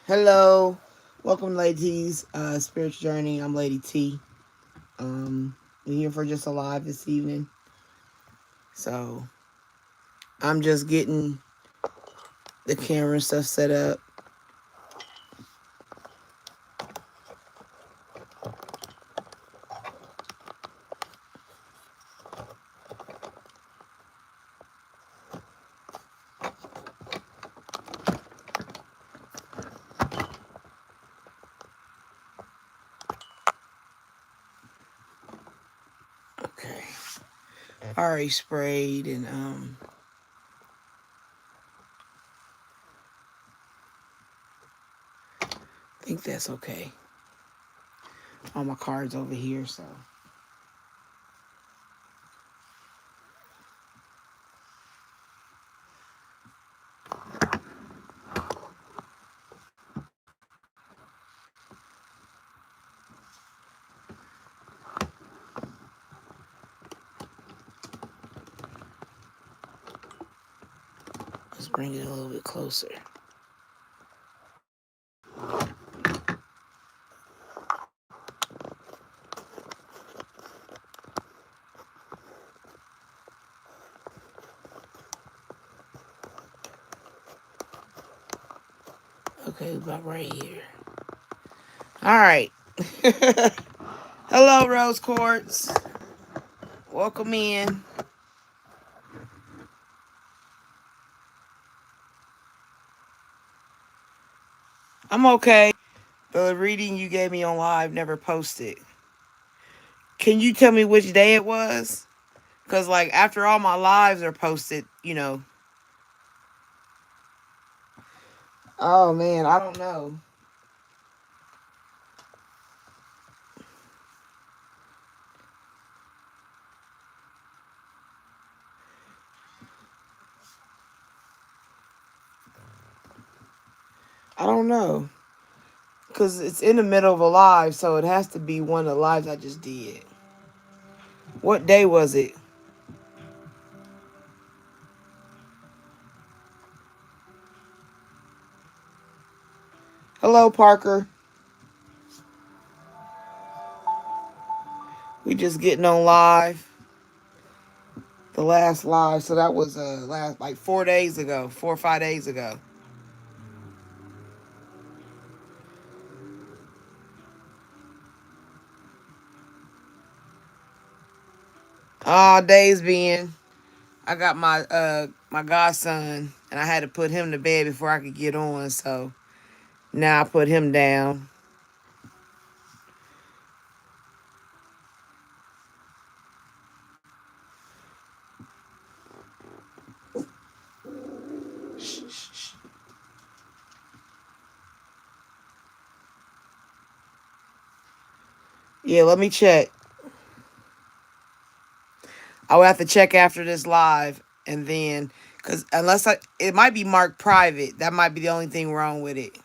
Hello. Welcome to Ladies Spiritual Journey. I'm Lady T. We're here for just a live this evening. So I'm just getting the camera and stuff set up. Okay. I already sprayed and I think that's okay. All my cards over here, so let's bring it a little bit closer. Okay, about right here. All right. Hello, Rose Quartz. Welcome in. I'm okay. The reading you gave me on live never posted. Can you tell me which day it was? Because, like, after all my lives are posted. Oh, man, I don't know. I don't know. Because it's in the middle of a live, so it has to be one of the lives I just did. What day was it? Hello, Parker. We just getting on live. The last live, so that was last like 4 days ago, 4 or 5 days ago. Days being, I got my godson, and I had to put him to bed before I could get on. So now I put him down. Yeah, let me check. I will have to check after this live, and then because it might be marked private. That might be the only thing wrong with it.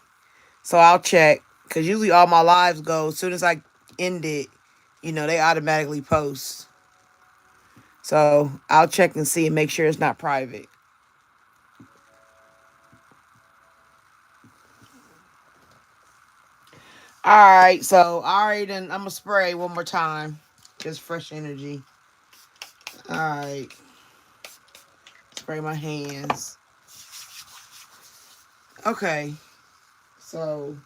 So I'll check because usually all my lives go as soon as I end it. They automatically post. So I'll check and see and make sure it's not private. All right, so then I'm gonna spray one more time, just fresh energy. All right, spray my hands. Okay, so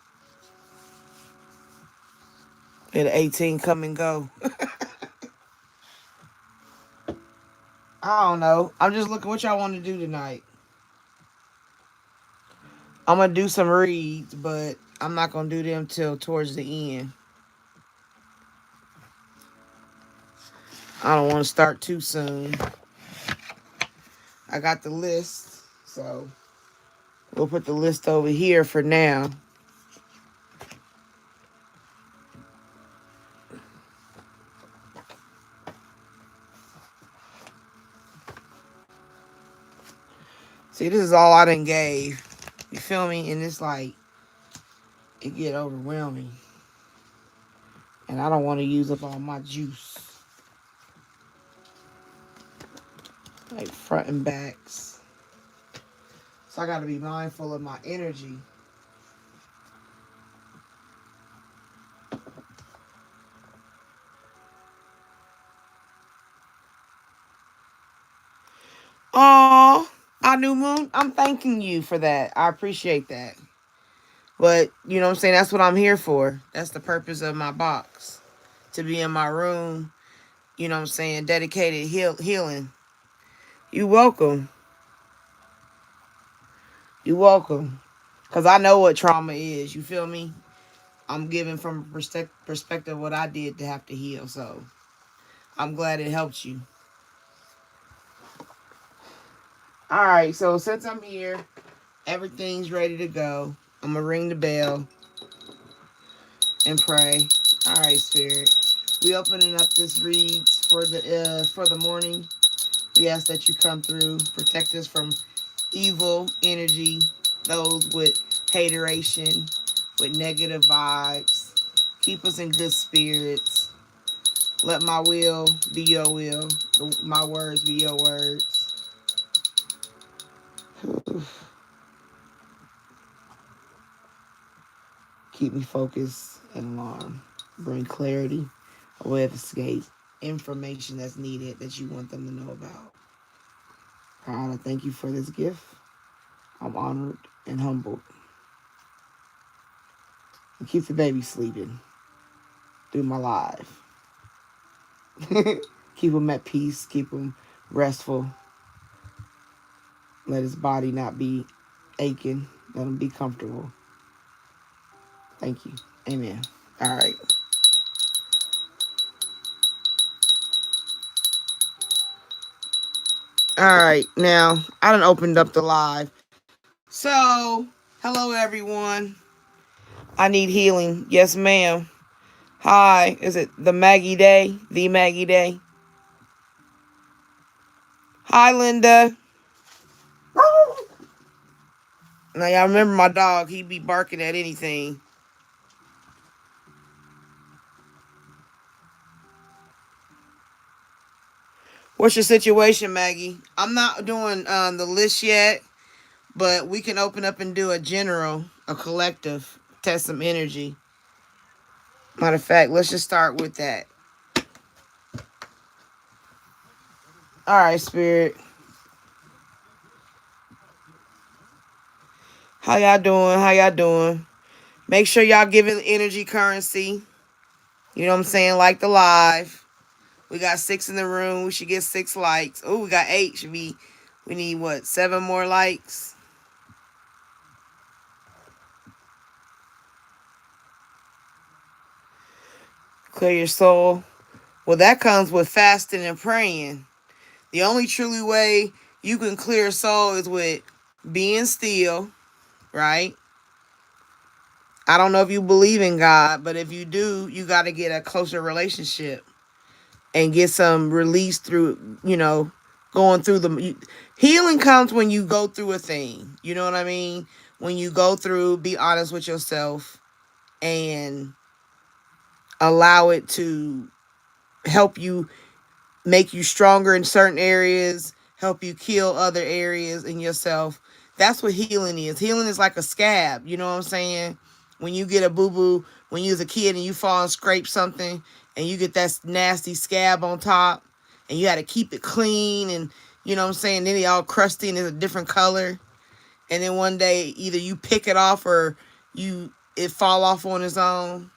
let 18 come and go. I don't know. I'm just looking what y'all want to do tonight. I'm gonna do some reads, but I'm not gonna do them till towards the end. I don't want to start too soon. I got the list, so we'll put the list over here for now. See, this is all I done gave. You feel me? And it's like, it get overwhelming. And I don't want to use up all my juice. like front and backs. So I got to be mindful of my energy. Oh, our new moon, I'm thanking you for that. I appreciate that. But, you know what I'm saying? That's what I'm here for. That's the purpose of my box. To be in my room, you know what I'm saying? Dedicated healing. You welcome. You welcome. Because I know what trauma is. You feel me? I'm giving from a perspective what I did to have to heal. So I'm glad it helped you. All right. So since I'm here, everything's ready to go. I'm going to ring the bell and pray. All right, Spirit. We opening up this reads for the morning. We ask that you come through, protect us from evil energy, those with hateration, with negative vibes. Keep us in good spirits. Let my will be your will. My words be your words. Keep me focused and alarmed. Bring clarity, a way of escape, information that's needed that you want them to know about. God, I thank you for this gift. I'm honored and humbled. And keep the baby sleeping through my life. Keep him at peace. Keep him restful. Let his body not be aching. Let him be comfortable. Thank you. Amen. All right. All right. Now, I done opened up the live. So, hello, everyone. I need healing. Yes, ma'am. Hi. Is it the Maggie Day? The Maggie Day? Hi, Linda. Now, y'all remember my dog. He be barking at anything. What's your situation, Maggie? I'm not doing the list yet, but we can open up and do a general, a collective, test some energy. Matter of fact, let's just start with that. All right, Spirit. How y'all doing? How y'all doing? Make sure y'all give it energy currency. You know what I'm saying? Like the live. We got 6 in the room. We should get 6 likes. Oh, we got 8. We need what? 7 more likes? Clear your soul. Well, that comes with fasting and praying. The only truly way you can clear soul is with being still, right? I don't know if you believe in God, but if you do, you got to get a closer relationship and get some release through, going through healing comes when you go through a thing. You know what I mean? When you go through, be honest with yourself and allow it to help you, make you stronger in certain areas, help you kill other areas in yourself. That's what healing is. Healing is like a scab. You know what I'm saying? When you get a boo-boo, when you was a kid and you fall and scrape something and you get that nasty scab on top and you got to keep it clean and, you know what I'm saying, then it all crusty and it's a different color. And then one day either you pick it off or it fall off on its own.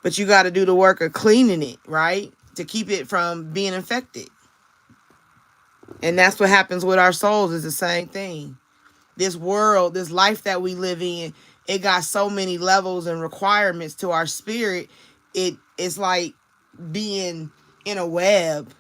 But you got to do the work of cleaning it, right? To keep it from being infected. And that's what happens with our souls, is the same thing. This world, this life that we live in, it got so many levels and requirements to our spirit. It's like being in a web,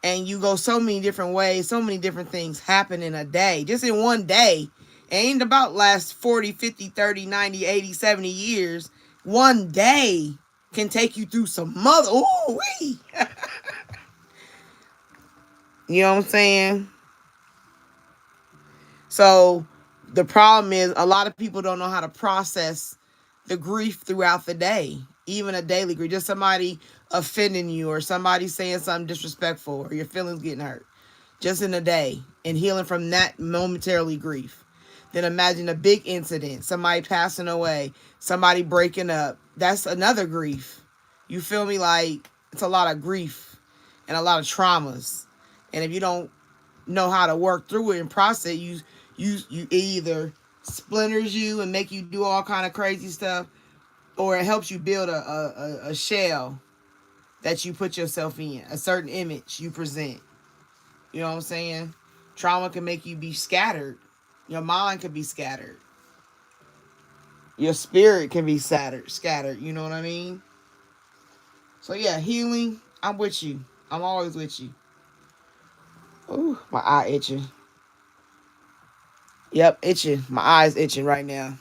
and you go so many different ways, so many different things happen in a day, just in one day. It ain't about last 40, 50, 30, 90, 80, 70 years. One day can take you through some mother. Ooh, wee. You know what I'm saying? So the problem is a lot of people don't know how to process the grief throughout the day, even a daily grief. Just somebody offending you or somebody saying something disrespectful or your feelings getting hurt. just in a day, and healing from that momentarily grief. Then imagine a big incident, somebody passing away, somebody breaking up. That's another grief. You feel me? Like, it's a lot of grief and a lot of traumas. And if you don't know how to work through it and process, you either splinters you and make you do all kind of crazy stuff, or it helps you build a shell that you put yourself in, a certain image you present. You know what I'm saying? Trauma can make you be scattered. Your mind can be scattered. Your spirit can be scattered. You know what I mean? So yeah, healing. I'm with you. I'm always with you. Ooh, my eye itching. Yep, itching. My eye's itching right now.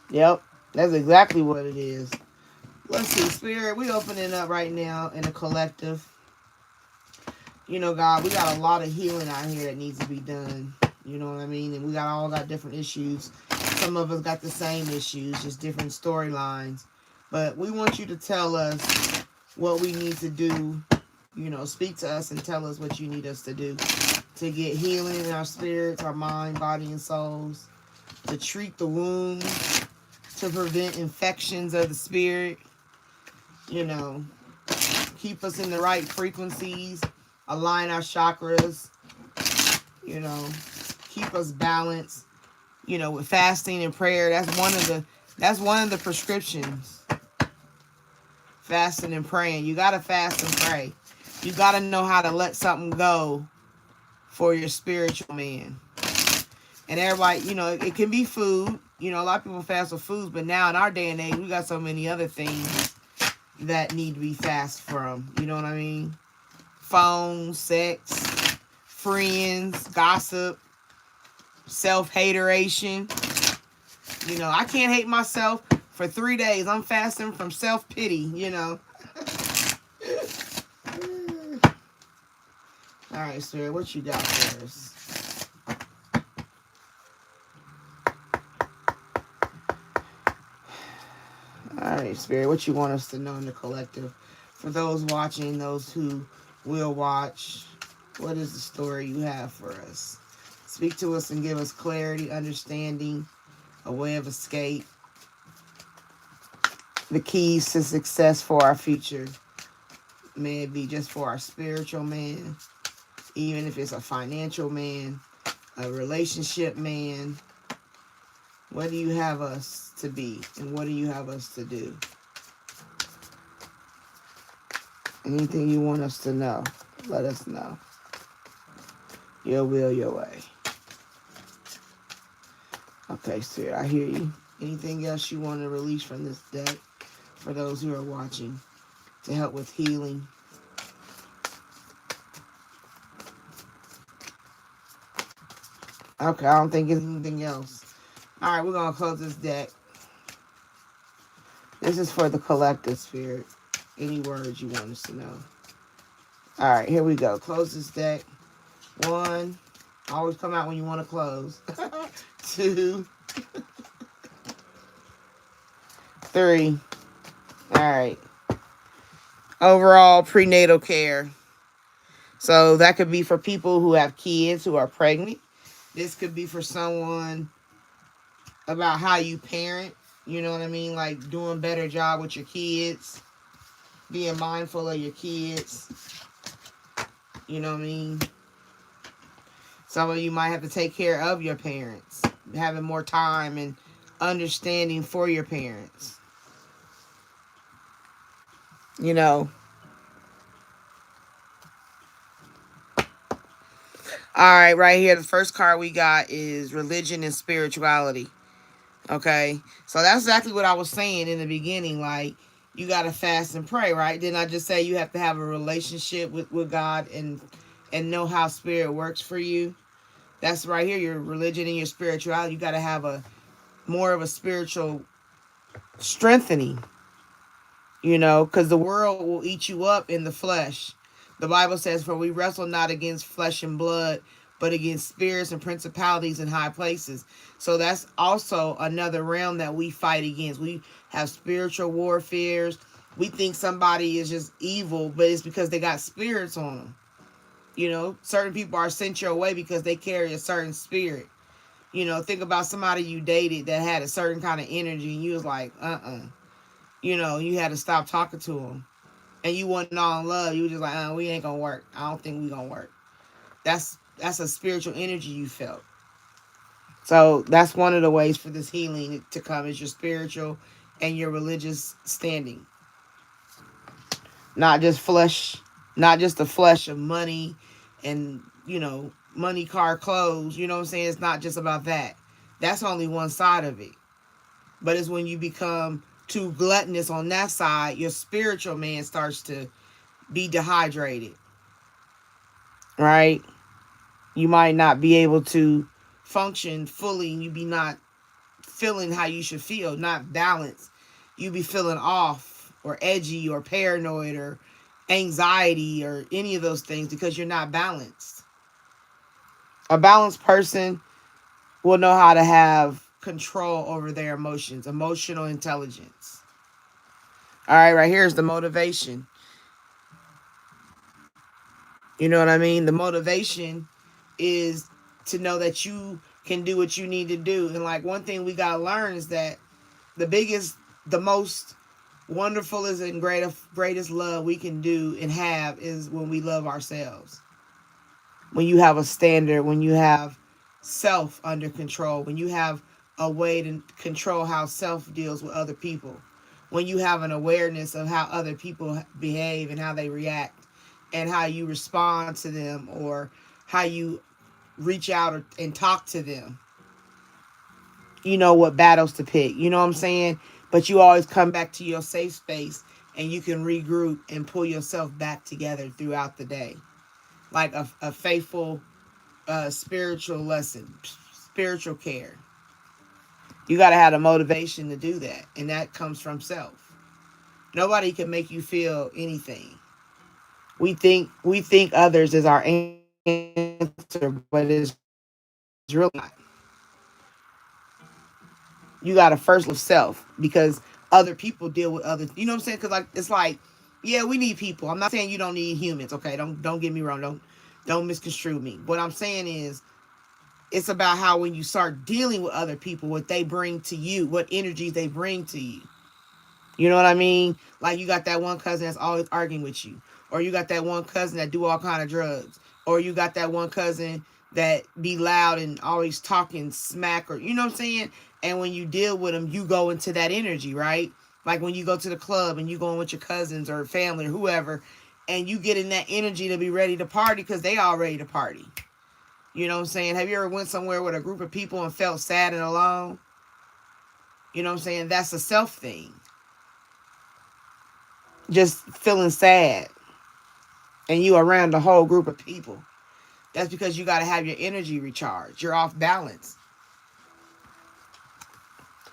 Yep, that's exactly what it is. Let's see, Spirit. We opening up right now in a collective. You know, God, we got a lot of healing out here that needs to be done. You know what I mean? And we all got different issues. Some of us got the same issues, just different storylines. But we want you to tell us what we need to do. You know, speak to us and tell us what you need us to do to get healing in our spirits, our mind, body, and souls, to treat the wounds, to prevent infections of the spirit, you know, keep us in the right frequencies, align our chakras, you know, keep us balanced, you know, with fasting and prayer. That's one of the prescriptions. Fasting and praying. You gotta fast and pray. You gotta know how to let something go for your spiritual man. And everybody, you know, it can be food. You know, a lot of people fast with foods, but now in our day and age, we got so many other things that need to be fast from. You know what I mean? Phone, sex, friends, gossip, self-hateration. You know, I can't hate myself for 3 days. I'm fasting from self-pity, you know. All right, sir, what you got for us? All right, Spirit, what you want us to know in the collective? For those watching, those who will watch, what is the story you have for us? Speak to us and give us clarity, understanding, a way of escape, the keys to success for our future. May it be just for our spiritual man, even if it's a financial man, a relationship man. What do you have us to be, and what do you have us to do? Anything you want us to know, let us know. Your will, your way. Okay, sir, I hear you. Anything else you want to release from this deck for those who are watching to help with healing? Okay, I don't think it's anything else. All right, we're going to close this deck. This is for the collective, Spirit. Any words you want us to know. All right, here we go. Close this deck. 1. Always come out when you want to close. 2. 3. All right. Overall prenatal care. So that could be for people who have kids who are pregnant. This could be for someone about how you parent. You know what I mean? Like doing a better job with your kids. Being mindful of your kids. You know what I mean? Some of you might have to take care of your parents. Having more time and understanding for your parents. You know. All right, right here, the first card we got is religion and spirituality. Okay, so that's exactly what I was saying in the beginning. Like, you got to fast and pray, right? Didn't I just say you have to have a relationship with God and know how spirit works for you? That's right here, your religion and your spirituality. You got to have a more of a spiritual strengthening, you know, because the world will eat you up in the flesh. The Bible says, for we wrestle not against flesh and blood, but against spirits and principalities in high places. So that's also another realm that we fight against. We have spiritual warfares. We think somebody is just evil, but it's because they got spirits on them. You know, certain people are sent your way because they carry a certain spirit. You know, think about somebody you dated that had a certain kind of energy and you was like, you know, you had to stop talking to them. And you wasn't all in love. You were just like, we ain't gonna work. I don't think we gonna work. That's a spiritual energy you felt. So that's one of the ways for this healing to come is your spiritual and your religious standing. Not just flesh, not just the flesh of money and, you know, money, car, clothes. You know what I'm saying? It's not just about that. That's only one side of it. But it's when you become too gluttonous on that side, your spiritual man starts to be dehydrated, right? You might not be able to function fully and you be not feeling how you should feel, not balanced. You be feeling off or edgy or paranoid or anxiety or any of those things because you're not balanced. A balanced person will know how to have control over their emotions, emotional intelligence. All right, right here is the motivation. You know what I mean? The motivation is to know that you can do what you need to do. And like one thing we got to learn is that the biggest, the most wonderfulest and greatest love we can do and have is when we love ourselves. When you have a standard, when you have self under control, when you have a way to control how self deals with other people, when you have an awareness of how other people behave and how they react and how you respond to them or how you reach out and talk to them. You know what battles to pick. You know what I'm saying? But you always come back to your safe space and you can regroup and pull yourself back together throughout the day. Like a faithful spiritual lesson, spiritual care. You got to have the motivation to do that. And that comes from self. Nobody can make you feel anything. We think others is our answer, but it's really not. You got to first love yourself because other people deal with other, you know what I'm saying? Because like it's like, yeah, we need people. I'm not saying you don't need humans, okay? Don't get me wrong. Don't misconstrue me. What I'm saying is it's about how when you start dealing with other people, what they bring to you, what energies they bring to you. You know what I mean? Like you got that one cousin that's always arguing with you, or you got that one cousin that do all kind of drugs, or you got that one cousin that be loud and always talking smack, or you know what I'm saying? And when you deal with them, you go into that energy, right? Like when you go to the club and you going with your cousins or family or whoever, and you get in that energy to be ready to party because they all ready to party. You know what I'm saying? Have you ever went somewhere with a group of people and felt sad and alone? You know what I'm saying? That's a self thing. Just feeling sad and you around a whole group of people. That's because you got to have your energy recharged. You're off balance.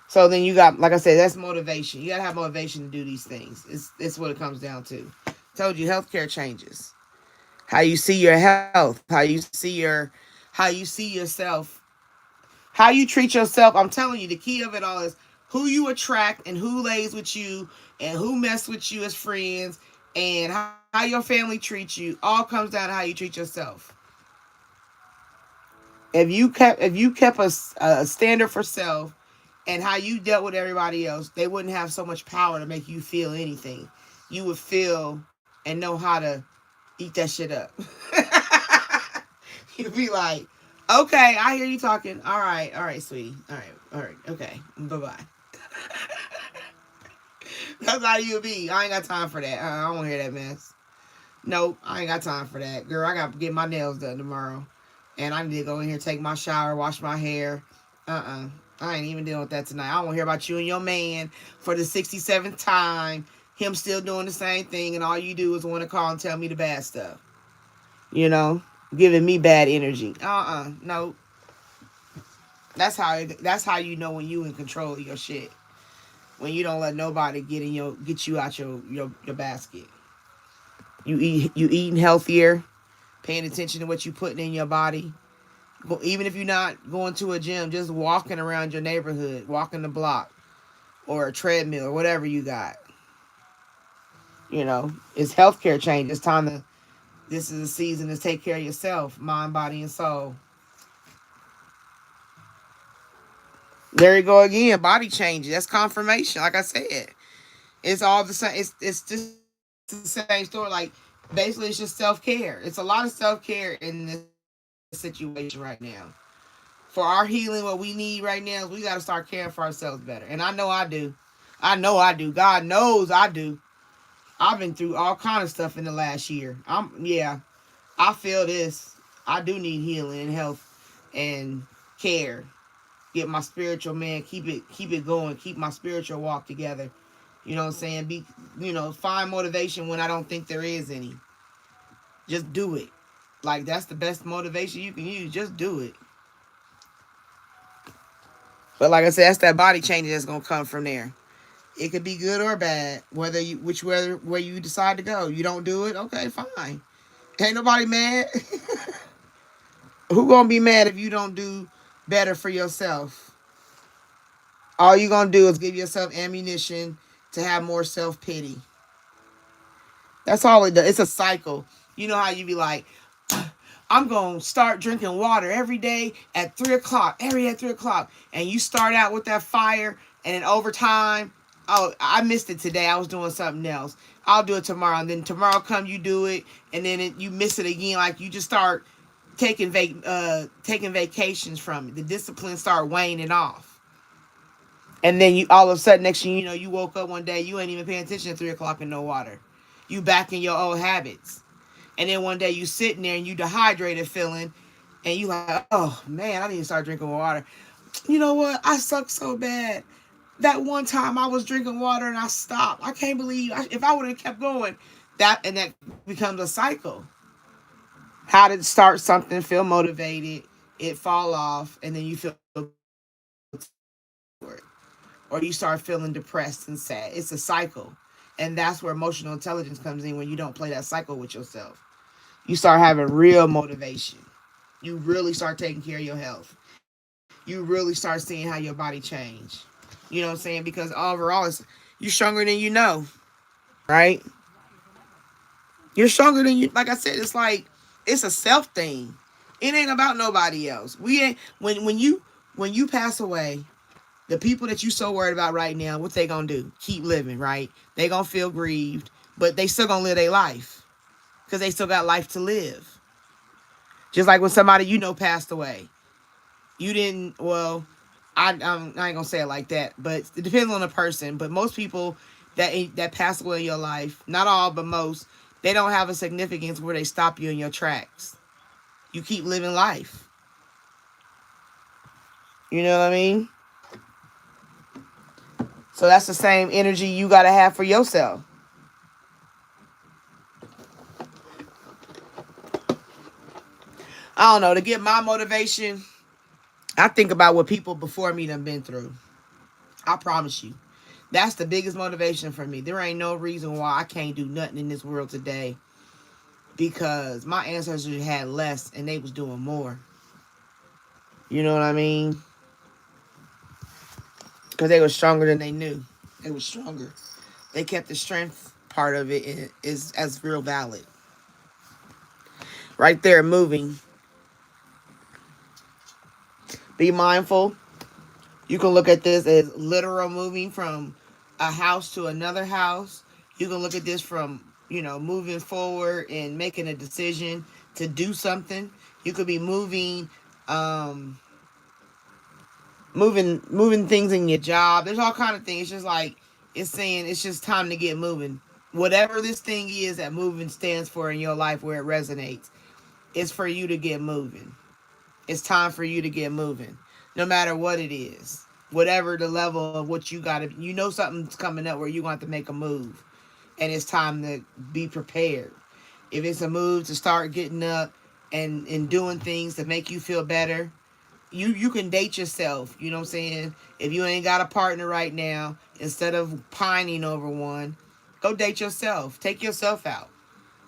So then you got, like I said, that's motivation. You got to have motivation to do these things. It's what it comes down to. Told you healthcare changes. How you see your health, how you see yourself, how you treat yourself. I'm telling you, the key of it all is who you attract and who lays with you and who mess with you as friends and how your family treats you. All comes down to how you treat yourself. If you kept a standard for self and how you dealt with everybody else, they wouldn't have so much power to make you feel anything. You would feel and know how to eat that shit up. You'd be like, okay, I hear you talking. All right, sweetie. All right, okay. Bye bye. That's how you be. I ain't got time for that. I don't want to hear that mess. Nope, I ain't got time for that. Girl, I got to get my nails done tomorrow. And I need to go in here, take my shower, wash my hair. I ain't even dealing with that tonight. I don't want to hear about you and your man for the 67th time. Him still doing the same thing, and all you do is want to call and tell me the bad stuff. You know, giving me bad energy. No. That's how you know when you in control of your shit. When you don't let nobody get you out your basket. You eating healthier, paying attention to what you putting in your body. Even if you're not going to a gym, just walking around your neighborhood, walking the block, or a treadmill, or whatever you got. It's healthcare change. It's time to. This is a season to take care of yourself, mind, body, and soul. There you go again. Body changes. That's confirmation. Like I said, it's all the same. It's just the same story. Like basically, it's just self care. It's a lot of self care in this situation right now. For our healing, what we need right now is we got to start caring for ourselves better. And I know I do. I know I do. God knows I do. I've been through all kind of stuff in the last year. I feel this. I do need healing and health and care. Get my spiritual man, keep it going, keep my spiritual walk together. You know what I'm saying? Find motivation when I don't think there is any. Just do it. Like that's the best motivation you can use. Just do it. But like I said, that's that body change that's gonna come from there. It could be good or bad, where you decide to go. You don't do it, okay, fine. Ain't nobody mad. Who gonna be mad if you don't do better for yourself? All you gonna do is give yourself ammunition to have more self pity. That's all it does. It's a cycle. You know how you be like, I'm gonna start drinking water every day at 3 o'clock, every at 3 o'clock, and you start out with that fire, and then over time, oh, I missed it today. I was doing something else. I'll do it tomorrow, and then tomorrow come you do it, and then you miss it again. Like you just start taking vacations from it. The discipline start waning off. And then you all of a sudden, next thing you know, you woke up one day, you ain't even paying attention at 3 o'clock and no water. You back in your old habits. And then one day you sitting there and you dehydrated feeling, and you like, oh man, I need to start drinking water. You know what? I suck so bad. That one time I was drinking water and I stopped. I can't believe if I would have kept going, that becomes a cycle. How to start something, feel motivated, it fall off, and then you feel for it, or you start feeling depressed and sad. It's a cycle, and that's where emotional intelligence comes in. When you don't play that cycle with yourself, you start having real motivation. You really start taking care of your health. You really start seeing how your body change. You know what I'm saying? Because overall, you're stronger than you know, right? You're stronger than you. Like I said, it's a self thing. It ain't about nobody else. We ain't when you pass away. The people that you so worried about right now, what they gonna do? Keep living, right? They gonna feel grieved, but they still gonna live their life because they still got life to live. Just like when somebody passed away, you didn't. Well, I ain't gonna say it like that, but it depends on the person. But most people that pass away in your life, not all, but most, they don't have a significance where they stop you in your tracks. You keep living life. You know what I mean? So that's the same energy you gotta have for yourself. I don't know. To get my motivation, I think about what people before me done been through. I promise you. That's the biggest motivation for me. There ain't no reason why I can't do nothing in this world today, because my ancestors had less and they was doing more. You know what I mean? Because they were stronger than they knew. They were stronger. They kept the strength part of it is as real valid. Right there, moving. Be mindful. You can look at this as literal moving from a house to another house. You can look at this from, moving forward and making a decision to do something. You could be um, moving things in your job. There's all kind of things. It's just like it's saying it's just time to get moving. Whatever this thing is that moving stands for in your life, where it resonates, it's for you to get moving. It's time for you to get moving, no matter what it is. Whatever the level of what you got to, something's coming up where you want to make a move, and it's time to be prepared. If it's a move to start getting up and doing things to make you feel better, you can date yourself. You know what I'm saying? If you ain't got a partner right now, instead of pining over one, go date yourself. Take yourself out.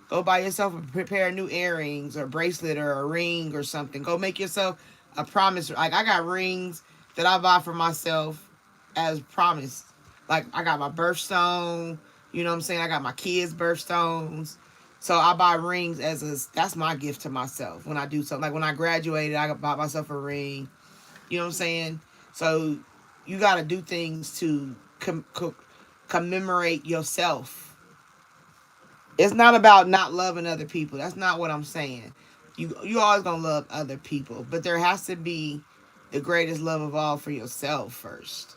Go buy yourself a pair of new earrings or bracelet or a ring or something. Go make yourself a promise. Like I got rings that I buy for myself as promise. Like I got my birthstone. You know what I'm saying? I got my kids' birthstones. So I buy rings as that's my gift to myself when I do something. Like when I graduated, I bought myself a ring. You know what I'm saying? So you got to do things to commemorate yourself. It's not about not loving other people. That's not what I'm saying. You always gonna love other people, but there has to be the greatest love of all for yourself first.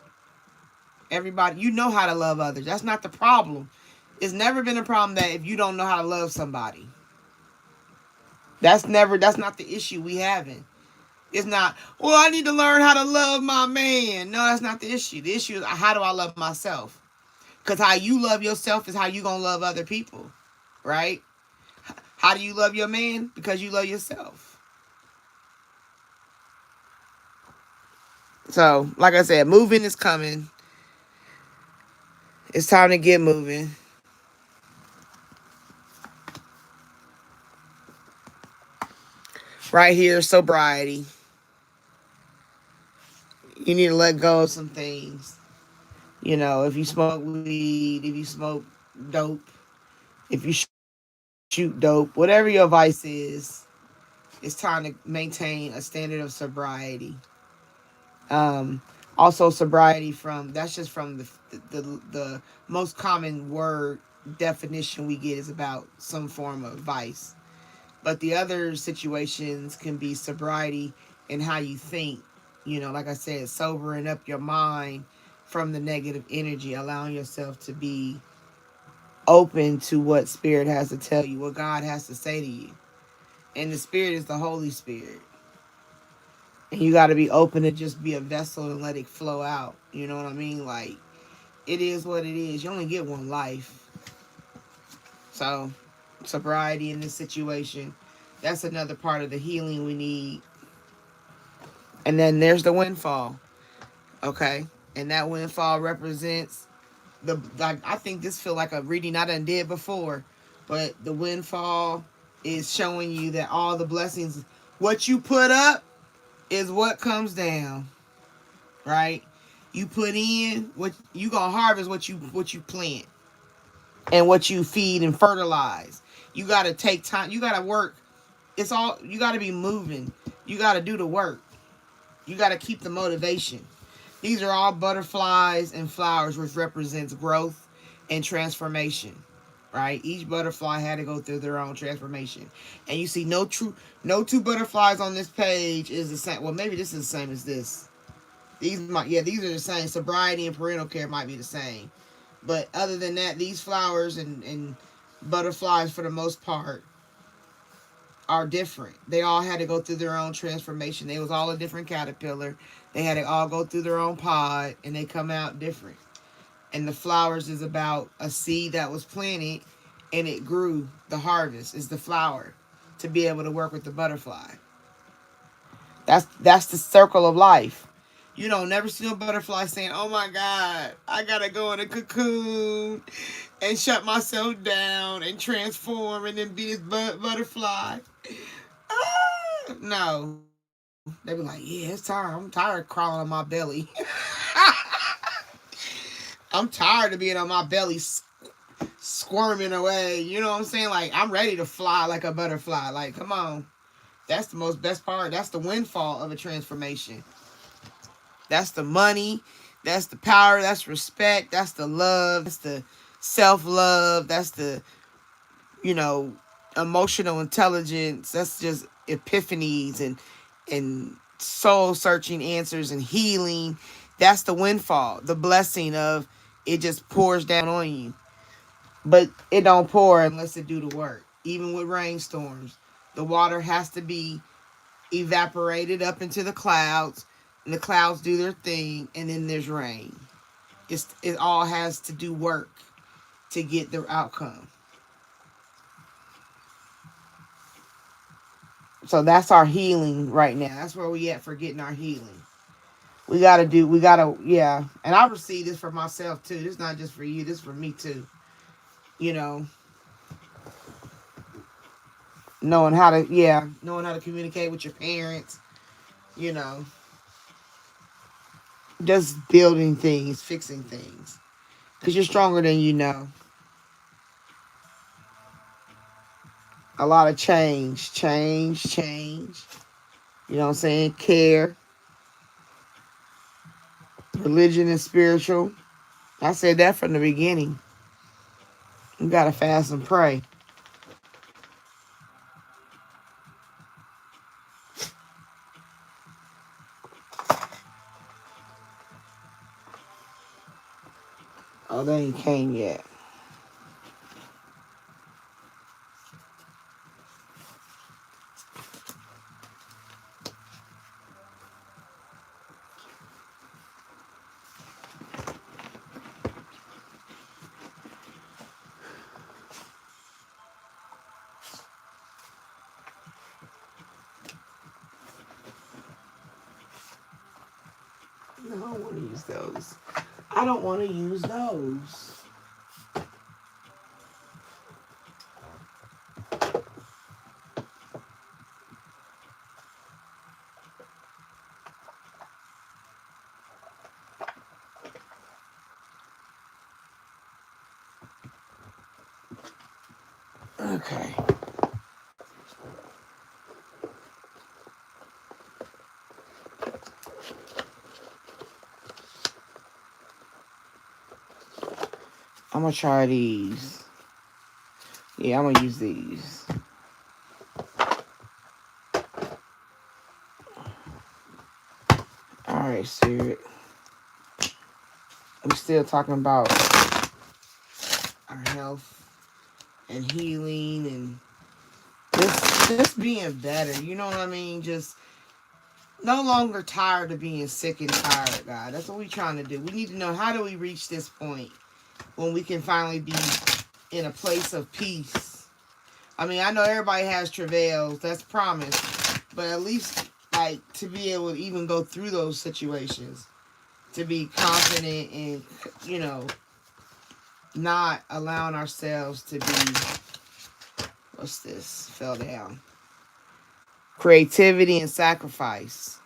Everybody, you know how to love others. That's not the problem. It's never been a problem that if you don't know how to love somebody. That's not the issue we having. It's not, well, I need to learn how to love my man. No, that's not the issue. The issue is how do I love myself? Because how you love yourself is how you gonna love other people, right? How do you love your man? Because you love yourself. So, like I said, moving is coming. It's time to get moving. Right here, sobriety. You need to let go of some things. You know, if you smoke weed, if you smoke dope, if you shoot dope, whatever your vice is, it's time to maintain a standard of sobriety. Um, Also, sobriety from that's just from the most common word definition we get is about some form of vice. But the other situations can be sobriety in how you think. You know, like I said, sobering up your mind from the negative energy, allowing yourself to be open to what spirit has to tell you, what God has to say to you. And the spirit is the Holy Spirit. And you got to be open to just be a vessel and let it flow out. You know what I mean? Like, it is what it is. You only get one life. So, sobriety in this situation, that's another part of the healing we need. And then there's the windfall. Okay? And that windfall represents like I think this feel like a reading I done did before. But the windfall is showing you that all the blessings, what you put up is what comes down. Right? You put in what you gonna harvest what you plant and what you feed and fertilize. You gotta take time. You gotta work. It's all you gotta be moving. You gotta do the work. You gotta keep the motivation. These are all butterflies and flowers, which represents growth and transformation. Right? Each butterfly had to go through their own transformation. And you see no two butterflies on this page is the same. Well, maybe this is the same as this. These are the same. Sobriety and parental care might be the same. But other than that, these flowers and butterflies for the most part are different. They all had to go through their own transformation. They was all a different caterpillar. They had to all go through their own pod and they come out different. And the flowers is about a seed that was planted and it grew. The harvest is the flower to be able to work with the butterfly. That's the circle of life. You don't never see a butterfly saying, "Oh my God, I gotta go in a cocoon and shut myself down and transform and then be this butterfly." No, they be like, "Yeah, it's tired. I'm tired of crawling on my belly. I'm tired of being on my belly squirming away." You know what I'm saying? Like I'm ready to fly like a butterfly. Like, come on. That's the most best part. That's the windfall of a transformation. That's the money. That's the power. That's respect. That's the love. That's the self-love. That's the, you know, emotional intelligence. That's just epiphanies and soul-searching answers and healing. That's the windfall. The blessing of it just pours down on you. But it don't pour unless it do the work. Even with rainstorms, the water has to be evaporated up into the clouds, and the clouds do their thing, and then there's rain. It all has to do work to get the outcome. So that's our healing right now. That's where we at for getting our healing. Yeah. And I receive this for myself too. This is not just for you. This is for me too. You know, knowing how to, yeah, knowing how to communicate with your parents, you know, just building things, fixing things. Because you're stronger than you know. A lot of change, change, change. You know what I'm saying? Care, religion, and spiritual. I said that from the beginning. You got to fast and pray. Oh, they ain't came yet. No, I don't want to use those. I don't want to use those. Okay. I'm going to try these. Yeah, I'm going to use these. All right, Spirit. I'm still talking about our health and healing and just being better. You know what I mean? Just no longer tired of being sick and tired, God. That's what we're trying to do. We need to know, how do we reach this point when we can finally be in a place of peace? I mean, I know everybody has travails. That's promised. But at least, like, to be able to even go through those situations, to be confident and, you know, not allowing ourselves to be, what's this? Fell down. Creativity and sacrifice.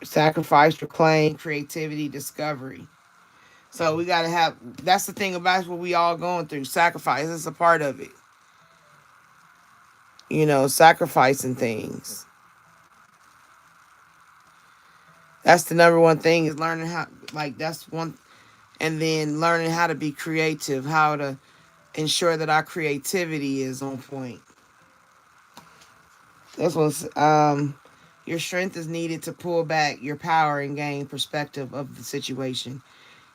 Sacrifice, reclaim, creativity, discovery. So we got to have, that's the thing about what we all going through. Sacrifice is a part of it. You know, sacrificing things. That's the number one thing, is learning how, like, that's one. And then learning how to be creative, how to ensure that our creativity is on point. This one's, your strength is needed to pull back your power and gain perspective of the situation.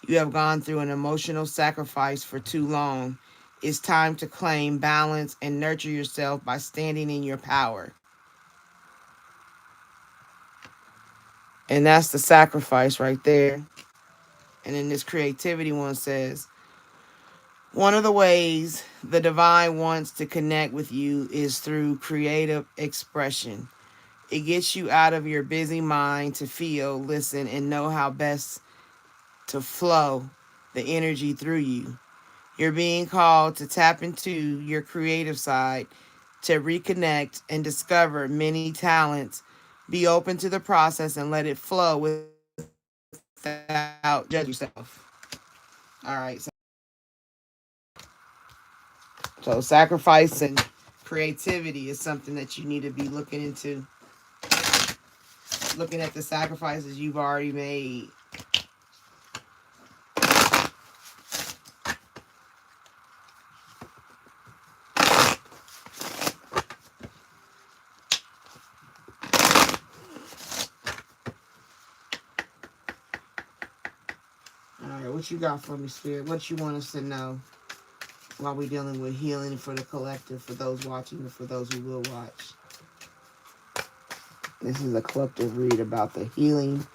You have gone through an emotional sacrifice for too long. It's time to claim balance and nurture yourself by standing in your power. And that's the sacrifice right there. And then this creativity one says, one of the ways the divine wants to connect with you is through creative expression. It gets you out of your busy mind to feel, listen, and know how best to flow the energy through you. You're being called to tap into your creative side, to reconnect and discover many talents. Be open to the process and let it flow without judging yourself. All right. So sacrifice and creativity is something that you need to be looking into. Looking at the sacrifices you've already made. All right, what you got for me, Spirit? What you want us to know while we're dealing with healing for the collective, for those watching and for those who will watch? This is a collective read about the healing.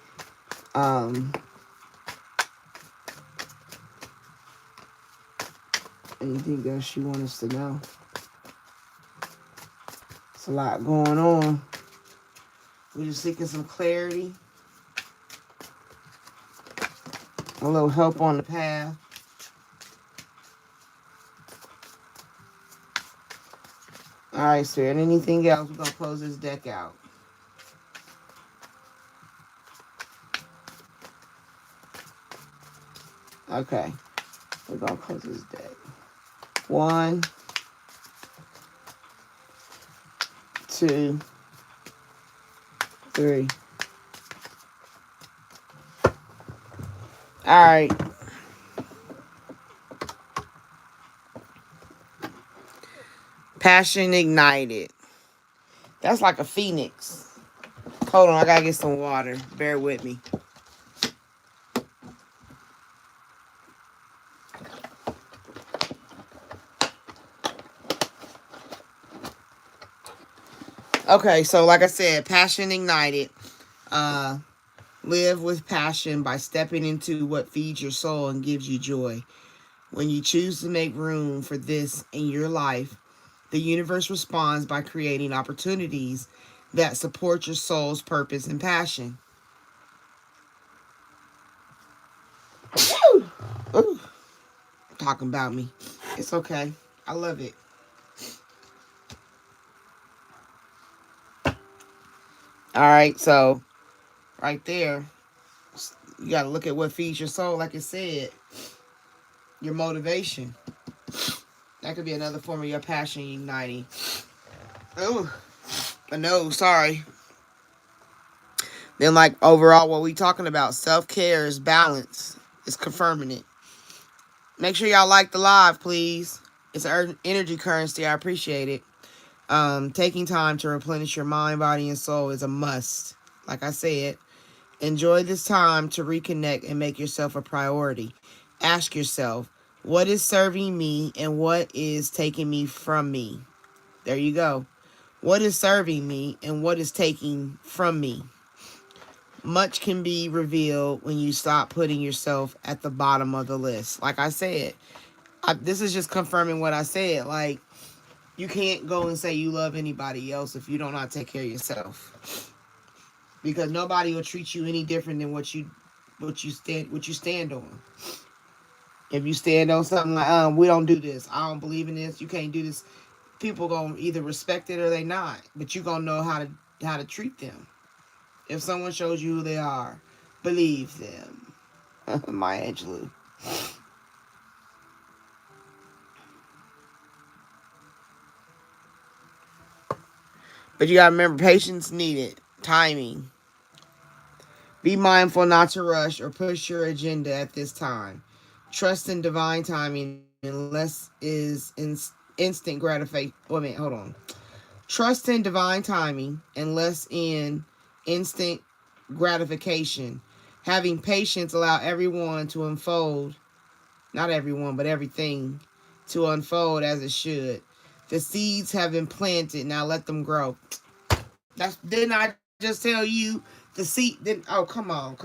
Anything else you want us to know? It's a lot going on. We're just seeking some clarity. A little help on the path. All right, sir. And anything else? We're going to close this deck out. Okay. We're going to close this deck. 1, 2, 3. All right. Passion ignited. That's like a phoenix. Hold on, I gotta get some water. Bear with me. Okay, so like I said, passion ignited. Live with passion by stepping into what feeds your soul and gives you joy. When you choose to make room for this in your life, the universe responds by creating opportunities that support your soul's purpose and passion. Ooh, talking about me. It's okay. I love it. All right, so right there, you got to look at what feeds your soul. Like I said, your motivation. That could be another form of your passion igniting. Oh, no, sorry. Then, like, overall, what we talking about, self-care is balance. It's confirming it. Make sure y'all like the live, please. It's an energy currency. I appreciate it. Taking time to replenish your mind, body, and soul is a must. Like I said, enjoy this time to reconnect and make yourself a priority. Ask yourself, what is serving me and what is taking me from me? There you go. What is serving me and what is taking from me? Much can be revealed when you stop putting yourself at the bottom of the list. Like I said, this is just confirming what I said. Like, you can't go and say you love anybody else if you don't know how to take care of yourself. Because nobody will treat you any different than what you stand on. If you stand on something like, we don't do this, I don't believe in this, you can't do this, people gonna either respect it or they not. But you gonna know how to treat them. If someone shows you who they are, believe them. Maya Angelou. But you gotta remember, patience needed, timing. Be mindful not to rush or push your agenda at this time. Trust in divine timing unless is instant gratification. Wait a minute, hold on. Trust in divine timing and less in instant gratification. Having patience allow everyone to unfold, not everyone, but everything to unfold as it should. The seeds have been planted, now let them grow. Didn't I just tell you the seed? Didn't, oh, come on.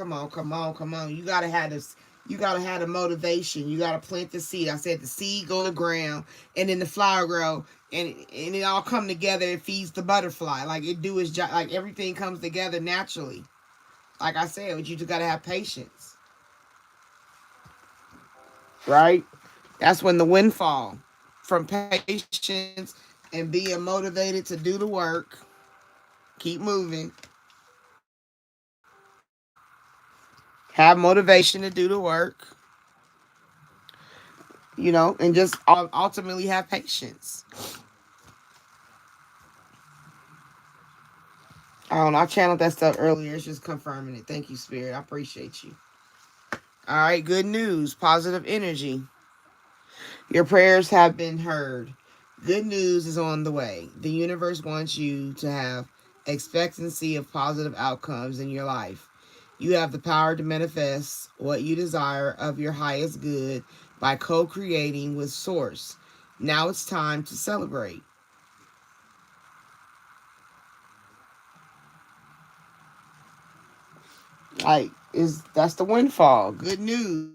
You gotta have this. You gotta have the motivation. You gotta plant the seed. I said the seed go to the ground, and then the flower grow, and it all come together. It feeds the butterfly. Like it do its job. Like everything comes together naturally. Like I said, but you just gotta have patience, right? That's when the windfall from patience and being motivated to do the work. Keep moving. Have motivation to do the work, and just ultimately have patience. I don't know. I channeled that stuff earlier. It's just confirming it. Thank you, Spirit. I appreciate you. All right, good news. Positive energy. Your prayers have been heard. Good news is on the way. The universe wants you to have expectancy of positive outcomes in your life. You have the power to manifest what you desire of your highest good by co-creating with Source. Now it's time to celebrate. That's the windfall. Good news.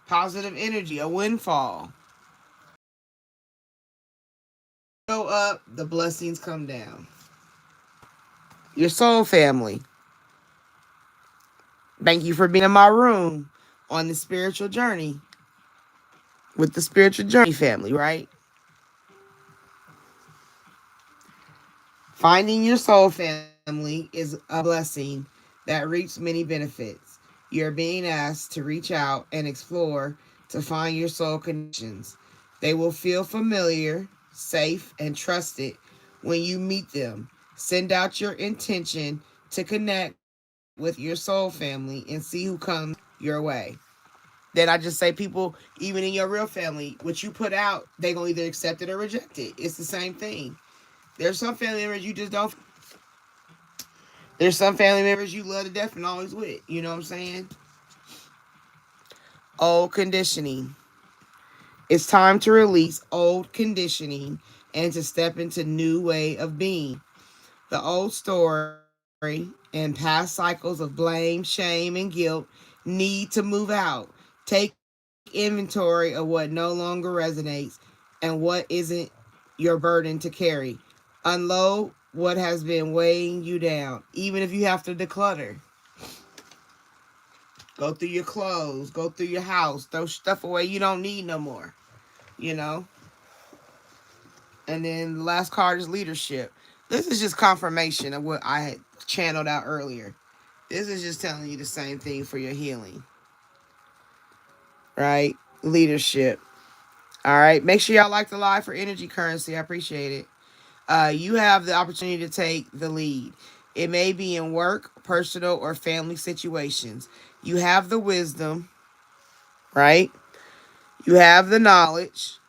Positive energy, a windfall. Go up, the blessings come down. Your soul family. Thank you for being in my room on the spiritual journey with the spiritual journey family, right? Finding your soul family is a blessing that reaps many benefits. You're being asked to reach out and explore to find your soul connections. They will feel familiar, safe, and trusted when you meet them. Send out your intention to connect with your soul family and see who comes your way. Then I just say, people, even in your real family, what you put out, they gonna either accept it or reject it. It's the same thing. There's some family members you just don't. There's some family members you love to death and always with. You know what I'm saying? Old conditioning. It's time to release old conditioning and to step into new way of being. The old story and past cycles of blame, shame, and guilt need to move out. Take inventory of what no longer resonates and what isn't your burden to carry. Unload what has been weighing you down, even if you have to declutter. Go through your clothes, go through your house, throw stuff away you don't need no more, you know? And then the last card is leadership. This is just confirmation of what I had channeled out earlier. This is just telling you the same thing for your healing, right? Leadership. All right. Make sure y'all like the live for energy currency. I appreciate it. You have the opportunity to take the lead. It may be in work, personal, or family situations. You have the wisdom, right? You have the knowledge,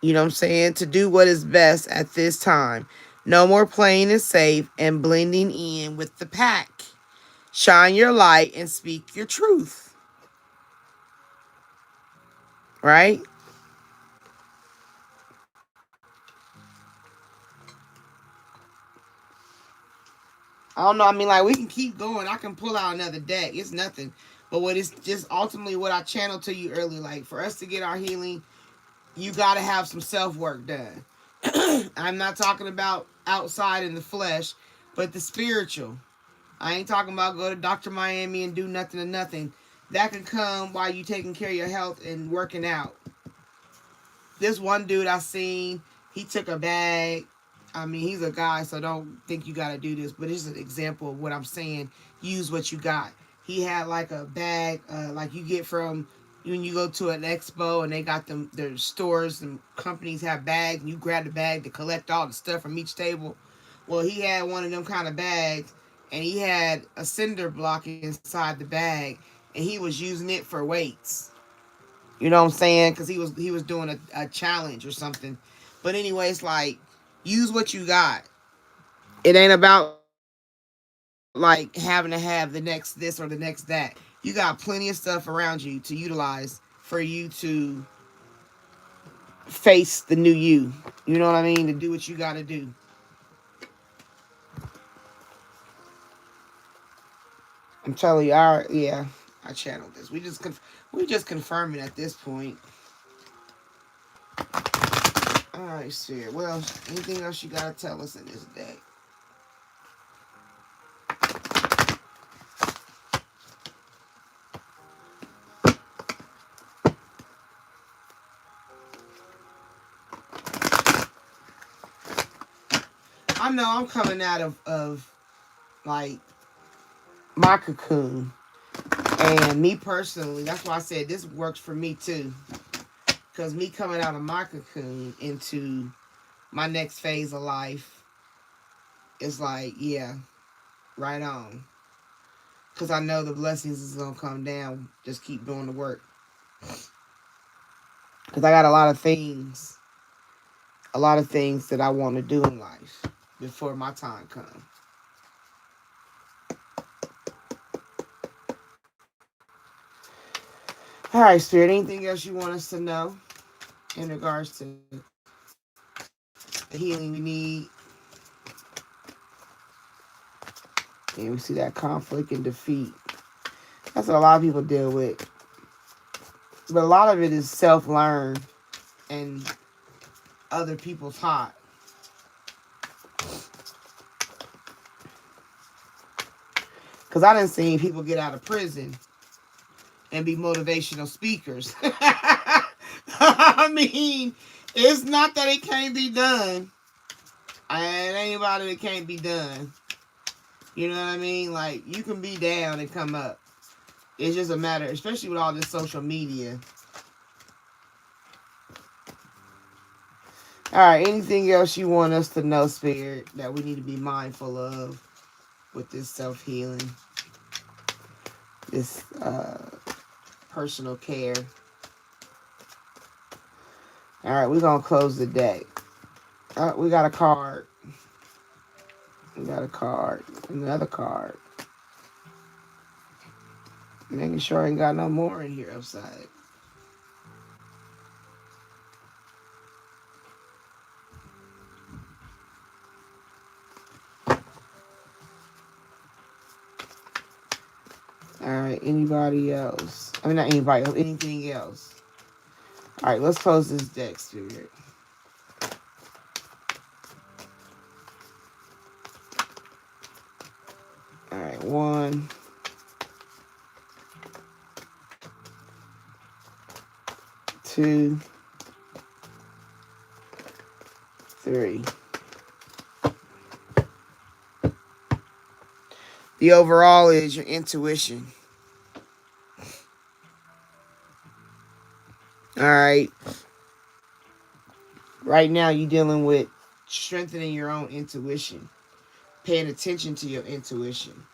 you know what I'm saying, to do what is best at this time. No more playing it safe and blending in with the pack. Shine your light and speak your truth, right? I don't know. I mean, like, we can keep going. I can pull out another deck. It's nothing. But what is just ultimately what I channeled to you earlier, like, for us to get our healing, you got to have some self work done. I'm not talking about outside in the flesh, but the spiritual. I ain't talking about go to Dr. Miami and do nothing to nothing. That can come while you taking care of your health and working out. This one dude I seen, he took a bag. I mean, he's a guy, so don't think you got to do this, but it's an example of what I'm saying. Use what you got. He had like a bag, like you get from when you go to an expo and they got them, their stores and companies have bags, and you grab the bag to collect all the stuff from each table. Well, he had one of them kind of bags, and he had a cinder block inside the bag, and he was using it for weights. You know what I'm saying? Because he was doing a challenge or something. But anyway, it's like, use what you got. It ain't about like having to have the next this or the next that. You got plenty of stuff around you to utilize for you to face the new you. You know what I mean? To do what you got to do. I'm telling you, yeah, I channeled this. We just confirming at this point. All right, Spirit. Well, anything else you gotta tell us in this day? I know I'm coming out of like my cocoon, and me personally, that's why I said this works for me too. Cause me coming out of my cocoon into my next phase of life is like, yeah, right on. Cause I know the blessings is gonna come down. Just keep doing the work. Cause I got a lot of things that I want to do in life before my time comes. All right, Spirit. Anything else you want us to know in regards to the healing we need? And we see that conflict and defeat. That's what a lot of people deal with. But a lot of it is self-learned and other people's heart. Because I done seen people get out of prison and be motivational speakers. I mean, it's not that it can't be done. And anybody that can't be done. You know what I mean? Like, you can be down and come up. It's just a matter, especially with all this social media. Alright, anything else you want us to know, Spirit, that we need to be mindful of with this self-healing? This personal care. Alright, we're going to close the day. We got a card. We got a card. Another card. Making sure I ain't got no more in here upside. Alright, anybody else? I mean, not anybody else. Anything else? Alright, let's close this deck, Spirit. Alright, 1, 2, 3. The overall is your intuition. Alright. Right now, you're dealing with strengthening your own intuition. Paying attention to your intuition.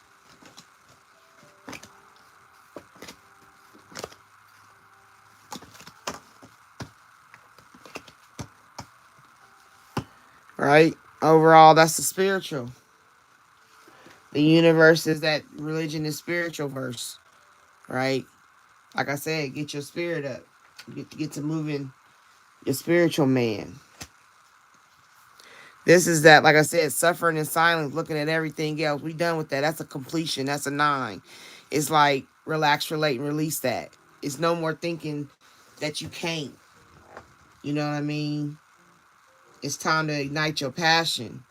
Right? Overall, that's the spiritual. The universe is that religion is spiritual verse. Right? Like I said, get your spirit up. Get to moving your spiritual man. This is that, like I said, suffering in silence, looking at everything else. We done with that. That's a completion. That's a 9. It's like, relax, relate, and release that. It's no more thinking that you can't. You know what I mean? It's time to ignite your passion.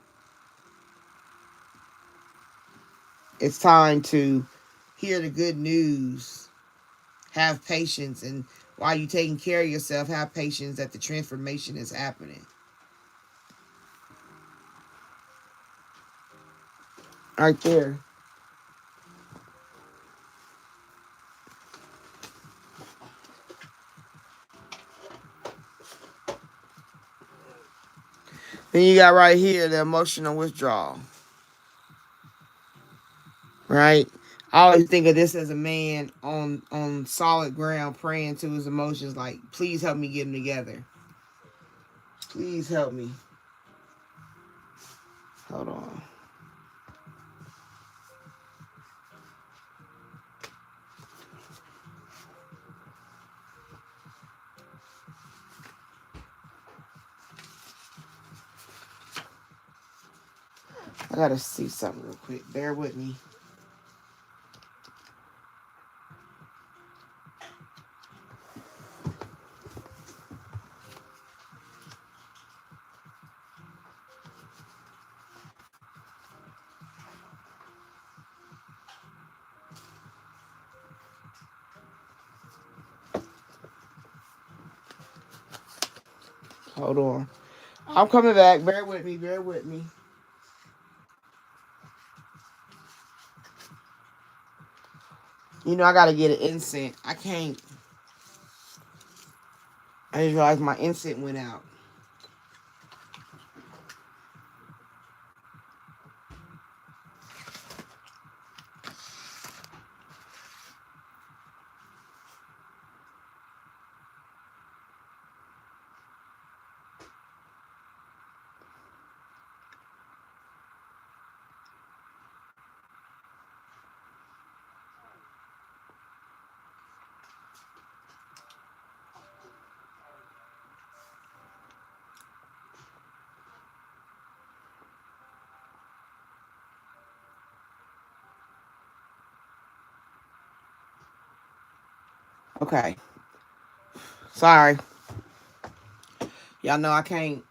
It's time to hear the good news. Have patience. And while you're taking care of yourself, have patience that the transformation is happening. Right there. Then you got right here the emotional withdrawal. Right? I always think of this as a man on solid ground praying to his emotions like, please help me get them together. Please help me. Hold on. I gotta see something real quick. Bear with me. Hold on. I'm coming back. Bear with me. Bear with me. You know, I gotta get an incense. I can't. I just realized my incense went out. Okay. Sorry. Y'all know I can't.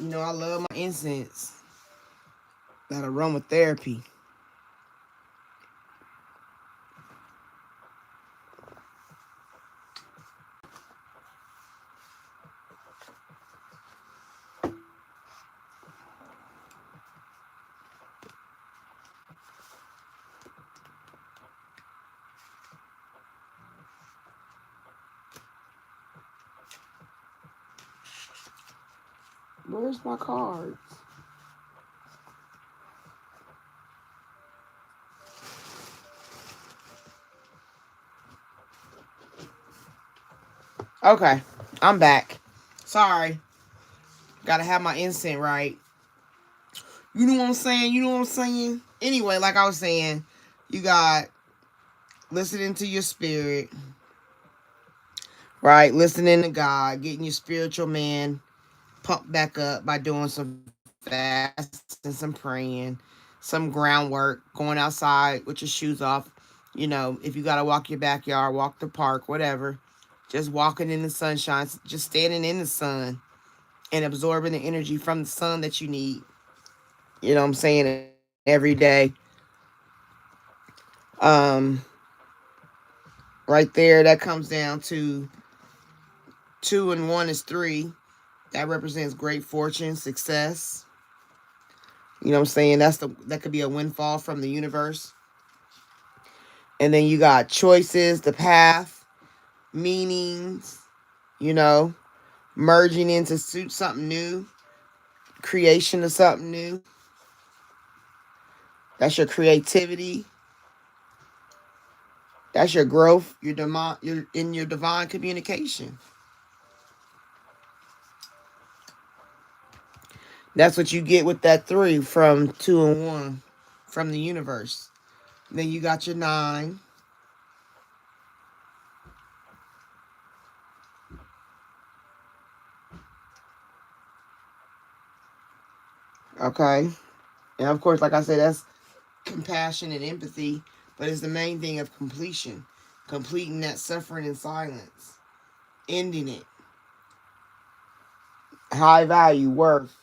You know, I love my incense. That aromatherapy. Where's my cards? Okay, I'm back. Sorry. Gotta have my incense right. You know what I'm saying? You know what I'm saying? Anyway, like I was saying, you got listening to your spirit, right? Listening to God, getting your spiritual man pumped back up by doing some fasting, some praying, some groundwork, going outside with your shoes off. You know, if you gotta walk your backyard, walk the park, whatever. Just walking in the sunshine, just standing in the sun and absorbing the energy from the sun that you need. You know what I'm saying? Every day. Um, right there, that comes down to 2 and 1 is 3. That represents great fortune, success. You know what I'm saying? That could be a windfall from the universe. And then you got choices, the path, meanings, you know, merging into suit something new, creation of something new. That's your creativity. That's your growth. You're in your divine communication. That's what you get with that 3 from 2 and 1 from the universe. Then you got your 9. Okay. And of course, like I said, that's compassion and empathy, but it's the main thing of completion. Completing that suffering in silence. Ending it. High value, worth.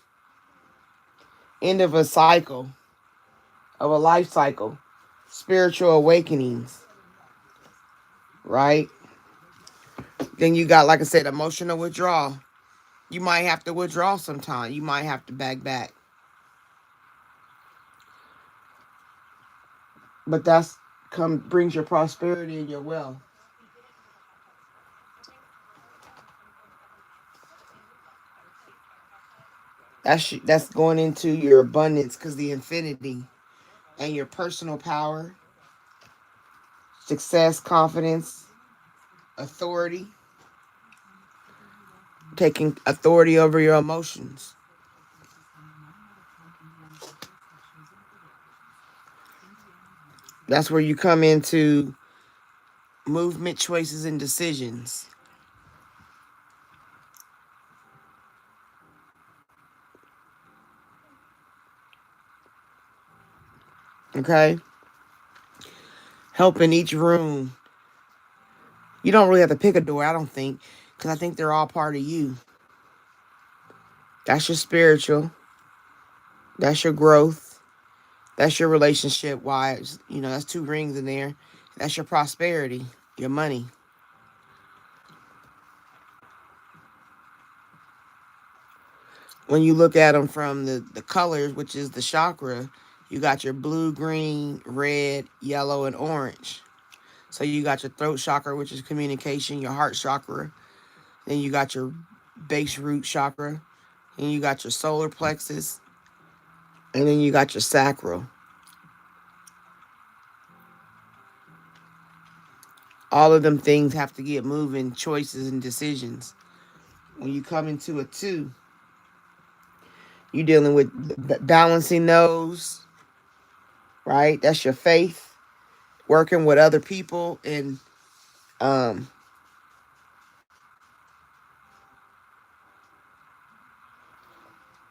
End of a cycle. Of a life cycle. Spiritual awakenings. Right? Then you got, like I said, emotional withdrawal. You might have to withdraw sometime. You might have to back. But that's brings your prosperity and your wealth. That's going into your abundance because the infinity and your personal power, success, confidence, authority, taking authority over your emotions. That's where you come into movement, choices, and decisions. Okay? Help in each room. You don't really have to pick a door, I don't think, because I think they're all part of you. That's your spiritual. That's your growth. That's your relationship wise. You know, that's 2 rings in there. That's your prosperity, your money. When you look at them from the colors, which is the chakra, you got your blue, green, red, yellow, and orange. So you got your throat chakra, which is communication, your heart chakra. Then you got your base root chakra. And you got your solar plexus. And then you got your sacral. All of them things have to get moving, choices and decisions. When you come into a 2, you're dealing with balancing those, right? That's your faith, working with other people, and um,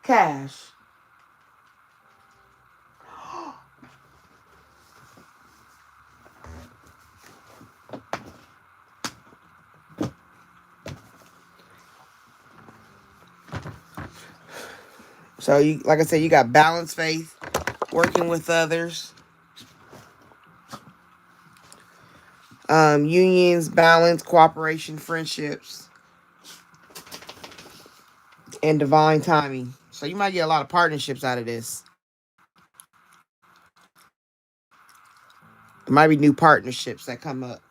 cash. So you, like I said, you got balanced faith, working with others, unions, balance, cooperation, friendships, and divine timing. So you might get a lot of partnerships out of this. There might be new partnerships that come up.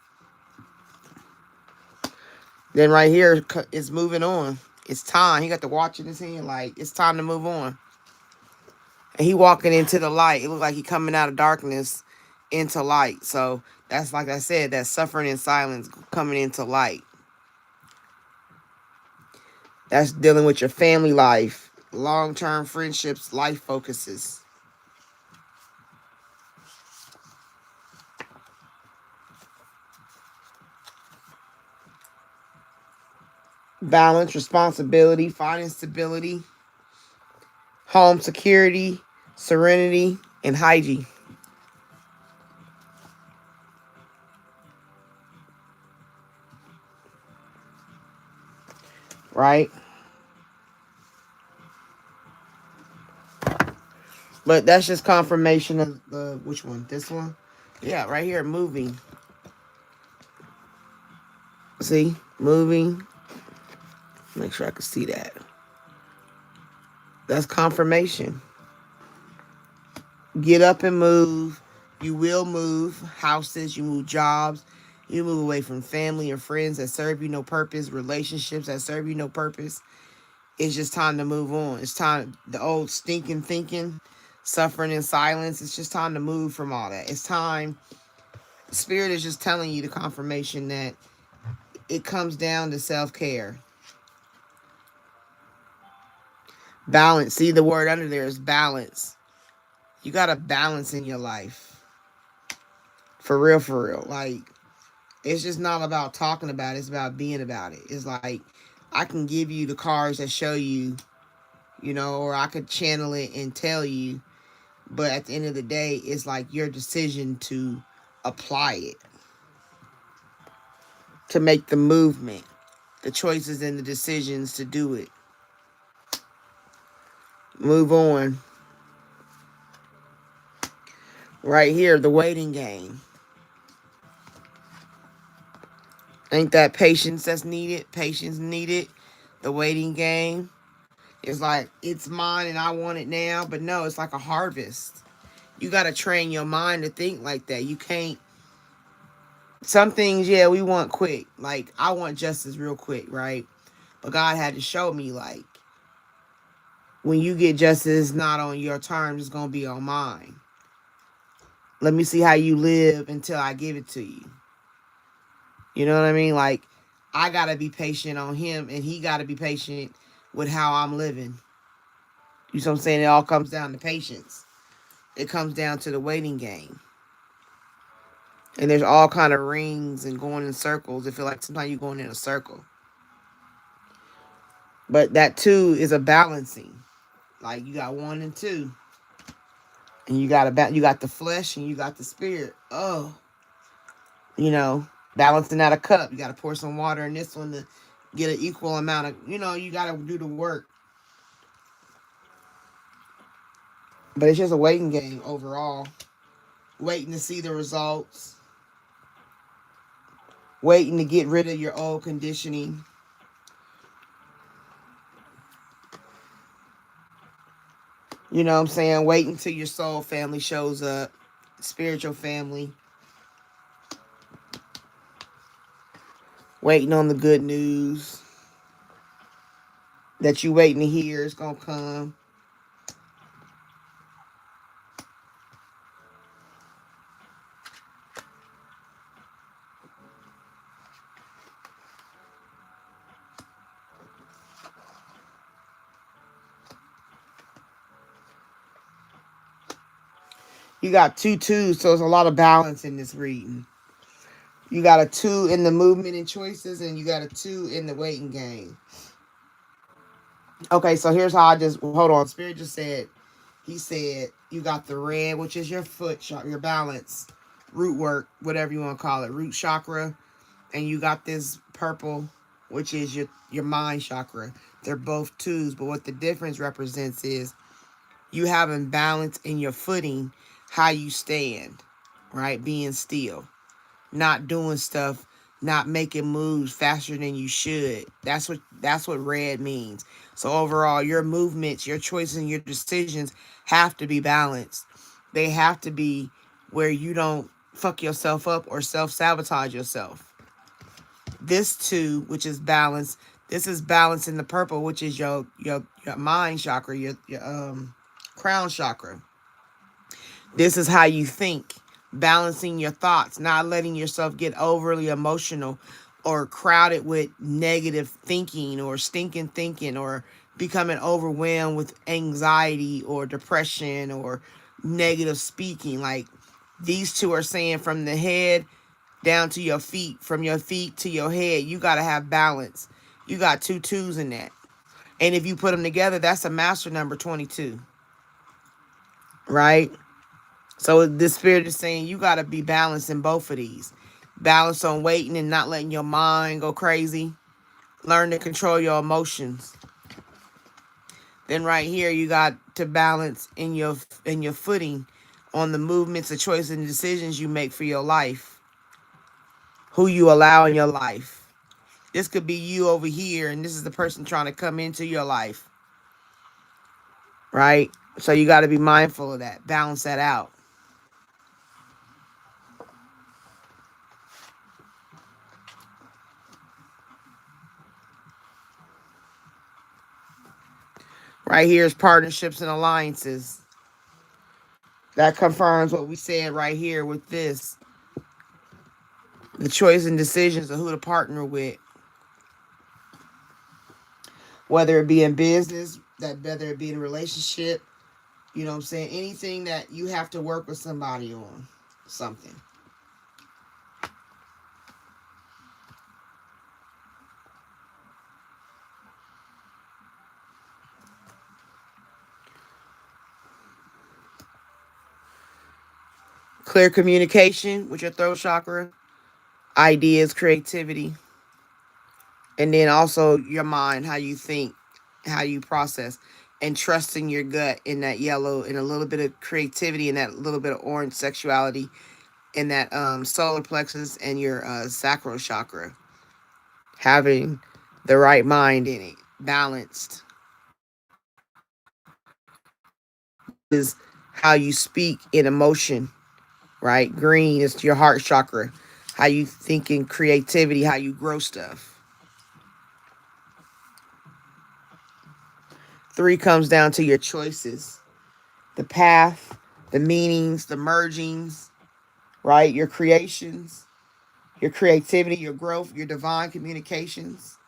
Then right here is moving on. It's time. He got the watch in his hand, like, it's time to move on. And he walking into the light. It looked like he coming out of darkness into light. So that's, like I said, that suffering in silence coming into light. That's dealing with your family life, long-term friendships, life focuses. Balance, responsibility, finding stability, home security, serenity, and hygiene. Right? But that's just confirmation of the, which one? This one? Yeah, right here, moving. See? Moving. Make sure I can see that. That's confirmation. Get up and move. You will move houses, you move jobs, you move away from family and friends that serve you no purpose, relationships that serve you no purpose. It's just time to move on. It's time, the old stinking thinking, suffering in silence. It's just time to move from all that. It's time. Spirit is just telling you the confirmation that it comes down to self-care. Balance. See, the word under there is balance. You got to balance in your life. For real, for real. Like, it's just not about talking about it. It's about being about it. It's like, I can give you the cards that show you, or I could channel it and tell you. But at the end of the day, it's like your decision to apply it, to make the movement, the choices and the decisions to do it. Move on. Right here, the waiting game. Ain't that patience that's needed? Patience needed. The waiting game. It's like, it's mine and I want it now. But no, it's like a harvest. You got to train your mind to think like that. You can't. Some things, yeah, we want quick. Like, I want justice real quick, right? But God had to show me, like, when you get justice, not on your terms, it's going to be on mine. Let me see how you live until I give it to you. You know what I mean? Like, I got to be patient on him, and he got to be patient with how I'm living. You know what I'm saying? It all comes down to patience. It comes down to the waiting game. And there's all kind of rings and going in circles. I feel like sometimes you're going in a circle. But that too is a balancing. Like, you got one and two. And you got you got the flesh and you got the spirit. Oh. Balancing out a cup. You got to pour some water in this one to get an equal amount of, you got to do the work. But it's just a waiting game overall. Waiting to see the results. Waiting to get rid of your old conditioning. You know what I'm saying? Waiting till your soul family shows up. Spiritual family. Waiting on the good news that you waiting to hear is going to come. You got two twos, so there's a lot of balance in this reading. You got a 2 in the movement and choices, and you got a 2 in the waiting game. Okay, so here's how hold on. Spirit just said, he said, you got the red, which is your foot, your balance, root work, whatever you want to call it, root chakra. And you got this purple, which is your mind chakra. They're both 2s, but what the difference represents is you having balance in your footing, how you stand, right? Being still, not doing stuff, not making moves faster than you should. That's what red means. So overall, your movements, your choices, and your decisions have to be balanced. They have to be where you don't fuck yourself up or self-sabotage yourself. This 2, which is balance, This is balancing the purple, which is your mind chakra, your crown chakra. This is how you think, balancing your thoughts, not letting yourself get overly emotional or crowded with negative thinking or stinking thinking or becoming overwhelmed with anxiety or depression or negative speaking. Like these two are saying from the head down to your feet, from your feet to your head, you got to have balance. You got two twos in that. And if you put them together, that's a master number 22, right? So this spirit is saying you got to be balanced in both of these. Balance on waiting and not letting your mind go crazy. Learn to control your emotions. Then right here you got to balance in your footing on the movements, the choices, and decisions you make for your life. Who you allow in your life. This could be you over here, and this is the person trying to come into your life, right? So you got to be mindful of that. Balance that out. Right here is partnerships and alliances. That confirms what we said right here with this. The choice and decisions of who to partner with. Whether it be in business, whether it be in a relationship, you know what I'm saying? Anything that you have to work with somebody on. Something. Clear communication with your throat chakra. Ideas, creativity. And then also your mind, how you think, how you process, and trusting your gut in that yellow, and a little bit of creativity and that little bit of orange sexuality in that solar plexus and your sacral chakra. Having the right mind in it, balanced. Is how you speak in emotion, right? Green is your heart chakra, how you think in creativity, how you grow stuff. 3 comes down to your choices, the path, the meanings, the mergings, right? Your creations, your creativity, your growth, your divine communications.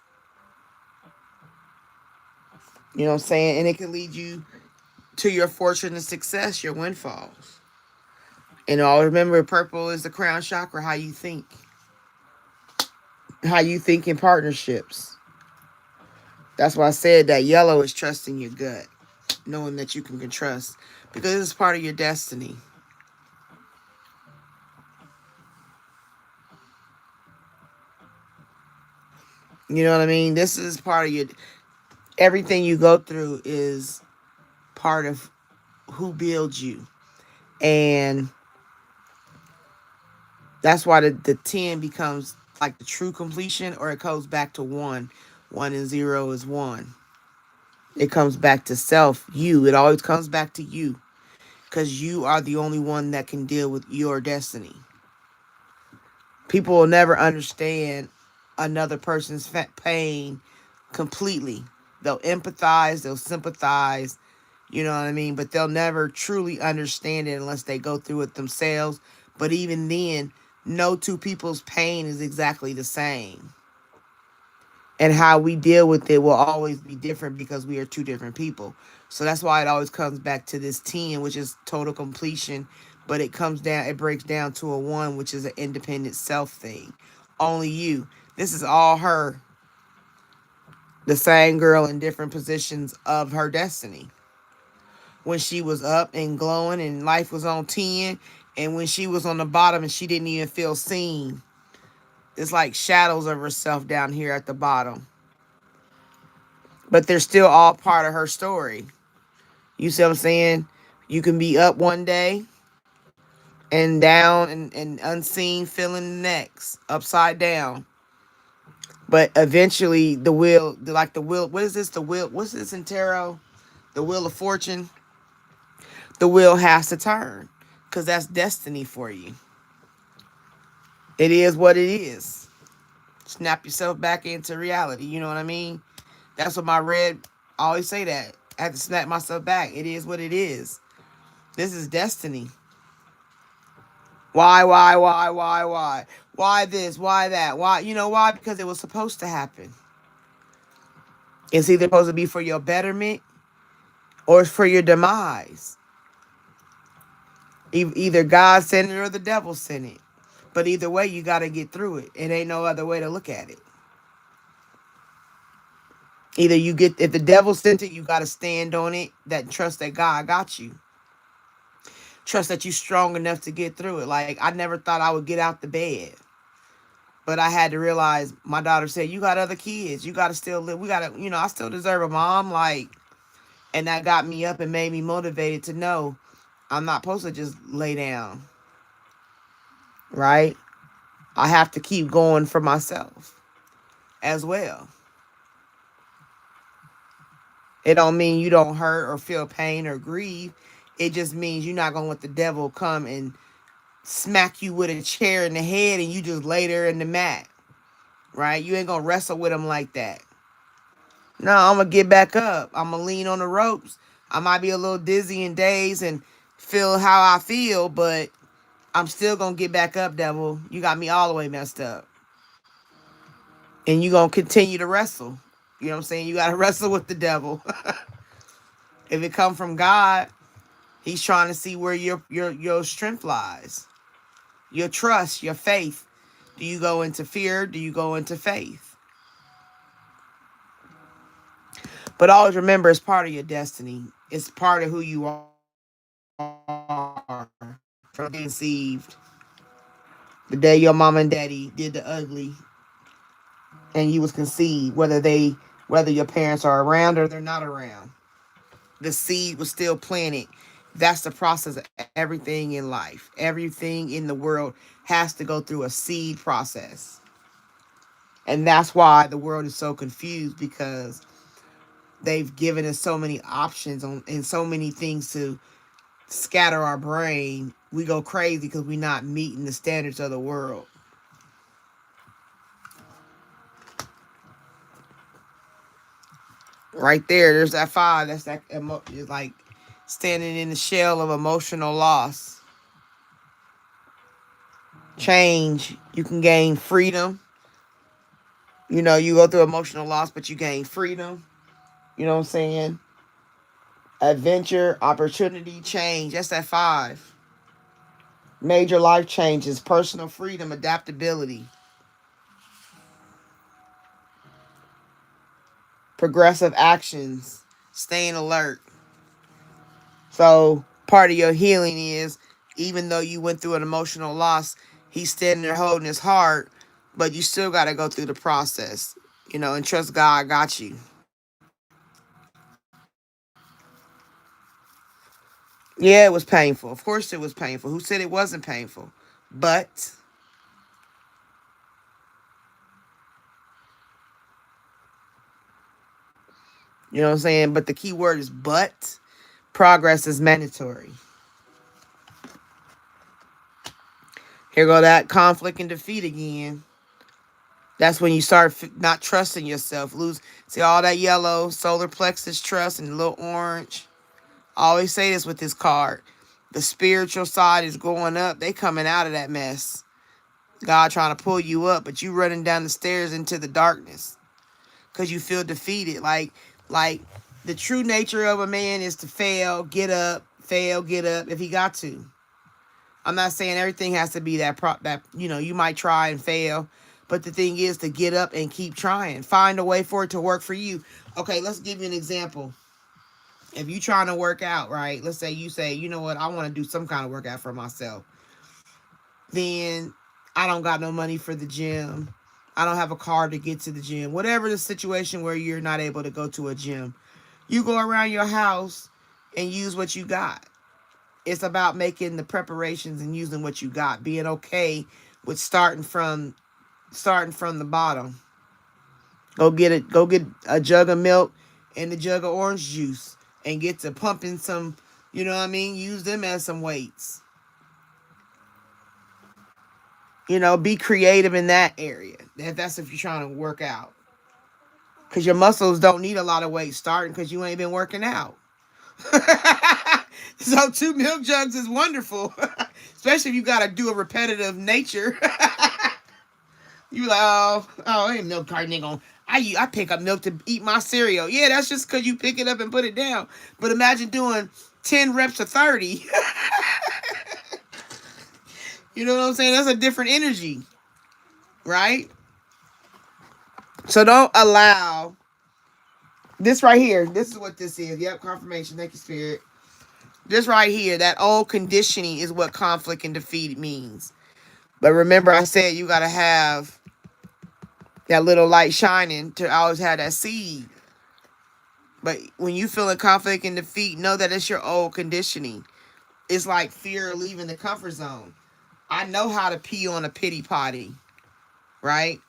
You know what I'm saying? And it can lead you to your fortune and success, your windfalls. And all remember, purple is the crown chakra, how you think. How you think in partnerships. That's why I said that yellow is trusting your gut, knowing that you can trust, because it's part of your destiny. You know what I mean? This is part of your, everything you go through is part of who builds you. And that's why the 10 becomes like the true completion, or it goes back to 1. 1 and 0 is 1. It comes back to self, you. It always comes back to you, because you are the only one that can deal with your destiny. People will never understand another person's pain completely. They'll empathize, they'll sympathize, you know what I mean? But they'll never truly understand it unless they go through it themselves. But even then, no two people's pain is exactly the same. And how we deal with it will always be different because we are two different people. So that's why it always comes back to this 10, which is total completion. But it breaks down to a 1, which is an independent self thing. Only you. This is all her. The same girl in different positions of her destiny. When she was up and glowing and life was on 10, and when she was on the bottom and she didn't even feel seen. It's like shadows of herself down here at the bottom. But they're still all part of her story. You see what I'm saying? You can be up one day and down and unseen, feeling the next, upside down. But eventually the wheel, like the wheel, what is this? The wheel, what's this in tarot? The wheel of fortune. The wheel has to turn, because that's destiny for you. It is what it is. Snap yourself back into reality. You know what I mean? That's what my red always say that. I have to snap myself back. It is what it is. This is destiny. Why? Why this? Why that? Why? You know why? Because it was supposed to happen. It's either supposed to be for your betterment or it's for your demise. Either God sent it or the devil sent it. But either way, you got to get through it. It ain't no other way to look at it. Either you get, if the devil sent it, you got to stand on it, that trust that God got you. Trust that you're strong enough to get through it. Like, I never thought I would get out the bed. But I had to realize, my daughter said, you got other kids. You got to still live. We got to, I still deserve a mom. Like, and that got me up and made me motivated to know I'm not supposed to just lay down. Right? I have to keep going for myself as well. It don't mean you don't hurt or feel pain or grieve. It just means you're not going to let the devil come and smack you with a chair in the head and you just lay there in the mat. Right? You ain't going to wrestle with him like that. No, I'm going to get back up. I'm going to lean on the ropes. I might be a little dizzy in days and feel how I feel, but I'm still going to get back up, devil. You got me all the way messed up. And you going to continue to wrestle. You know what I'm saying? You got to wrestle with the devil. If it come from God, he's trying to see where your strength lies. Your trust, your faith. Do you go into fear? Do you go into faith? But always remember, it's part of your destiny. It's part of who you are. From being conceived. The day your mom and daddy did the ugly and you was conceived, whether your parents are around or they're not around. The seed was still planted. That's the process of everything in life. Everything in the world has to go through a seed process. And that's why the world is so confused, because they've given us so many options and so many things to scatter our brain. We go crazy because we're not meeting the standards of the world. Right there's that 5. That's that it's like standing in the shell of emotional loss. Change. You can gain freedom. You go through emotional loss, but you gain freedom. You know what I'm saying? Adventure, opportunity, change. That's that 5. Major life changes, personal freedom, adaptability, progressive actions, staying alert. So part of your healing is, even though you went through an emotional loss, he's standing there holding his heart, but you still got to go through the process, and trust God got you. Yeah, it was painful. Of course it was painful. Who said it wasn't painful? But, you know what I'm saying? But the key word is but. Progress is mandatory. Here go that conflict and defeat again. That's when you start not trusting yourself. See all that yellow, solar plexus trust, and a little orange. I always say this with this card. The spiritual side is going up. They coming out of that mess. God trying to pull you up, but you running down the stairs into the darkness because you feel defeated. Like the true nature of a man is to fail, get up, if he got to. I'm not saying everything has to be that you might try and fail, but the thing is to get up and keep trying. Find a way for it to work for you. Okay, let's give you an example. If you trying to work out, right? Let's say you say, you know what, I want to do some kind of workout for myself. Then I don't got no money for the gym. I don't have a car to get to the gym. Whatever the situation where you're not able to go to a gym, you go around your house and use what you got. It's about making the preparations and using what you got. Being okay with starting from the bottom. Go get a jug of milk and a jug of orange juice and get to pumping some, you know what I mean? Use them as some weights. Be creative in that area. That's if you're trying to work out. Because your muscles don't need a lot of weight starting because you ain't been working out. So 2 milk jugs is wonderful. Especially if you got to do a repetitive nature. You like, ain't milk carton ain't gonna. I pick up milk to eat my cereal. Yeah, that's just because you pick it up and put it down. But imagine doing 10 reps of 30. You know what I'm saying? That's a different energy, right? So don't allow this right here. This is what this is. Yep, confirmation. Thank you, Spirit. This right here, that old conditioning is what conflict and defeat means. But remember, I said you got to have that little light shining to always have that seed. But when you feel in conflict and defeat, know that it's your old conditioning. It's like fear of leaving the comfort zone. I know how to pee on a pity potty, right?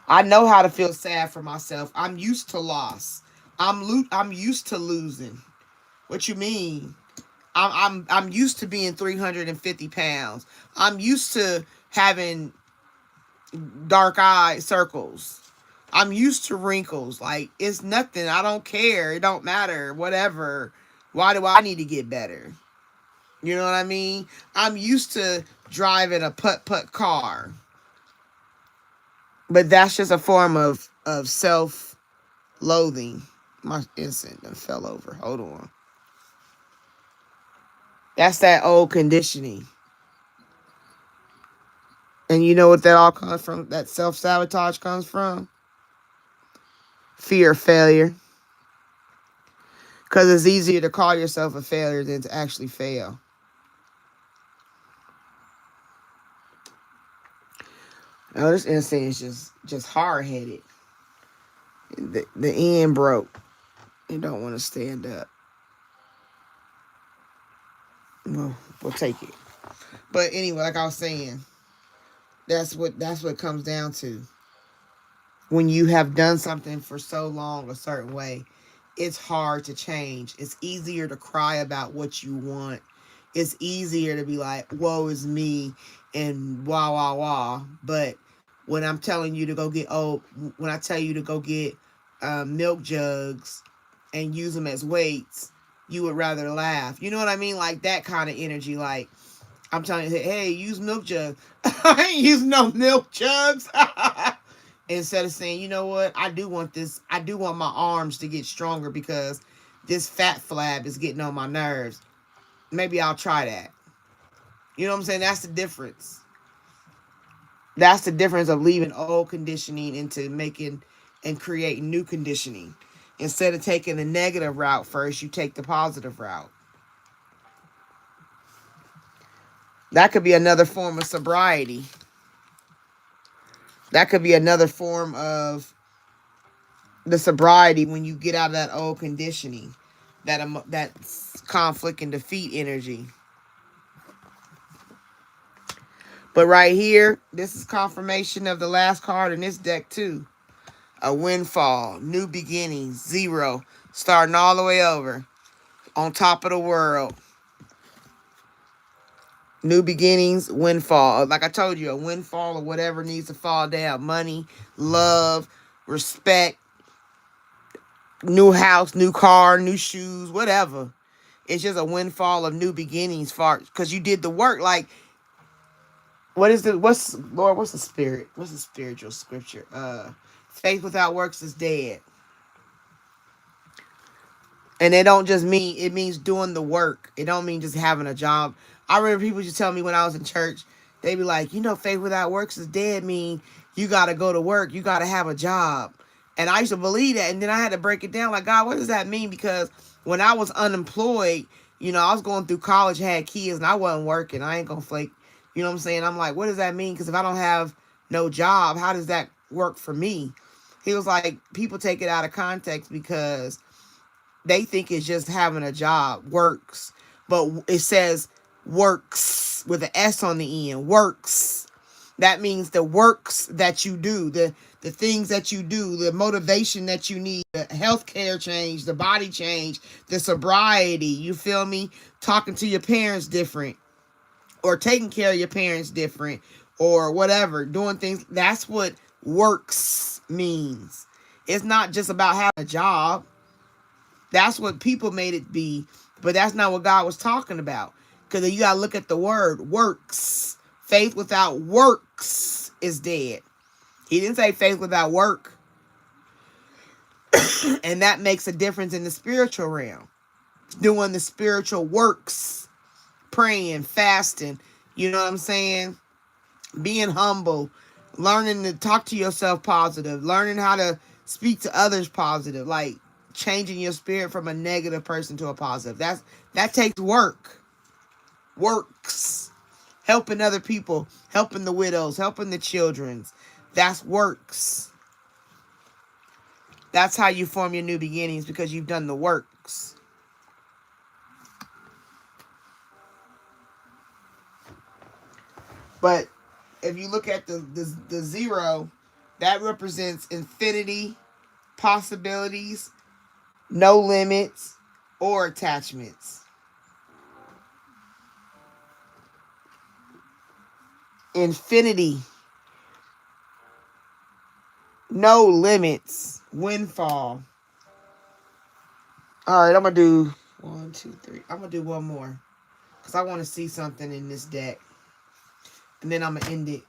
I know how to feel sad for myself. I'm used to loss. I'm used to losing. What you mean? I'm used to being 350 pounds. I'm used to having dark eye circles. I'm used to wrinkles. Like, it's nothing. I don't care. It don't matter. Whatever. Why do I need to get better? You know what I mean? I'm used to driving a putt-putt car. But that's just a form of self-loathing. My instant done fell over. Hold on. That's that old conditioning. And you know what that all comes from? That self-sabotage comes from? Fear of failure. Because it's easier to call yourself a failure than to actually fail. Oh, this instinct is just hard-headed. The end broke. You don't want to stand up. Well, we'll take it. But anyway, like I was saying, that's what it comes down to. When you have done something for so long a certain way, it's hard to change. It's easier to cry about what you want. It's easier to be like, woe is me and wah, wah, wah. But when I'm telling you to go get, when I tell you to go get milk jugs and use them as weights, you would rather laugh. You know what I mean? Like that kind of energy. Like, I'm telling you, hey, use milk jugs. I ain't using no milk jugs. Instead of saying, you know what, I do want this. I do want my arms to get stronger because this fat flab is getting on my nerves. Maybe I'll try that. You know what I'm saying? That's the difference. That's the difference of leaving old conditioning into making and creating new conditioning. Instead of taking the negative route first, you take the positive route. That could be another form of sobriety. That could be another form of the sobriety when you get out of that old conditioning, that conflict and defeat energy. But right here, this is confirmation of the last card in this deck too. A windfall, new beginnings, 0, starting all the way over, on top of the world. New beginnings, windfall. Like I told you, a windfall or whatever needs to fall down. Money, love, respect, new house, new car, new shoes, whatever. It's just a windfall of new beginnings because you did the work. Like, what's the spirit? What's the spiritual scripture? Faith without works is dead. And it means doing the work. It don't mean just having a job. I remember people used to tell me when I was in church, they be like, faith without works is dead mean you got to go to work. You got to have a job. And I used to believe that. And then I had to break it down like, God, what does that mean? Because when I was unemployed, I was going through college, had kids, and I wasn't working. I ain't going to flake. You know what I'm saying? I'm like, what does that mean? Because if I don't have no job, how does that work for me? He was like, people take it out of context because they think it's just having a job, works. But it says works with an S on the end, works. That means the works that you do, the things that you do, the motivation that you need, the healthcare change, the body change, the sobriety, you feel me? Talking to your parents different, or taking care of your parents different, or whatever, doing things. That's what works means. It's not just about having a job. That's what people made it be, but that's not what God was talking about. Because you got to look at the word works. Faith without works is dead. He didn't say faith without work. And that makes a difference in the spiritual realm. Doing the spiritual works, praying, fasting, you know what I'm saying? Being humble, learning to talk to yourself positive, learning how to speak to others positive, like changing your spirit from a negative person to a positive. That takes work. Works. Helping other people, helping the widows, helping the children. That's works. That's how you form your new beginnings, because you've done the works. But if you look at the zero, that represents infinity, possibilities, no limits, or attachments. Infinity, no limits, windfall. All right, I'm going to do 1, 2, 3. I'm going to do one more because I want to see something in this deck. And then I'm going to end it.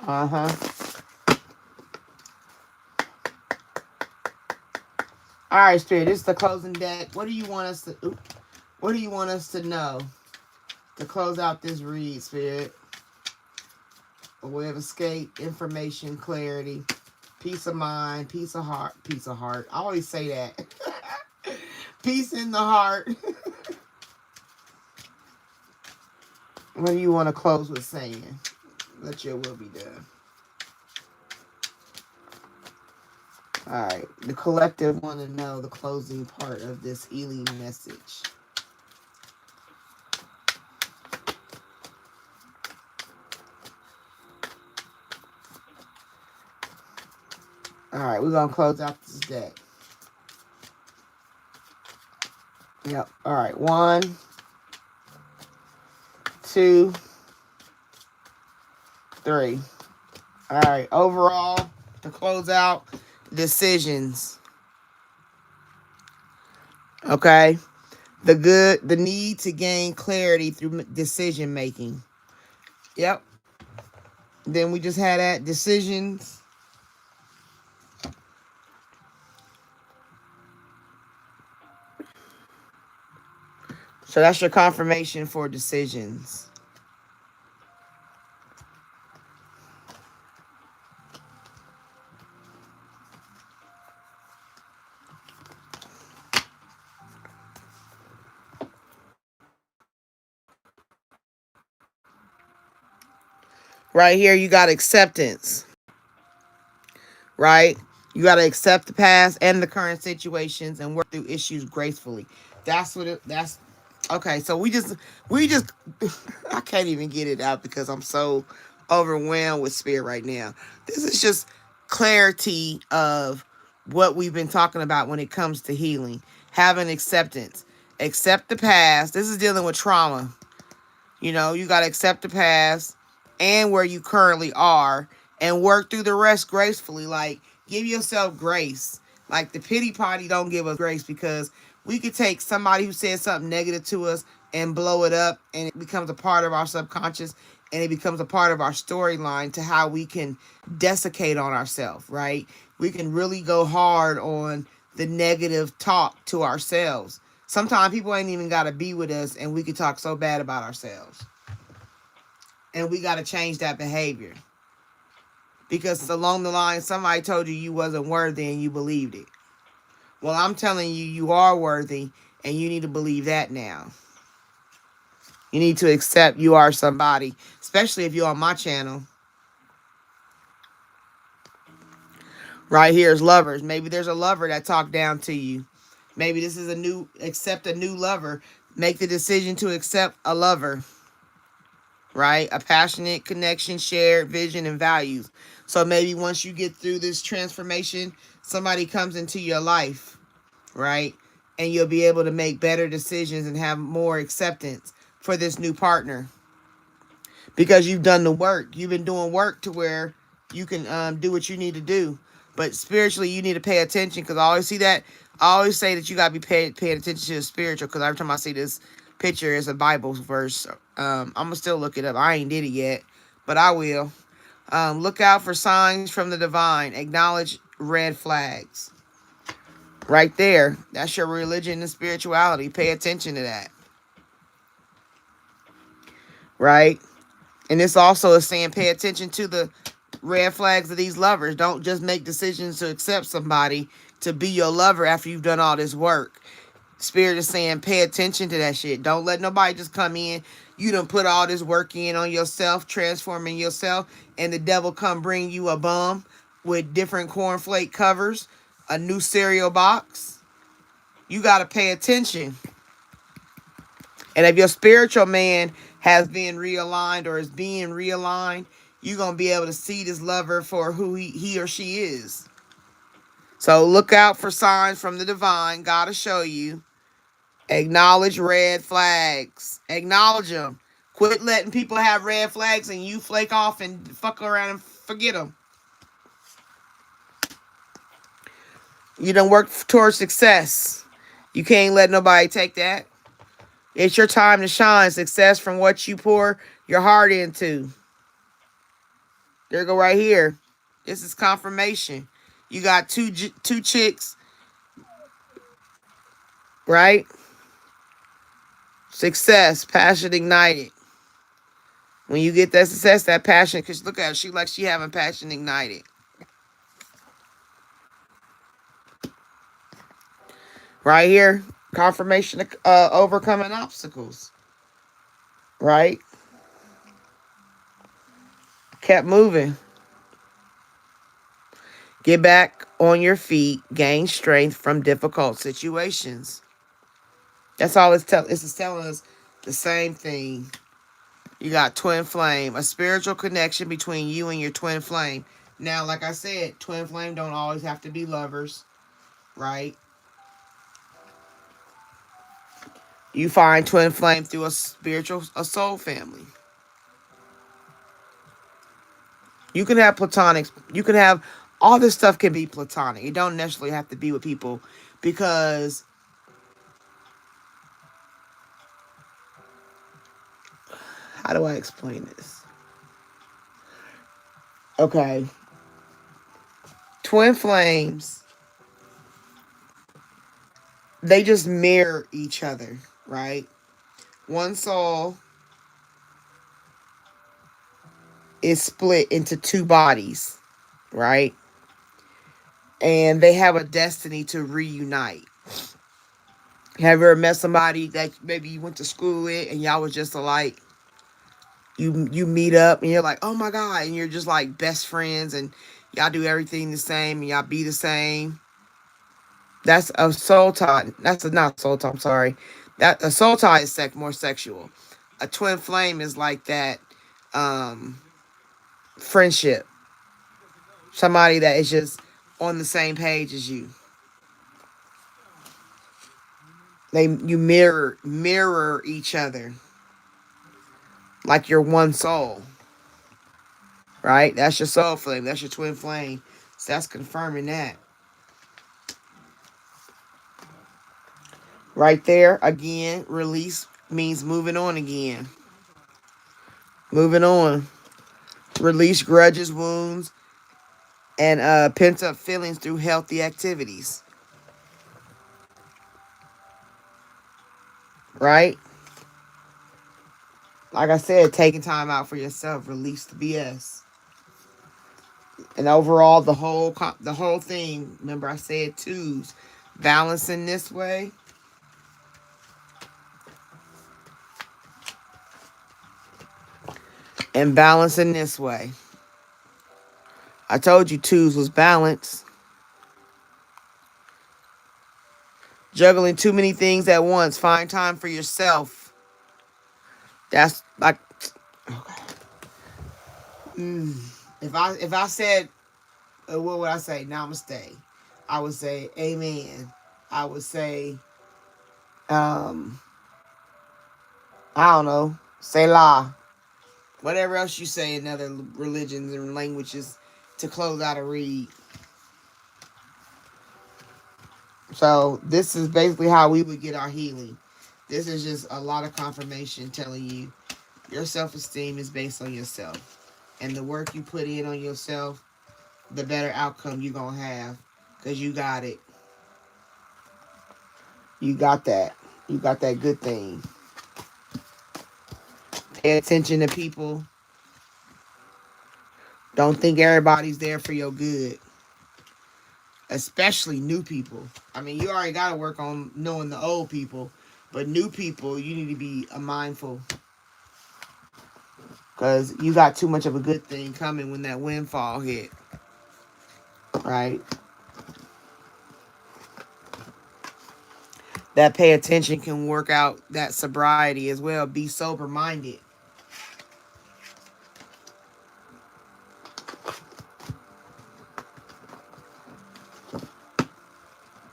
Uh-huh. All right, Spirit, this is the closing deck. What do you want us to know to close out this read, Spirit? A way of escape, information, clarity, peace of mind, peace of heart, peace of heart. I always say that. Peace in the heart. What do you want to close with saying? Let your will be done. All right. The collective want to know the closing part of this healing message. All right. We're going to close out this deck. Yep. All right. 1, 2, 3. All right. Overall, to close out, decisions. Okay. The need to gain clarity through decision making. Yep. Then we just had that decisions. So that's your confirmation for decisions. Right here, you got acceptance. Right? You got to accept the past and the current situations and work through issues gracefully. That's okay. So we just I can't even get it out because I'm so overwhelmed with spirit right now. This is just clarity of what we've been talking about when it comes to healing. Having acceptance. Accept the past. This is dealing with trauma. You know, you got to accept the past and where you currently are and work through the rest gracefully. Like, give yourself grace. Like, the pity party don't give us grace, because we could take somebody who said something negative to us and blow it up, and it becomes a part of our subconscious, and it becomes a part of our storyline to how we can desiccate on ourselves, right? We can really go hard on the negative talk to ourselves. Sometimes people ain't even got to be with us, and we can talk so bad about ourselves. And we got to change that behavior. Because along the line, somebody told you you wasn't worthy and you believed it. Well, I'm telling you, you are worthy, and you need to believe that now. You need to accept you are somebody, especially if you're on my channel. Right here is lovers. Maybe there's a lover that talked down to you. Maybe this is accept a new lover. Make the decision to accept a lover, right? A passionate connection, shared vision, and values. So maybe once you get through this transformation, somebody comes into your life, right? And you'll be able to make better decisions and have more acceptance for this new partner because you've done the work. You've been doing work to where you can do what you need to do. But spiritually, you need to pay attention because I always see that. I always say that you got to be paying attention to the spiritual because every time I see this picture, it's a Bible verse. I'm going to still look it up. I ain't did it yet, but I will. Look out for signs from the divine. Acknowledge red flags. Right there. That's your religion and spirituality. Pay attention to that. Right? And this also is saying pay attention to the red flags of these lovers. Don't just make decisions to accept somebody to be your lover after you've done all this work. Spirit is saying pay attention to that shit. Don't let nobody just come in. You done put all this work in on yourself, transforming yourself, and the devil come bring you a bum with different cornflake covers, a new cereal box. You got to pay attention. And if your spiritual man has been realigned or is being realigned, you're going to be able to see this lover for who he or she is. So look out for signs from the divine. God will show you. Acknowledge red flags. Acknowledge them. Quit letting people have red flags and you flake off and fuck around and forget them. You done work towards success. You can't let nobody take that. It's your time to shine. Success from what you pour your heart into. There you go right here. This is confirmation. You got two chicks, right? Success, passion ignited. When you get that success, that passion, because look at her, she having passion ignited. Right here, confirmation of overcoming obstacles. Right? Kept moving. Get back on your feet. Gain strength from difficult situations. That's all it's telling. It's telling us the same thing. You got twin flame, a spiritual connection between you and your twin flame. Now, like I said, twin flame don't always have to be lovers, right? You find twin flame through a soul family. You can have platonic. You can have all this stuff can be platonic. It don't necessarily have to be with people because how do I explain this? Okay. Twin flames, they just mirror each other, right? One soul is split into two bodies, right? And they have a destiny to reunite. Have you ever met somebody that maybe you went to school with and y'all was just alike? You meet up and you're like, oh my God, and you're just like best friends and y'all do everything the same and y'all be the same. That's a soul tie. Not soul tie, I'm sorry. That a soul tie is more sexual. A twin flame is like that friendship. Somebody that is just on the same page as you. You mirror each other. Like you're one soul. Right? That's your soul flame. That's your twin flame. So that's confirming that. Right there, again, release means moving on again. Moving on. Release grudges, wounds, and pent-up feelings through healthy activities. Right? Like I said, taking time out for yourself. Release the BS. And overall, the whole thing, remember I said twos. Balancing this way. and balance in this way. I told you twos was balance. Juggling too many things at once. Find time for yourself. That's like, if I said, what would I say? Namaste. I would say amen. I would say, um, I don't know, Selah. Whatever else you say in other religions and languages to close out a read. So this is basically how we would get our healing. This is just a lot of confirmation telling you your self-esteem is based on yourself. And the work you put in on yourself, the better outcome you're going to have. Because you got it. You got that. You got that good thing. Pay attention to people. Don't think everybody's there for your good. Especially new people. I mean, you already got to work on knowing the old people. But new people, you need to be mindful. Because you got too much of a good thing coming when that windfall hit. Right? That pay attention can work out that sobriety as well. Be sober-minded.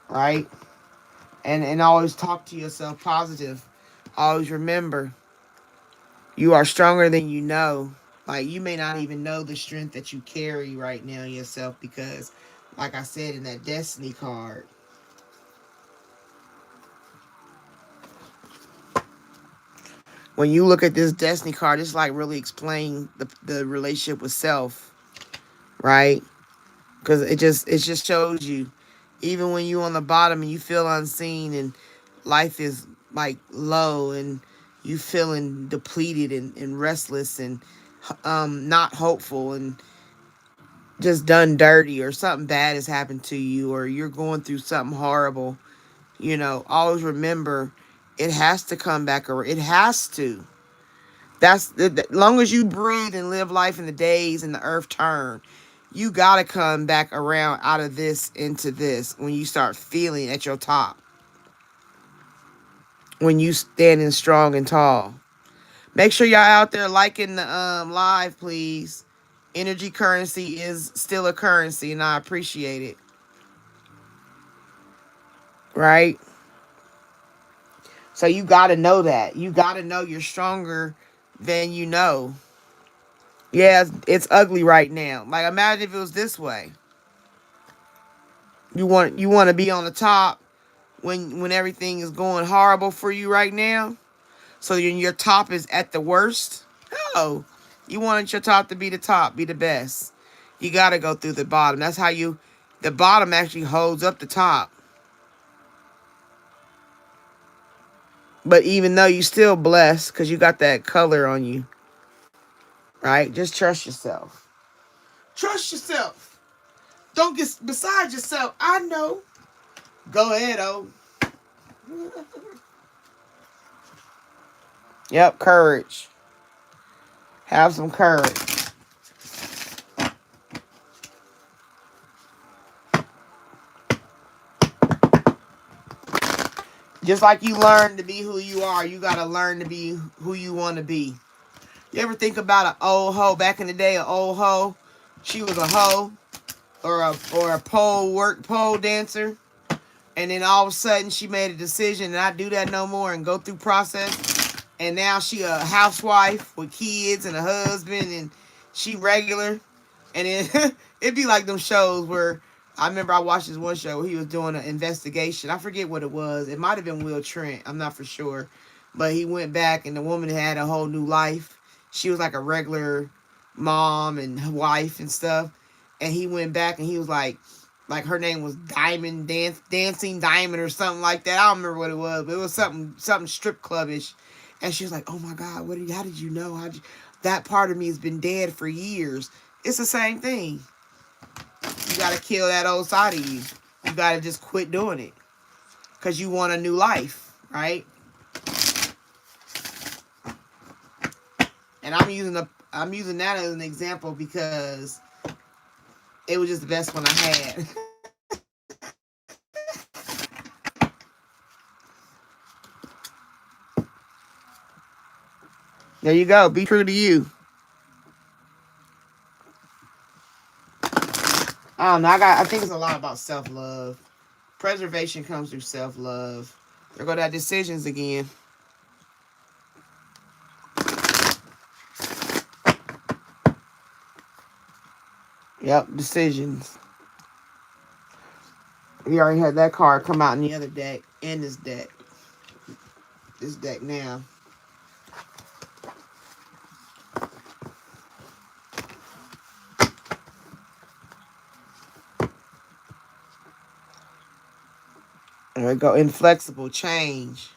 Right? And always talk to yourself positive. Always remember, you are stronger than you know. Like, you may not even know the strength that you carry right now in yourself because, like I said in that Destiny card, when you look at this Destiny card, it's like really explain the relationship with self, right? Because it just shows you, even when you on the bottom and you feel unseen and life is like low and you feeling depleted and restless and not hopeful and just done dirty or something bad has happened to you or you're going through something horrible, always remember it has to come back, or it has to. That's long as you breathe and live life in the days and the earth turn, you got to come back around out of this into this when you start feeling at your top. When you standing strong and tall. Make sure y'all out there liking the live, please. Energy currency is still a currency, and I appreciate it. Right? So you got to know that. You got to know you're stronger than you know. Yeah, it's ugly right now. Like, imagine if it was this way. You want to be on the top when everything is going horrible for you right now. So your top is at the worst. No, you wanted your top to be the top, be the best. You got to go through the bottom. That's how the bottom actually holds up the top. But even though you still blessed because you got that color on you, right? Just trust yourself. Trust yourself. Don't get beside yourself. I know. Go ahead, oh. Yep, courage. Have some courage. Just like you learn to be who you are, you got to learn to be who you want to be. You ever think about an old hoe back in the day, an old hoe? She was a hoe or a pole dancer. And then all of a sudden she made a decision and not do that no more and go through process. And now she a housewife with kids and a husband and she regular. And then it'd be like them shows where I remember I watched this one show where he was doing an investigation. I forget what it was. It might have been Will Trent. I'm not for sure. But he went back and the woman had a whole new life. She was like a regular mom and wife and stuff. And he went back and he was like her name was Diamond Dancing Diamond or something like that. I don't remember what it was, but it was something strip clubbish. And she was like, "Oh my God, how did you know? That part of me has been dead for years." It's the same thing. You gotta kill that old side of you. You gotta just quit doing it because you want a new life, right? And I'm using I'm using that as an example because it was just the best one I had. There you go. Be true to you. I don't know. I think it's a lot about self-love. Preservation comes through self-love. There go that decisions again. Yep, decisions. We already had that card come out in the other deck and this deck. This deck now. There we go. Inflexible change.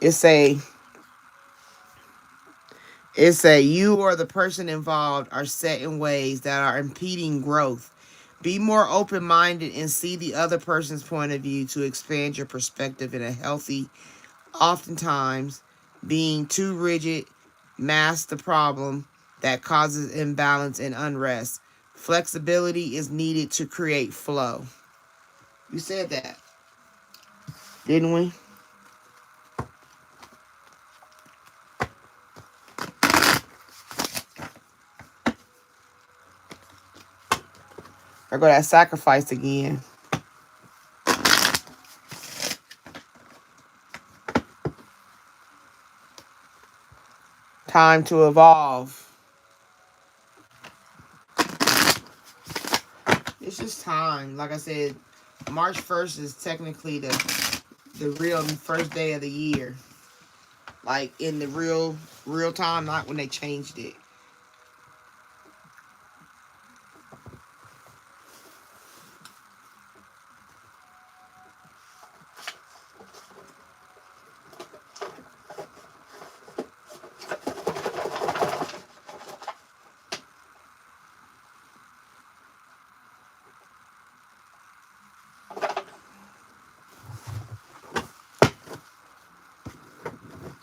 It's a you or the person involved are set in ways that are impeding growth. Be more open-minded and see the other person's point of view to expand your perspective in a healthy. Oftentimes, being too rigid masks the problem that causes imbalance and unrest. Flexibility is needed to create flow. We said that, didn't we? Or go that sacrifice again. Time to evolve. It's just time. Like I said, March 1st is technically the real first day of the year. Like in the real time, not when they changed it.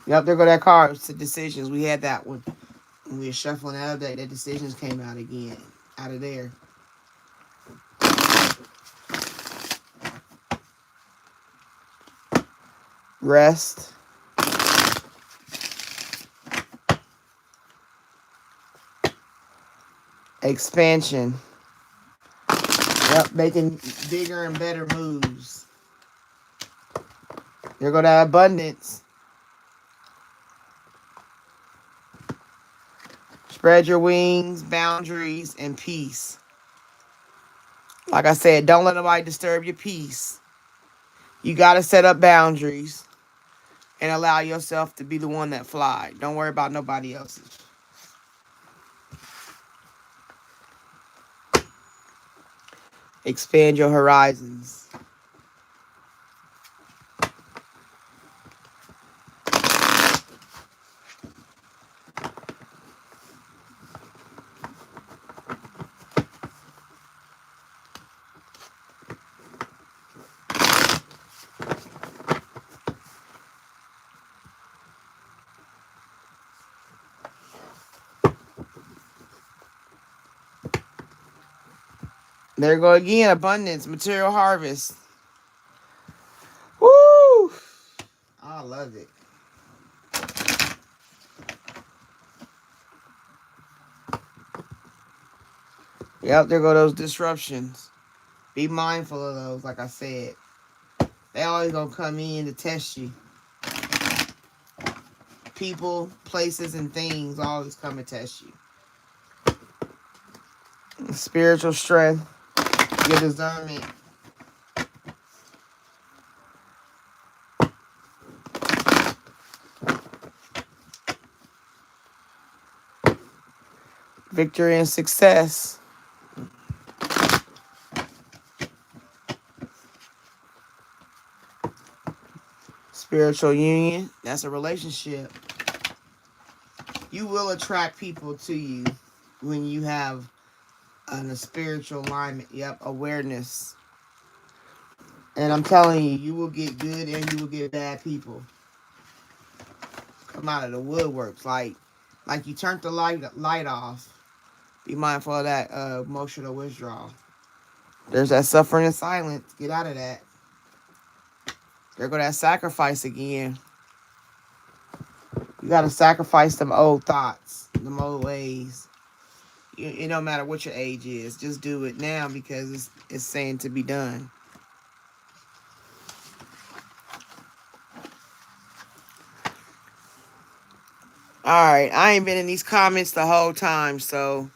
Yep, there go that card. It's the decisions. We had that one. When we were shuffling out of that, the decisions came out again. Out of there. Rest. Expansion. Yep, making bigger and better moves. There go that abundance. Spread your wings, boundaries, and peace. Like I said, don't let nobody disturb your peace. You got to set up boundaries and allow yourself to be the one that fly. Don't worry about nobody else's. Expand your horizons. There you go again. Abundance, material harvest. Woo! I love it. Yep, there go those disruptions. Be mindful of those, like I said. They always gonna come in to test you. People, places, and things always come and test you. Spiritual strength, your discernment. Victory and success. Spiritual union, that's a relationship. You will attract people to you when you have a spiritual alignment. Yep, awareness. And I'm telling you, you will get good and you will get bad people. Come come out of the woodworks, like you turned the light off. Be mindful of that emotional withdrawal. There's that suffering in silence. Get out of that. There go that sacrifice again. You gotta sacrifice them old thoughts, them old ways. It don't matter what your age is. Just do it now because it's saying to be done. All right, I ain't been in these comments the whole time, so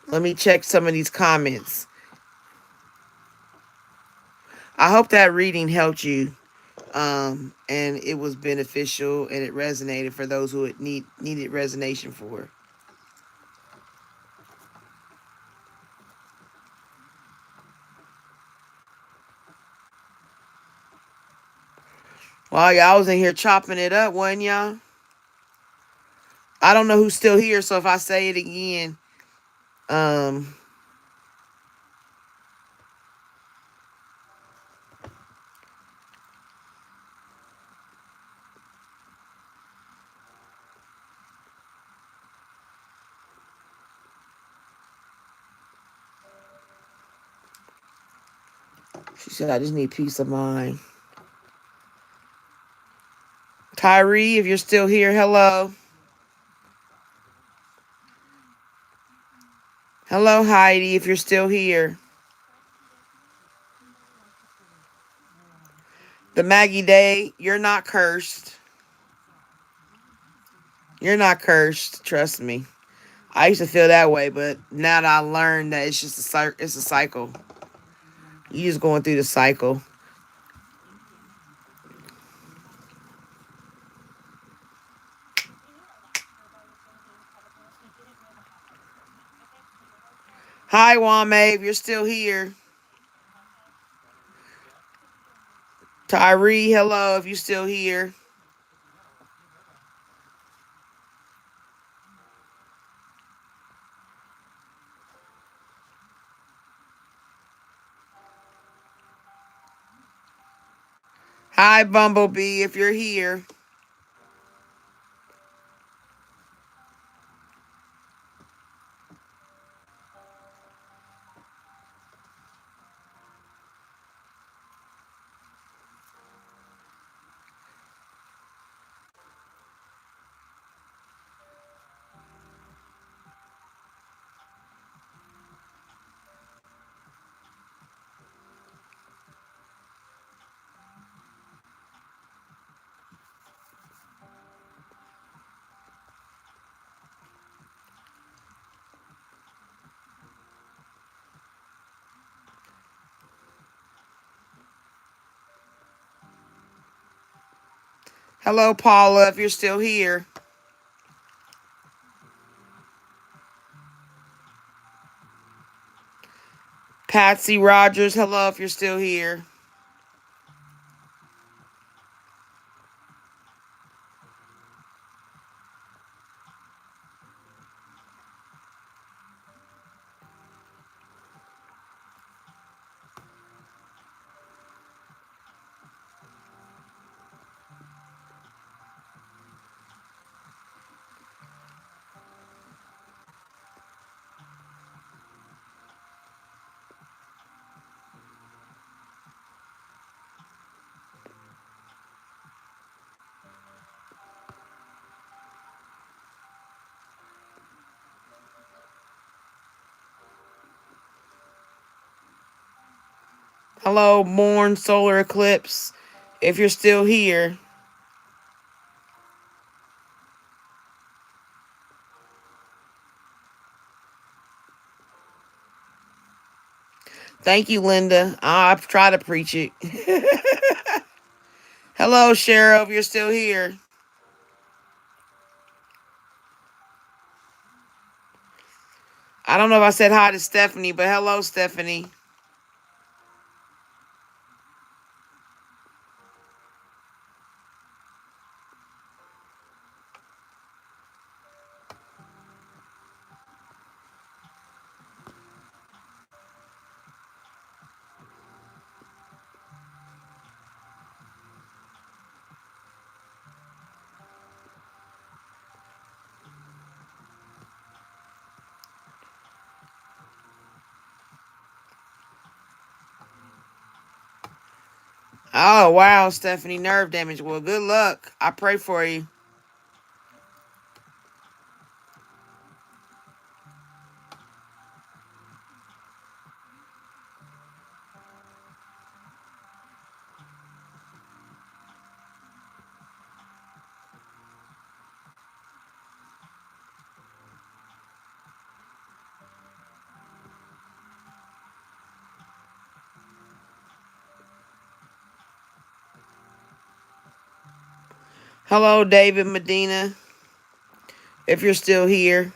let me check some of these comments. I hope that reading helped you, and it was beneficial and it resonated for those who it needed resonation for. Well, y'all was in here chopping it up, wasn't y'all? I don't know who's still here, so if I say it again, um, she said, I just need peace of mind. Tyree, if you're still here, hello. Hello, Heidi, if you're still here. The Maggie Day, you're not cursed. You're not cursed, trust me. I used to feel that way, but now that I learned that it's just it's a cycle. You just going through the cycle. Hi, Wame, if you're still here. Tyree, hello, if you're still here. Hi, Bumblebee, if you're here. Hello, Paula, if you're still here. Patsy Rogers, hello, if you're still here. Hello, Morn Solar Eclipse, if you're still here. Thank you, Linda. I try to preach it. Hello, Cheryl, if you're still here. I don't know if I said hi to Stephanie, but hello, Stephanie. Oh, wow, Stephanie, nerve damage. Well, good luck. I pray for you. Hello, David Medina, if you're still here.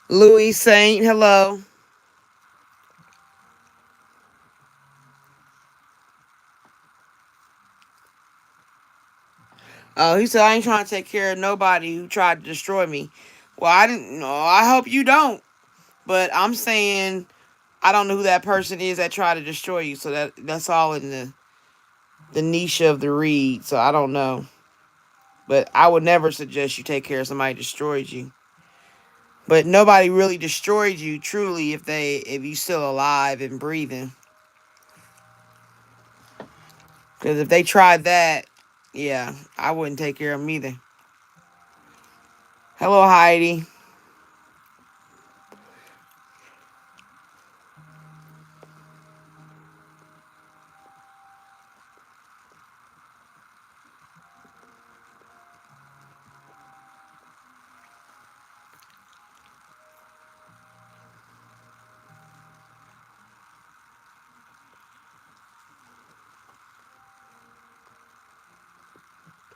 Louis Saint, hello. Oh, he said, I ain't trying to take care of nobody who tried to destroy me. Well, I didn't know. I hope you don't. But I'm saying I don't know who that person is that tried to destroy you. So that's all in the niche of the read. So I don't know. But I would never suggest you take care of somebody who destroyed you. But nobody really destroyed you truly if you still alive and breathing. Because if they tried that, yeah, I wouldn't take care of them either. Hello, Heidi.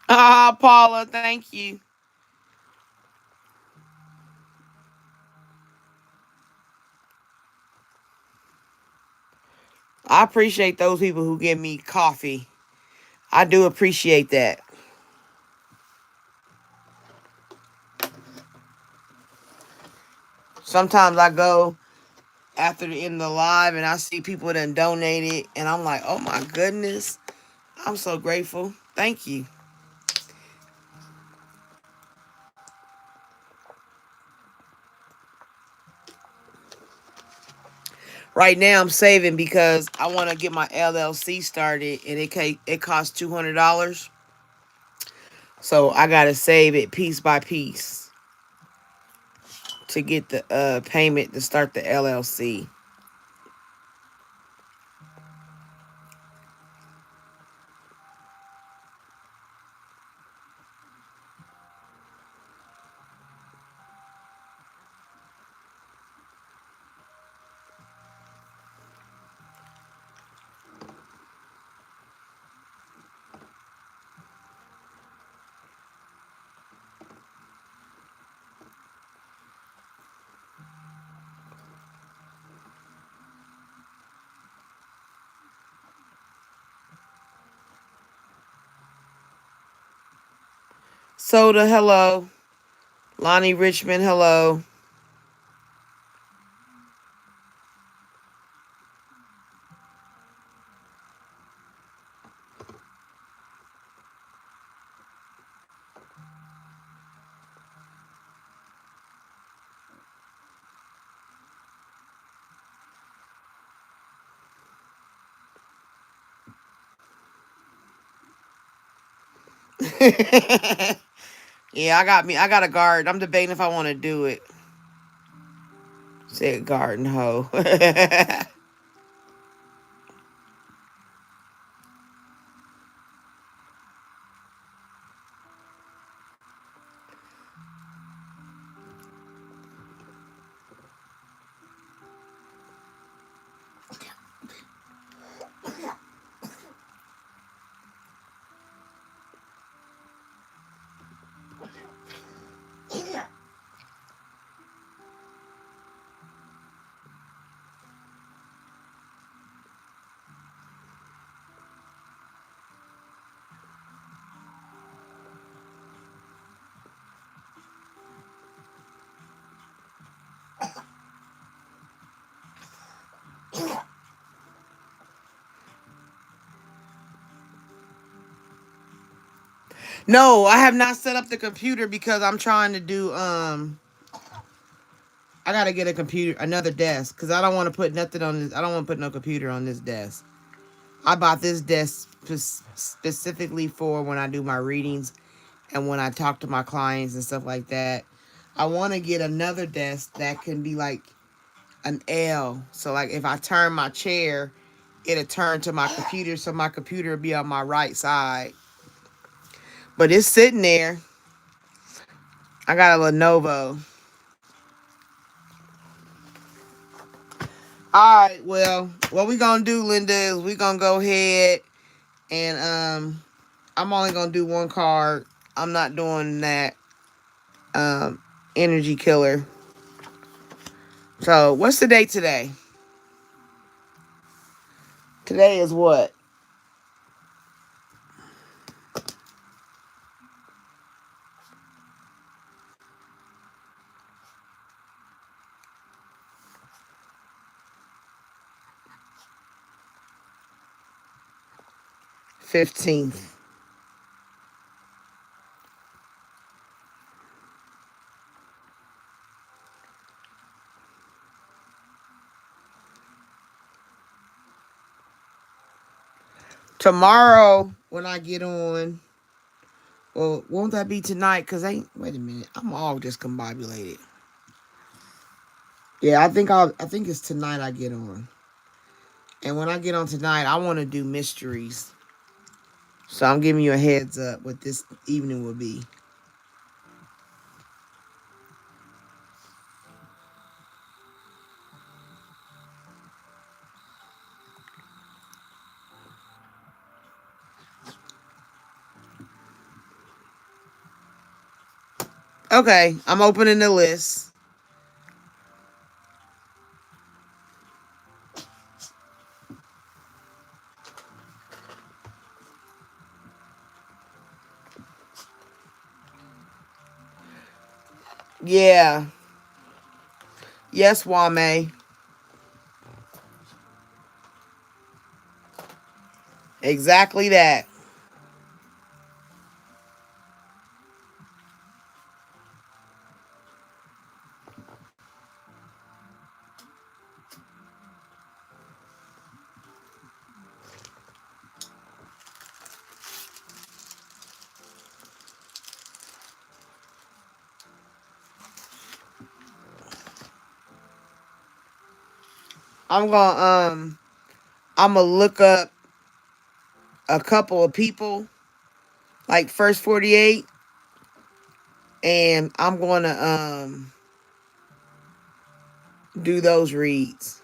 Ah, Paula, thank you. I appreciate those people who give me coffee. I do appreciate that. Sometimes I go after the end of the live and I see people that donated and I'm like, oh my goodness, I'm so grateful. Thank you. Right now I'm saving because I want to get my LLC started and it costs $200. So I gotta save it piece by piece to get the payment to start the LLC. Soda, hello. Lonnie Richmond, hello. Yeah, I got a garden. I'm debating if I want to do it. Said garden hoe. No, I have not set up the computer because I'm trying to do I gotta get a computer, another desk, because I don't want to put nothing on this. I don't want to put no computer on this desk. I bought this desk specifically for when I do my readings and when I talk to my clients and stuff like that. I want to get another desk that can be like an L. So like if I turn my chair, it'll turn to my computer, so my computer will be on my right side. But it's sitting there. I got a Lenovo. All right, well, what we gonna do, Linda, is we gonna go ahead and I'm only gonna do one card. I'm not doing that energy killer. So what's the date today? Today is what? 15th. Tomorrow when I get on, well, won't that be tonight? Cause wait a minute, I'm all discombobulated. Yeah, I think it's tonight I get on. And when I get on tonight, I want to do mysteries. So I'm giving you a heads up what this evening will be. Okay, I'm opening the list. Yeah. Yes, Wame. Exactly that. I'm gonna I'm gonna look up a couple of people, like first 48, and I'm gonna do those reads.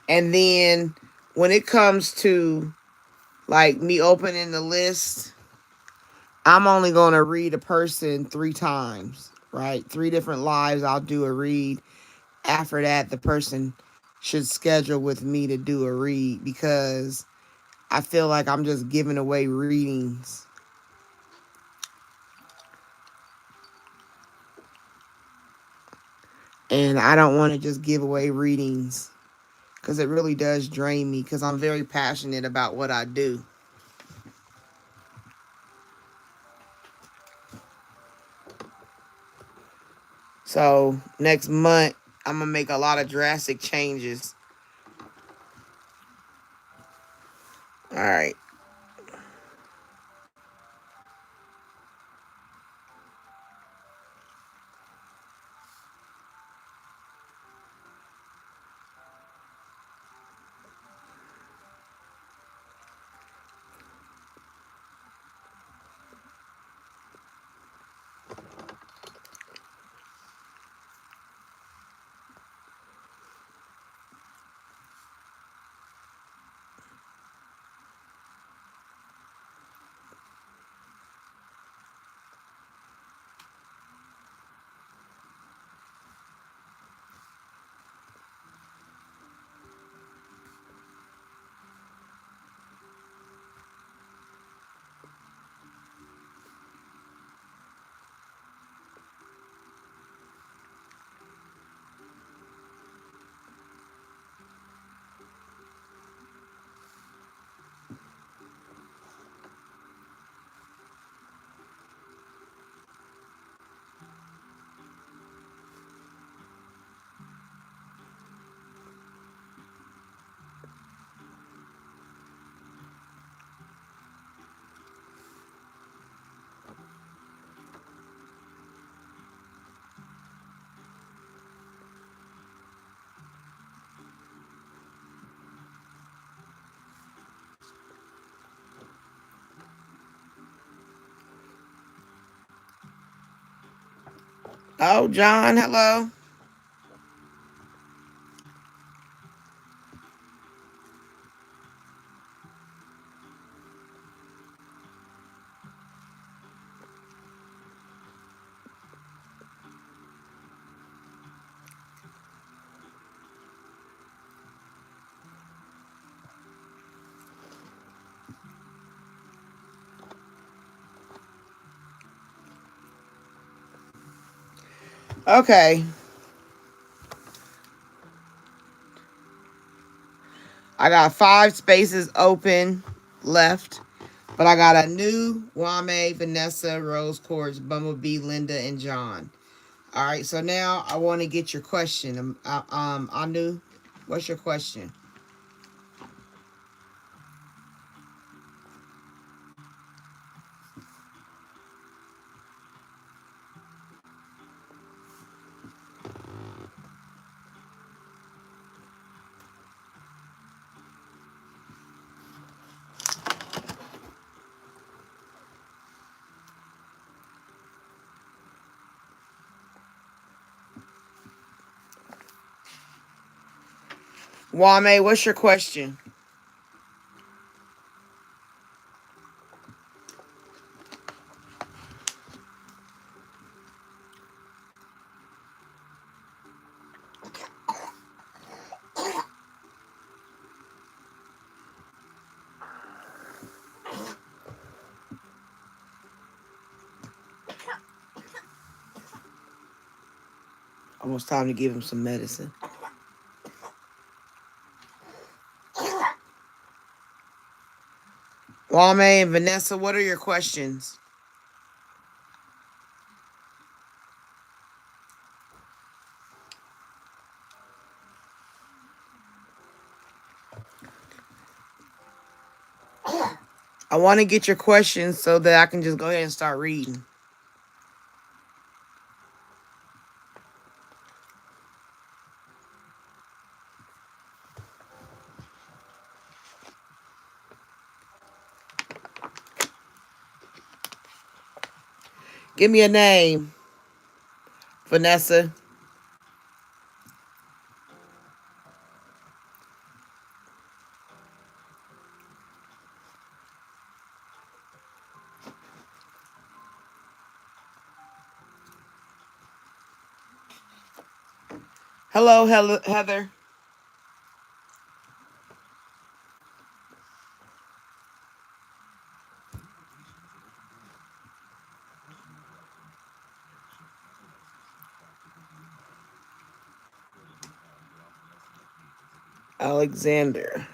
And then when it comes to like me opening the list, I'm only gonna read a person 3 times, right? 3 different lives I'll do a read. After that, the person should schedule with me to do a read because I feel like I'm just giving away readings. And I don't want to just give away readings because it really does drain me because I'm very passionate about what I do. So next month, I'm going to make a lot of drastic changes. All right. Oh, John, hello. Okay. I got 5 spaces open left. But I got a new Wame, Vanessa, Rose Quartz, Bumblebee, Linda, and John. All right, so now I want to get your question. Anu, what's your question? Wame, what's your question? Almost time to give him some medicine. Wame and Vanessa, what are your questions? I want to get your questions so that I can just go ahead and start reading. Give me a name, Vanessa. Hello, Heather. Alexander.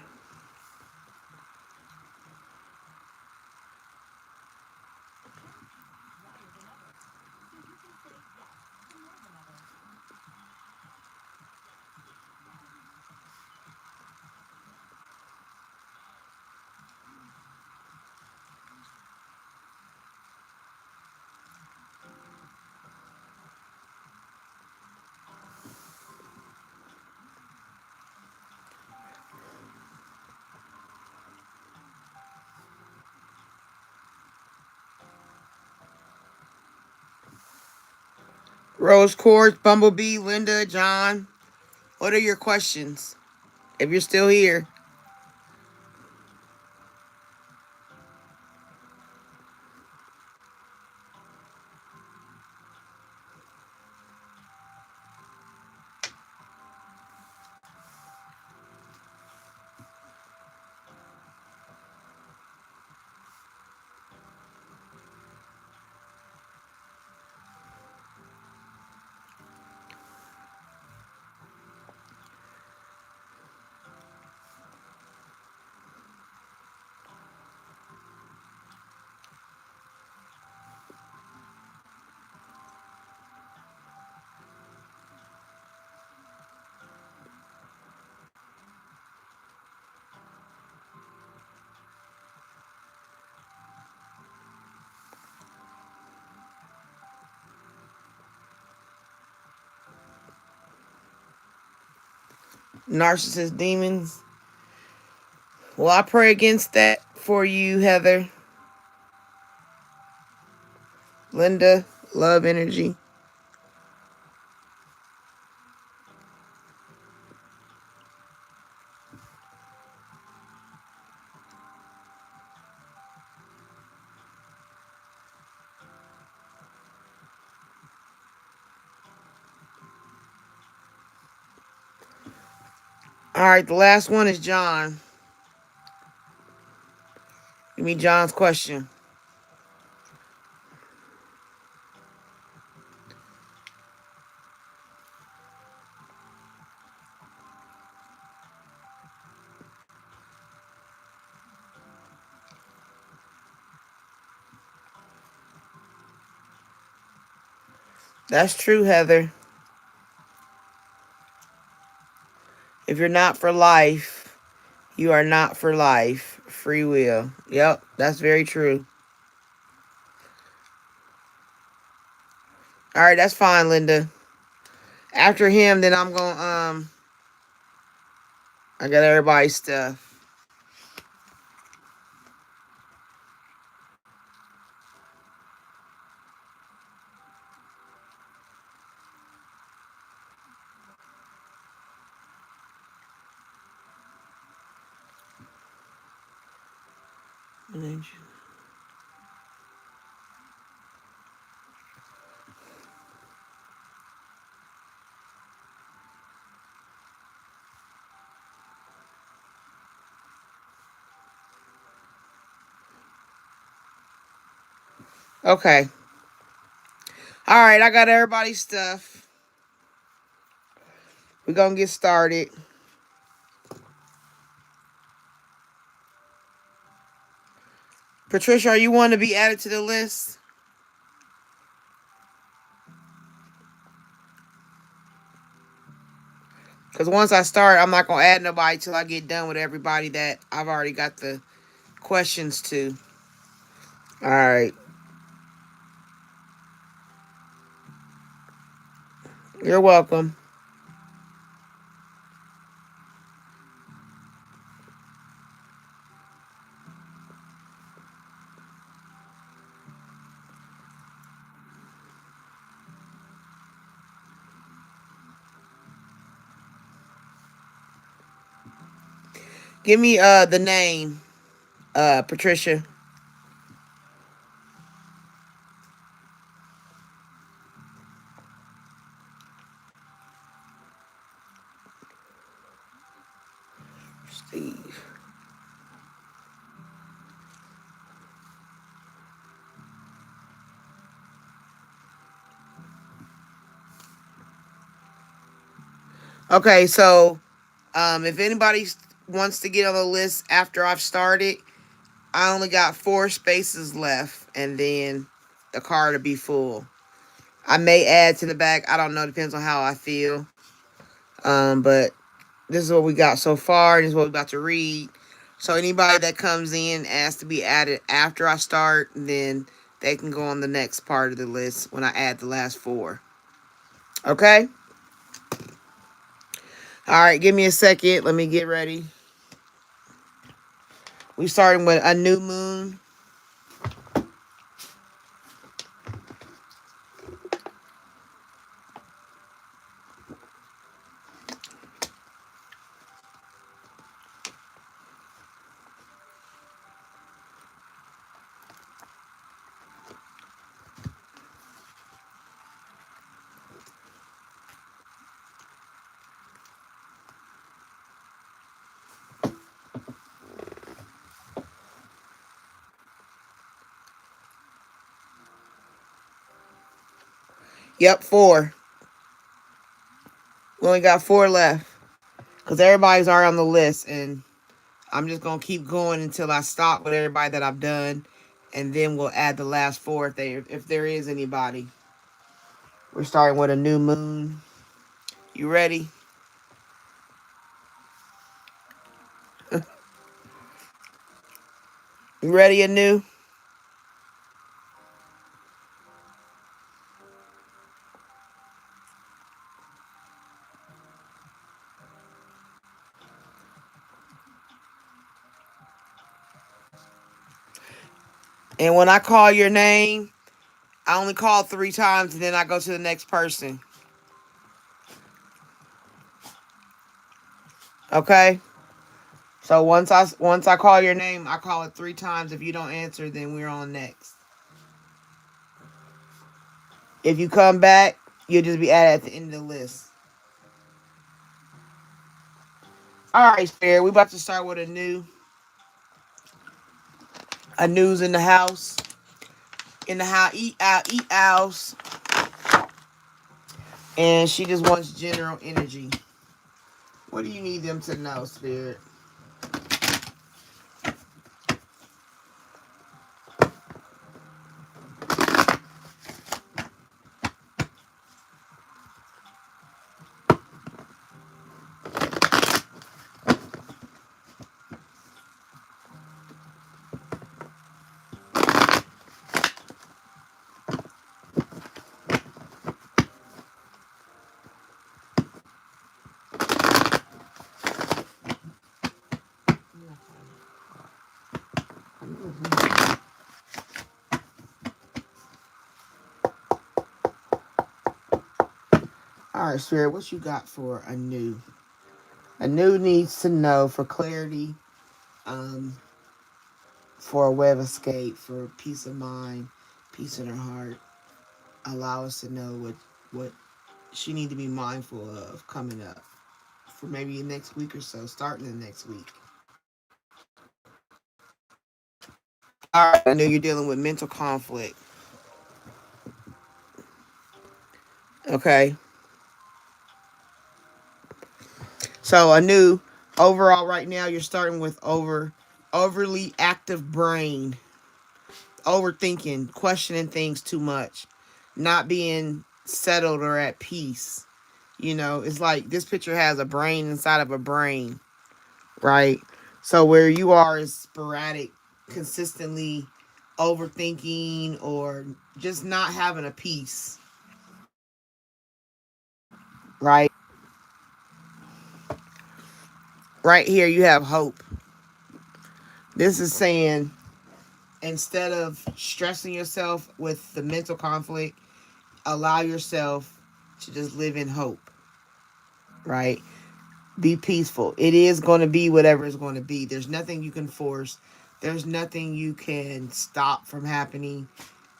Rose Quartz, Bumblebee, Linda, John. What are your questions? If you're still here. Narcissist demons. Well, I pray against that for you, Heather. Linda, love energy. All right, the last one is John. Give me John's question. That's true, Heather. If you're not for life, you are not for life. Free will. Yep, that's very true. All right, that's fine, Linda. After him, then I'm going I got everybody's stuff. Okay. All right, I got everybody's stuff. We're going to get started. Patricia, are you want to be added to the list? Because once I start, I'm not going to add nobody till I get done with everybody that I've already got the questions to. All right. You're welcome. Give me the name, Patricia. Steve. Okay, so if anybody wants to get on the list after I've started, I only got 4 spaces left, and then the card will be full. I may add to the back. I don't know. Depends on how I feel. But this is what we got so far. This is what we're about to read. So anybody that comes in asks to be added after I start, then they can go on the next part of the list when I add the last 4. Okay? All right, give me a second. Let me get ready. We starting with a new moon. Yep, 4. We only got 4 left. Because everybody's already on the list. And I'm just going to keep going until I stop with everybody that I've done. And then we'll add the last 4 if there is anybody. We're starting with a new moon. You ready? You ready, Anu? And when I call your name, I only call 3 times and then I go to the next person. Okay? So once I call your name, I call it 3 times. If you don't answer, then we're on next. If you come back, you'll just be added at the end of the list. All right, Spirit. We about to start with a news in the house. In the house, eat house. And she just wants general energy. What do you need them to know, Spirit? All right, Spirit, what you got for a new? A new needs to know for clarity, um, for a web escape, for peace of mind, peace in her heart. Allow us to know what she need to be mindful of coming up for maybe next week or so, starting the next week. All right, I know you're dealing with mental conflict. Okay, so a new overall right now you're starting with overly active brain, overthinking, questioning things too much, not being settled or at peace. You know, it's like this picture has a brain inside of a brain, right? So where you are is sporadic, consistently overthinking or just not having a peace, right? Right here you have hope. This is saying instead of stressing yourself with the mental conflict, allow yourself to just live in hope, right? Be peaceful. It is going to be whatever it's going to be. There's nothing you can force. There's nothing you can stop from happening.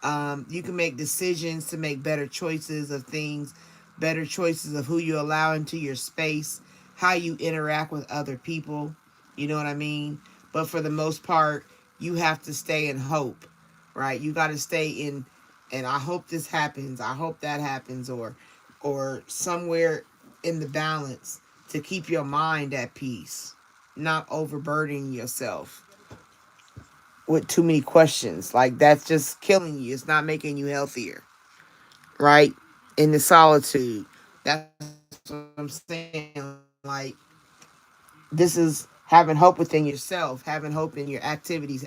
You can make decisions to make better choices of things, better choices of who you allow into your space, how you interact with other people. You know what I mean? But for the most part, you have to stay in hope, right? You got to stay in, and I hope this happens. I hope that happens, or somewhere in the balance to keep your mind at peace, not overburdening yourself with too many questions. Like that's just killing you. It's not making you healthier, right? In the solitude. That's what I'm saying. Like this is having hope within yourself, having hope in your activities.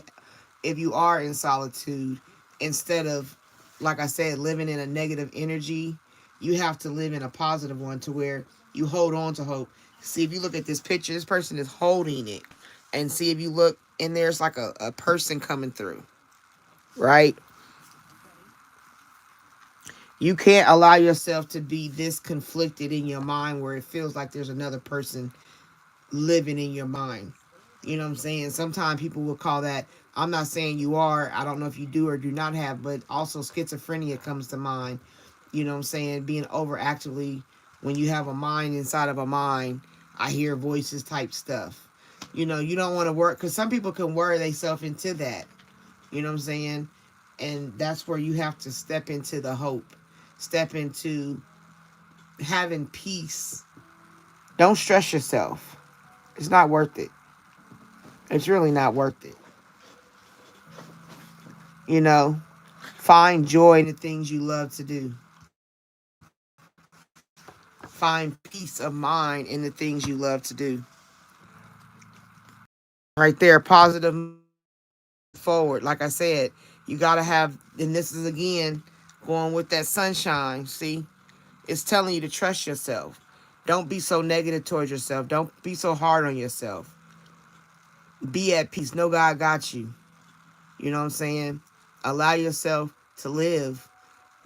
If you are in solitude, instead of, like I said, living in a negative energy, you have to live in a positive one to where you hold on to hope. See, if you look at this picture, this person is holding it. And see, if you look, and there's like a person coming through, right? You can't allow yourself to be this conflicted in your mind where it feels like there's another person living in your mind. You know what I'm saying? Sometimes people will call that, I'm not saying you are, I don't know if you do or do not have, but also schizophrenia comes to mind. You know what I'm saying? Being overactively, when you have a mind inside of a mind, I hear voices type stuff. You know, you don't want to work, because some people can worry themselves into that. You know what I'm saying? And that's where you have to step into the hope, step into having peace. Don't stress yourself. It's not worth it. It's really not worth it. You know, find joy in the things you love to do. Find peace of mind in the things you love to do. Right there, positive forward. Like I said, you got to have, and this is again going with that sunshine. See, it's telling you to trust yourself. Don't be so negative towards yourself. Don't be so hard on yourself. Be at peace. Know God got you. You know what I'm saying? Allow yourself to live.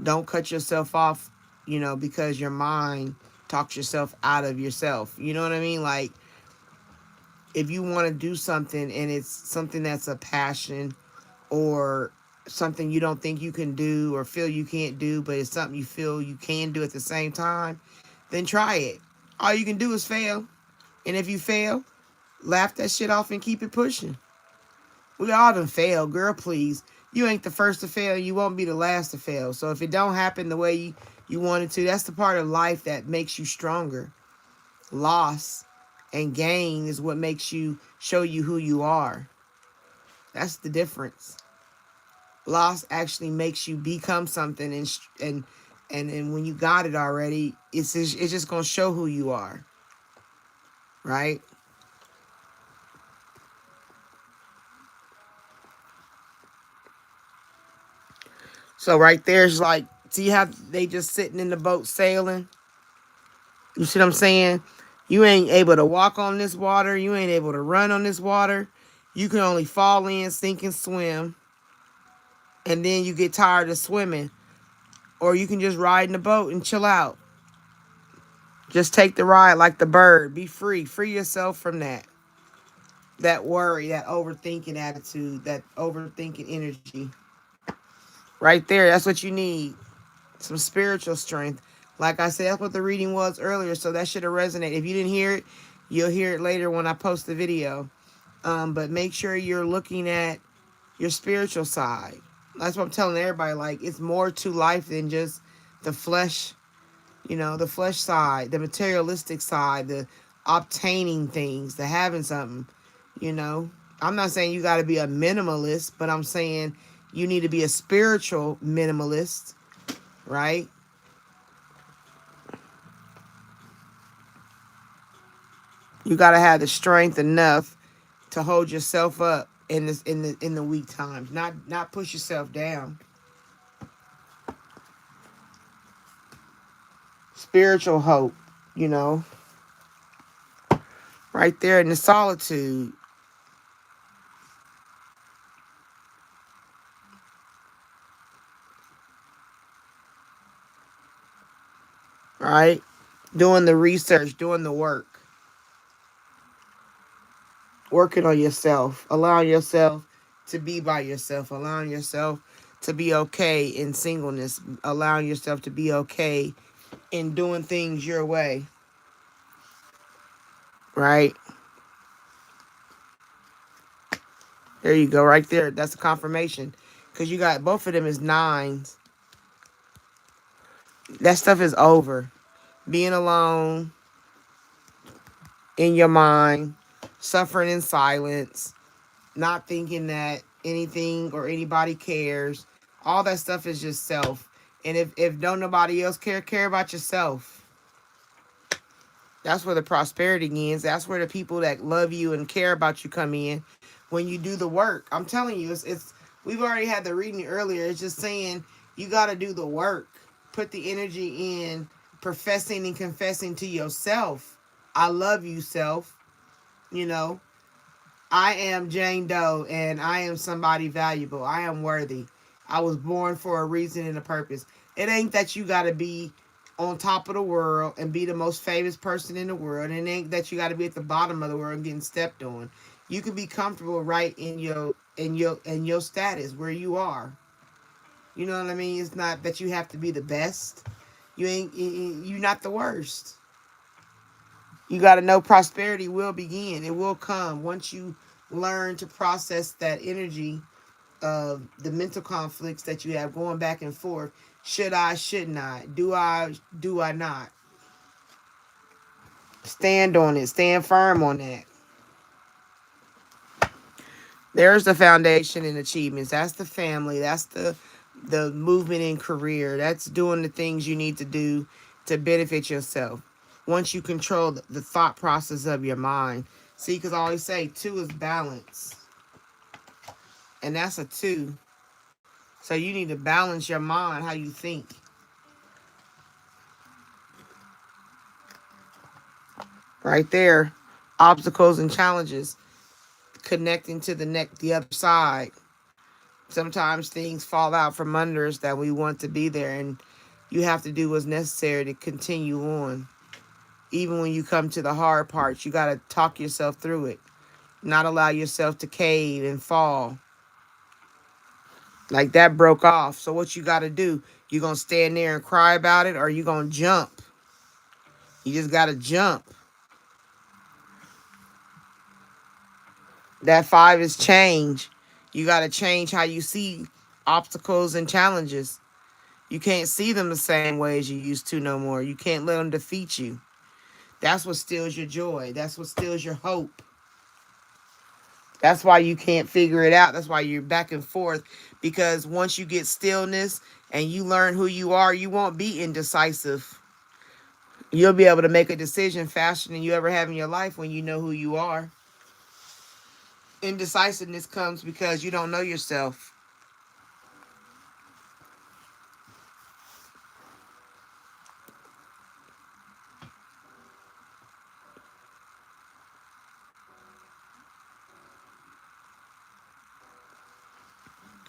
Don't cut yourself off, you know, because your mind talks yourself out of yourself. You know what I mean? Like, if you want to do something and it's something that's a passion or something you don't think you can do or feel you can't do, but it's something you feel you can do at the same time, then try it. All you can do is fail. And if you fail, laugh that shit off and keep it pushing. We all done failed, girl, please. You ain't the first to fail. You won't be the last to fail. So if it don't happen the way you wanted to, that's the part of life that makes you stronger. Loss and gain is what makes you show you who you are. That's the difference. Loss actually makes you become something, and when you got it already, it's just gonna show who you are, right? So right there's like, see how they just sitting in the boat sailing? You see what I'm saying? You ain't able to walk on this water. You ain't able to run on this water. You can only fall in, sink, and swim. And then you get tired of swimming. Or you can just ride in the boat and chill out. Just take the ride like the bird. Be free. Free yourself from that. That worry, that overthinking attitude, that overthinking energy. Right there. That's what you need. Some spiritual strength. Like I said, that's what the reading was earlier. So that should have resonated. If you didn't hear it, you'll hear it later when I post the video. But make sure you're looking at your spiritual side. That's what I'm telling everybody. Like, it's more to life than just the flesh, the flesh side, the materialistic side, the obtaining things, the having something, you know. I'm not saying you got to be a minimalist, but I'm saying you need to be a spiritual minimalist, right? You got to have the strength enough to hold yourself up in the weak times, not push yourself down. Spiritual hope, you know, right there in the solitude. Right? Doing the research, doing the work, working on yourself, allowing yourself to be by yourself, allowing yourself to be okay in singleness, allowing yourself to be okay in doing things your way, right? There you go, right there. That's a confirmation. Because you got both of them is nines. That stuff is over. Being alone in your mind, suffering in silence, not thinking that anything or anybody cares. All that stuff is just self. And if don't nobody else care about yourself. That's where the prosperity ends. That's where the people that love you and care about you come in when you do the work. I'm telling you, it's we've already had the reading earlier. It's just saying you got to do the work. Put the energy in professing and confessing to yourself. I love you, self. You know, I am Jane Doe and I am somebody valuable. I am worthy. I was born for a reason and a purpose. It ain't that you got to be on top of the world and be the most famous person in the world. It ain't that you got to be at the bottom of the world and getting stepped on. You can be comfortable right in your status where you are. You know what I mean? It's not that you have to be the best. You're not the worst. You got to know prosperity will begin. It will come once you learn to process that energy of the mental conflicts that you have going back and forth. Should I, shouldn't I? Do I not? Stand on it. Stand firm on that. There's the foundation and achievements. That's the family. That's the movement and career. That's doing the things you need to do to benefit yourself. Once you control the thought process of your mind. See, because I always say 2 is balance. And that's a 2. So you need to balance your mind, how you think. Right there. Obstacles and challenges. Connecting to the other side. Sometimes things fall out from under us that we want to be there. And you have to do what's necessary to continue on. Even when you come to the hard parts, you got to talk yourself through it. Not allow yourself to cave and fall. Like that broke off. So what you got to do? You going to stand there and cry about it, or you going to jump? You just got to jump. That 5 is change. You got to change how you see obstacles and challenges. You can't see them the same way as you used to no more. You can't let them defeat you. That's what steals your joy. That's what steals your hope. That's why you can't figure it out. That's why you're back and forth. Because once you get stillness and you learn who you are, you won't be indecisive. You'll be able to make a decision faster than you ever have in your life when you know who you are. Indecisiveness comes because you don't know yourself.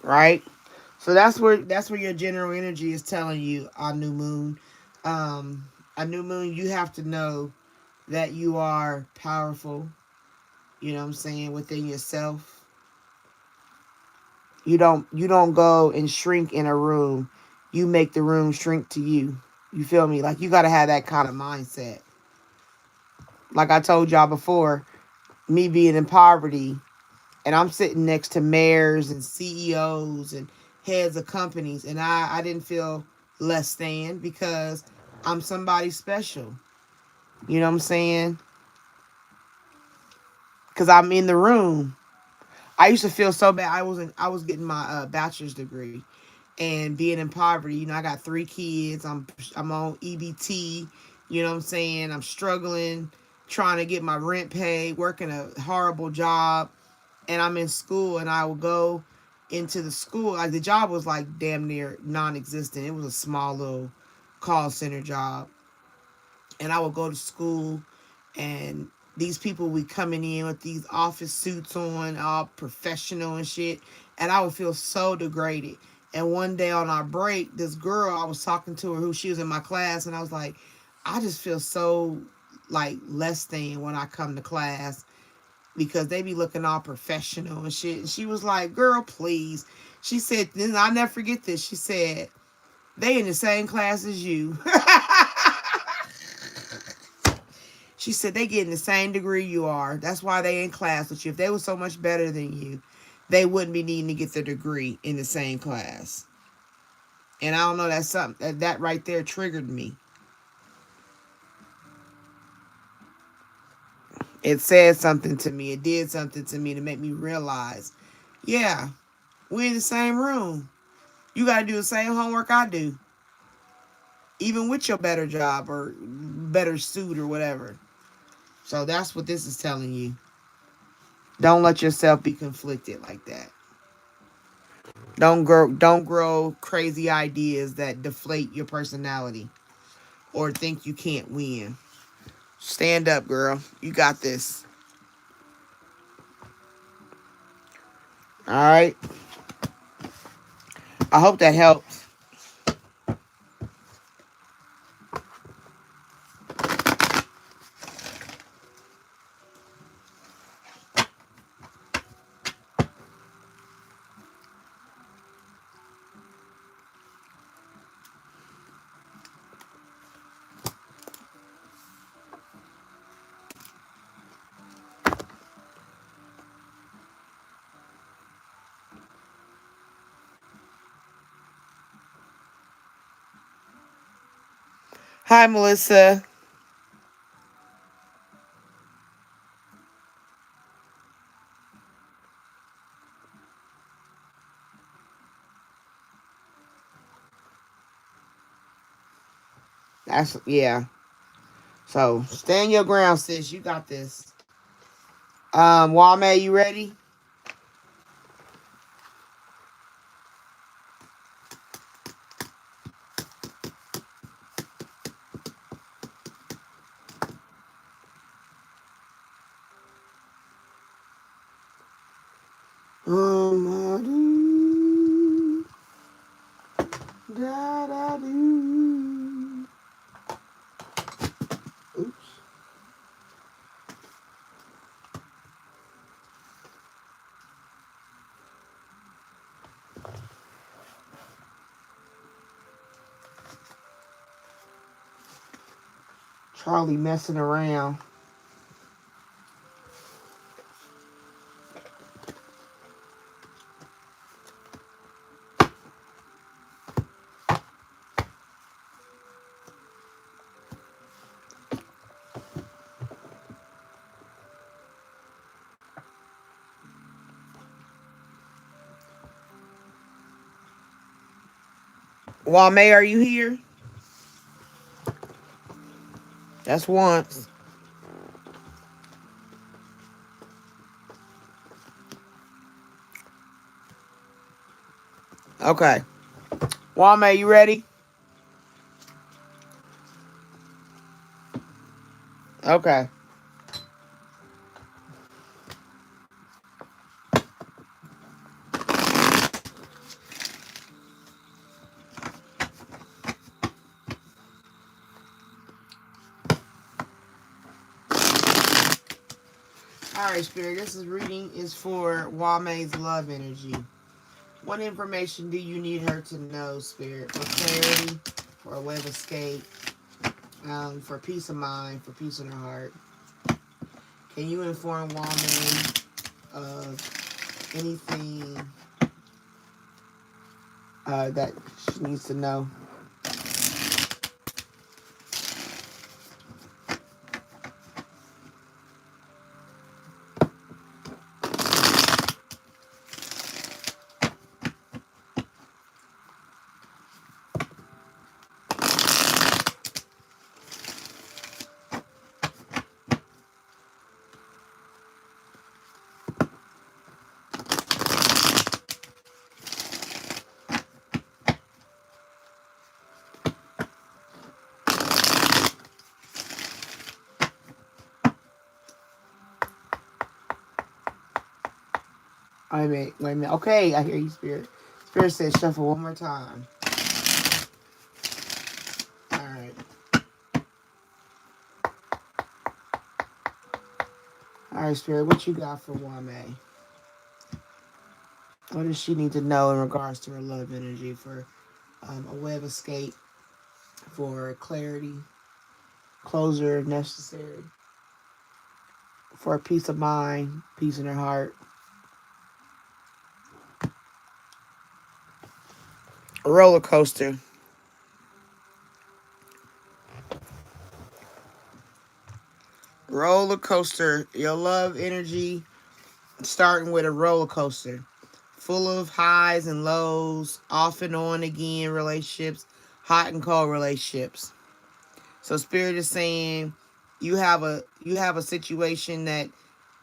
Right? So that's where your general energy is telling you on new moon. Um, a new moon, you have to know that you are powerful, you know what I'm saying, within yourself. You don't go and shrink in a room. You make the room shrink to you. You feel me? Like you gotta have that kind of mindset. Like I told y'all before, me being in poverty and I'm sitting next to mayors and CEOs and heads of companies and I didn't feel less than because I'm somebody special. You know what I'm saying? Because I'm in the room. I used to feel so bad. I was getting my bachelor's degree and being in poverty. You know, I got 3 kids. I'm on EBT. You know what I'm saying? I'm struggling, trying to get my rent paid, working a horrible job, and I'm in school. And I would go into the school. Like the job was like damn near non-existent. It was a small little call center job, and I would go to school and these people would coming in with these office suits on, all professional and shit, and I would feel so degraded. And one day on our break, this girl, I was talking to her who she was in my class, and I was like, I just feel so like less than when I come to class because they be looking all professional and shit. And she was like, girl, please. She said, and I'll never forget this. She said, they in the same class as you. She said they getting the same degree you are. That's why they in class with you. If they were so much better than you, they wouldn't be needing to get their degree in the same class. And I don't know, that's something that right there triggered me. It said something to me. It did something to me to make me realize, yeah, we're in the same room. You got to do the same homework I do, even with your better job or better suit or whatever. So that's what this is telling you. Don't let yourself be conflicted like that. Don't grow crazy ideas that deflate your personality or think you can't win. Stand up, girl. You got this. All right. I hope that helps. Hi, Melissa. That's yeah. So stand your ground, sis. You got this. Wame, you ready? Da, da, do. Oops. Charlie messing around. Wame, are you here? That's once. Okay. Wame, you ready? Okay. All right, Spirit. This is reading is for Wame's love energy. What information do you need her to know, Spirit? For clarity, for a way of escape, for peace of mind, for peace in her heart. Can you inform Wame of anything that she needs to know? Wait a minute, wait a minute. Okay, I hear you, Spirit. Spirit says shuffle one more time. All right. All right, Spirit, what you got for Wame? What does she need to know in regards to her love energy for a way of escape, for clarity, closure if necessary, for a peace of mind, peace in her heart? A roller coaster. Roller coaster. Your love energy starting with a roller coaster. Full of highs and lows, off and on again relationships, hot and cold relationships. So Spirit is saying you have a situation that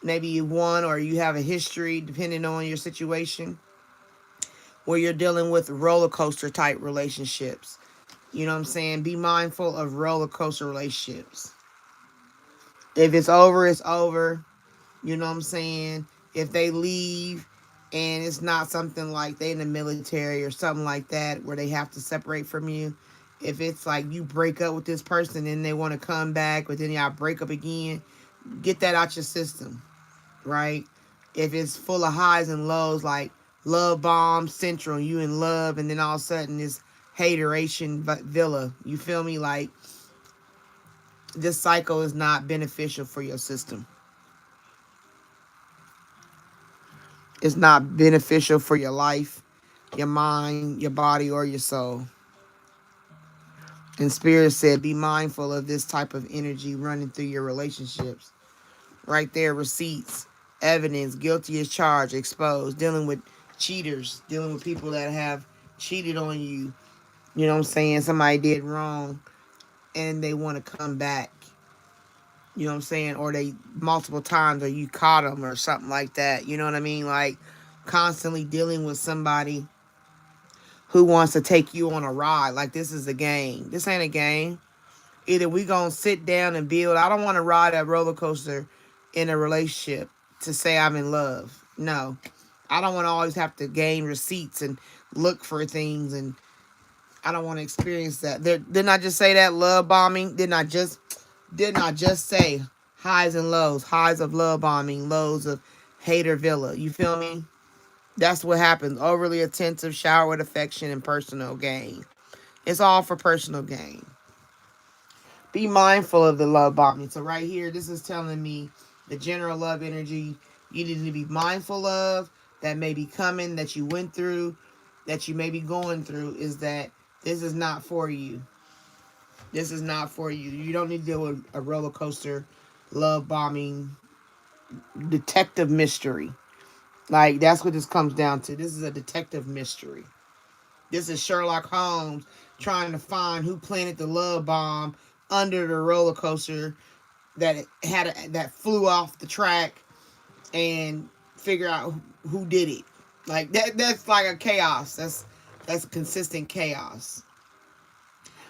maybe you won or you have a history depending on your situation where you're dealing with roller coaster type relationships. You know what I'm saying? Be mindful of roller coaster relationships. If it's over, it's over. You know what I'm saying? If they leave and it's not something like they in the military or something like that where they have to separate from you. If it's like you break up with this person and they want to come back, but then y'all break up again, get that out your system, right? If it's full of highs and lows, like love bomb central, you in love, and then all of a sudden it's hateration villa. You feel me? Like this cycle is not beneficial for your system. It's not beneficial for your life, your mind, your body, or your soul. And Spirit said, be mindful of this type of energy running through your relationships. Right there, receipts, evidence, guilty as charged, exposed, dealing with cheaters, dealing with people that have cheated on you. You know what I'm saying? Somebody did wrong and they want to come back. You know what I'm saying? Or they multiple times or you caught them or something like that. You know what I mean? Like constantly dealing with somebody who wants to take you on a ride. Like this is a game. This ain't a game. Either we gonna sit down and build. I don't want to ride that roller coaster in a relationship to say I'm in love. No. I don't want to always have to gain receipts and look for things, and I don't want to experience that. Didn't I just say that love bombing? Didn't I just say highs and lows, highs of love bombing, lows of hater villa. You feel me? That's what happens. Overly attentive, shower with affection, and personal gain. It's all for personal gain. Be mindful of the love bombing. So right here, this is telling me the general love energy you need to be mindful of that may be coming, that you went through, that you may be going through, is that this is not for you. This is not for you. You don't need to deal with a roller coaster, love bombing, detective mystery. Like, that's what this comes down to. This is a detective mystery. This is Sherlock Holmes trying to find who planted the love bomb under the roller coaster that flew off the track, and figure out who did it. Like that. That's like a chaos. That's consistent chaos.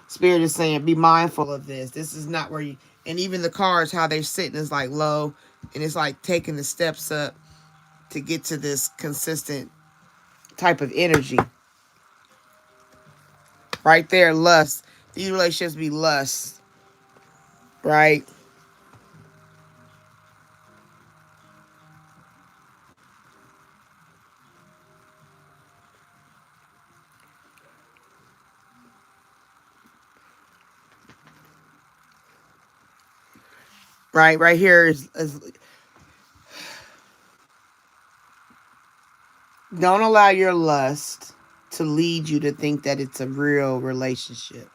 Spirit is saying, be mindful of this. This is not where you. And even the cards, how they're sitting is like low, and it's like taking the steps up to get to this consistent type of energy. Right there, lust. These relationships be lust, right? Right here is don't allow your lust to lead you to think that it's a real relationship.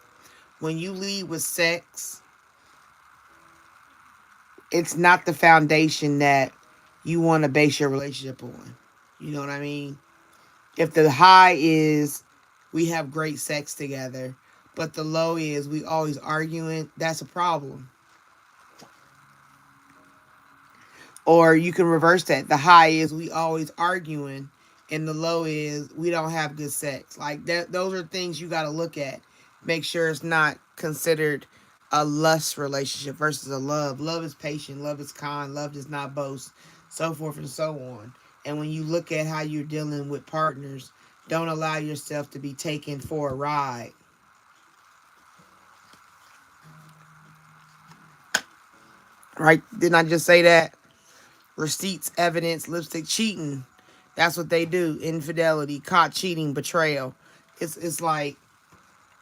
When you lead with sex, it's not the foundation that you want to base your relationship on. You know what I mean? If the high is we have great sex together, but the low is we always arguing, that's a problem. Or you can reverse that. The high is we always arguing, and the low is we don't have good sex. Like that, those are things you got to look at. Make sure it's not considered a lust relationship versus a love. Love is patient. Love is kind. Love does not boast. So forth and so on. And when you look at how you're dealing with partners, don't allow yourself to be taken for a ride. Right? Didn't I just say that? Receipts, evidence, lipstick, cheating. That's what they do. Infidelity, caught cheating, betrayal. It's like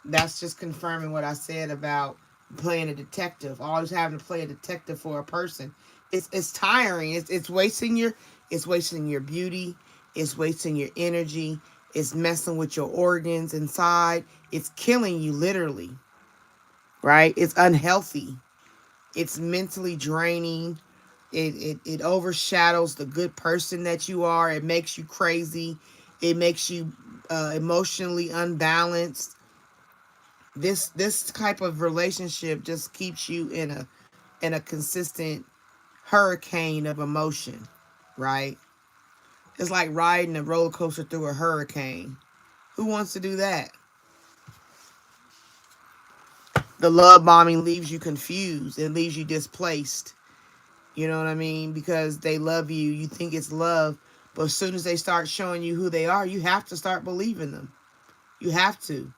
that's just confirming what I said about playing a detective. Always having to play a detective for a person. It's tiring. It's wasting your beauty. It's wasting your energy. It's messing with your organs inside. It's killing you literally. Right? It's unhealthy. It's mentally draining. It overshadows the good person that you are. It makes you crazy. It makes you emotionally unbalanced. This type of relationship just keeps you in a consistent hurricane of emotion, right? It's like riding a roller coaster through a hurricane. Who wants to do that? The love bombing leaves you confused. It leaves you displaced. You know what I mean? Because they love you. You think it's love. But as soon as they start showing you who they are, you have to start believing them. You have to.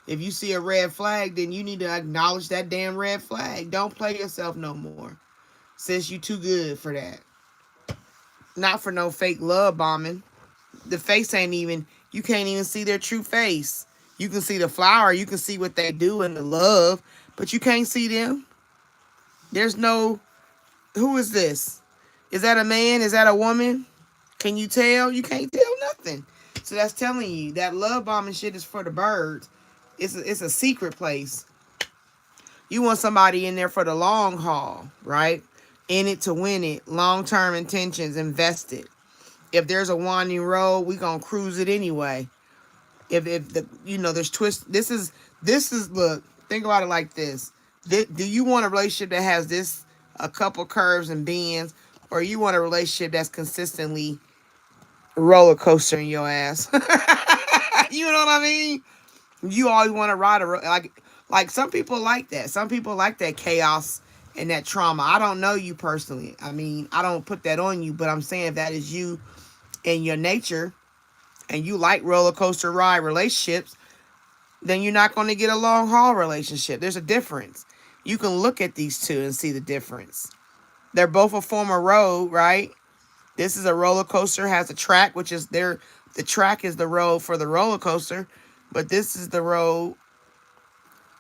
If you see a red flag, then you need to acknowledge that damn red flag. Don't play yourself no more. Sis, you too good for that. Not for no fake love bombing. The face ain't even, you can't even see their true face. You can see the flower. You can see what they do in the love. But you can't see them. There's no, who is this? Is that a man? Is that a woman? Can you tell? You can't tell nothing. So that's telling you that love bombing shit is for the birds. It's a secret place. You want somebody in there for the long haul, right? In it to win it. Long-term intentions, invested. If there's a winding road, we gonna cruise it anyway. If the there's twists. This is look. Think about it like this. Do you want a relationship that has this a couple curves and bends, or you want a relationship that's consistently roller coaster in your ass? You know what I mean? You always want to ride like some people like that. Some people like that chaos and that trauma. I don't know you personally. I mean, I don't put that on you, but I'm saying if that is you and your nature, and you like roller coaster ride relationships, then you're not going to get a long haul relationship. There's a difference. You can look at these two and see the difference. They're both a form of road, right? This is a roller coaster, has a track, which is the track is the road for the roller coaster, but this is the road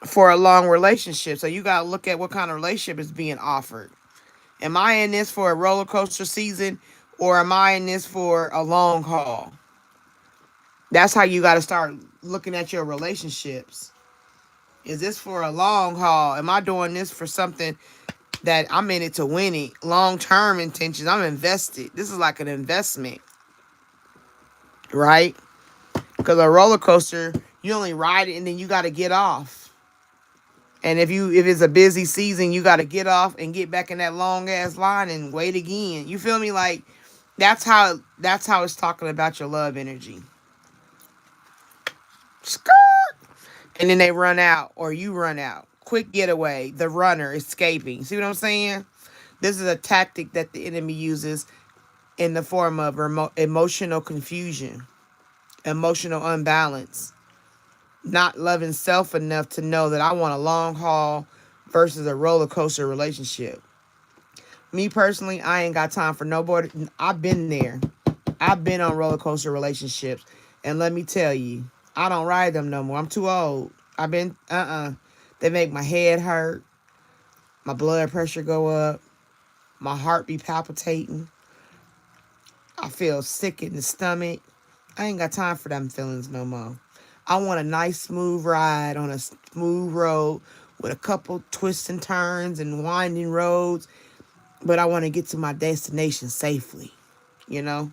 for a long relationship. So you got to look at what kind of relationship is being offered. Am I in this for a roller coaster season, or am I in this for a long haul? That's how you got to start looking at your relationships. Is this for a long haul? Am I doing this for something that I'm in it to win it? Long-term intentions. I'm invested. This is like an investment, right? Because a roller coaster, You only ride it and then you got to get off. And if it's a busy season, you got to get off and get back in that long ass line and wait again. You feel me? Like that's how it's talking about your love energy. Skirt. And then they run out or you run out. Quick getaway, the runner escaping. See what I'm saying? This is a tactic that the enemy uses in the form of emotional confusion, emotional unbalance, not loving self enough to know that I want a long haul versus a roller coaster relationship. Me personally, I ain't got time for nobody. I've been there. I've been on roller coaster relationships. And let me tell you, I don't ride them no more. I'm too old. I've been, They make my head hurt, my blood pressure go up, my heart be palpitating. I feel sick in the stomach. I ain't got time for them feelings no more. I want a nice smooth ride on a smooth road with a couple twists and turns and winding roads, but I want to get to my destination safely, you know?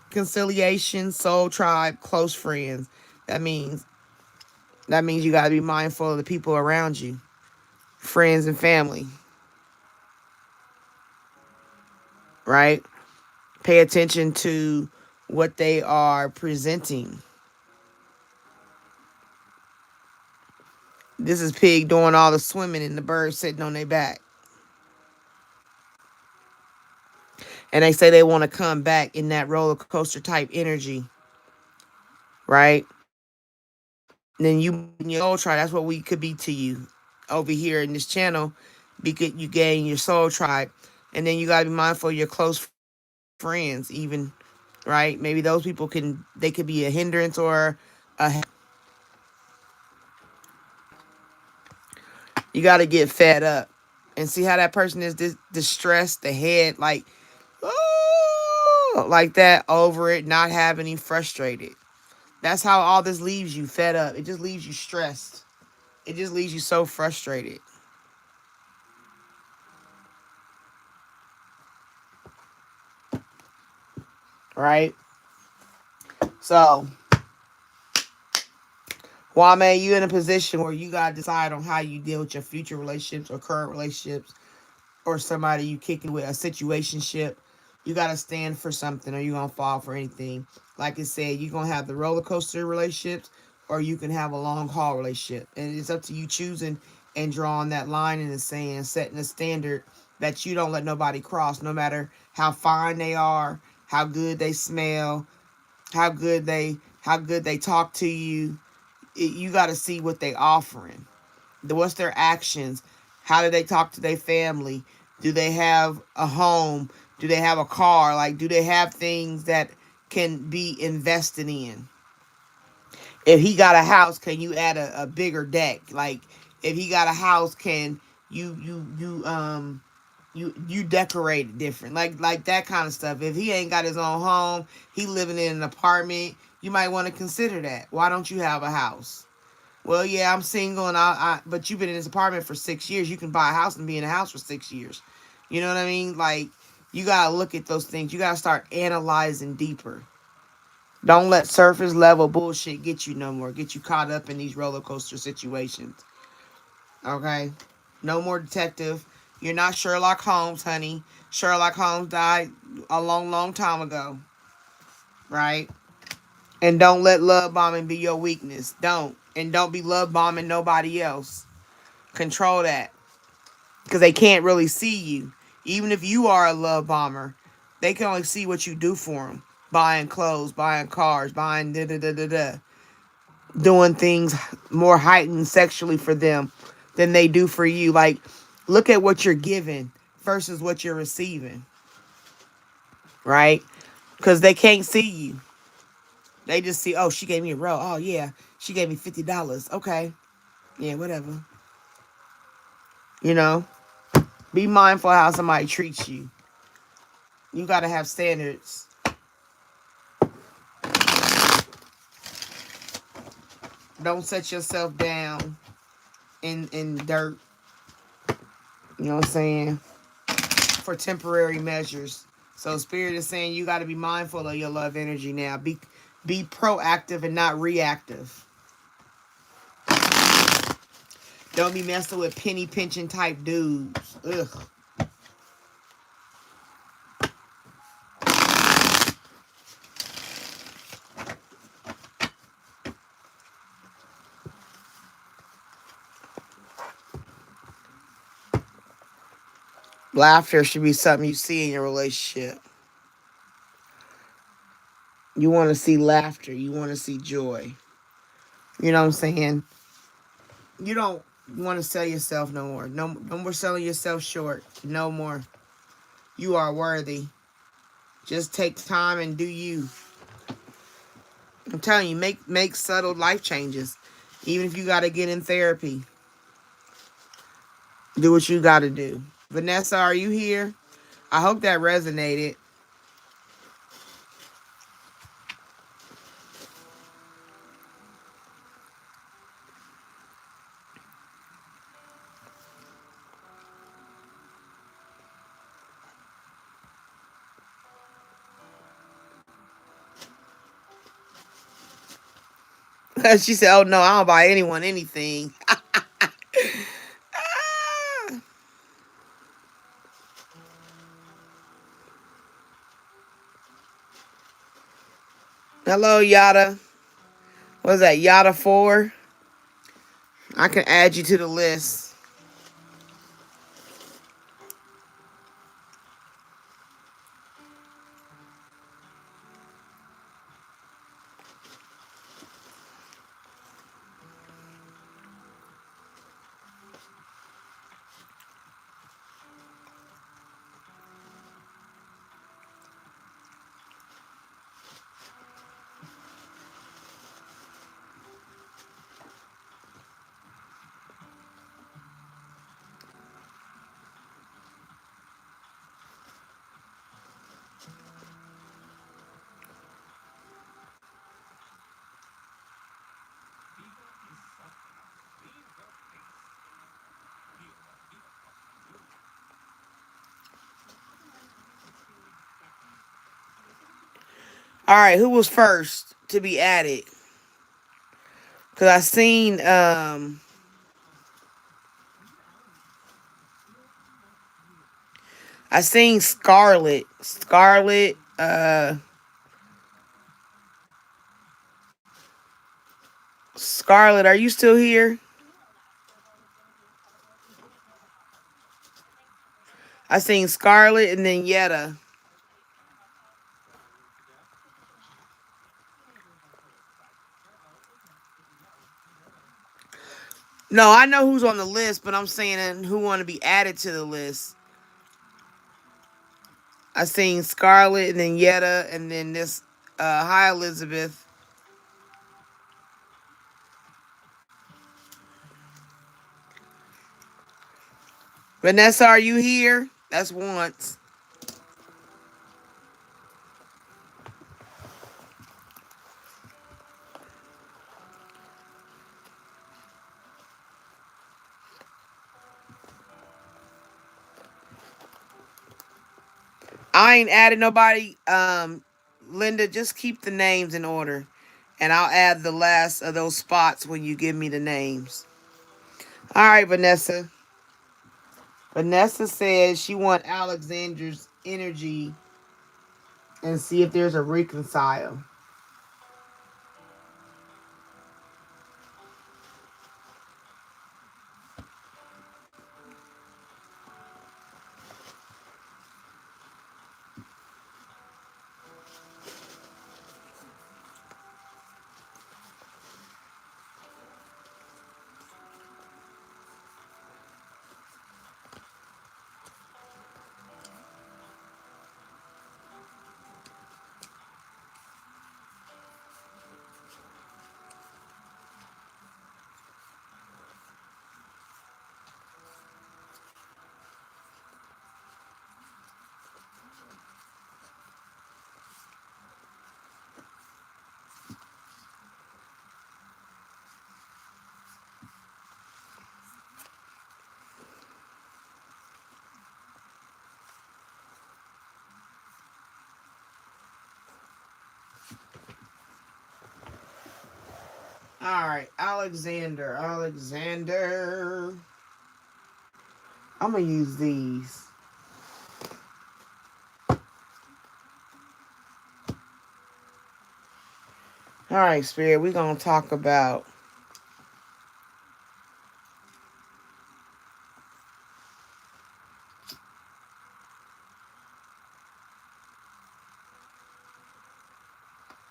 Conciliation, soul tribe, close friends. That means that means you got to be mindful of the people around you, friends and family, right? Pay attention to what they are presenting. This is pig doing all the swimming and the bird sitting on their back. And they say they want to come back in that roller coaster type energy, right? And then you in your soul tribe, that's what we could be to you over here in this channel. Because you gain your soul tribe. And then you gotta be mindful of your close friends, even, right? Maybe those people they could be a hindrance or a you gotta get fed up. And see how that person is distressed, the head like, oh, like that over it, not having any frustrated. That's how all this leaves you fed up. It just leaves you stressed. It just leaves you so frustrated. Right? So, Wame, you in a position where you got to decide on how you deal with your future relationships or current relationships or somebody you kicking with, a situationship. You got to stand for something or you going to fall for anything. Like I said, you're going to have the roller coaster relationships or you can have a long haul relationship. And it's up to you choosing and drawing that line in the sand, setting a standard that you don't let nobody cross, no matter how fine they are, how good they smell, how good they talk to you. You got to see what they offering. What's their actions? How do they talk to their family? Do they have a home? Do they have a car? Like, do they have things that can be invested in? If he got a house, can you add a bigger deck? Like, if he got a house, can you decorate it different? Like that kind of stuff. If he ain't got his own home, he living in an apartment, you might want to consider that. Why don't you have a house? Well, yeah, I'm single, and but you've been in this apartment for 6 years. You can buy a house and be in a house for 6 years. You know what I mean? Like, you gotta look at those things. You gotta start analyzing deeper. Don't let surface level bullshit get you no more. Get you caught up in these roller coaster situations. Okay? No more detective. You're not Sherlock Holmes, honey. Sherlock Holmes died a long, long time ago. Right? And don't let love bombing be your weakness. Don't. And don't be love bombing nobody else. Control that. Because they can't really see you. Even if you are a love bomber, they can only see what you do for them. Buying clothes, buying cars, buying da da da da da. Doing things more heightened sexually for them than they do for you. Like, look at what you're giving versus what you're receiving. Right? Because they can't see you. They just see, oh, she gave me a roll. Oh, yeah. She gave me $50. Okay. Yeah, whatever. You know? Be mindful how somebody treats you. You got to have standards. Don't set yourself down in dirt. You know what I'm saying? For temporary measures. So Spirit is saying you got to be mindful of your love energy now. Be proactive and not reactive. Don't be messing with penny pinching type dudes. Ugh. Laughter should be something you see in your relationship. You want to see laughter. You want to see joy. You know what I'm saying? You don't want to sell yourself no more. No more selling yourself short. No more. You are worthy. Just take time and do you. I'm telling you, make subtle life changes. Even if you got to get in therapy. Do what you got to do. Vanessa, are you here? I hope that resonated. She said, oh no, I don't buy anyone anything. Hello, Yada. What's that, Yada 4? I can add you to the list. All right, who was first to be added? Cause I seen Scarlet. Scarlet, are you still here? I seen Scarlet and then Yetta. No, I know who's on the list, but I'm saying who want to be added to the list. I seen Scarlet and then Yetta and then this. Hi, Elizabeth. Vanessa, are you here? That's once. I ain't added nobody. Linda, just keep the names in order, and I'll add the last of those spots when you give me the names. All right, Vanessa. Vanessa says she want Alexander's energy and see if there's a reconcile. Alright, Alexander. Alexander. I'm going to use these. Alright, Spirit. We're going to talk about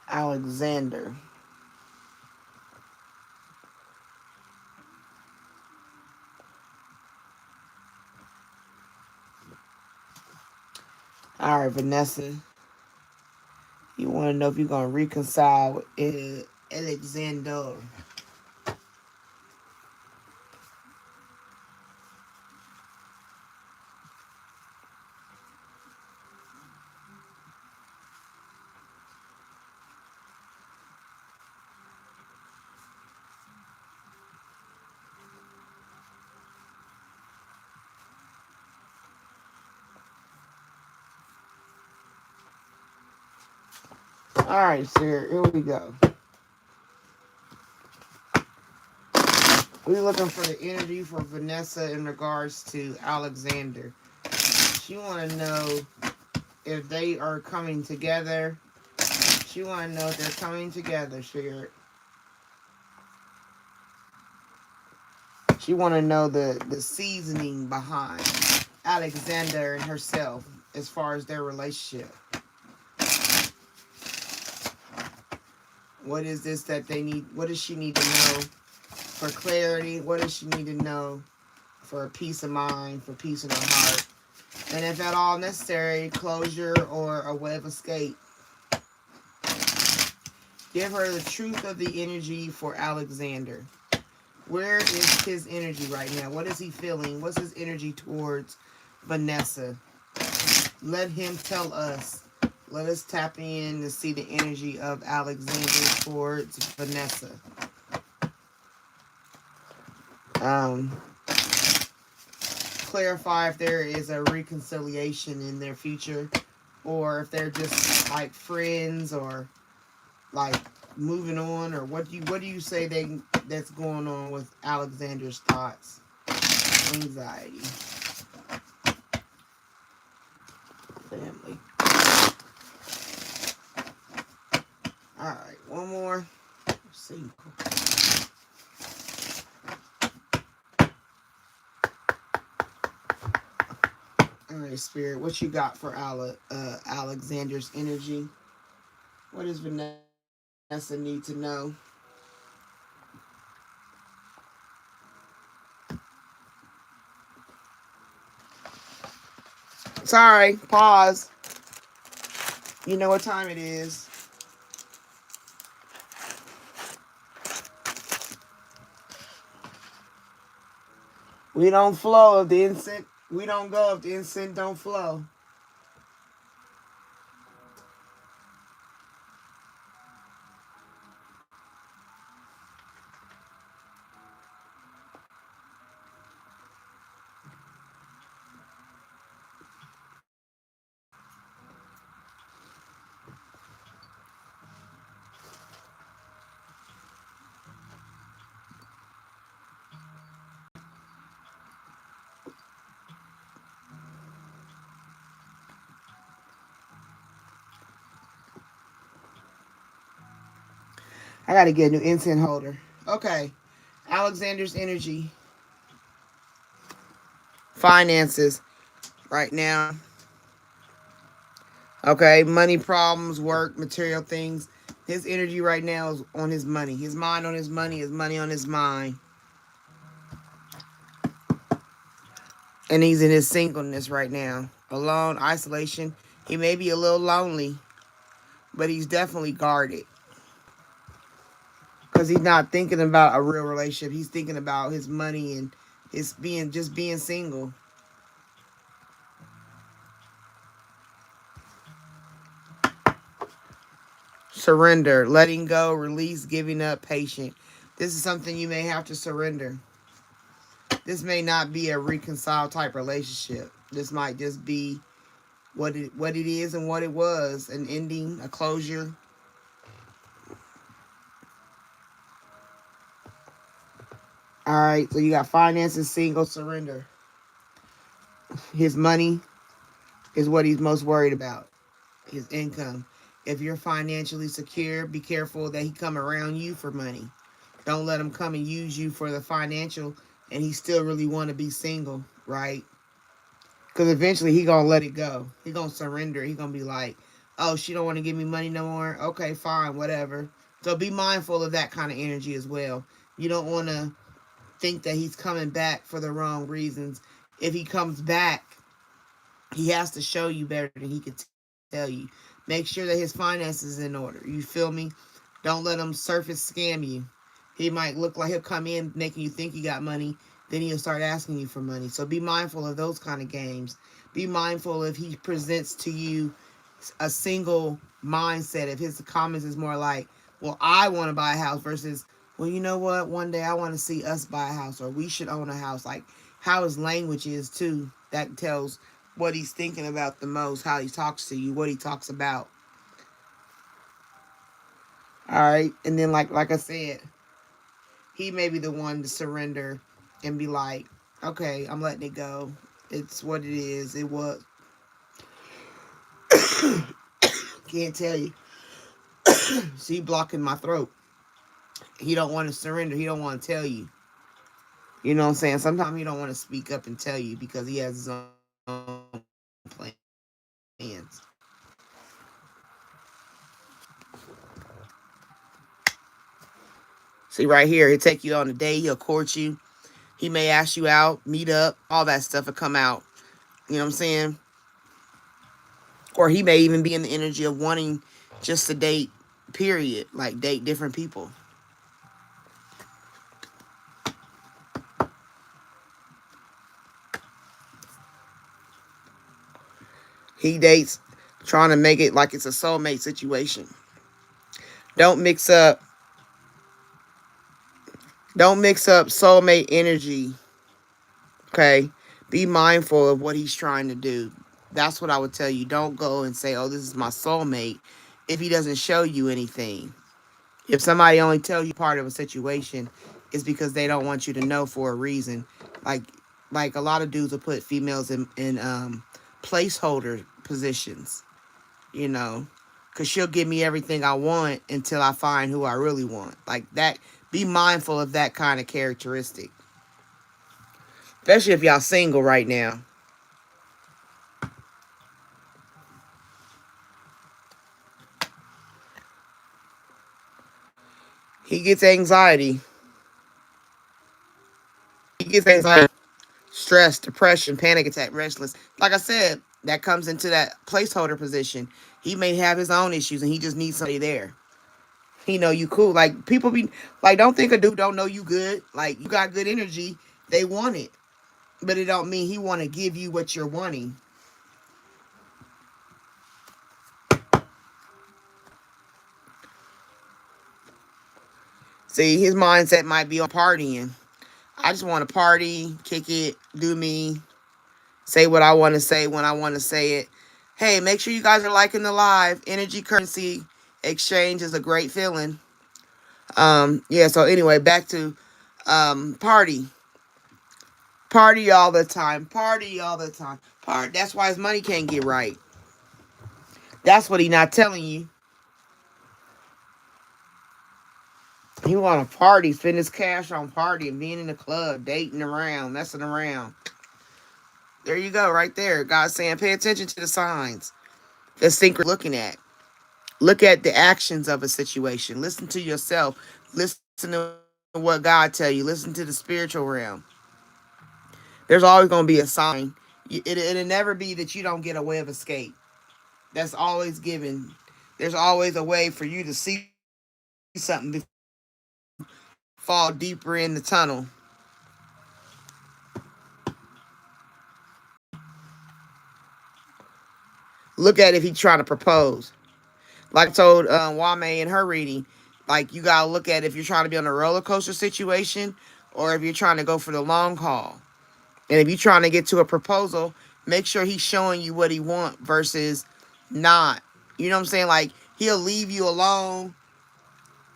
Alexander. Alright, Vanessa. You want to know if you're going to reconcile with Alexander. Alright, Spirit. Here we go. We're looking for the energy for Vanessa in regards to Alexander. She want to know if they are coming together. She want to know if they're coming together, Spirit. She want to know the seasoning behind Alexander and herself as far as their relationship. What is this that they need? What does she need to know for clarity? What does she need to know for peace of mind, for peace in her heart? And if at all necessary, closure or a way of escape. Give her the truth of the energy for Alexander. Where is his energy right now? What is he feeling? What's his energy towards Vanessa? Let him tell us. Let us tap in to see the energy of Alexander towards Vanessa. Clarify if there is a reconciliation in their future, or if they're just like friends, or like moving on, or what do you say that's going on with Alexander's thoughts, anxiety, family. All right, one more. Single. All right, Spirit, what you got for Alexander's energy? What does Vanessa need to know? Sorry, pause. You know what time it is. We don't flow if the incense. We don't go if the incense don't flow. I got to get a new incense holder. Okay. Alexander's energy. Finances right now. Okay. Money problems, work, material things. His energy right now is on his money. His mind on his money. His money on his mind. And he's in his singleness right now. Alone, isolation. He may be a little lonely, but he's definitely guarded. Because he's not thinking about a real relationship. He's thinking about his money and his being single. Surrender, letting go, release, giving up, patient. This is something you may have to surrender. This may not be a reconciled type relationship. This might just be what it is and what it was. An ending, a closure. right, so you got finances, single, surrender. His money is what he's most worried about. His income. If you're financially secure, be careful that he come around you for money. Don't let him come and use you for the financial, and he still really want to be single, right? Because eventually he gonna let it go. He gonna surrender. He gonna be like, oh, she don't want to give me money no more. Okay, fine, whatever. So be mindful of that kind of energy as well. You don't want to think that he's coming back for the wrong reasons. If he comes back, he has to show you better than he can tell you. Make sure that his finances in order. You feel me? Don't let him surface scam you. He might look like he'll come in making you think you got money, then he'll start asking you for money. So be mindful of those kind of games. Be mindful if he presents to you a single mindset. If his comments is more like, well, I want to buy a house versus, well, you know what? One day I want to see us buy a house or we should own a house. Like how his language is too. That tells what he's thinking about the most, how he talks to you, what he talks about. All right. And then like I said, he may be the one to surrender and be like, okay, I'm letting it go. It's what it is. It was. Can't tell you. See, blocking my throat. He don't want to surrender. He don't want to tell you. You know what I'm saying? Sometimes he don't want to speak up and tell you because he has his own plans. See right here, he'll take you on a date. He'll court you. He may ask you out, meet up, all that stuff will come out. You know what I'm saying? Or he may even be in the energy of wanting just to date, period. Like date different people. He dates trying to make it like it's a soulmate situation. Don't mix up don't mix up soulmate energy. Okay? Be mindful of what he's trying to do. That's what I would tell you. Don't go and say, "Oh, this is my soulmate," if he doesn't show you anything. If somebody only tells you part of a situation, it's because they don't want you to know for a reason. Like like a lot of dudes will put females in placeholder positions, you know, because she'll give me everything I want until I find who I really want. Like that. Be mindful of that kind of characteristic, especially if y'all single right now. He gets anxiety. He gets anxiety, stress, depression, panic attack, restless. Like I said, that comes into that placeholder position. He may have his own issues and he just needs somebody there. He know you cool. Like people be like, don't think a dude don't know you good. Like you got good energy. They want it. But it don't mean he want to give you what you're wanting. See, his mindset might be on partying. I just want to party, kick it, do me, say what I want to say when I want to say it. Hey, make sure you guys are liking the live. Energy currency exchange is a great feeling. Yeah, so anyway, back to party. Party all the time. Party all the time. That's why his money can't get right. That's what he not telling you. He want to party, spend his cash on partying, being in the club, dating around, messing around. There you go, right there. God's saying, pay attention to the signs. The sync looking at. Look at the actions of a situation. Listen to yourself. Listen to what God tell you. Listen to the spiritual realm. There's always going to be a sign. It'll never be that you don't get a way of escape. That's always given. There's always a way for you to see something before you fall deeper in the tunnel. Look at if he's trying to propose. Like I told Wame in her reading, like you gotta look at if you're trying to be on a roller coaster situation or if you're trying to go for the long haul. And if you're trying to get to a proposal, make sure he's showing you what he want versus not. You know what I'm saying? Like he'll leave you alone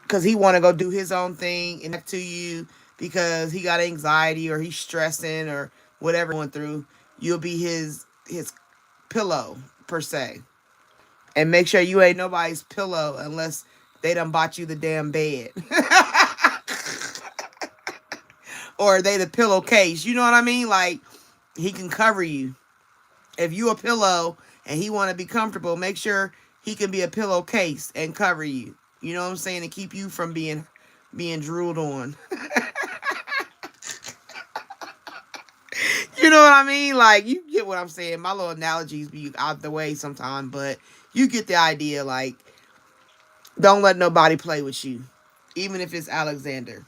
because he want to go do his own thing and to you. because he got anxiety or he's stressing or whatever going through, you'll be his pillow per se. And make sure you ain't nobody's pillow unless they done bought you the damn bed. Or they the pillowcase. You know what I mean? Like, he can cover you. If you a pillow and he want to be comfortable, make sure he can be a pillowcase and cover you. You know what I'm saying? And keep you from being drooled on. You know what I mean? Like, you get what I'm saying. My little analogies be out the way sometimes, but you get the idea. Like, don't let nobody play with you, even if it's Alexander.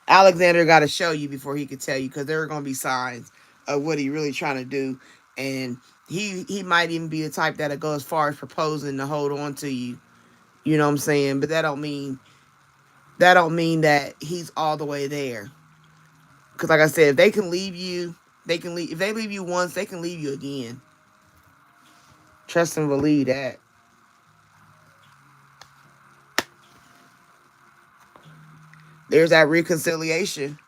Alexander got to show you before he could tell you, because there are going to be signs of what he really trying to do, and he might even be the type that'll go as far as proposing to hold on to you. You know what I'm saying? But that don't mean that he's all the way there. Because like I said, if they can leave you, they can leave. If they leave you once, they can leave you again. Trust and believe that. There's that reconciliation.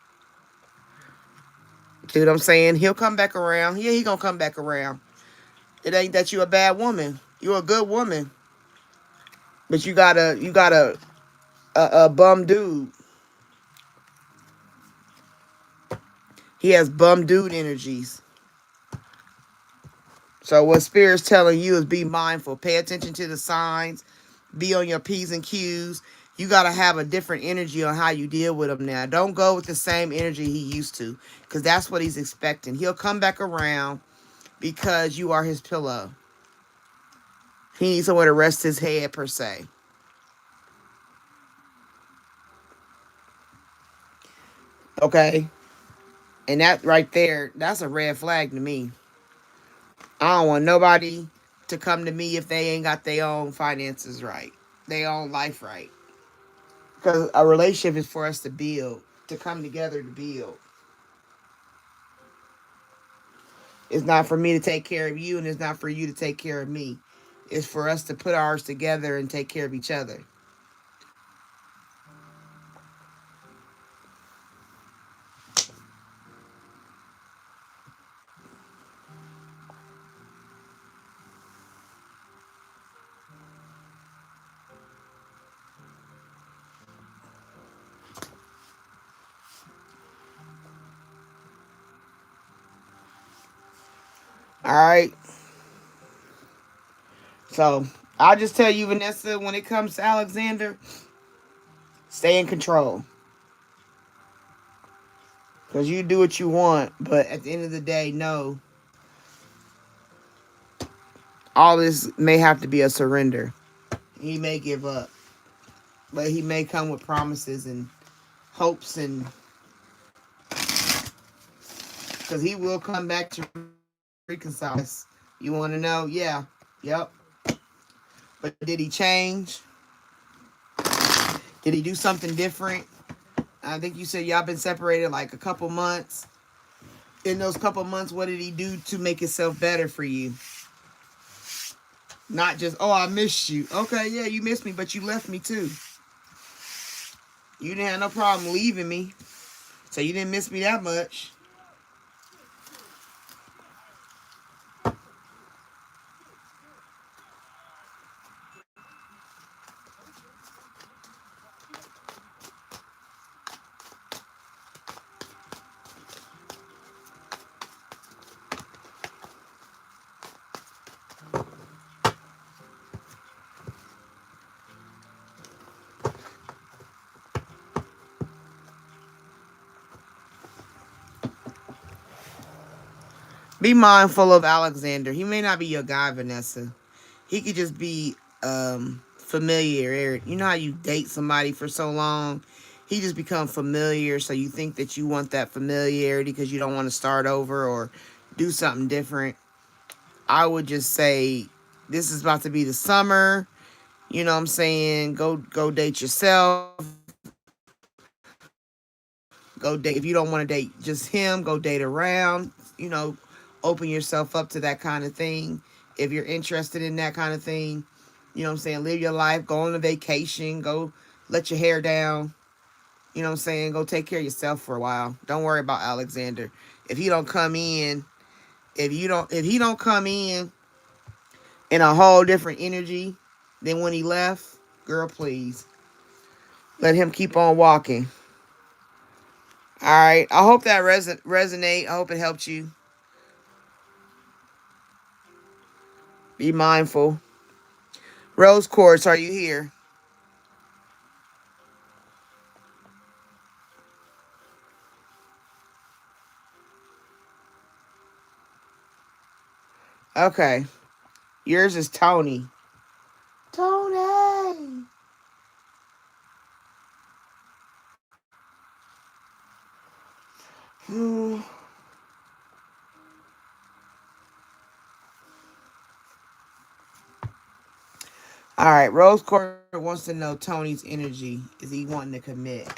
See what I'm saying? He'll come back around. Yeah, he gonna come back around. It ain't that you a bad woman. You're a good woman. But you got a bum dude. He has bum dude energies. So what Spirit's telling you is be mindful. Pay attention to the signs. Be on your P's and Q's. You got to have a different energy on how you deal with him now. Don't go with the same energy he used to, because that's what he's expecting. He'll come back around because you are his pillow. He needs somewhere to rest his head, per se. Okay? And that right there, that's a red flag to me. I don't want nobody to come to me if they ain't got their own finances right, their own life right. Because a relationship is for us to build, to come together to build. It's not for me to take care of you, and it's not for you to take care of me. It's for us to put ours together and take care of each other. All right? So, I'll just tell you, Vanessa, when it comes to Alexander, stay in control. Because you do what you want, but at the end of the day, no. All this may have to be a surrender. He may give up. But he may come with promises and hopes, and because he will come back to reconcile us. You want to know? Yeah. Yep. But did he change? Did he do something different? I think you said y'all been separated like a couple months. In those couple months, what did he do to make himself better for you? Not just, oh, I missed you. Okay, yeah, you missed me, but you left me too. You didn't have no problem leaving me, so you didn't miss me that much. Be mindful of Alexander. He may not be your guy, Vanessa. He could just be familiar. You know how you date somebody for so long? He just become familiar, so you think that you want that familiarity because you don't want to start over or do something different. I would just say this is about to be the summer. You know what I'm saying? Go date yourself. Go date. If you don't want to date just him, go date around. You know, open yourself up to that kind of thing. If you're interested in that kind of thing, you know what I'm saying? Live your life. Go on a vacation. Go let your hair down. You know what I'm saying? Go take care of yourself for a while. Don't worry about Alexander. If he don't come in, if he don't come in a whole different energy than when he left, girl, please let him keep on walking. All right. I hope that resonate. I hope it helped you. Be mindful. Rose Quartz, are you here? Okay. Yours is Tony. Tony. Hmm. All right. Rose Quartz wants to know Tony's energy. Is he wanting to commit?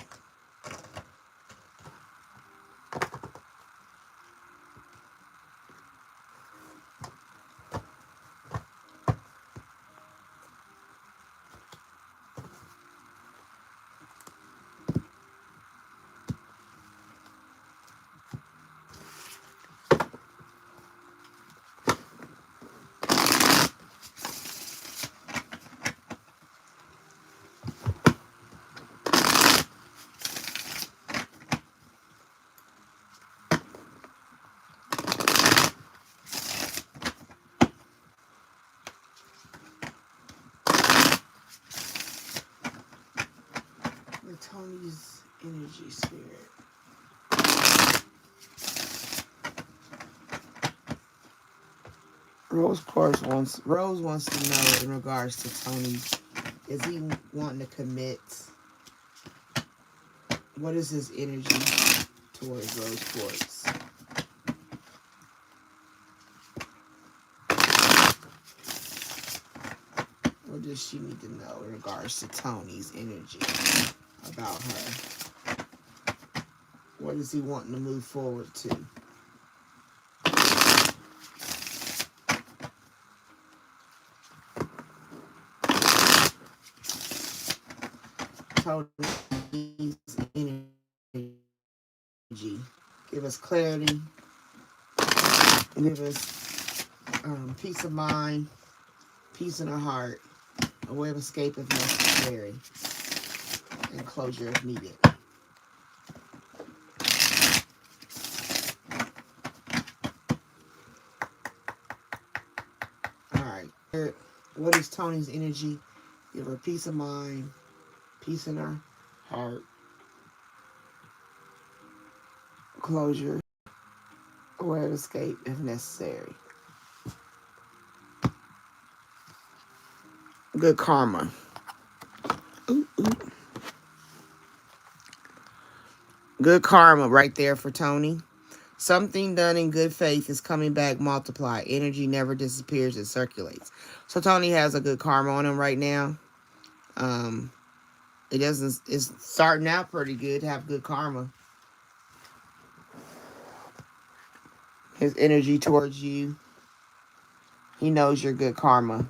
The Tony's energy spirit. Rose wants to know in regards to Tony, is he wanting to commit? What is his energy towards Rose Quartz? What does she need to know in regards to Tony's energy about her? What is he wanting to move forward to? Tony's energy. Give us clarity. Give us peace of mind, peace in our heart, a way of escape if necessary, and closure if needed. All right. What is Tony's energy? Give her peace of mind, peace in her heart, closure, a way of escape if necessary. Good karma. Ooh, ooh. Good karma right there for Tony. Something done in good faith is coming back multiplied. Energy never disappears, it circulates. So Tony has a good karma on him right now. Um, it's starting out pretty good, have good karma. His energy towards you, he knows you're good karma.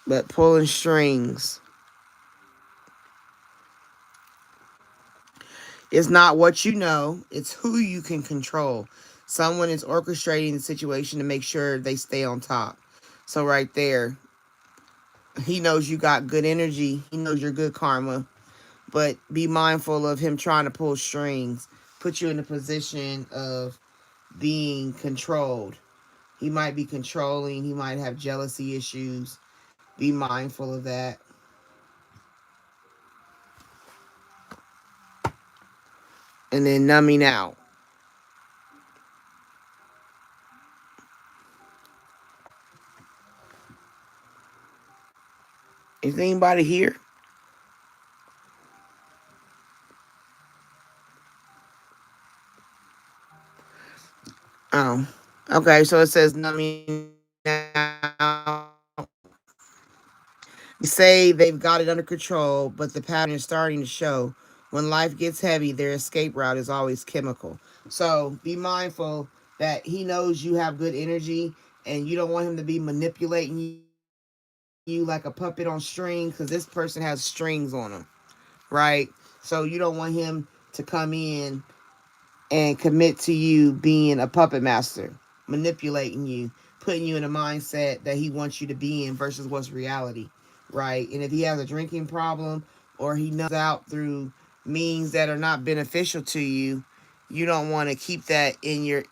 But pulling strings is not what you know, it's who you can control. Someone is orchestrating the situation to make sure they stay on top. So right there, he knows you got good energy. He knows you're good karma. But be mindful of him trying to pull strings, put you in a position of being controlled. He might be controlling. He might have jealousy issues. Be mindful of that. And then numbing out. Is anybody here? Oh. Okay, so it says numbing out. They say they've got it under control, but the pattern is starting to show. When life gets heavy, their escape route is always chemical. So be mindful that he knows you have good energy and you don't want him to be manipulating you like a puppet on strings, because this person has strings on him, right? So you don't want him to come in and commit to you being a puppet master, manipulating you, putting you in a mindset that he wants you to be in versus what's reality, right? And if he has a drinking problem or he knows out through means that are not beneficial to you, you don't want to keep that in your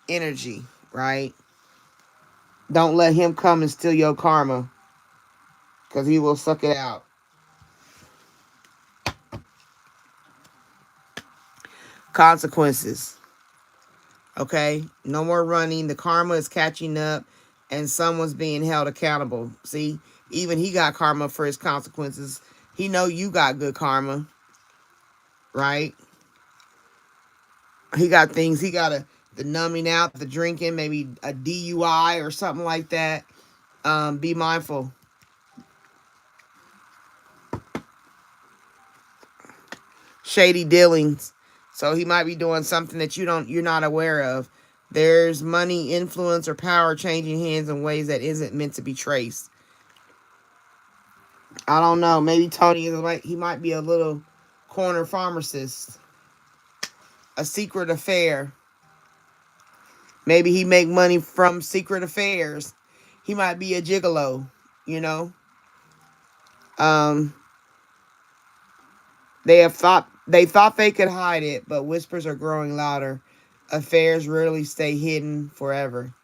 energy, right? Don't let him come and steal your karma because he will suck it out. Consequences. Okay? No more running. The karma is catching up and someone's being held accountable. See? Even he got karma for his consequences. He know you got good karma, right? He got things. He got the numbing out, the drinking, maybe a DUI or something like that. Be mindful. Shady dealings. So he might be doing something that you're not aware of. There's money, influence, or power changing hands in ways that isn't meant to be traced. I don't know. Maybe Tony is like he might be a little corner pharmacist. A secret affair. Maybe he make money from secret affairs. He might be a gigolo, you know. Um they thought they could hide it, but whispers are growing louder. Affairs rarely stay hidden forever.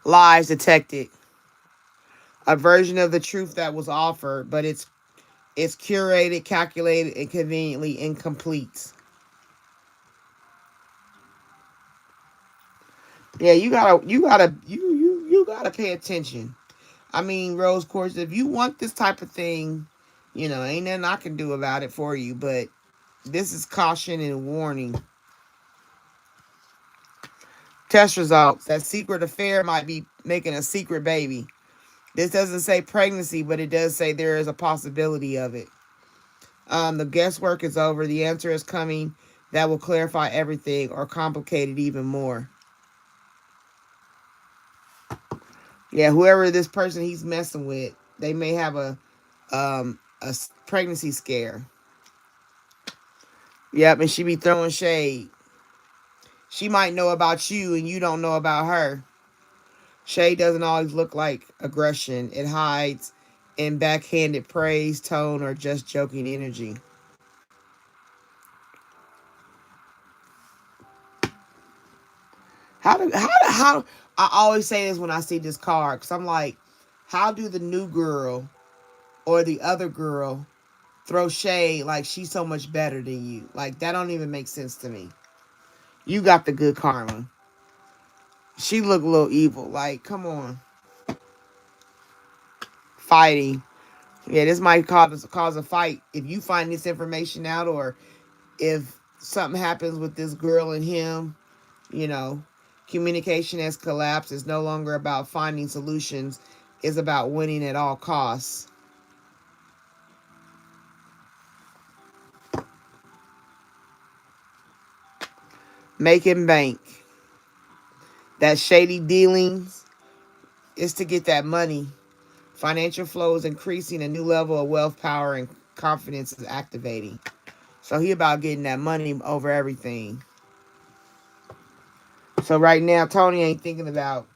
Lies detected. A version of the truth that was offered, but it's curated, calculated, and conveniently incomplete. Yeah, you gotta pay attention. I mean, Rose Quartz, if you want this type of thing, ain't nothing I can do about it for you, but this is caution and warning. Test results. That secret affair might be making a secret baby. This doesn't say pregnancy, but it does say there is a possibility of it. The guesswork is over. The answer is coming that will clarify everything or complicate it even more. Yeah, whoever this person he's messing with, they may have a pregnancy scare. Yep, and she be throwing shade. She might know about you and you don't know about her. Shade doesn't always look like aggression. It hides in backhanded praise, tone, or just joking energy. How I always say this when I see this card because I'm like, how do the new girl or the other girl throw shade like she's so much better than you? Like that don't even make sense to me. You got the good karma. She look a little evil. Like, come on. Fighting. Yeah, this might cause a fight if you find this information out or if something happens with this girl and him, you know. Communication has collapsed. It's no longer about finding solutions. It's about winning at all costs. Making bank. That shady dealings is to get that money. Financial flow is increasing. A new level of wealth, power, and confidence is activating. So he about getting that money over everything. So right now, Tony ain't thinking about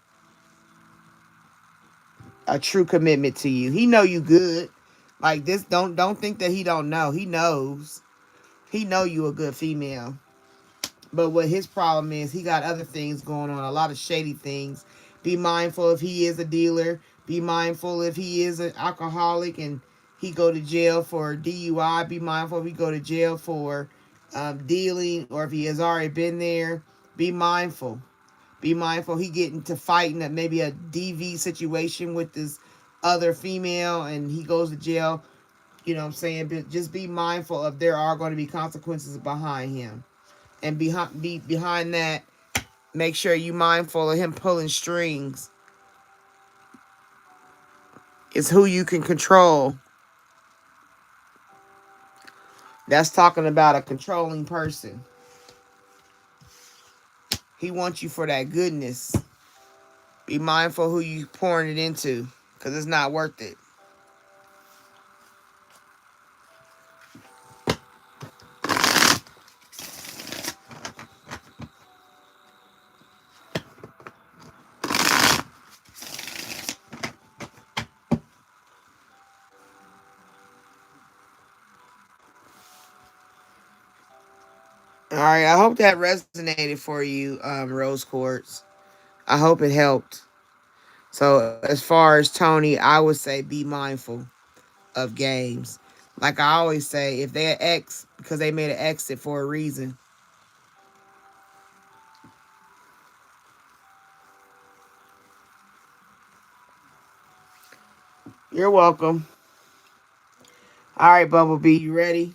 a true commitment to you. He know you good. Like this, don't think that he don't know. He knows. He know you a good female. But what his problem is, he got other things going on, a lot of shady things. Be mindful if he is a dealer. Be mindful if he is an alcoholic and he go to jail for DUI. Be mindful if he go to jail for dealing or if he has already been there. Be mindful. Be mindful he get into fighting at maybe a DV situation with this other female and he goes to jail. You know what I'm saying? But just be mindful of there are going to be consequences behind him. And behind that, make sure you mindful of him pulling strings. It's who you can control. That's talking about a controlling person. He wants you for that goodness. Be mindful who you pouring it into, because it's not worth it. All right, I hope that resonated for you, Rose Quartz. I hope it helped. So, as far as Tony, I would say be mindful of games. Like I always say, if they're X because they made an exit for a reason. You're welcome. All right, Bumblebee, you ready?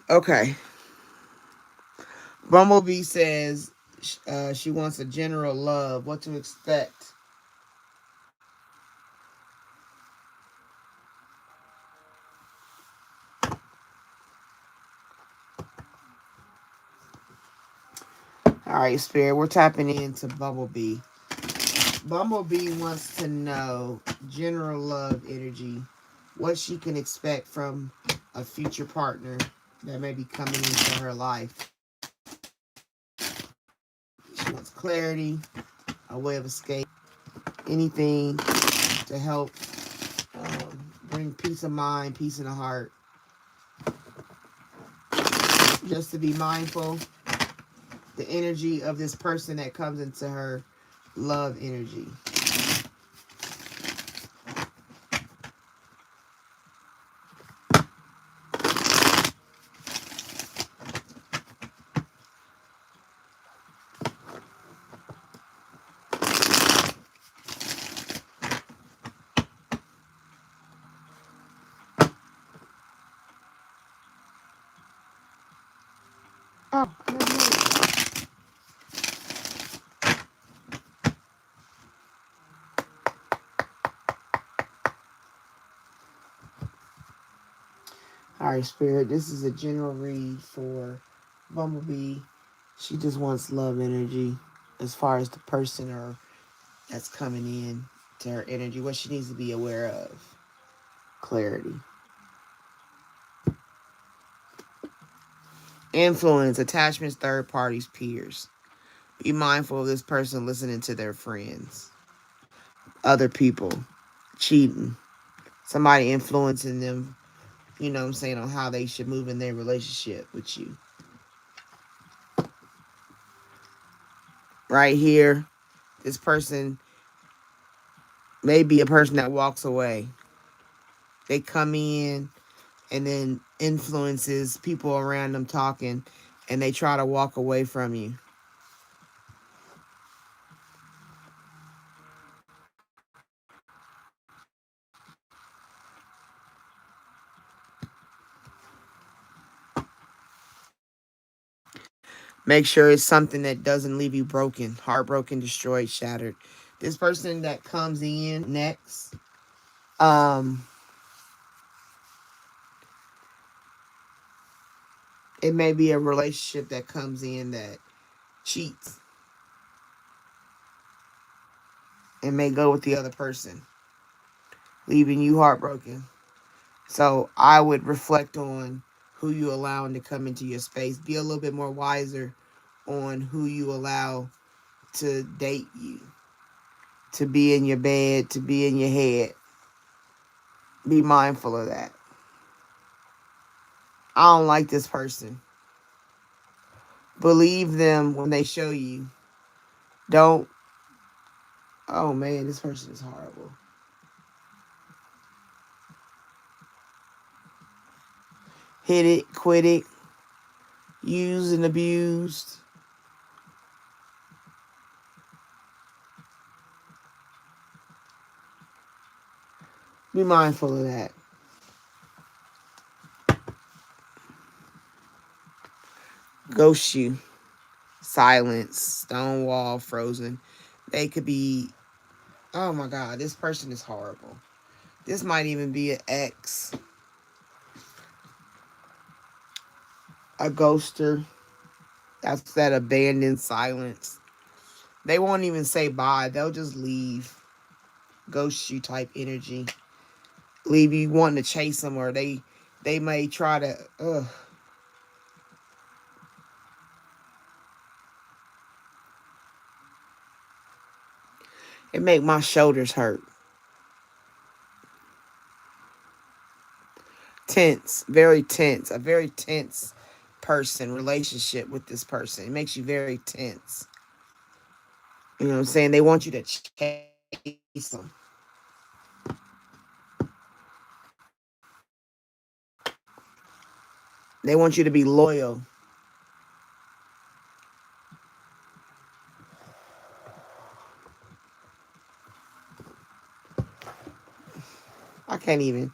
Okay. Bumblebee says she wants a general love. What to expect? All right, Spirit, we're tapping into Bumblebee. Bumblebee wants to know general love energy, what she can expect from a future partner that may be coming into her life. She wants clarity, a way of escape, anything to help bring peace of mind, peace in the heart. Just to be mindful, the energy of this person that comes into her love energy. Oh, all right, Spirit. This is a general read for Bumblebee. She just wants love energy as far as the person or that's coming in to her energy, what she needs to be aware of. Clarity. Influence, attachments, third parties, peers. Be mindful of this person listening to their friends, other people, cheating, somebody influencing them, you know what I'm saying, on how they should move in their relationship with you. Right here, this person may be a person that walks away. They come in and then influences people around them talking and they try to walk away from you. Make sure it's something that doesn't leave you broken, heartbroken, destroyed, shattered. This person that comes in next, um, it may be a relationship that comes in that cheats and may go with the other person, leaving you heartbroken. So I would reflect on who you allowing to come into your space. Be a little bit more wiser on who you allow to date you, to be in your bed, to be in your head. Be mindful of that. I don't like this person. Believe them when they show you. Don't, oh man, this person is horrible. Hit it, quit it, used and abused. Be mindful of that. ghost you. Silence, stone wall, frozen. They could be, oh my God, this person is horrible. This might even be an ex, a ghoster. That's that abandoned silence. They won't even say bye. They'll just leave. Ghost you type energy. Leave you wanting to chase them, or they may try to. Ugh. It make my shoulders hurt. Tense, very tense. A very tense person relationship with this person. It makes you very tense. You know what I'm saying? They want you to chase them. They want you to be loyal. I can't even.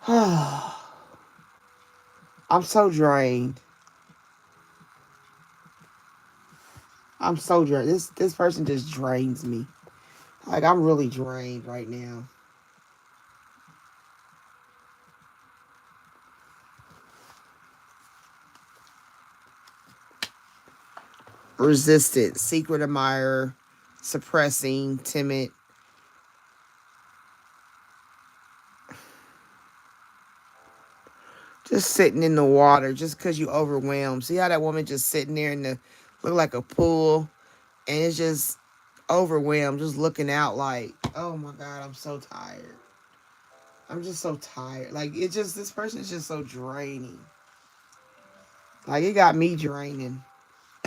I'm so drained. I'm so drained. This person just drains me. Like I'm really drained right now. Resistant, secret admirer, suppressing, timid. Just sitting in the water just because you overwhelmed. See how that woman just sitting there in the look like a pool, and it's just overwhelmed, just looking out like, oh my God, I'm so tired. I'm just so tired. Like it just this person is just so draining. Like it got me draining.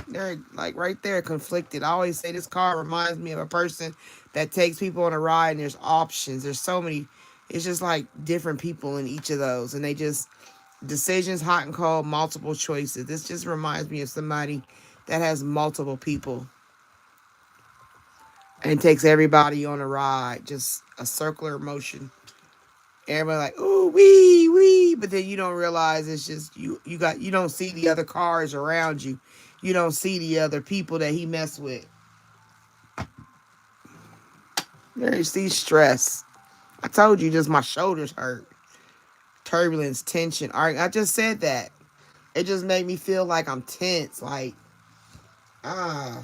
They're like right there conflicted. I always say this card reminds me of a person that takes people on a ride and there's options. There's so many. It's just like different people in each of those, and they just decisions, hot and cold, multiple choices. This just reminds me of somebody that has multiple people and takes everybody on a ride, just a circular motion. Everybody like, ooh, wee, wee, but then you don't realize it's just you don't see the other cars around you. You don't see the other people that he messed with. There's see stress. I told you just my shoulders hurt. Turbulence, tension. All right, I just said that. It just made me feel like I'm tense. Like, ah,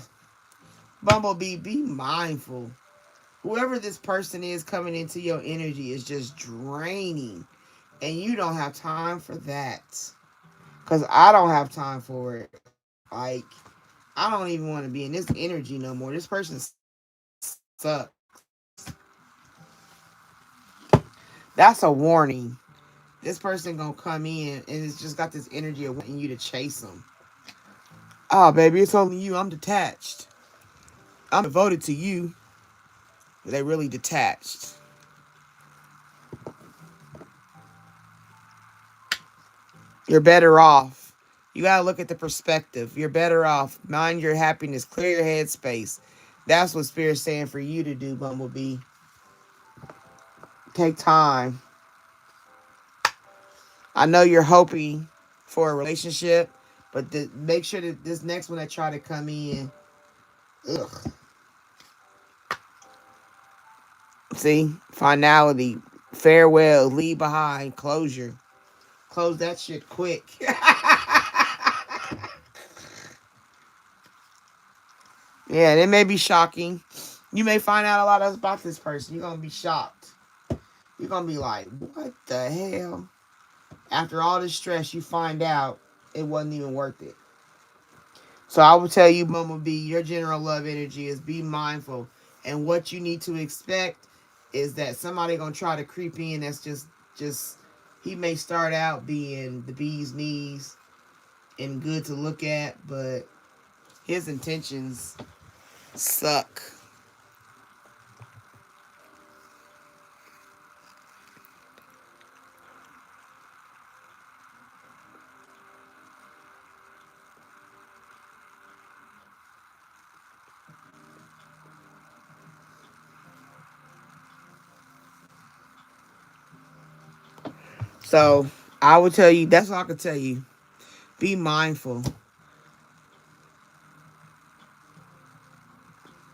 Bumblebee, be mindful. Whoever this person is coming into your energy is just draining. And you don't have time for that. Because I don't have time for it. Like, I don't even want to be in this energy no more. This person sucks. That's a warning. This person gonna come in and it's just got this energy of wanting you to chase them. Oh, baby, it's only you. I'm detached. I'm devoted to you. But they really detached. You're better off. You gotta look at the perspective. You're better off. Mind your happiness. Clear your head space. That's what Spirit's saying for you to do, Bumblebee. Take time. I know you're hoping for a relationship, but make sure that this next one that try to come in, ugh. See, finality, farewell, leave behind, closure. Close that shit quick. Yeah, it may be shocking. You may find out a lot about this person. You're gonna be shocked. You're gonna be like, what the hell? After all this stress, you find out it wasn't even worth it. So I will tell you, Bumblebee, your general love energy is be mindful. And what you need to expect is that somebody gonna try to creep in that's just he may start out being the bee's knees and good to look at, but his intentions suck. So I would tell you, that's all I could tell you. Be mindful.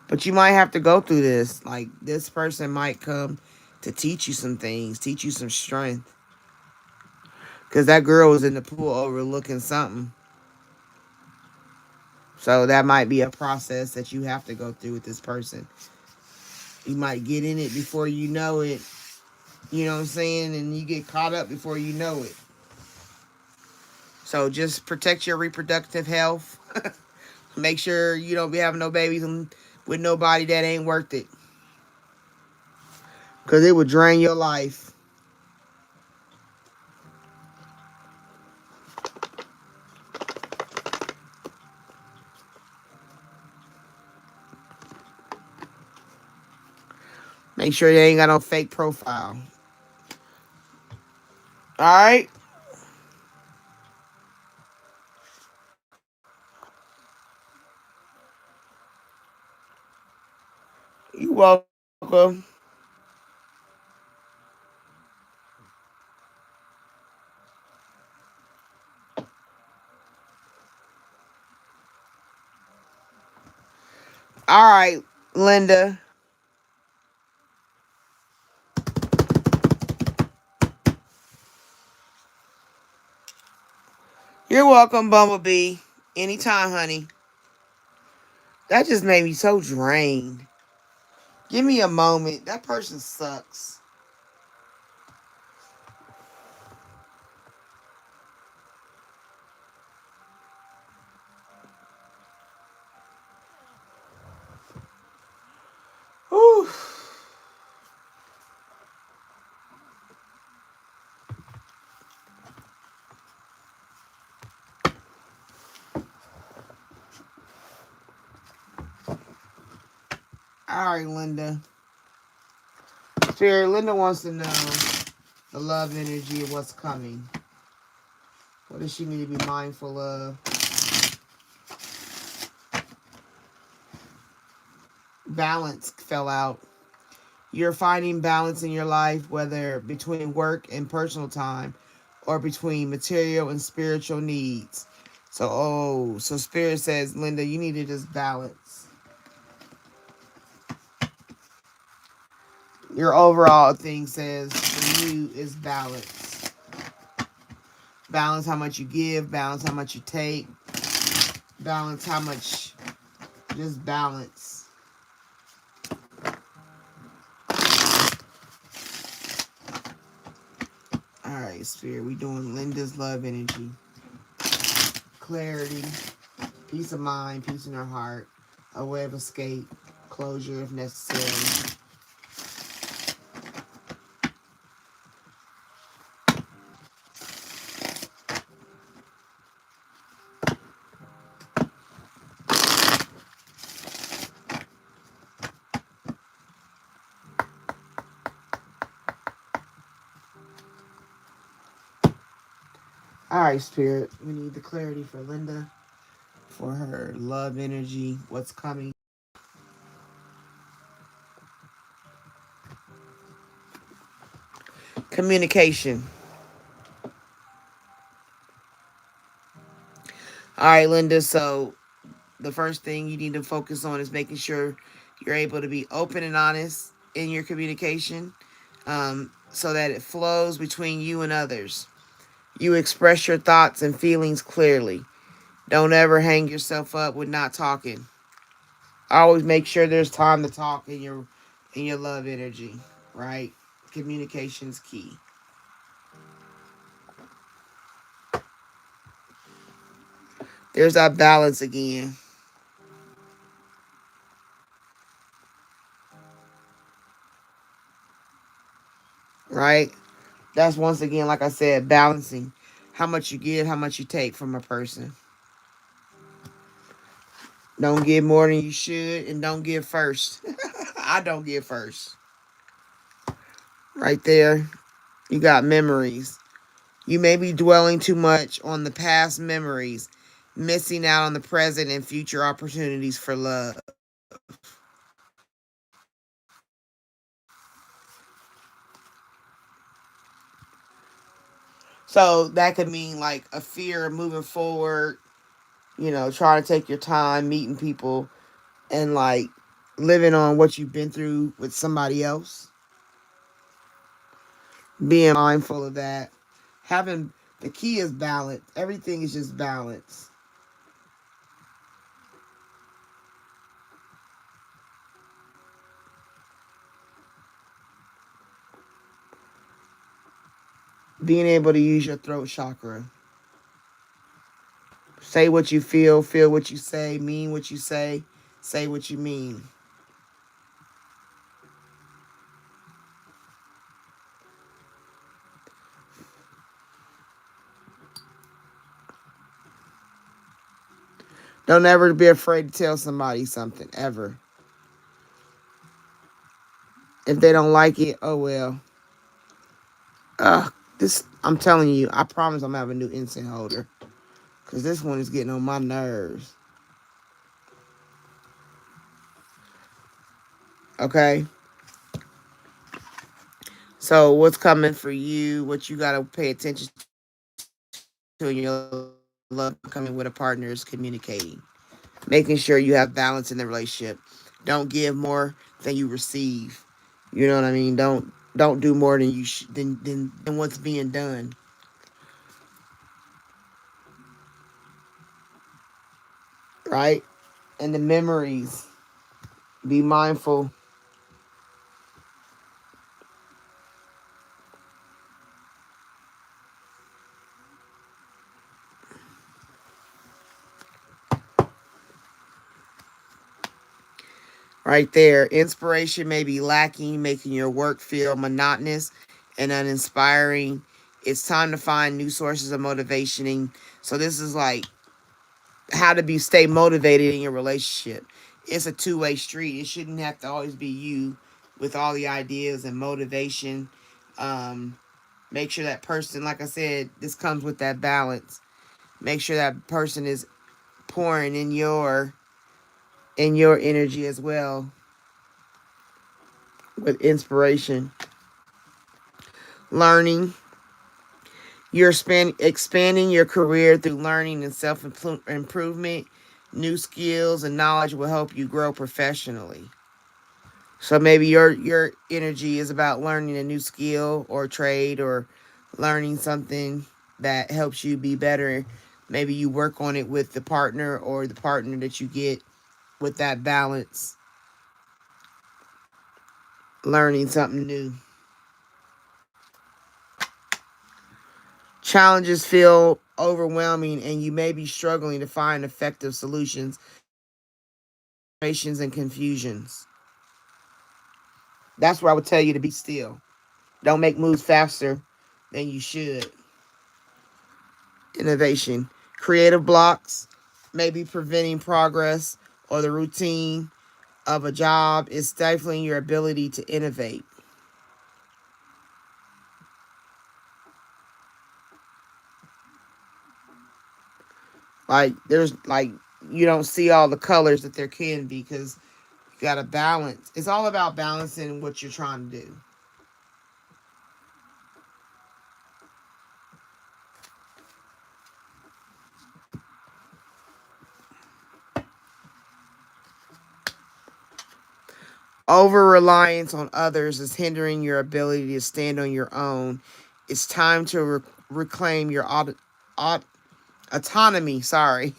But you might have to go through this. Like, this person might come to teach you some things, teach you some strength. Because that girl was in the pool overlooking something. So that might be a process that you have to go through with this person. You might get in it before you know it. You know what I'm saying? And you get caught up before you know it. So just protect your reproductive health. Make sure you don't be having no babies with nobody that ain't worth it. Because it would drain your life. Make sure you ain't got no fake profile. All right? You welcome. All right, Linda. You're welcome, Bumblebee. Anytime, honey. That just made me so drained. Give me a moment. That person sucks. Whew. All right, Linda. Spirit, Linda wants to know the love energy of what's coming. What does she need to be mindful of? Balance fell out. You're finding balance in your life, whether between work and personal time or between material and spiritual needs. So Spirit says, Linda, you need to just balance. Your overall thing says for you is balance. Balance how much you give, balance how much you take, balance how much, just balance. All right, Spirit, we doing Linda's love energy. Clarity, peace of mind, peace in her heart, a way of escape, closure if necessary. All right, Spirit, we need the clarity for Linda, for her love energy, what's coming. Communication. All right, Linda, so the first thing you need to focus on is making sure you're able to be open and honest in your communication, so that it flows between you and others. You express your thoughts and feelings clearly. Don't ever hang yourself up with not talking. Always make sure there's time to talk in your love energy, right? Communication's key. There's that balance again, right? That's once again, like I said, balancing how much you give, how much you take from a person. Don't give more than you should, and don't give first. I don't give first. Right there, you got memories. You may be dwelling too much on the past memories, missing out on the present and future opportunities for love. So that could mean like a fear of moving forward, trying to take your time, meeting people, and like living on what you've been through with somebody else. Being mindful of that. Having the key is balance. Everything is just balance. Being able to use your throat chakra. Say what you feel what you say, mean what you say what you mean. Don't ever be afraid to tell somebody something, ever. If they don't like it, oh well. This, I'm telling you, I promise I'm gonna have a new incense holder. Because this one is getting on my nerves. Okay? So, what's coming for you? What you got to pay attention to in your love coming with a partner is communicating. Making sure you have balance in the relationship. Don't give more than you receive. You know what I mean? Don't do more than than what's being done, right? And the memories. Be mindful. Right there. Inspiration may be lacking, making your work feel monotonous and uninspiring. It's time to find new sources of motivation. So this is like how to be stay motivated in your relationship. It's a two-way street. It shouldn't have to always be you with all the ideas and motivation. Um, Make sure that person, like I said, this comes with that balance. Make sure that person is pouring in your energy as well with inspiration. Learning. Expanding your career through learning and self improvement. New skills and knowledge will help you grow professionally. So maybe your energy is about learning a new skill or trade or learning something that helps you be better. Maybe you work on it with the partner or the partner that you get with that balance, learning something new. Challenges feel overwhelming and you may be struggling to find effective solutions, and confusions. That's where I would tell you to be still. Don't make moves faster than you should. Innovation. Creative blocks may be preventing progress or the routine of a job is stifling your ability to innovate. Like there's like you don't see all the colors that there can be because you got to balance. It's all about balancing what you're trying to do. Over reliance on others is hindering your ability to stand on your own. It's time to reclaim your autonomy. Sorry.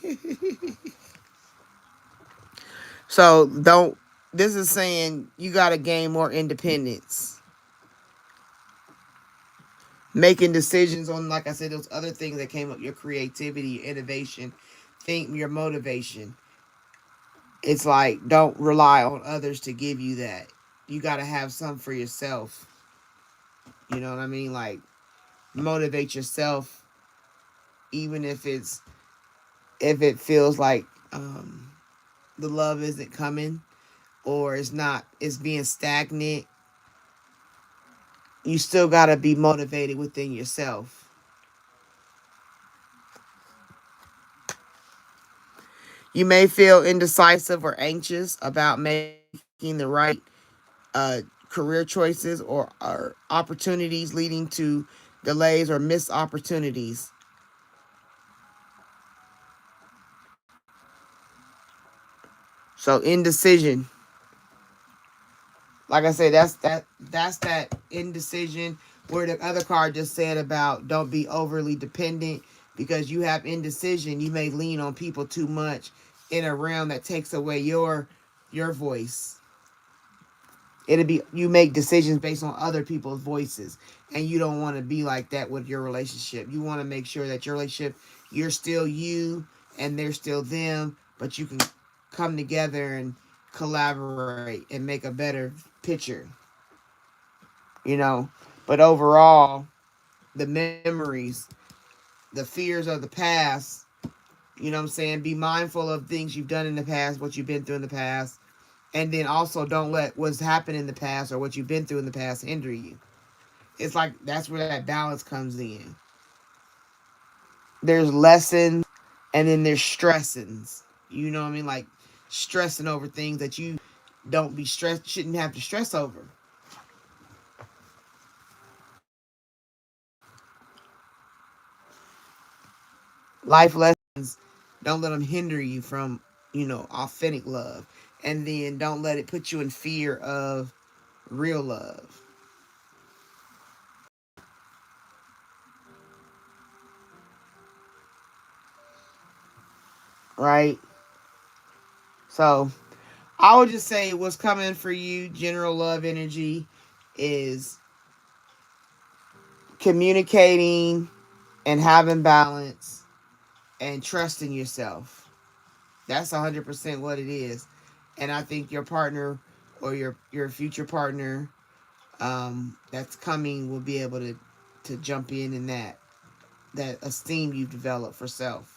So don't. This is saying you got to gain more independence, making decisions on, like I said, those other things that came up, your creativity, your innovation, think your motivation. It's like don't rely on others to give you that. You got to have some for yourself. You know what I mean? Like motivate yourself, even if it feels like the love isn't coming or it's not, it's being stagnant. You still got to be motivated within yourself. You may feel indecisive or anxious about making the right uh, career choices or opportunities, leading to delays or missed opportunities. So indecision. Like I said, that's that indecision where the other card just said about don't be overly dependent, because you have indecision. You may lean on people too much in a realm that takes away your voice. It'll be, you make decisions based on other people's voices, and you don't want to be like that with your relationship. You want to make sure that your relationship, you're still you and they're still them, but you can come together and collaborate and make a better picture, you know. But overall, the memories, the fears of the past, you know what I'm saying? Be mindful of things you've done in the past, what you've been through in the past, and then also don't let what's happened in the past or what you've been through in the past hinder you. It's like that's where that balance comes in. There's lessons and then there's stressings. You know what I mean? Like stressing over things that you don't be stressed, shouldn't have to stress over. Life lessons, don't let them hinder you from, authentic love. And then don't let it put you in fear of real love. Right? So I would just say what's coming for you, general love energy, is communicating and having balance and trusting yourself. That's 100% what it is. And I think your partner or your future partner, that's coming, will be able to jump in that esteem you've developed for self.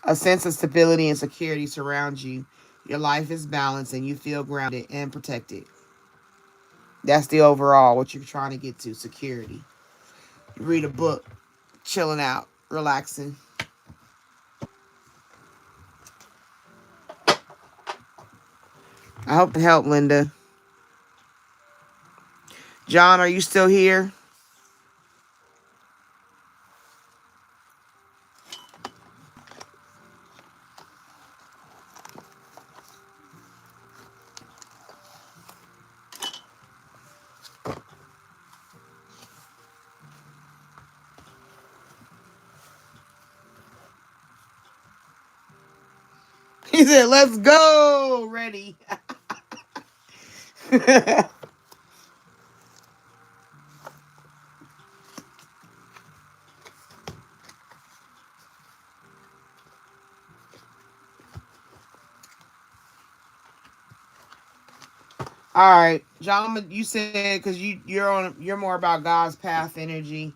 A sense of stability and security surrounds you. Your life is balanced and you feel grounded and protected. That's the overall what you're trying to get to, security. You read a book, chilling out, relaxing. I hope it helped, Linda. John, are you still here? He said, let's go. Ready. All right, John. You said because you're more about God's path energy.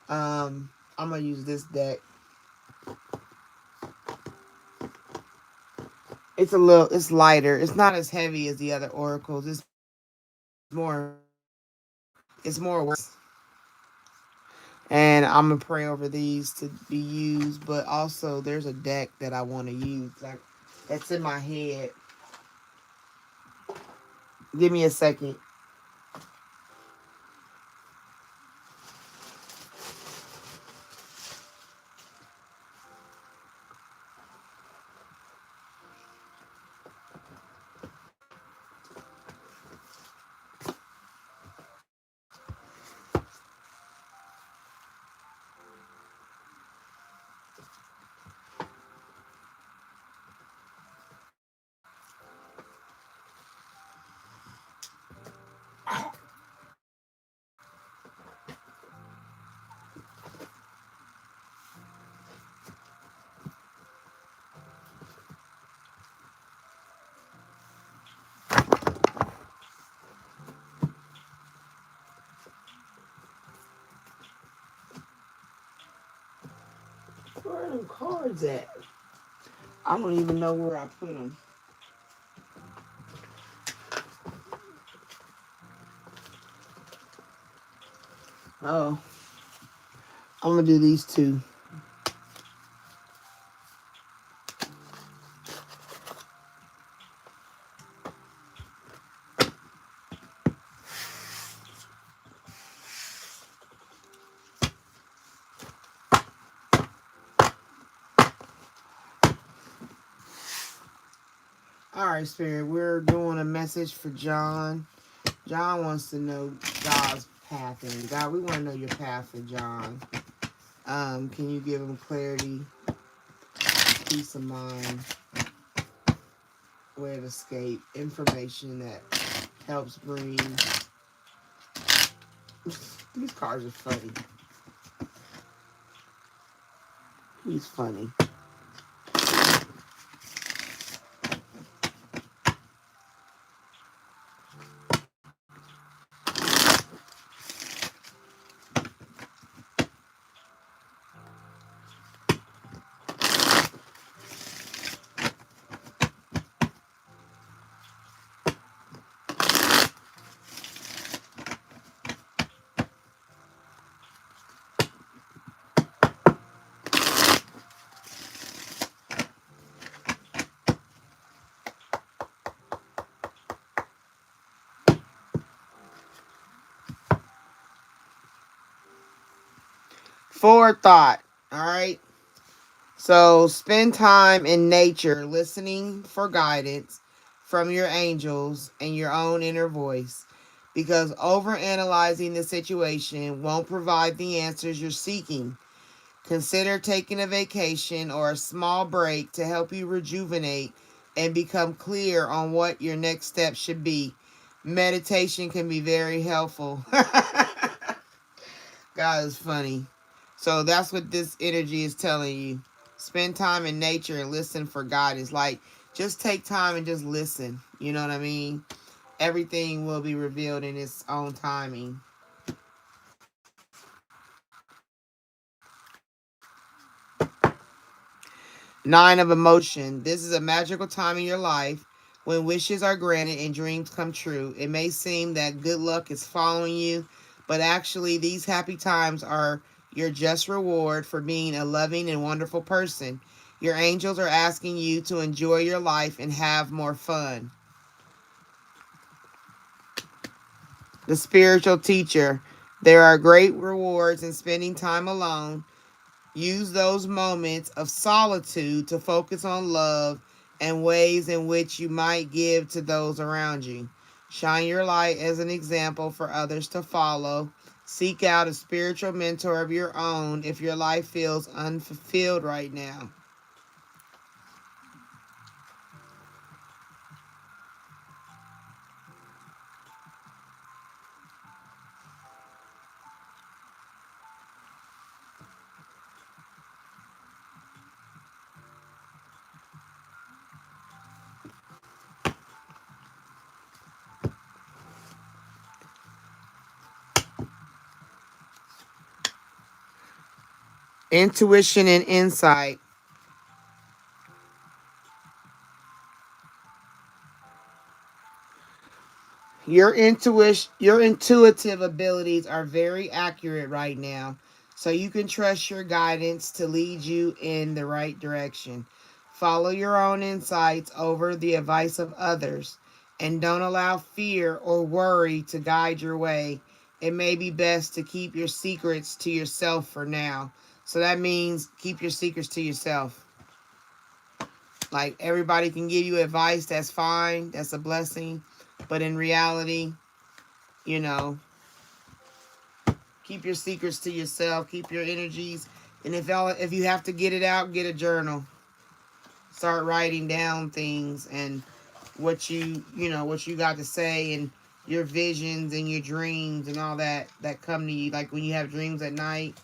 I'm gonna use this deck. It's lighter. It's not as heavy as the other oracles. More, it's more words. And I'm gonna pray over these to be used. But also, there's a deck that I want to use. Like that's in my head. Give me a second. Where are them cards at? I don't even know where I put them. Oh, I'm gonna do these two. All right, Spirit, we're doing a message for John. John wants to know God's path. And God, we want to know your path for John. Can you give him clarity, peace of mind, way of escape, information that helps bring... These cards are funny. He's funny. Forethought. All right. So spend time in nature, listening for guidance from your angels and your own inner voice. Because overanalyzing the situation won't provide the answers you're seeking. Consider taking a vacation or a small break to help you rejuvenate and become clear on what your next step should be. Meditation can be very helpful. God is funny. So that's what this energy is telling you. Spend time in nature and listen for guidance. Like, just take time and just listen. You know what I mean? Everything will be revealed in its own timing. Nine of emotion. This is a magical time in your life when wishes are granted and dreams come true. It may seem that good luck is following you, but actually these happy times are your just reward for being a loving and wonderful person. Your angels are asking you to enjoy your life and have more fun. The spiritual teacher. There are great rewards in spending time alone. Use those moments of solitude to focus on love and ways in which you might give to those around you. Shine your light as an example for others to follow. Seek out a spiritual mentor of your own if your life feels unfulfilled right now. Intuition and insight. Your intuitive abilities are very accurate right now, so you can trust your guidance to lead you in the right direction. Follow your own insights over the advice of others, and don't allow fear or worry to guide your way. It may be best to keep your secrets to yourself for now. So that means keep your secrets to yourself. Like, everybody can give you advice, that's fine, that's a blessing, but in reality, you know, keep your secrets to yourself. Keep your energies. And if you have to get it out, get a journal. Start writing down things and what you got to say, and your visions and your dreams and all that come to you. Like when you have dreams at night.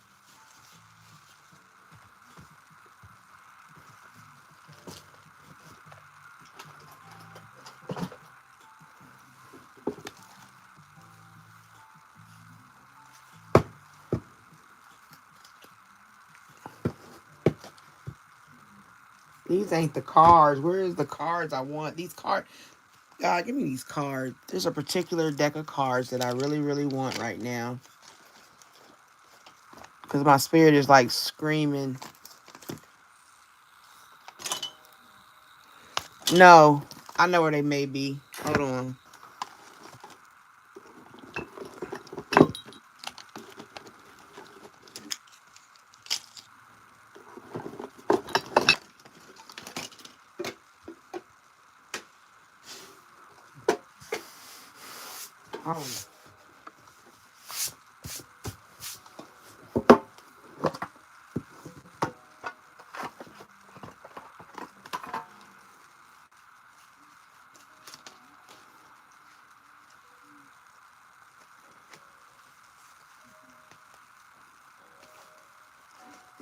These ain't the cards. Where is the cards I want? These cards. God, give me these cards. There's a particular deck of cards that I really, really want right now. Because my spirit is like screaming. No, I know where they may be. Hold on. Oh,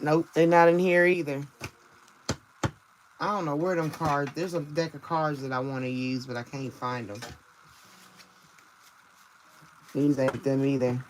nope, they're not in here either. I don't know where them cards. There's a deck of cards that I want to use, but I can't find them. These ain't them either.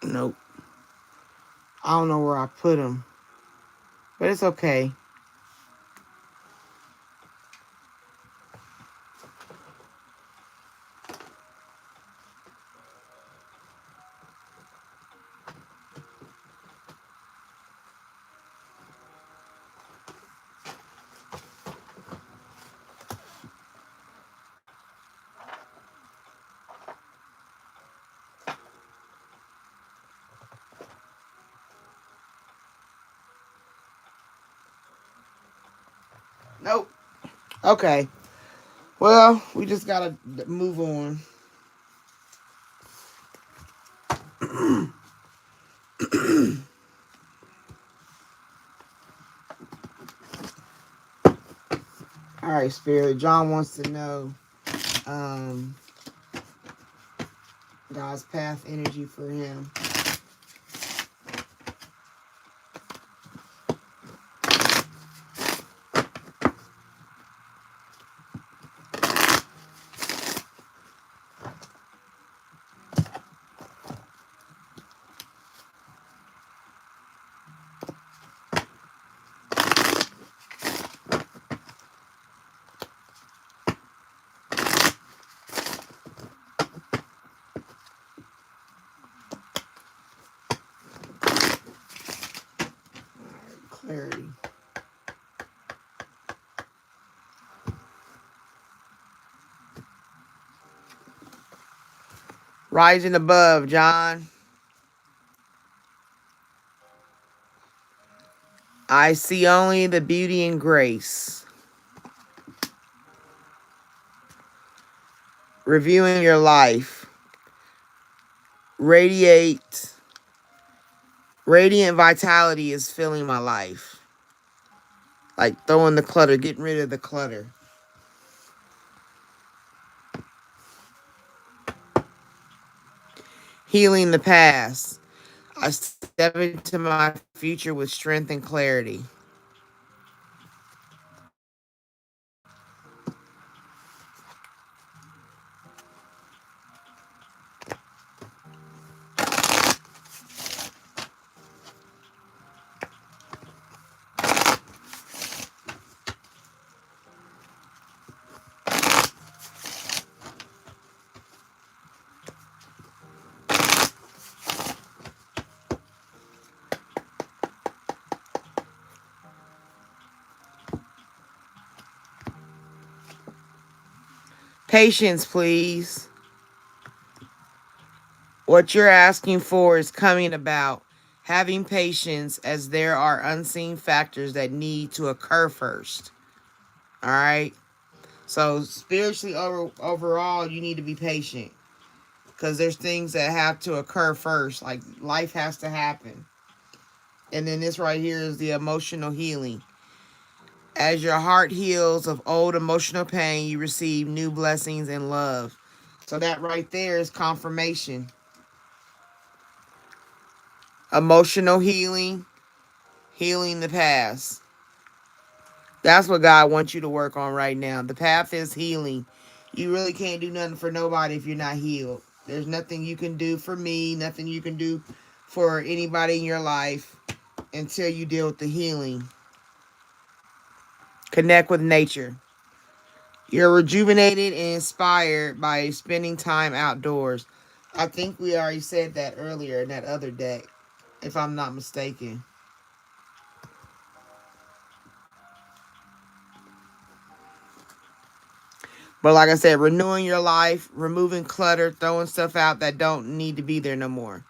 Nope. I don't know where I put them, but it's okay. Nope. Okay. Well, we just gotta move on. All right, Spirit. John wants to know um, God's path energy for him. Clarity. Rising above, John. I see only the beauty and grace. Reviewing your life. Radiant vitality is filling my life. Like throwing the clutter, getting rid of the clutter. Healing the past. I step into my future with strength and clarity. Patience, please. What you're asking for is coming about. Having patience as there are unseen factors that need to occur first. All right? So spiritually overall, you need to be patient. Because there's things that have to occur first. Like life has to happen. And then this right here is the emotional healing. As your heart heals of old emotional pain, you receive new blessings and love. So that right there is confirmation. Emotional healing, healing the past. That's what God wants you to work on right now. The path is healing. You really can't do nothing for nobody if you're not healed. There's nothing you can do for me, nothing you can do for anybody in your life until you deal with the healing. Connect with nature. You're rejuvenated and inspired by spending time outdoors. I think we already said that earlier in that other deck, if I'm not mistaken. But like I said, renewing your life, removing clutter, throwing stuff out that don't need to be there no more.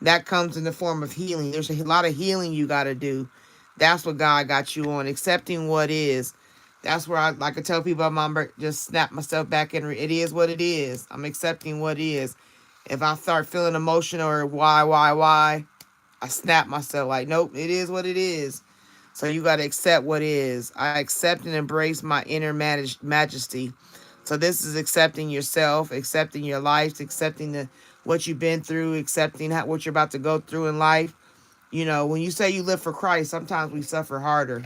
That comes in the form of healing. There's a lot of healing you got to do. That's what God got you on. Accepting what is. That's where I like to tell people I'm just snap myself back in. It is what it is. I'm accepting what is. If I start feeling emotional or why, I snap myself like, nope, it is what it is. So you got to accept what is. I accept and embrace my inner majesty. So this is accepting yourself, accepting your life, accepting what you've been through, accepting what you're about to go through in life. You know, when you say you live for Christ, sometimes we suffer harder.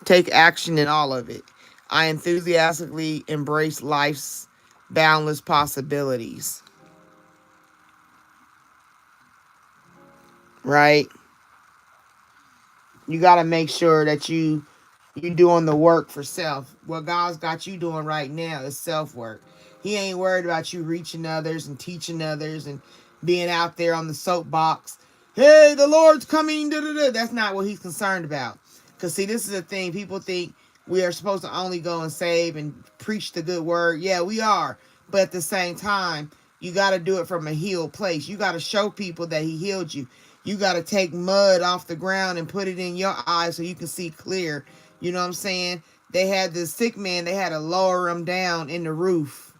Take action in all of it. I enthusiastically embrace life's boundless possibilities. Right? You got to make sure that you doing the work for self. What God's got you doing right now is self work. He ain't worried about you reaching others and teaching others and being out there on the soapbox. Hey, the Lord's coming. Da, da, da. That's not what he's concerned about. Because, see, this is the thing. People think we are supposed to only go and save and preach the good word. Yeah, we are. But at the same time, you got to do it from a healed place. You got to show people that he healed you. You got to take mud off the ground and put it in your eyes so you can see clear. You know what I'm saying? They had the sick man, they had to lower him down in the roof,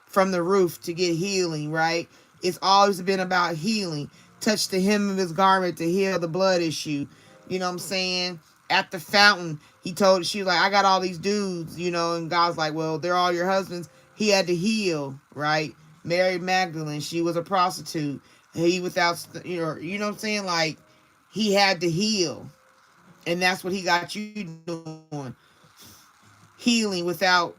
from the roof to get healing, right? It's always been about healing. Touch the hem of his garment to heal the blood issue. You know what I'm saying? At the fountain, she was like, I got all these dudes, and God's like, well, they're all your husbands. He had to heal, right? Mary Magdalene, she was a prostitute. He without, you know what I'm saying? Like, he had to heal. And that's what he got you doing. Healing without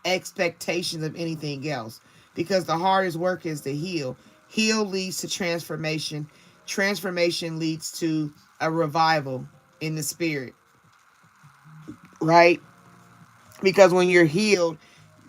expectations of anything else. Because the hardest work is to heal. Heal leads to transformation. Transformation leads to a revival in the spirit. Right? Because when you're healed,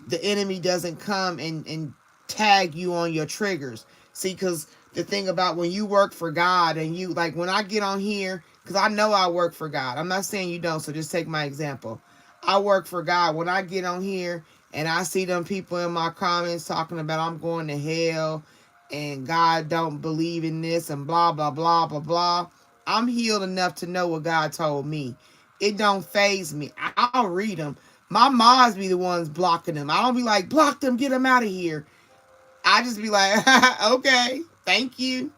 the enemy doesn't come and tag you on your triggers. See, because the thing about when you work for God and you, like when I get on here, because I know I work for God. I'm not saying you don't, so just take my example. I work for God. When I get on here and I see them people in my comments talking about I'm going to hell and God don't believe in this and blah, blah, blah, blah, blah. I'm healed enough to know what God told me. It don't faze me. I'll read them. My moms be the ones blocking them. I don't be like, block them, get them out of here. I just be like, okay, thank you.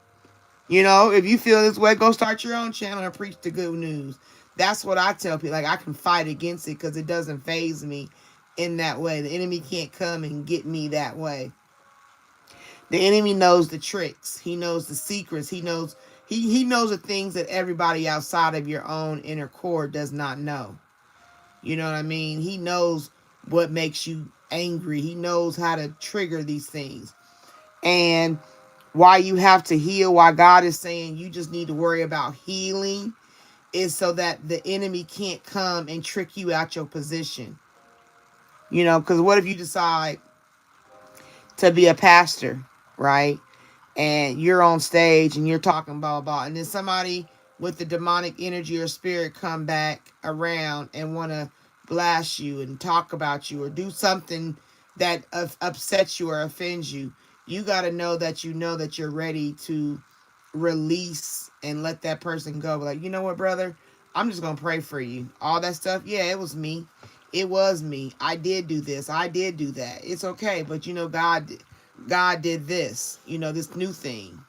If you feel this way, go start your own channel and preach the good news. That's what I tell people. Like, I can fight against it because it doesn't faze me in that way. The enemy can't come and get me that way. The enemy knows the tricks. He knows the secrets. He knows the things that everybody outside of your own inner core does not know. You know what I mean? He knows what makes you angry. He knows how to trigger these things. And why you have to heal, why God is saying you just need to worry about healing, is so that the enemy can't come and trick you out your position. Because what if you decide to be a pastor, right? And you're on stage and you're talking blah, blah, blah. And then somebody with the demonic energy or spirit come back around and want to blast you and talk about you or do something that upsets you or offends you. You got to know that you're ready to release and let that person go. Like, you know what, brother? I'm just going to pray for you. All that stuff, yeah, it was me. It was me. I did do this. I did do that. It's okay. But, God did this, this new thing.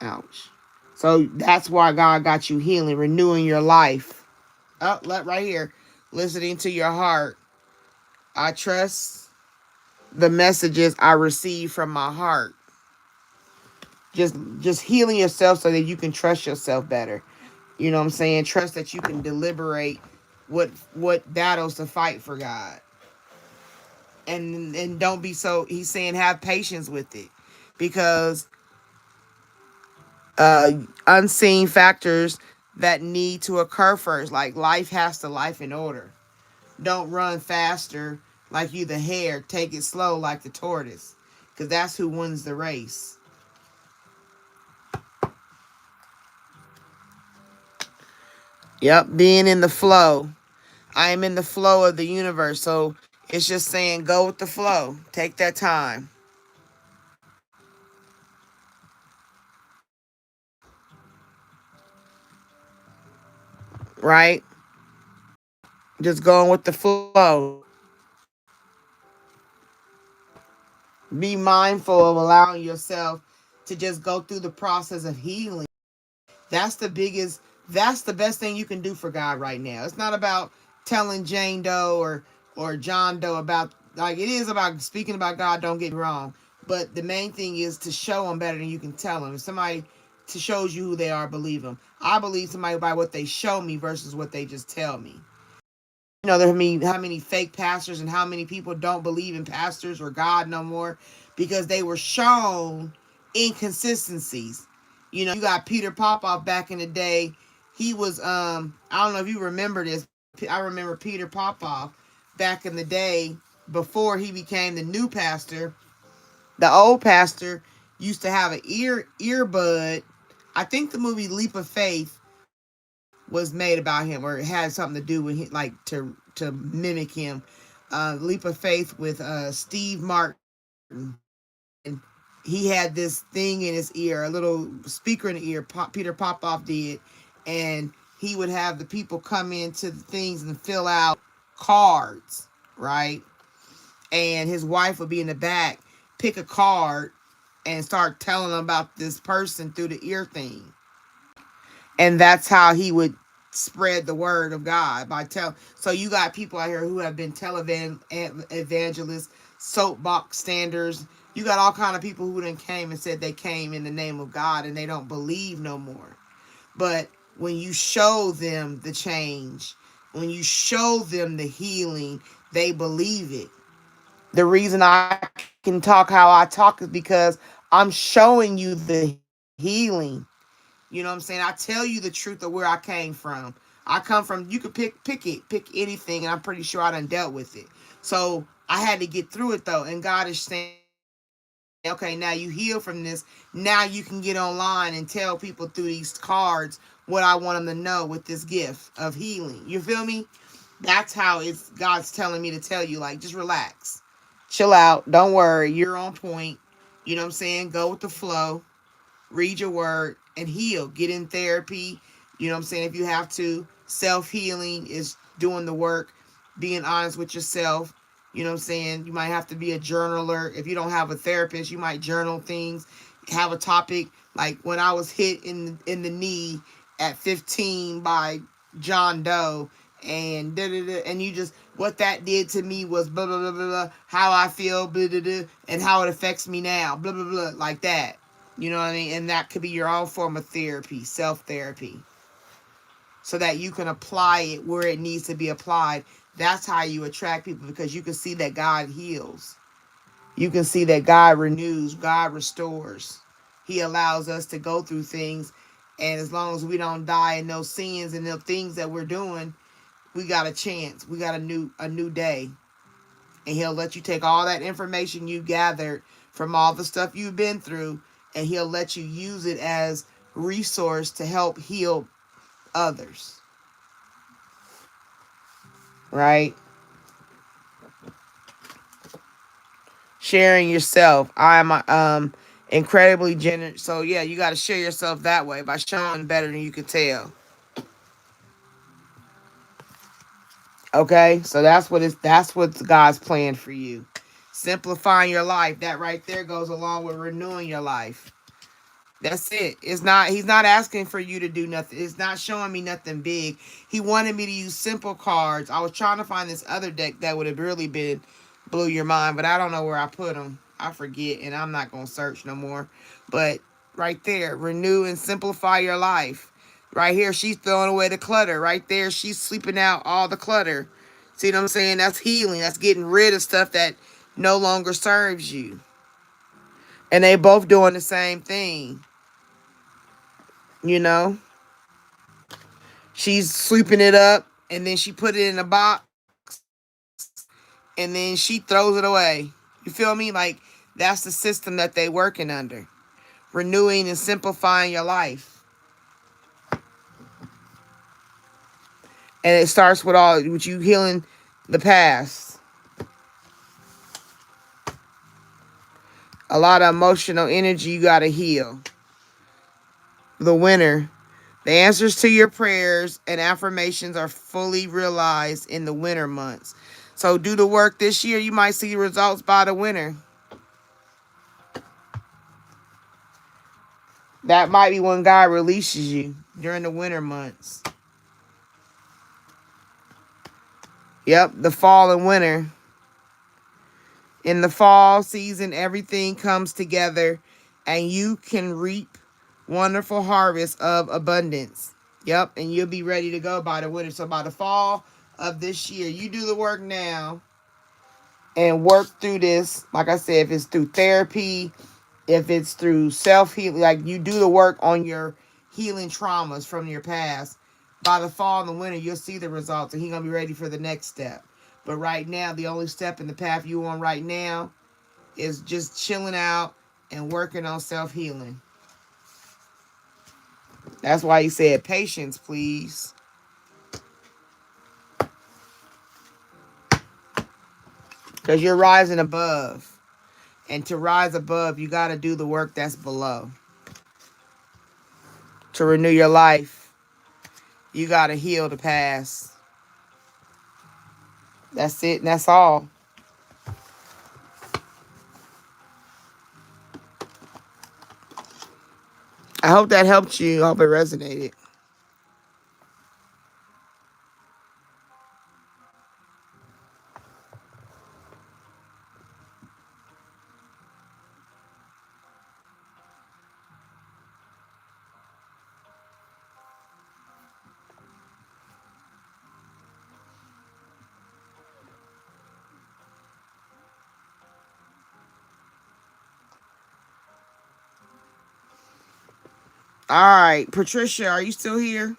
Ouch. So that's why God got you healing, renewing your life. Oh, right here. Listening to your heart. I trust the messages I receive from my heart. Just healing yourself so that you can trust yourself better. You know what I'm saying? Trust that you can deliberate what battles to fight for God. And don't be so, he's saying have patience with it, because uh unseen factors that need to occur first, like life has to life in order. Don't run faster like you the hare, take it slow like the tortoise, because that's who wins the race. Yep, being in the flow. I am in the flow of the universe. So it's just saying go with the flow. Take that time. Right? Just going with the flow. Be mindful of allowing yourself to just go through the process of healing. That's the biggest, that's the best thing you can do for God right now. It's not about telling Jane Doe or John Doe about, like, it is about speaking about God, don't get me wrong. But the main thing is to show them better than you can tell them. If somebody to shows you who they are, believe them. I believe somebody by what they show me versus what they just tell me. You know, there how many fake pastors and how many people don't believe in pastors or God no more because they were shown inconsistencies. You know, you got Peter Popoff back in the day. He was I don't know if you remember this. I remember Peter Popoff back in the day before he became the new pastor. The old pastor used to have an earbud. I think the movie Leap of Faith was made about him, or it had something to do with him, like to mimic him. Leap of Faith with Steve Martin, and he had this thing in his ear, a little speaker in the ear. Peter Popoff did, and he would have the people come into the things and fill out cards, right? And his wife would be in the back, pick a card, and start telling them about this person through the ear thing. And that's how he would spread the word of God by tell. So you got people out here who have been evangelists, soapbox standers. You got all kind of people who then came and said they came in the name of God and they don't believe no more. But when you show them the change, when you show them the healing, they believe it. The reason I can talk how I talk is because I'm showing you the healing. You know what I'm saying? I tell you the truth of where I came from. I come from, you could pick anything, and I'm pretty sure I done dealt with it. So I had to get through it though. And God is saying, okay, now you heal from this. Now you can get online and tell people through these cards what I want them to know with this gift of healing. You feel me? That's how it's God's telling me to tell you, like, just relax. Chill out. Don't worry. You're on point. You know what I'm saying? Go with the flow, read your word, and heal. Get in therapy. You know what I'm saying? If you have to. Self-healing is doing the work, being honest with yourself. You know what I'm saying? You might have to be a journaler. If you don't have a therapist, you might journal things. Have a topic. Like when I was hit in the knee at 15 by John Doe, and and you just, what that did to me was blah blah blah blah, blah, how I feel, blah blah blah, and how it affects me now, blah blah blah, like that. You know what I mean? And that could be your own form of therapy, self therapy, so that you can apply it where it needs to be applied. That's how you attract people, because you can see that God heals. You can see that God renews, God restores. He allows us to go through things. And as long as we don't die in those sins and the things that we're doing, we got a chance. We got a new day. And he'll let you take all that information you gathered from all the stuff you've been through, and he'll let you use it as resource to help heal others. Right? Sharing yourself. I'm incredibly generous. So yeah, you got to share yourself that way, by showing better than you can tell. Okay? So that's what's God's plan for you. Simplifying your life. That right there goes along with renewing your life. That's it. It's not, he's not asking for you to do nothing. It's not showing me nothing big. He wanted me to use simple cards. I was trying to find this other deck that would have really been blew your mind, but I don't know where I put them. I forget, and I'm not going to search no more. But Right there. Renew and simplify your life. Right here, she's throwing away the clutter. Right there, she's sweeping out all the clutter. See what I'm saying? That's healing. That's getting rid of stuff that no longer serves you. And they both doing the same thing. You know? She's sweeping it up and then she put it in a box and then she throws it away. You feel me? Like, that's the system that they working under. Renewing and simplifying your life. And it starts with you healing the past. A lot of emotional energy you got to heal. The winner. The answers to your prayers and affirmations are fully realized in the winter months. So do the work this year. You might see results by the winter. That might be when God releases you during the winter months. Yep, the fall and winter. In the fall season, everything comes together and you can reap wonderful harvest of abundance. Yep, and you'll be ready to go by the winter. So by the fall of this year, you do the work now and work through this. Like I said, if it's through therapy, if it's through self-healing, like you do the work on your healing traumas from your past. By the fall and the winter, you'll see the results and he's going to be ready for the next step. But right now, the only step in the path you're on right now is just chilling out and working on self-healing. That's why he said patience, please. Because you're rising above. And to rise above, you got to do the work that's below. To renew your life, you got to heal the past. That's it, and that's all. I hope that helped you. I hope it resonated. All right, Patricia, are you still here?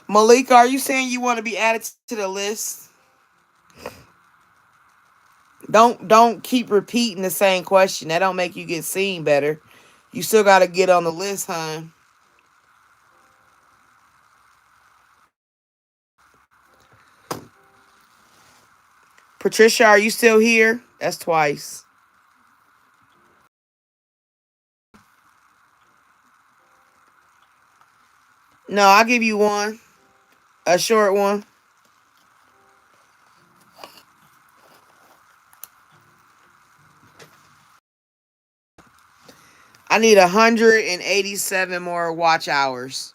Malika, are you saying you want to be added to the list? Don't keep repeating the same question. That don't make you get seen better. You still got to get on the list, hon. Patricia, are you still here? That's twice. No, I'll give you one. A short one. I need 187 more watch hours.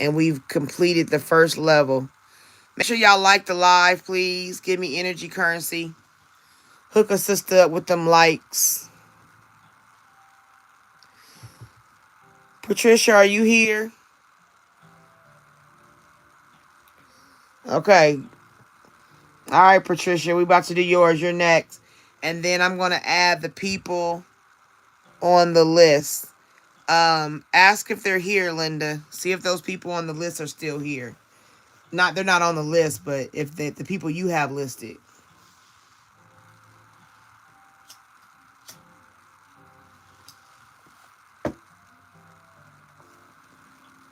And we've completed the first level. Make sure y'all like the live, please. Give me energy currency. Hook a sister up with them likes. Patricia, are you here? Okay. All right, Patricia, we about to do yours. You're next. And then I'm going to add the people on the list. Ask if they're here, Linda. See if those people on the list are still here. They're not on the list, but if the people you have listed.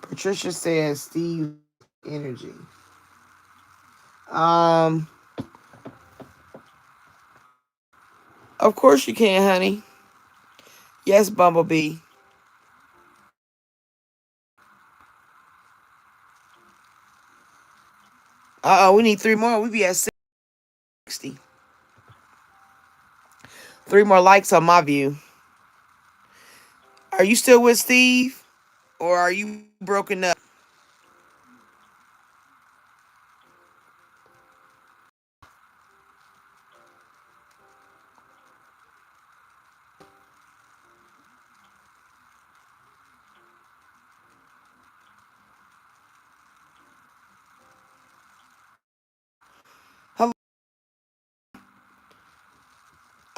Patricia says Steve energy. Um, of course you can, honey. Yes, Bumblebee. We need 3 more. We be at 60. 3 more likes on my view. Are you still with Steve? Or are you broken up?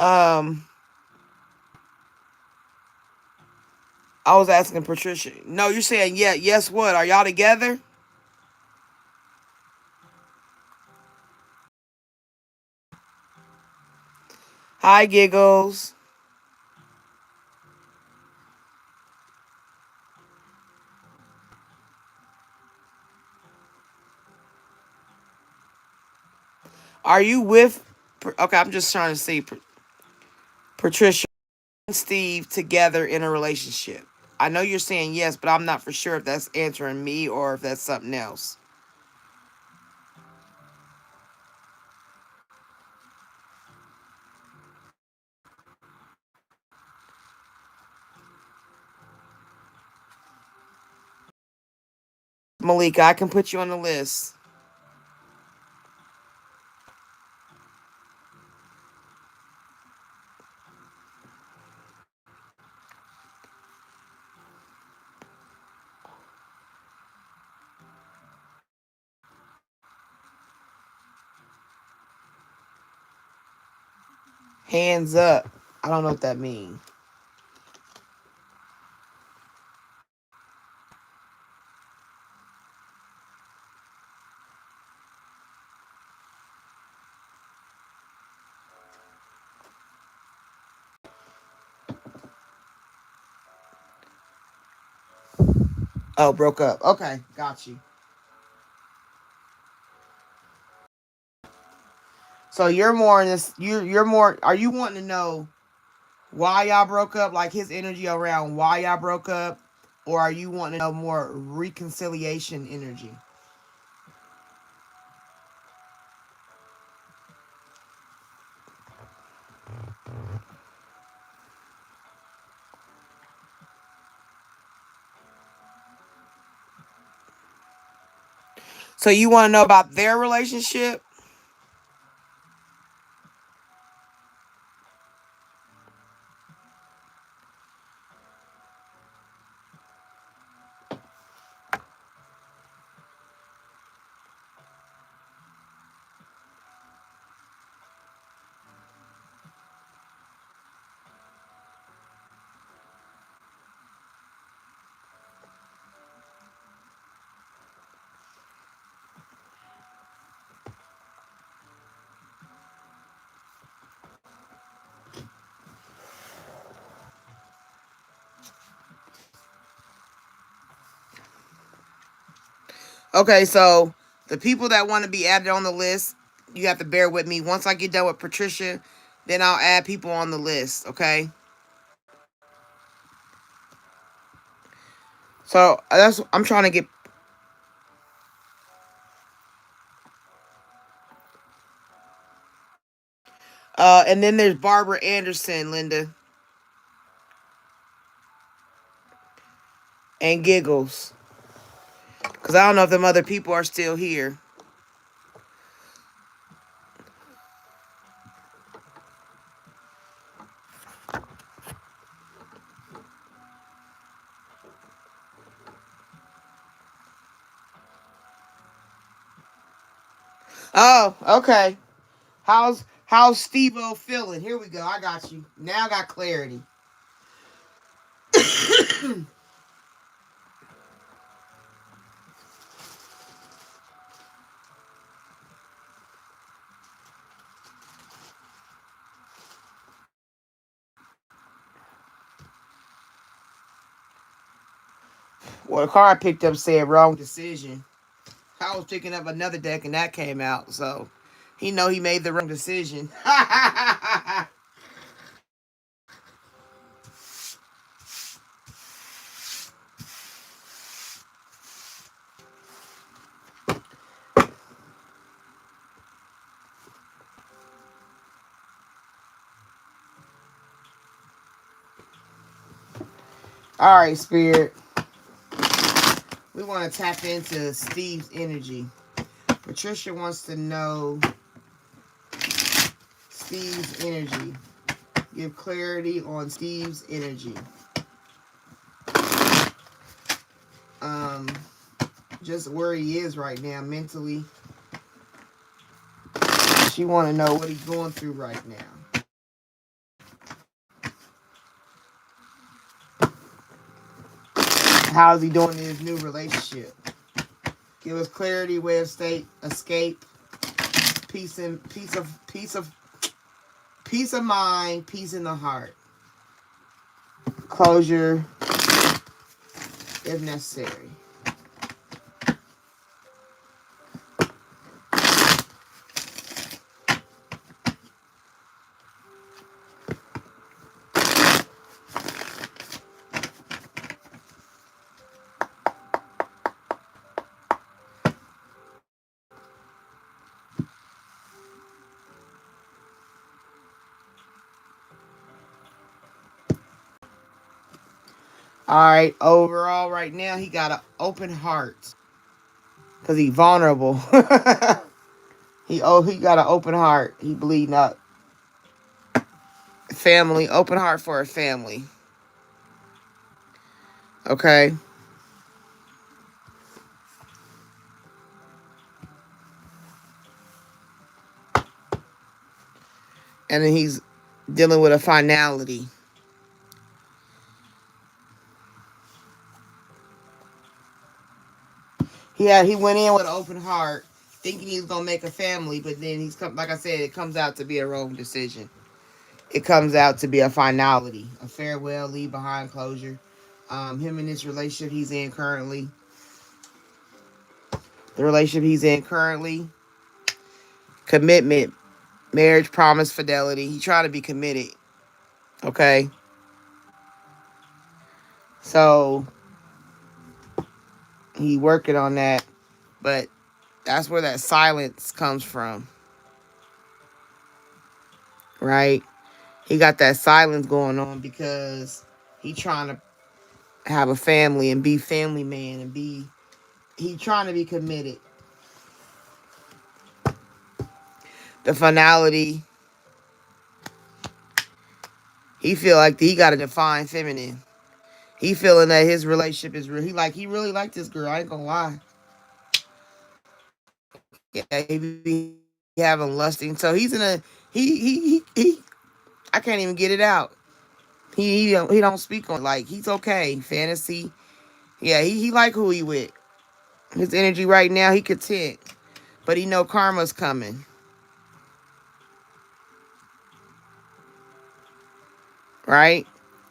Um, I was asking Patricia. No, you're saying yeah. Yes, what? Are y'all together? Hi, giggles. Are you with? Okay, I'm just trying to see. Patricia and Steve together in a relationship. I know you're saying yes, but I'm not for sure if that's answering me or if that's something else. Malika, I can put you on the list. Hands up. I don't know what that means. Oh, broke up. Okay, got you. So you're more in this. You're more. Are you wanting to know why y'all broke up? Like his energy around why y'all broke up, or are you wanting to know more reconciliation energy? So you want to know about their relationship? Okay, so the people that want to be added on the list, you have to bear with me. Once I get done with Patricia, then I'll add people on the list. Okay. So that's I'm trying to get. And then there's Barbara Anderson, Linda, and Giggles. Cause I don't know if them other people are still here. Oh, okay. How's Steve-O feeling? Here we go. I got you. Now I got clarity. Well, the car I picked up said wrong decision. I was picking up another deck and that came out, so he know he made the wrong decision. All right, Spirit. We want to tap into Steve's energy. Patricia wants to know Steve's energy. Give clarity on Steve's energy. Just where he is right now mentally. She want to know what he's going through right now. How is he doing in his new relationship? Give us clarity, way of escape, peace of mind, peace in the heart. Closure if necessary. All right, overall, right now, he got an open heart. Because he's vulnerable. he got an open heart. He bleeding up. Family, open heart for a family. Okay? And then he's dealing with a finality. He went in with an open heart, thinking he was gonna make a family, but then like I said, it comes out to be a wrong decision. It comes out to be a finality, a farewell, leave behind, closure. Him and this relationship he's in currently. The relationship he's in currently. Commitment, marriage, promise, fidelity. He trying to be committed. Okay. So he working on that, but that's where that silence comes from. Right? He got that silence going on because he trying to have a family and be family man and he trying to be committed. The finality, he feel like he got to define feminine. He feeling that his relationship is real. He really like this girl. I ain't gonna lie. Yeah, he be having lusting. So he's in a he. I can't even get it out. He don't speak on it. Like he's okay. Fantasy. Yeah, he like who he with. His energy right now, he content. But he know karma's coming. Right?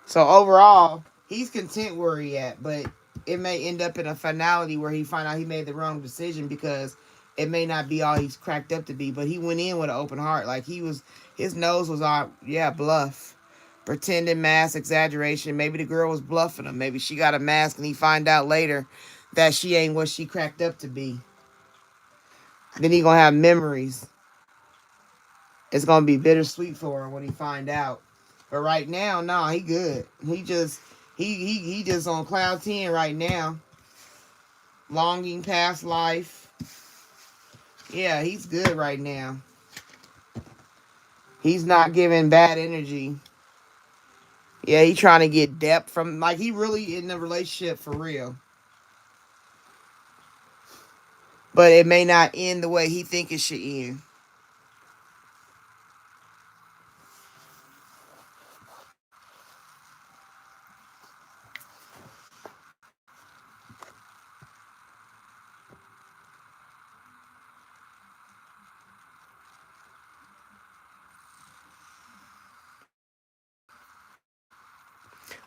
So overall, he's content where he at, but it may end up in a finality where he find out he made the wrong decision because it may not be all he's cracked up to be. But he went in with an open heart. Like his nose was all, yeah, bluff. Pretending, mask, exaggeration. Maybe the girl was bluffing him. Maybe she got a mask and he find out later that she ain't what she cracked up to be. Then he gonna have memories. It's gonna be bittersweet for him when he find out. But right now, nah, he good. He just on cloud 10 right now. Longing past life. Yeah, he's good right now. He's not giving bad energy. Yeah, he trying to get depth from, like, he really in the relationship for real. But it may not end the way he think it should end.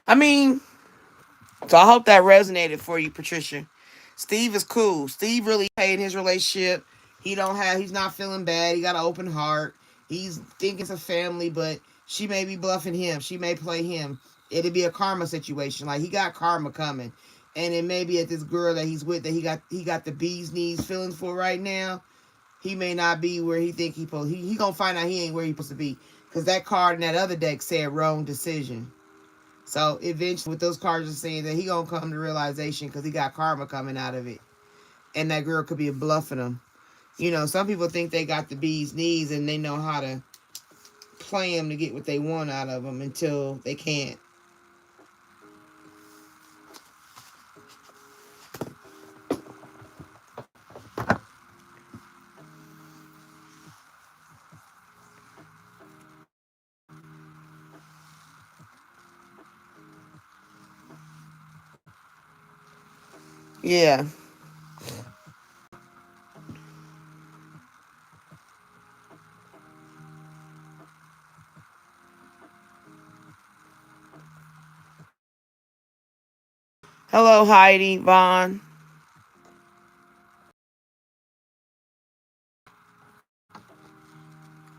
I mean, so I hope that resonated for you, Patricia. Steve is cool. Steve really paid his relationship. He's not feeling bad. He got an open heart. He's thinking it's a family, but she may be bluffing him. She may play him. It'd be a karma situation. Like he got karma coming. And it may be at this girl that he's with that he got the bee's knees feelings for right now. He may not be where he think he gonna find out he ain't where he supposed to be. Cause that card in that other deck said wrong decision. So eventually, what those cards are saying that he gonna come to realization because he got karma coming out of it, and that girl could be bluffing him. You know, some people think they got the bee's knees and they know how to play them to get what they want out of them until they can't. Yeah. Hello, Heidi, Vaughn.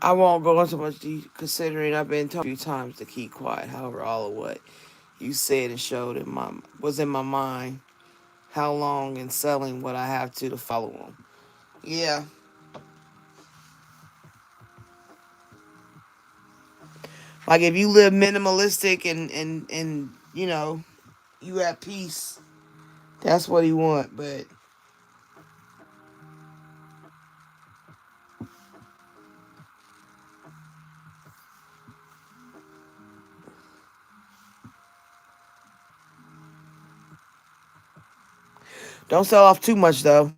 I won't go into much detail considering I've been told a few times to keep quiet. However, all of what you said and showed in my was in my mind. How long in selling what I have to follow them. Yeah. Like if you live minimalistic and you know, you at peace, that's what he want. But don't sell off too much though.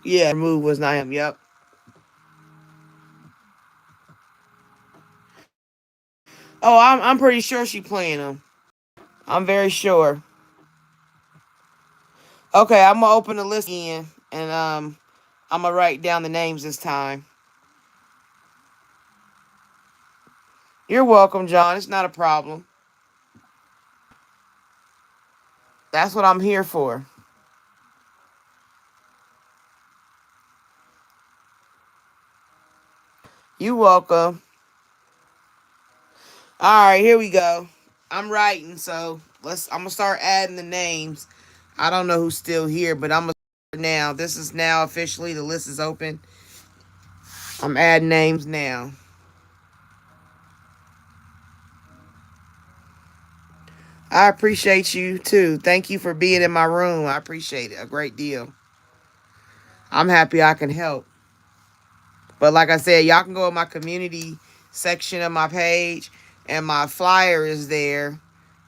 Yeah, move was not him. Yep. Oh, I'm pretty sure she playing him. I'm very sure. Okay, I'm gonna open the list again, and I'm gonna write down the names this time. You're welcome, John. It's not a problem. That's what I'm here for. You welcome. All right, here we go. I'm writing, so I'm gonna start adding the names. I don't know who's still here, but I'm gonna start now. This is now officially the list is open. I'm adding names now. I appreciate you too. Thank you for being in my room. I appreciate it a great deal. I'm happy I can help. But like I said, y'all can go in my community section of my page, and my flyer is there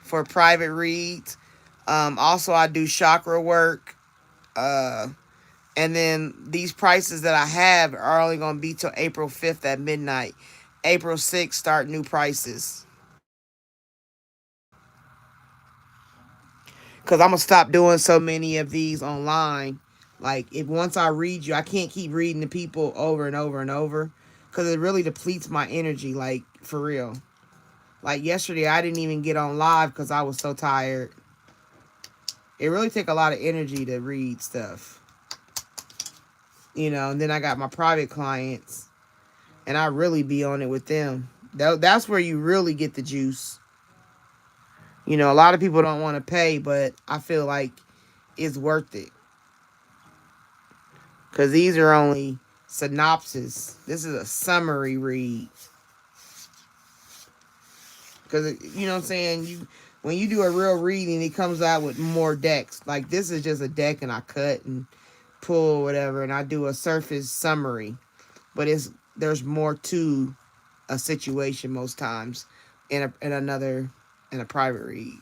for private reads. Also, I do chakra work. Uh, and then these prices that I have are only going to be till April 5th at midnight. April 6th, start new prices. Because I'm going to stop doing so many of these online. Like, if once I read you, I can't keep reading the people over and over and over. Because it really depletes my energy, like, for real. Like, yesterday, I didn't even get on live because I was so tired. It really take a lot of energy to read stuff. You know, and then I got my private clients. And I really be on it with them. That's where you really get the juice. You know, a lot of people don't want to pay, but I feel like it's worth it. Because these are only synopsis. This is a summary read. Because, you know what I'm saying? When you do a real reading, it comes out with more decks. Like, this is just a deck, and I cut and pull whatever, and I do a surface summary. But there's more to a situation most times in a private read.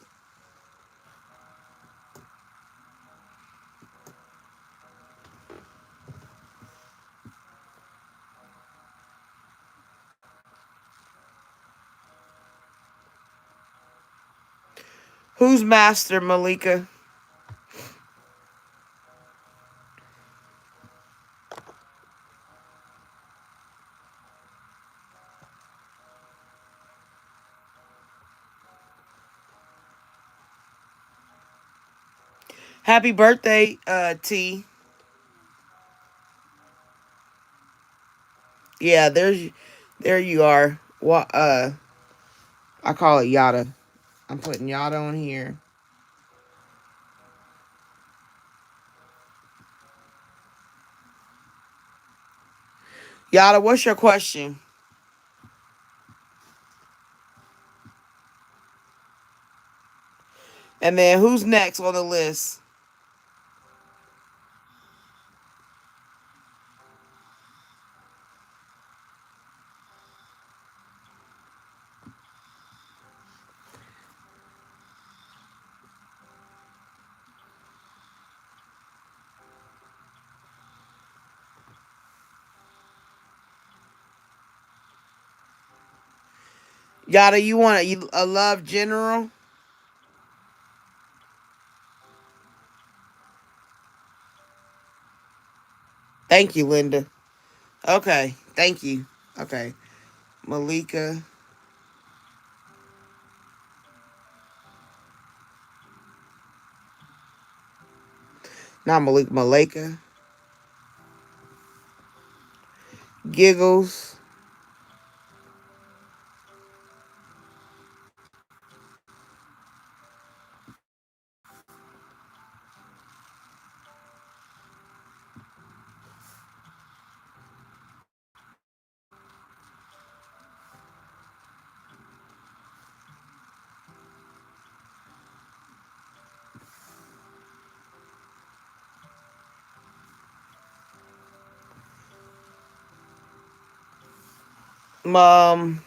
Who's Master, Malika? Happy birthday, T. Yeah, there you are. What I call it Yada. I'm putting Yada on here. Yada, what's your question? And then who's next on the list? Yada, you want a love general? Thank you, Linda. Okay, thank you. Okay, Malika. Not Malika, Malika. Giggles. Um.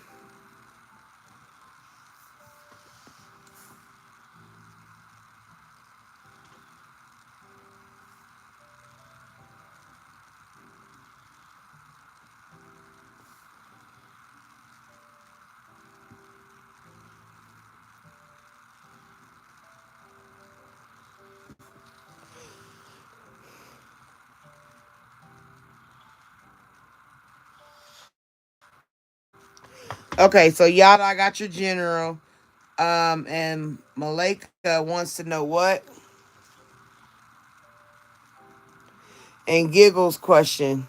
Okay, so Yada, I got your general. And Malika wants to know what? And Giggles question.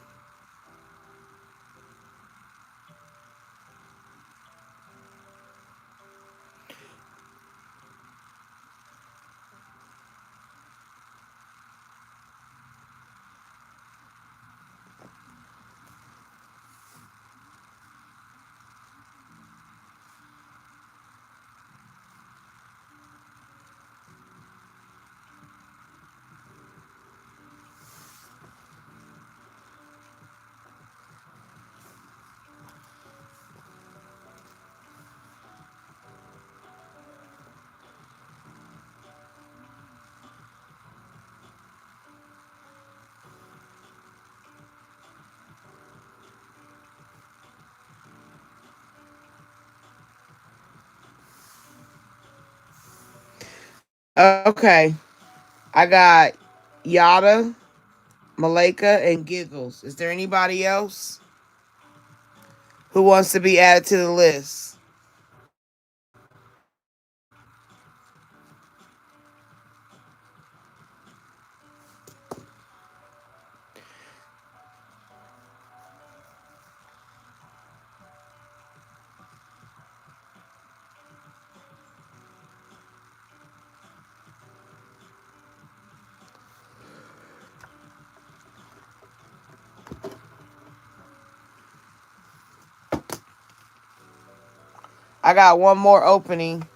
Okay, I got Yada, Malika, and Giggles. Is there anybody else who wants to be added to the list? I got one more opening.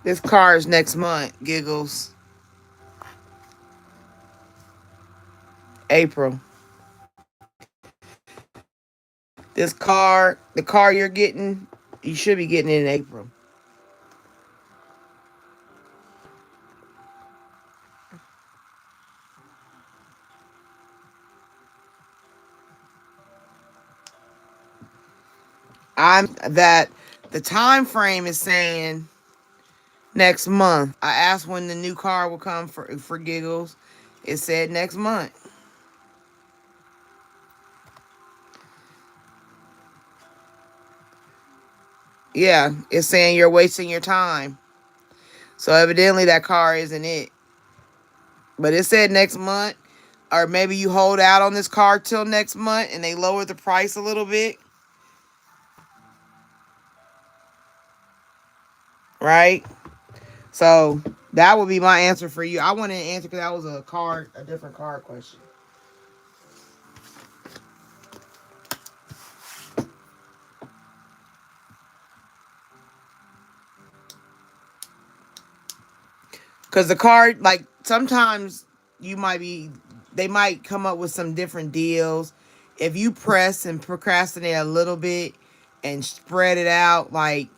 This car is next month, Giggles. April. This car, the car you're getting, you should be getting it in April. I'm that the time frame is saying next month. I asked when the new car will come for Giggles. It said next month. Yeah, it's saying you're wasting your time. So evidently that car isn't it. But it said next month. Or maybe you hold out on this car till next month and they lower the price a little bit. Right? So that would be my answer for you. I wanted to answer because that was a different card question. Because the card, like, sometimes they might come up with some different deals. If you press and procrastinate a little bit and spread it out, like,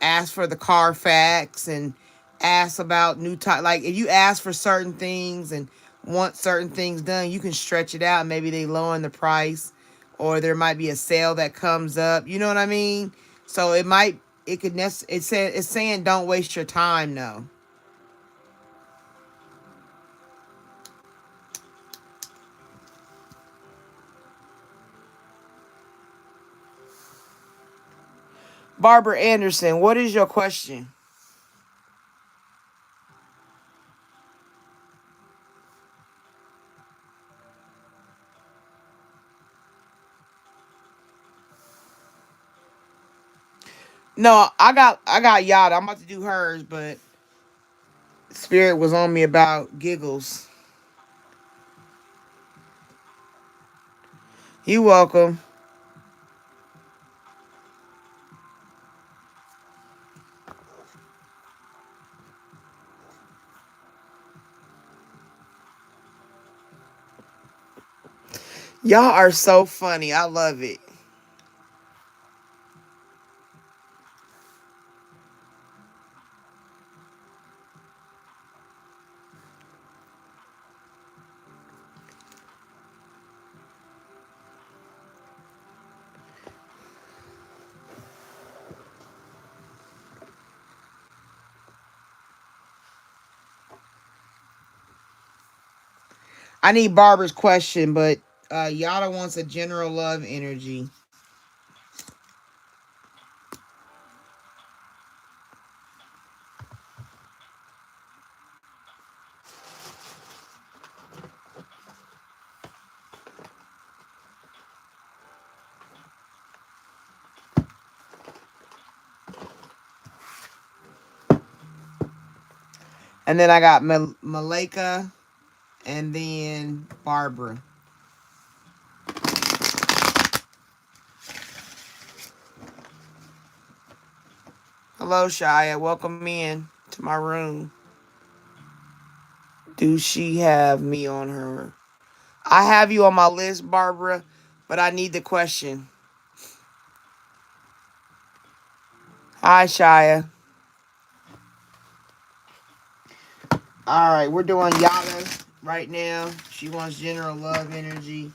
ask for the Carfax and ask about new type. Like, if you ask for certain things and want certain things done, you can stretch it out. Maybe they lower the price or there might be a sale that comes up. You know what I mean? So it's saying don't waste your time, though. Barbara Anderson, what is your question? No, I got Yada. I'm about to do hers, but Spirit was on me about Giggles. You welcome. Y'all are so funny. I love it. I need Barbara's question, but Yada wants a general love energy. And then I got Malika and then Barbara. Hello, Shia. Welcome in to my room. Do she have me on her? I have you on my list, Barbara, but I need the question. Hi, Shia. All right, we're doing Yada right now. She wants general love energy.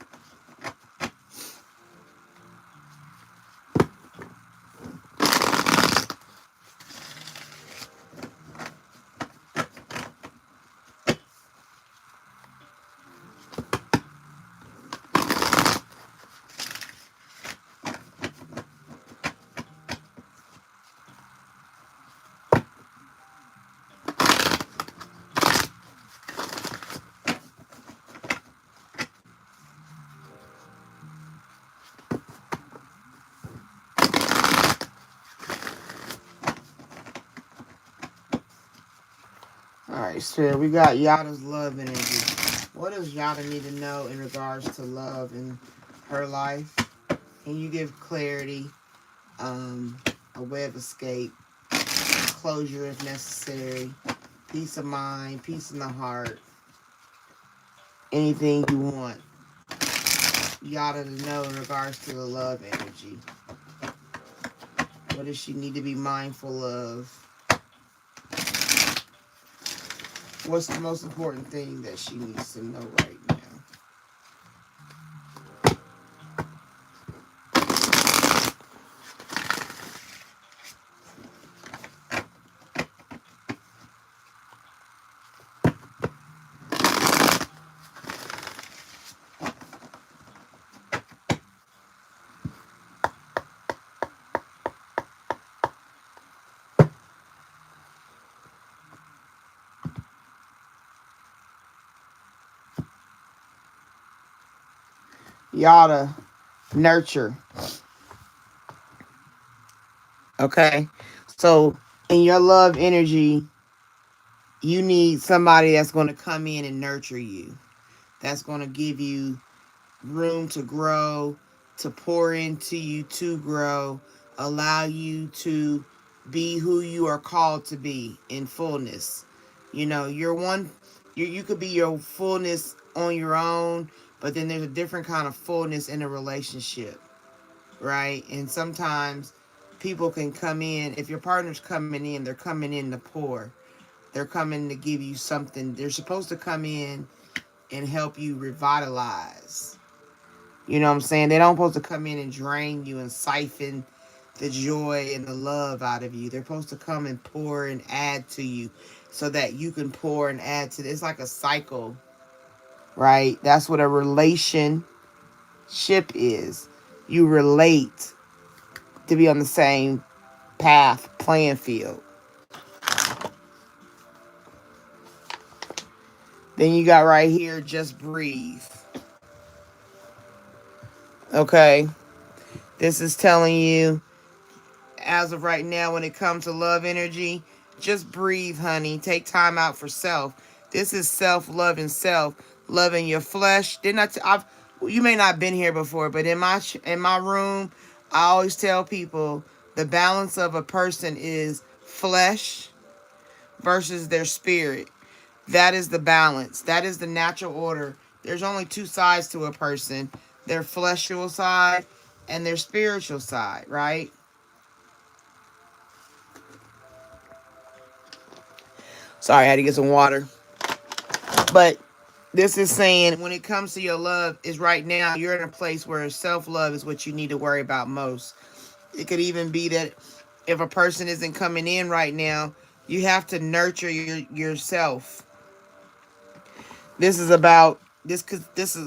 All right, Spirit, we got Yada's love energy. What does Yada need to know in regards to love in her life? Can you give clarity, a way of escape, closure if necessary. Peace of mind, peace in the heart. Anything you want Yada to know in regards to the love energy. What does she need to be mindful of? What's the most important thing that she needs to know right now? Yada, nurture. Okay? So, in your love energy, you need somebody that's going to come in and nurture you. That's going to give you room to grow, to pour into you to grow, allow you to be who you are called to be in fullness. You know, you could be your fullness on your own, but then there's a different kind of fullness in a relationship, right? And sometimes people can come in, if your partner's coming in, they're coming in to pour. They're coming to give you something. They're supposed to come in and help you revitalize. You know what I'm saying? They don't supposed to come in and drain you and siphon the joy and the love out of you. They're supposed to come and pour and add to you so that you can pour and add to it. It's like a cycle, right? That's what a relationship is. You relate to be on the same path, playing field. Then you got right here, just breathe. Okay? This is telling you, as of right now, when it comes to love energy, just breathe, honey. Take time out for self. This is self-love and self. Loving your flesh. You may not have been here before, but in my room, I always tell people the balance of a person is flesh versus their spirit. That is the balance. That is the natural order. There's only two sides to a person. Their fleshly side and their spiritual side, right? Sorry, I had to get some water. But this is saying when it comes to your love is right now, you're in a place where self-love is what you need to worry about most. It could even be that if a person isn't coming in right now, you have to nurture yourself. This is about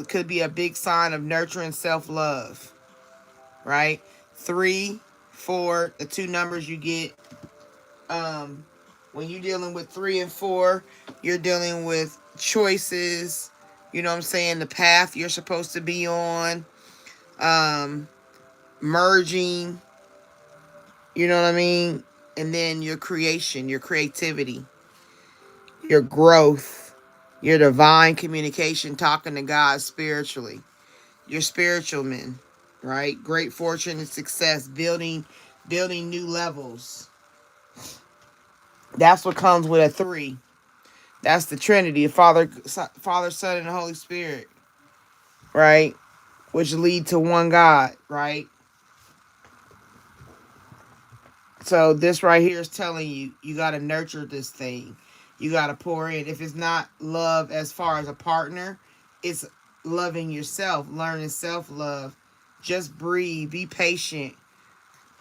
could be a big sign of nurturing self-love, right? 3, 4, the two numbers you get. When you're dealing with 3 and 4, you're dealing with choices. You know what I'm saying? The path you're supposed to be on. Merging. You know what I mean? And then your creation, your creativity, your growth, your divine communication, talking to God spiritually. Your spiritual men, right? Great fortune and success, building new levels. That's what comes with a 3. That's the Trinity, Father, Son, and the Holy Spirit, right? Which lead to one God, right? So this right here is telling you, you got to nurture this thing. You got to pour in. If it's not love as far as a partner, it's loving yourself, learning self-love. Just breathe, be patient.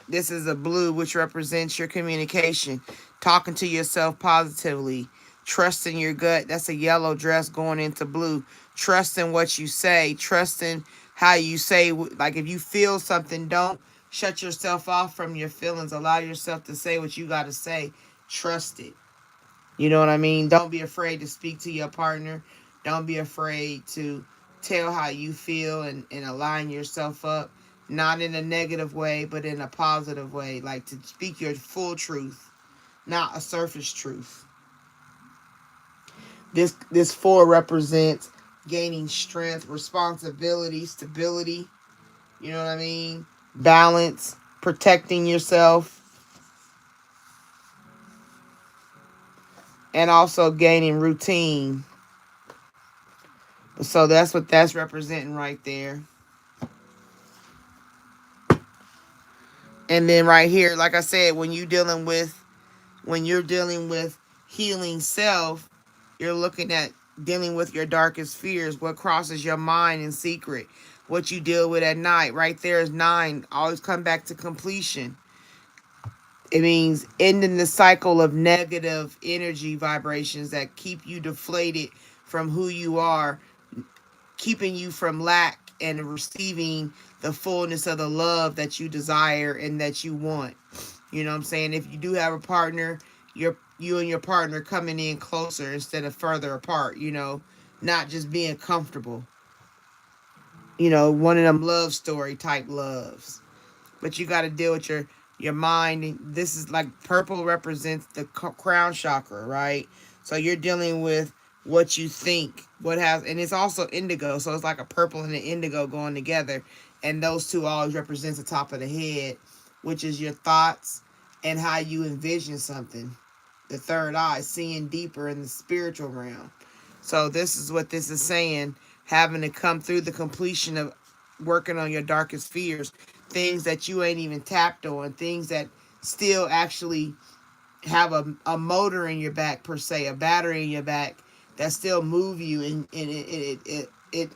This is a blue, which represents your communication. Talking to yourself positively. Trusting your gut. That's a yellow dress going into blue. Trusting what you say. Trusting how you say. Like if you feel something, don't shut yourself off from your feelings. Allow yourself to say what you got to say. Trust it. You know what I mean? Don't be afraid to speak to your partner. Don't be afraid to tell how you feel and align yourself up. Not in a negative way, but in a positive way. Like to speak your full truth, not a surface truth. This 4 represents gaining strength, responsibility, stability. You know what I mean? Balance, protecting yourself. and also gaining routine. So that's what that's representing right there. And then right here, like I said, when you're dealing with healing self, you're looking at dealing with your darkest fears, what crosses your mind in secret, what you deal with at night. Right there is 9. Always come back to completion. It means ending the cycle of negative energy vibrations that keep you deflated from who you are, keeping you from lack and receiving the fullness of the love that you desire and that you want. You know what I'm saying? If you do have a partner, you and your partner coming in closer instead of further apart, not just being comfortable. One of them love story type loves. But you got to deal with your mind. This is like purple represents the crown chakra, right? So you're dealing with what you think, and it's also indigo, so it's like a purple and an indigo going together, and those two always represents the top of the head, which is your thoughts and how you envision something. The third eye, seeing deeper in the spiritual realm. So this is what this is saying, having to come through the completion of working on your darkest fears, things that you ain't even tapped on, things that still actually have a motor in your back, per se, a battery in your back that still move you, and it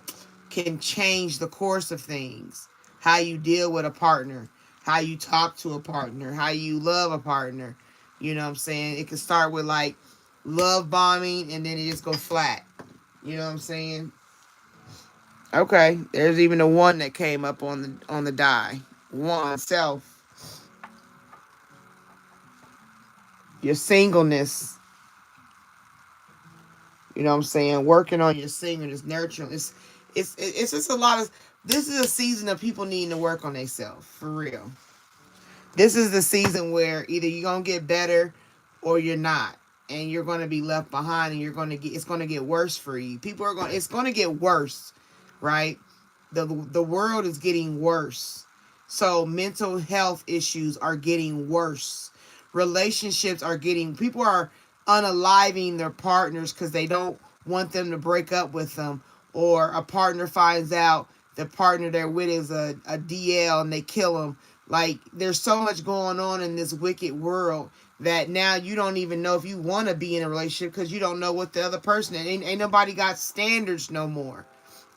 can change the course of things. How you deal with a partner, how you talk to a partner, how you love a partner. You know what I'm saying? It can start with like love bombing and then it just go flat. You know what I'm saying? Okay, there's even a 1 that came up on the die. 1 self, your singleness. You know what I'm saying? Working on your singleness, nurturing. It's just a lot of. This is a season of people needing to work on themselves for real. This is the season where either you're gonna get better or you're not, and you're gonna be left behind, and it's gonna get worse for you. It's gonna get worse, right? The world is getting worse. So mental health issues are getting worse. Relationships are getting, people are unaliving their partners because they don't want them to break up with them, or a partner finds out the partner they're with is a DL and they kill them. Like, there's so much going on in this wicked world that now you don't even know if you want to be in a relationship because you don't know what the other person is. Ain't nobody got standards no more.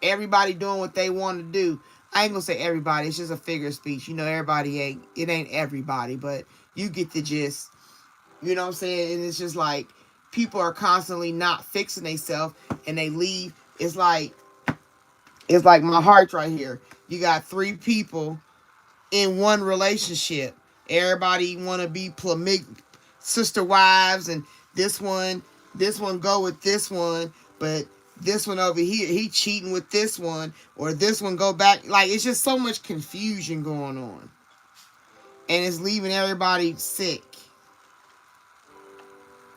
Everybody doing what they want to do. I ain't gonna say everybody. It's just a figure of speech. It ain't everybody, but you get the gist. You know what I'm saying? And it's just like people are constantly not fixing themselves and they leave. It's like my heart's right here. You got 3 people in one relationship. Everybody want to be sister wives, and this one go with this one, but this one over here, he cheating with this one, or this one go back. Like, it's just so much confusion going on, and it's leaving everybody sick.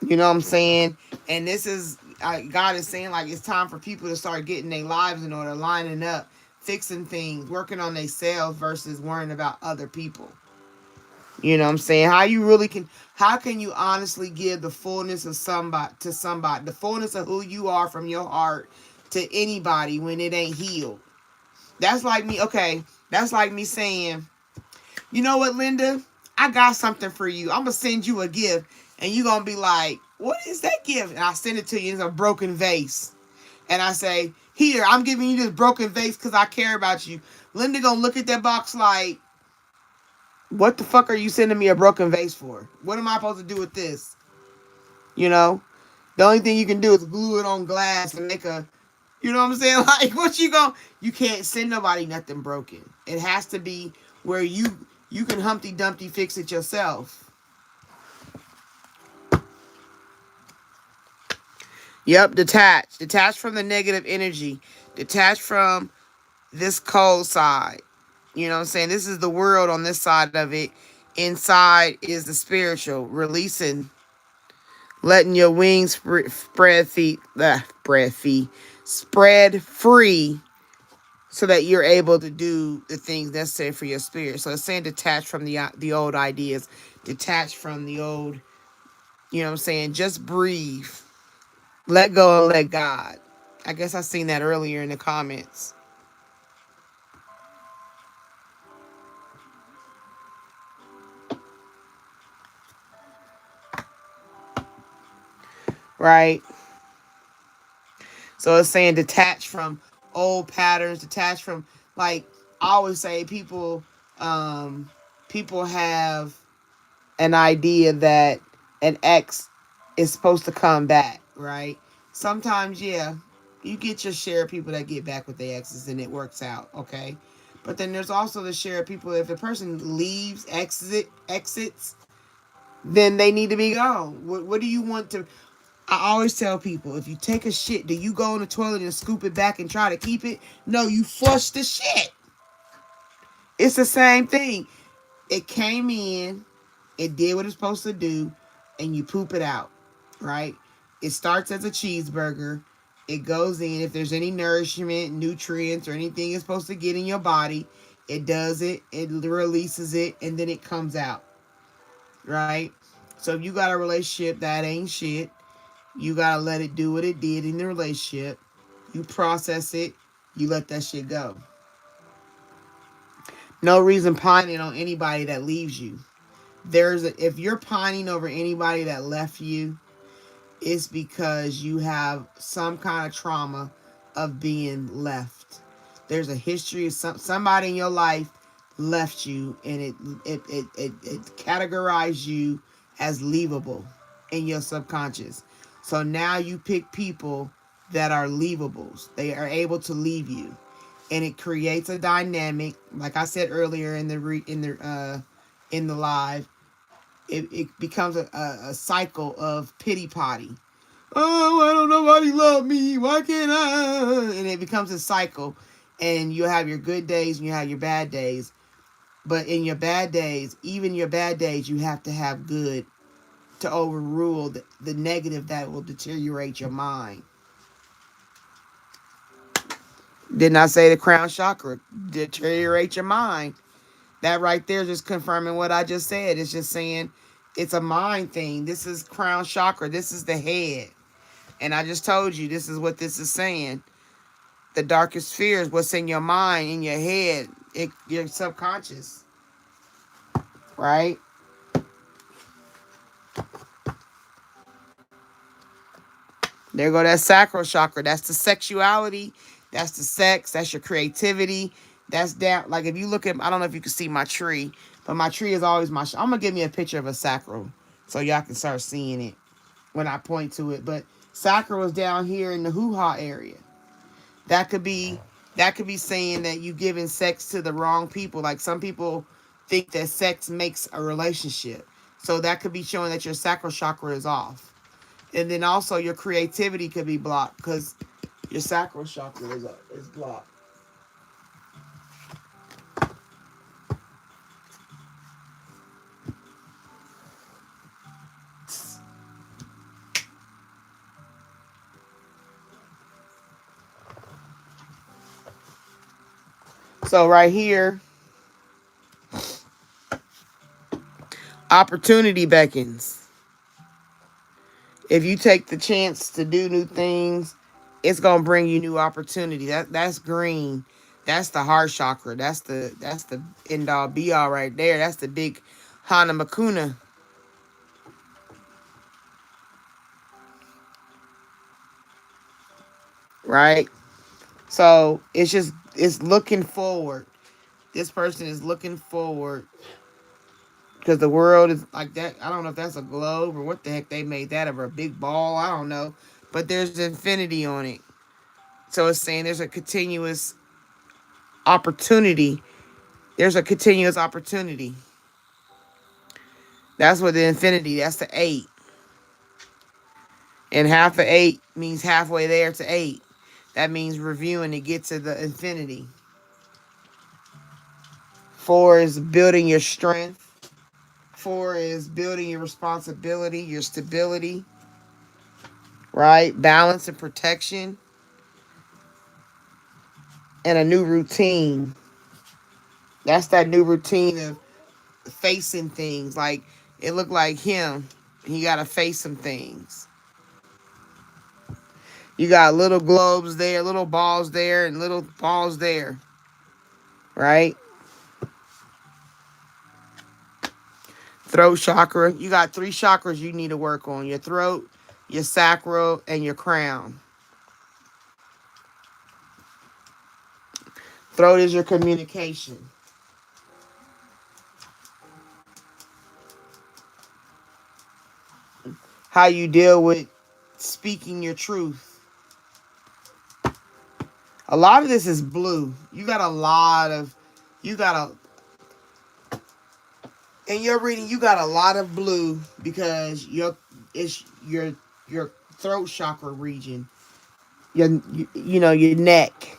You know what I'm saying? And this is, God is saying, like, it's time for people to start getting their lives in order, lining up, fixing things, working on themselves versus worrying about other people. You know what I'm saying? How can you honestly give the fullness of somebody to somebody, the fullness of who you are from your heart to anybody when it ain't healed? That's like me, okay, that's like me saying, you know what, Linda? I got something for you. I'm going to send you a gift. And you're going to be like, what is that gift? And I send it to you. It's a broken vase. And I say, here, I'm giving you this broken vase because I care about you. Linda going to look at that box like, what the fuck are you sending me a broken vase for? What am I supposed to do with this? You know? The only thing you can do is glue it on glass and make a, you know what I'm saying? Like, you can't send nobody nothing broken. It has to be where you can Humpty Dumpty fix it yourself. Yep, detach. Detach from the negative energy. Detach from this cold side. You know what I'm saying? This is the world on this side of it. Inside is the spiritual. Releasing. Letting your wings spread free so that you're able to do the things necessary for your spirit. So it's saying detach from the old ideas. Detach from the old You know what I'm saying? Just breathe. Let go and let God. I guess I seen that earlier in the comments. Right? So it's saying detach from old patterns, detach from, like I always say, um people have an idea that an ex is supposed to come back, right? Sometimes, yeah, you get your share of people that get back with their exes and it works out, okay? But then there's also the share of people, if the person leaves, exits, then they need to be gone. What do you want to? I always tell people, if you take a shit, do you go in the toilet and scoop it back and try to keep it? No, you flush the shit. It's the same thing. It came in, it did what it's supposed to do, and you poop it out, right? It starts as a cheeseburger. It goes in. If there's any nourishment, nutrients, or anything it's supposed to get in your body, it does it. It releases it, and then it comes out, right? So if you got a relationship that ain't shit, you gotta let it do what it did in the relationship. You process it. You let that shit go. No reason pining on anybody that leaves you. If you're pining over anybody that left you, it's because you have some kind of trauma of being left. There's a history of somebody in your life left you, and it categorized you as leavable in your subconscious. So now you pick people that are leavables. They are able to leave you, and it creates a dynamic. Like I said earlier in the live, it becomes a cycle of pity potty. Oh, why don't nobody love me? Why can't I? And it becomes a cycle. And you have your good days and you have your bad days. But in your bad days, even your bad days, you have to have good to overrule the negative that will deteriorate your mind. Didn't I say the crown chakra? Deteriorate your mind. That right there is just confirming what I just said. It's just saying it's a mind thing. This is crown chakra. This is the head. And I just told you this is what this is saying. The darkest fears, what's in your mind, in your head, your subconscious, right? There go that sacral chakra. That's the sexuality. That's the sex. That's your creativity. That's down. Like if you look at, I don't know if you can see my tree, but my tree is always my. I'm gonna give me a picture of a sacral so y'all can start seeing it when I point to it. But sacral is down here in the hoo-ha area. That could be saying that you giving sex to the wrong people. Like some people think that sex makes a relationship. So that could be showing that your sacral chakra is off. And then also your creativity could be blocked because your sacral chakra is blocked. So right here, opportunity beckons. If you take the chance to do new things, it's gonna bring you new opportunity. That's green. That's the heart chakra. That's the end all be all right there. That's the big Hana Makuna, right? So it's looking forward. This person is looking forward because the world is like that. I don't know if that's a globe or what the heck they made that of, a big ball. I don't know, but there's infinity on it. So it's saying there's a continuous opportunity. There's a continuous opportunity. That's what the infinity. That's the eight, and half of eight means halfway there to eight. That means reviewing to get to the infinity. Four is building your strength. Four is building your responsibility, your stability, right? Balance and protection, and a new routine. That's that new routine of facing things. Like it looked like him. You got to face some things. You got little globes there, little balls there, and little balls there. Right? Throat chakra. You got 3 chakras you need to work on. Your throat, your sacral, and your crown. Throat is your communication. How you deal with speaking your truth. A lot of this is blue. You got a lot of, in your reading, you got a lot of blue because it's your throat chakra region. Your neck.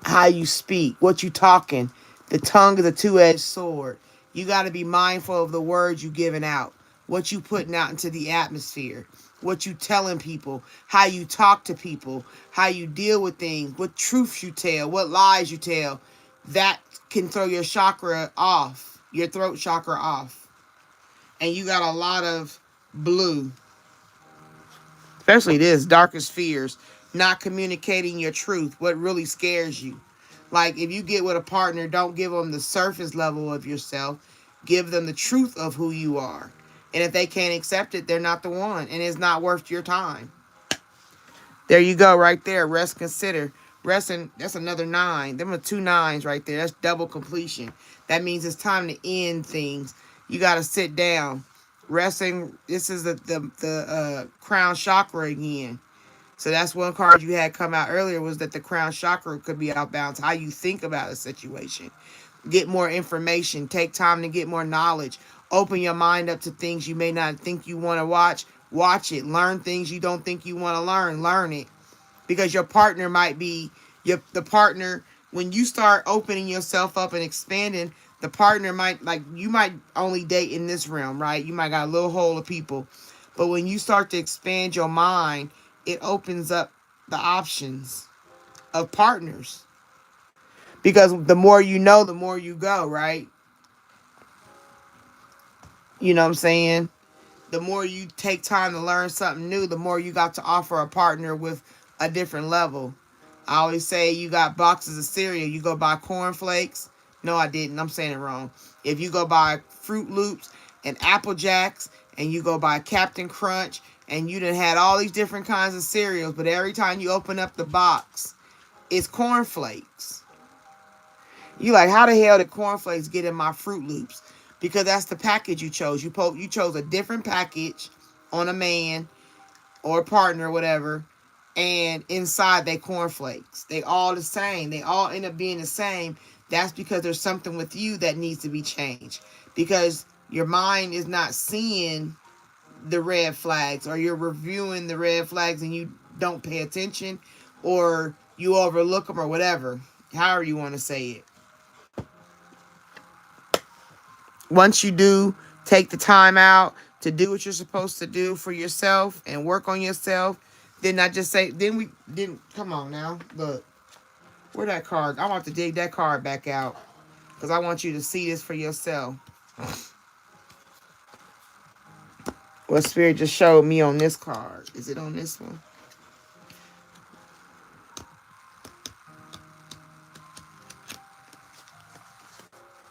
How you speak, what you talking. The tongue is a two-edged sword. You got to be mindful of the words you giving out, what you putting out into the atmosphere, what you telling people, how you talk to people, how you deal with things, what truths you tell, what lies you tell. That can throw your chakra off, your throat chakra off. And you got a lot of blue, especially this, darkest fears, not communicating your truth, what really scares you. Like, if you get with a partner, don't give them the surface level of yourself. Give them the truth of who you are. And if they can't accept it, they're not the one. And it's not worth your time. There you go, right there. Rest, consider. Resting, that's another 9. Them are 2 9s right there. That's double completion. That means it's time to end things. You got to sit down. Resting, this is the crown chakra again. So that's one card you had come out earlier, was that the crown chakra could be out balance. How you think about a situation. Get more information. Take time to get more knowledge. Open your mind up to things you may not think you want to watch. Watch it. Learn things you don't think you want to learn. Learn it. Because your partner might be, the partner, when you start opening yourself up and expanding, the partner might, like, you might only date in this realm, right? You might got a little hole of people. But when you start to expand your mind, it opens up the options of partners. Because the more you know, the more you go, right? You know what I'm saying? The more you take time to learn something new, the more you got to offer a partner with a different level. I always say, you got boxes of cereal. You go buy cornflakes. No, I didn't. I'm saying it wrong. If you go buy Fruit Loops and Apple Jacks, and you go buy Captain Crunch, and you done had all these different kinds of cereals, but every time you open up the box, it's cornflakes. You like, how the hell did cornflakes get in my Fruit Loops? Because that's the package you chose. You chose a different package on a man or a partner or whatever, and inside they cornflakes. They all the same. They all end up being the same. That's because there's something with you that needs to be changed. Because your mind is not seeing the red flags, or you're reviewing the red flags and you don't pay attention, or you overlook them, or whatever. However you want to say it. Once you do take the time out to do what you're supposed to do for yourself and work on yourself, then I just say, come on now, look, where that card? I want to dig that card back out because I want you to see this for yourself. What Spirit just showed me on this card. Is it on this one?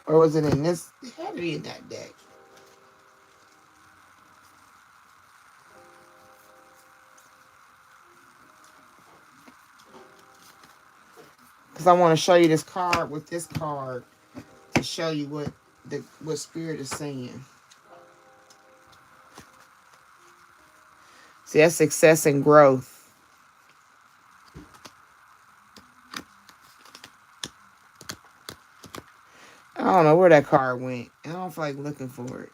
Or was it in this? It had to be in that deck. Because I want to show you this card with this card to show you what Spirit is saying. See, that's success and growth. I don't know where that card went. I don't feel like looking for it.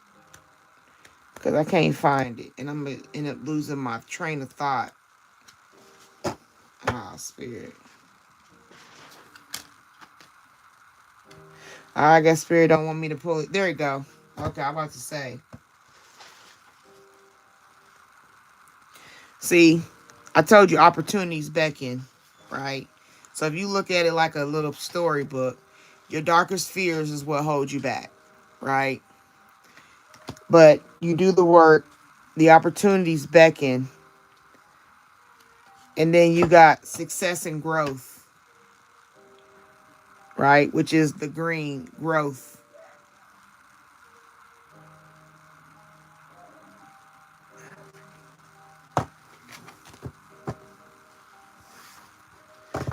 Because I can't find it. And I'm going to end up losing my train of thought. Ah, Spirit. I guess Spirit don't want me to pull it. There we go. Okay, I'm about to say. See, I told you opportunities beckon, right? So if you look at it like a little storybook, your darkest fears is what holds you back, right? But you do the work, The opportunities beckon. And then you got success and growth, right? Which is the green growth.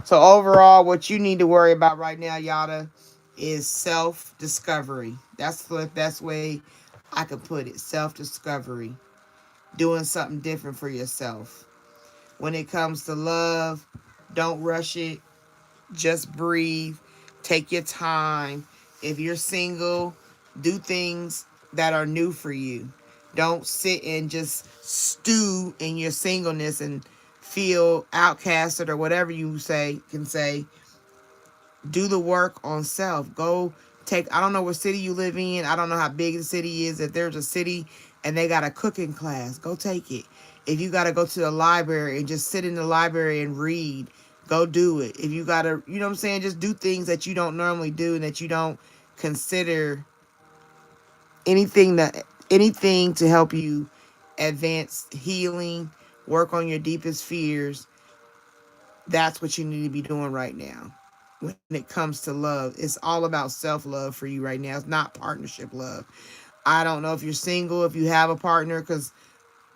So overall, what you need to worry about right now, Yada, is self-discovery. That's the best way I could put it. Self-discovery. Doing something different for yourself. When it comes to love, don't rush it. Just breathe. Take your time. If you're single, do things that are new for you. Don't sit and just stew in your singleness and feel outcasted or whatever you can say. Do the work on self. Go take, I don't know what city you live in. I don't know how big the city is. If there's a city and they got a cooking class, go take it. If you got to go to the library and just sit in the library and read, go do it. If you got to, you know what I'm saying, just do things that you don't normally do and that you don't consider anything to help you advance healing, work on your deepest fears. That's what you need to be doing right now. When it comes to love, it's all about self-love for you right now. It's not partnership love. I don't know if you're single, if you have a partner, because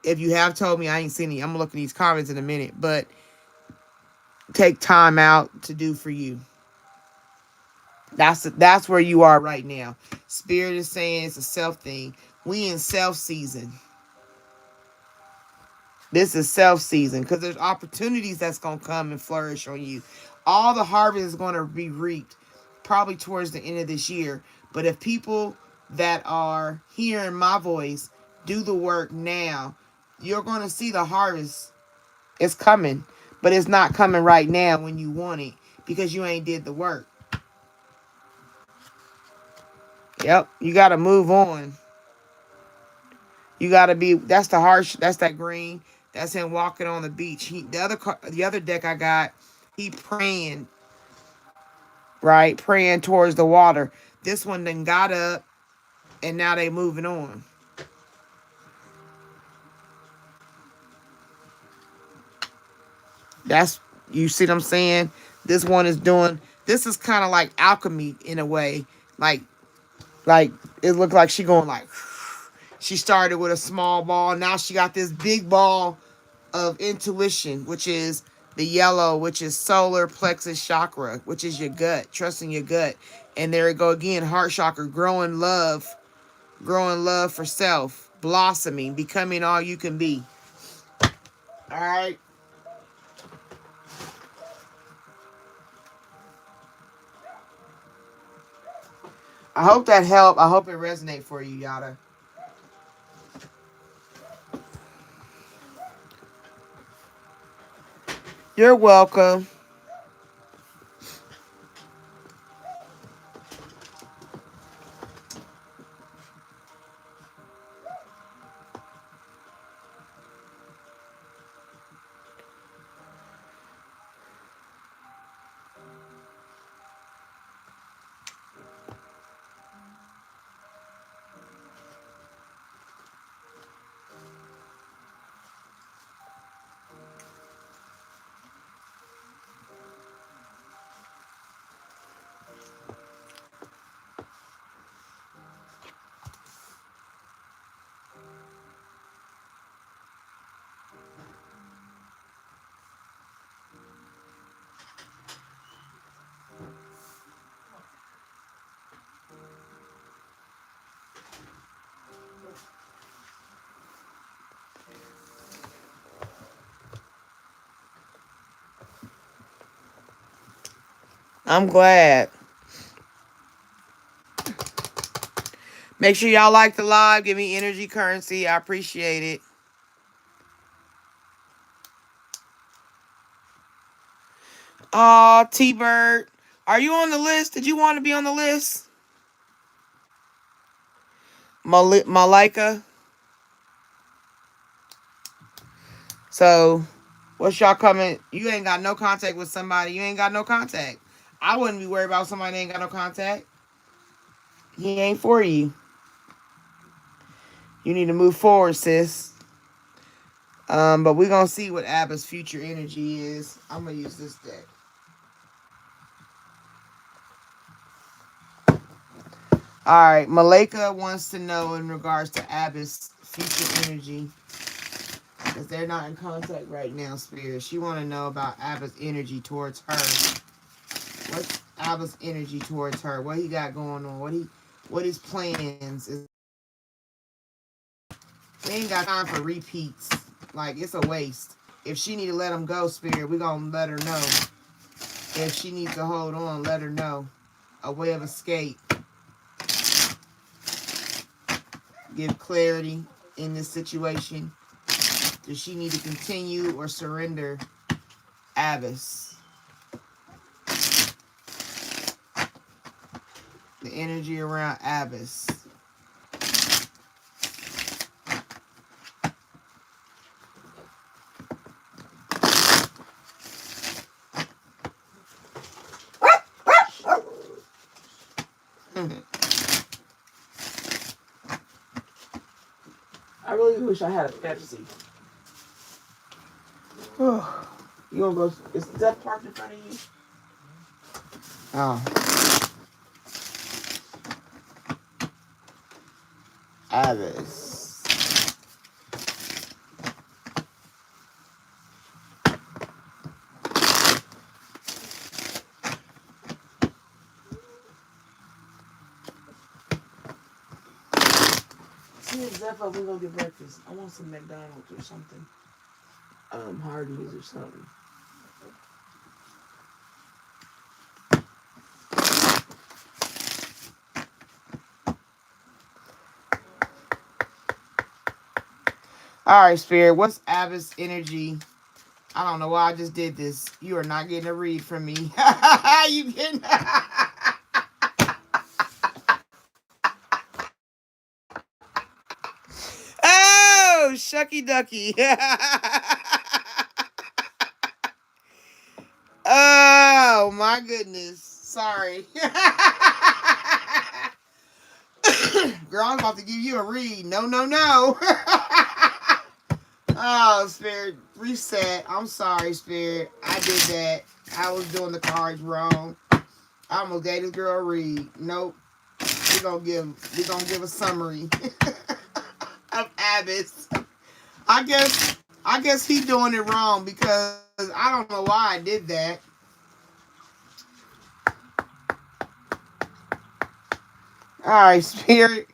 if you have told me, I ain't seen any. I'm gonna look at these comments in a minute, but take time out to do for you. That's where you are right now. Spirit is saying it's a self thing. We in self season. This is self season because there's opportunities that's going to come and flourish on you. All the harvest is going to be reaped probably towards the end of this year. But if people that are hearing my voice do the work now, you're going to see the harvest. It's coming, but it's not coming right now when you want it because you ain't did the work. Yep, you got to move on. You got to be, that's the harsh, that's that green. That's him walking on the beach. The other deck I got, he praying, right? Praying towards the water. This one then got up and now they moving on. That's, you see what I'm saying? This one is doing, this is kind of like alchemy in a way. Like it looked like she going like, she started with a small ball. Now she got this big ball of intuition, which is the yellow, which is solar plexus chakra, which is your gut, trusting your gut. And there we go again, heart chakra, growing love for self, blossoming, becoming all you can be. All right. I hope that helped. I hope it resonate for you, Yada. You're welcome. I'm glad. Make sure y'all like the live. Give me energy currency. I appreciate it. Aw, T-Bird. Are you on the list? Did you want to be on the list? Malika. So, what's y'all coming? You ain't got no contact with somebody. You ain't got no contact. I wouldn't be worried about somebody that ain't got no contact. He ain't for you. You need to move forward, sis. But we're gonna see what Abba's future energy is. I'm gonna use this deck. All right, Malika wants to know in regards to Abba's future energy, because they're not in contact right now, Spirit. She want to know about Abba's energy towards her. What's Abba's energy towards her? What he got going on? What his plans is? We ain't got time for repeats. Like, it's a waste. If she need to let him go, Spirit, we gonna let her know. If she needs to hold on, let her know. A way of escape. Give clarity in this situation. Does she need to continue or surrender Abbas? The energy around Abbas. I really wish I had a Pepsi. You gonna go? Is that parked in front of you? Oh, Abbas. See if Zephyr, we gonna get breakfast. I want some McDonald's or something. Hardee's or something. All right, Spirit. What's Abbas' energy? I don't know why I just did this. You are not getting a read from me. You getting? Oh, shucky ducky. Oh my goodness. Sorry. Girl, I'm about to give you a read. No, no, no. Oh, Spirit, reset. I'm sorry, Spirit. I did that. I was doing the cards wrong. I almost gave this girl a read. Nope. We're gonna give a summary of Abbas. I guess he doing it wrong because I don't know why I did that. All right, Spirit.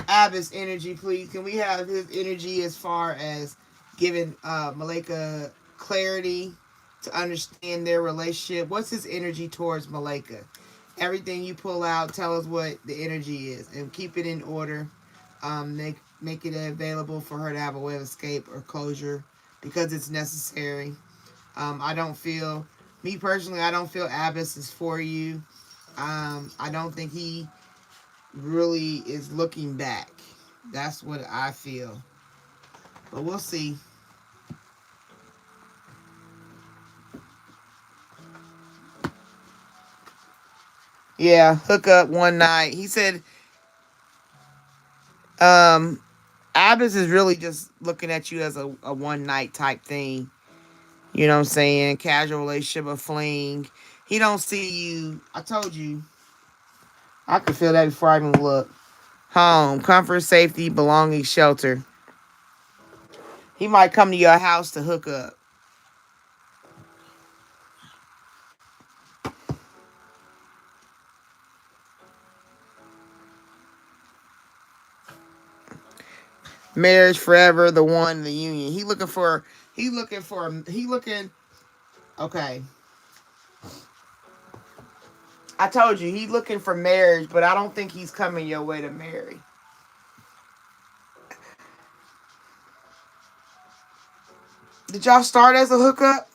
Abbas energy, please. Can we have his energy as far as giving Malika clarity to understand their relationship? What's his energy towards Malika? Everything you pull out, tell us what the energy is, and keep it in order. Make it available for her to have a way of escape or closure because it's necessary. I don't feel, me personally, I don't feel Abbas is for you. I don't think he really is looking back. That's what I feel. But we'll see. Yeah, hook up one night. He said, Abbas is really just looking at you as a one night type thing. You know what I'm saying? Casual relationship, a fling. He don't see you. I told you. I could feel that before I even look. Home, comfort, safety, belonging, shelter. He might come to your house to hook up. Marriage forever, the one, the union. He looking. Okay. I told you, he's looking for marriage, but I don't think he's coming your way to marry. Did y'all start as a hookup?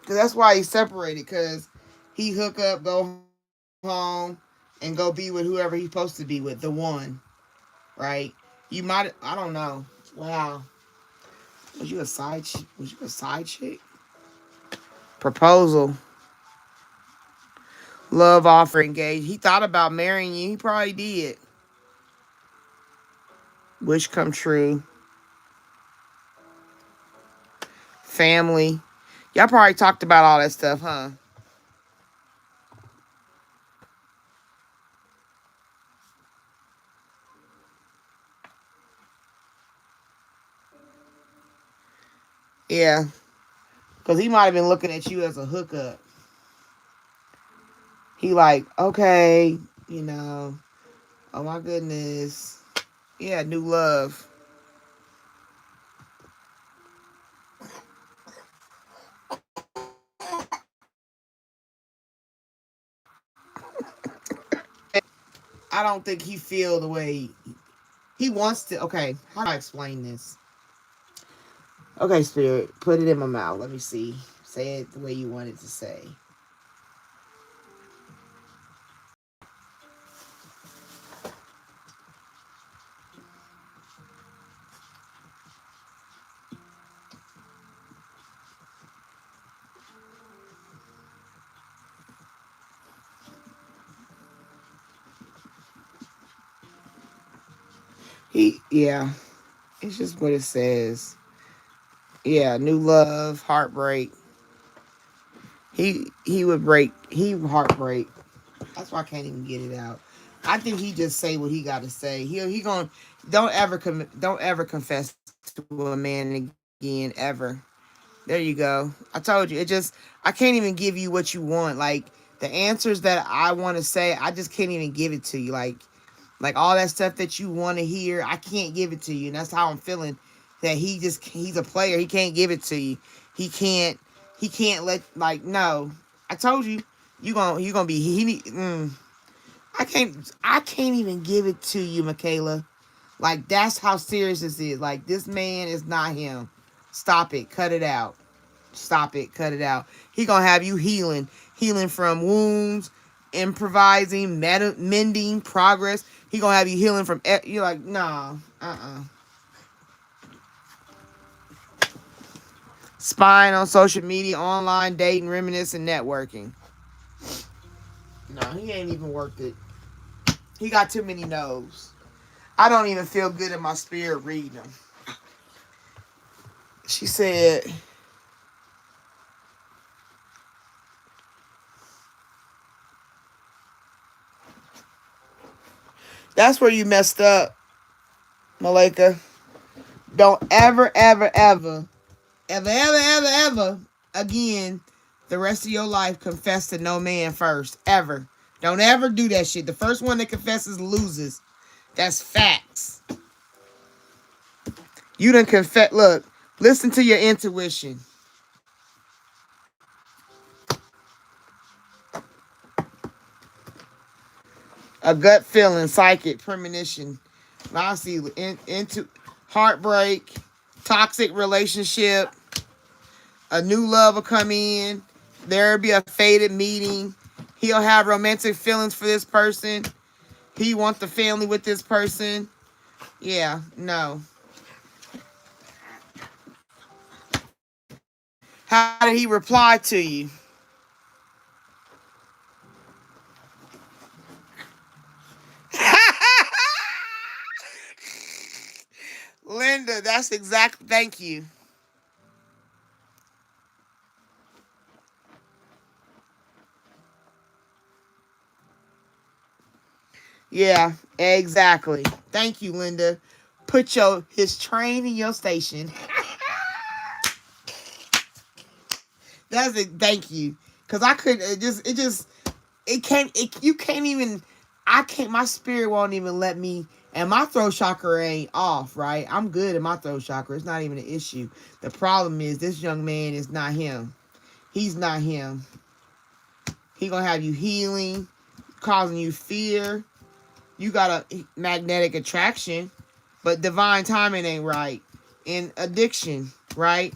Because that's why he separated, because he hook up, go home, and go be with whoever he's supposed to be with, the one, right? You might, I don't know. Wow. Was you a side chick? Proposal. Love offer, engaged. He thought about marrying you. He probably did. Wish come true. family. Y'all probably talked about all that stuff, huh? Yeah. Because he might have been looking at you as a hookup. He like, okay, you know, oh my goodness. Yeah, new love. I don't think he feel the way he wants to. Okay, how do I explain this? Okay, Spirit, put it in my mouth. Let me see. Say it the way you want it to say. Yeah, it's just what it says. Yeah, new love, heartbreak. He would break. He would heartbreak. That's why I can't even get it out. I think he just say what he got to say. He gonna don't ever confess to a man again ever. There you go. I told you. It just I can't even give you what you want. Like the answers that I want to say, I just can't even give it to you. Like all that stuff that you want to hear, I can't give it to you. And that's how I'm feeling. That he's a player. He can't give it to you. He can't no. I told you you gonna be I can't even give it to you, Michaela. Like that's how serious this is. Like this man is not him. Stop it. Cut it out. Stop it. Cut it out. He gonna have you healing from wounds, improvising, mending, progress. He gonna have you healing from. You're like, nah, Spying on social media, online dating, reminiscing, networking. No, he ain't even worth it. He got too many no's. I don't even feel good in my spirit reading them. She said, that's where you messed up, Malika. Don't ever again, the rest of your life confess to no man first. Ever. Don't ever do that shit. The first one that confesses loses. That's facts. You done confess. Look, listen to your intuition. A gut feeling, psychic, premonition. I see into heartbreak, toxic relationship, a new love will come in. There'll be a faded meeting. He'll have romantic feelings for this person. He wants the family with this person. Yeah, no. How did he reply to you? Linda, that's exactly. Thank you. Yeah, exactly. Thank you, Linda. Put his train in your station. That's it. Thank you. Cause I couldn't. It can't. You can't even. I can't. My spirit won't even let me. And my throat chakra ain't off, right? I'm good at my throat chakra. It's not even an issue. The problem is this young man is not him. He's not him. He gonna have you healing, causing you fear. You got a magnetic attraction, but divine timing ain't right. And addiction, right?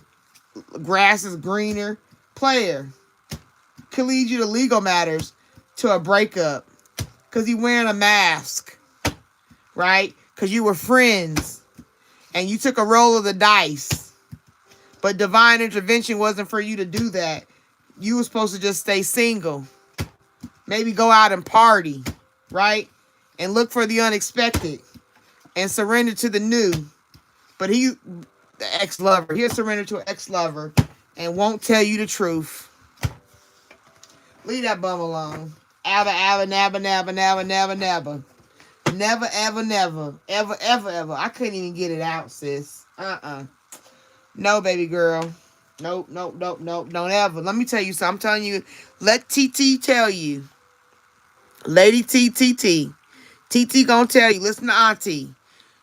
Grass is greener. Player could lead you to legal matters, to a breakup, because you wearing a mask, right? Because you were friends and you took a roll of the dice. But divine intervention wasn't for you to do that. You were supposed to just stay single. Maybe go out and party, right? And look for the unexpected and surrender to the new. But the ex-lover, he'll surrender to an ex-lover and won't tell you the truth. Leave that bum alone. Abba, abba, nabba, nabba, nabba, nabba, nabba. Never, ever, never. Ever, ever, ever. I couldn't even get it out, sis. No, baby girl. Nope, nope, nope, nope. Don't ever. Let me tell you something. I'm telling you. Let TT tell you. Lady TT gonna tell you. Listen to Auntie.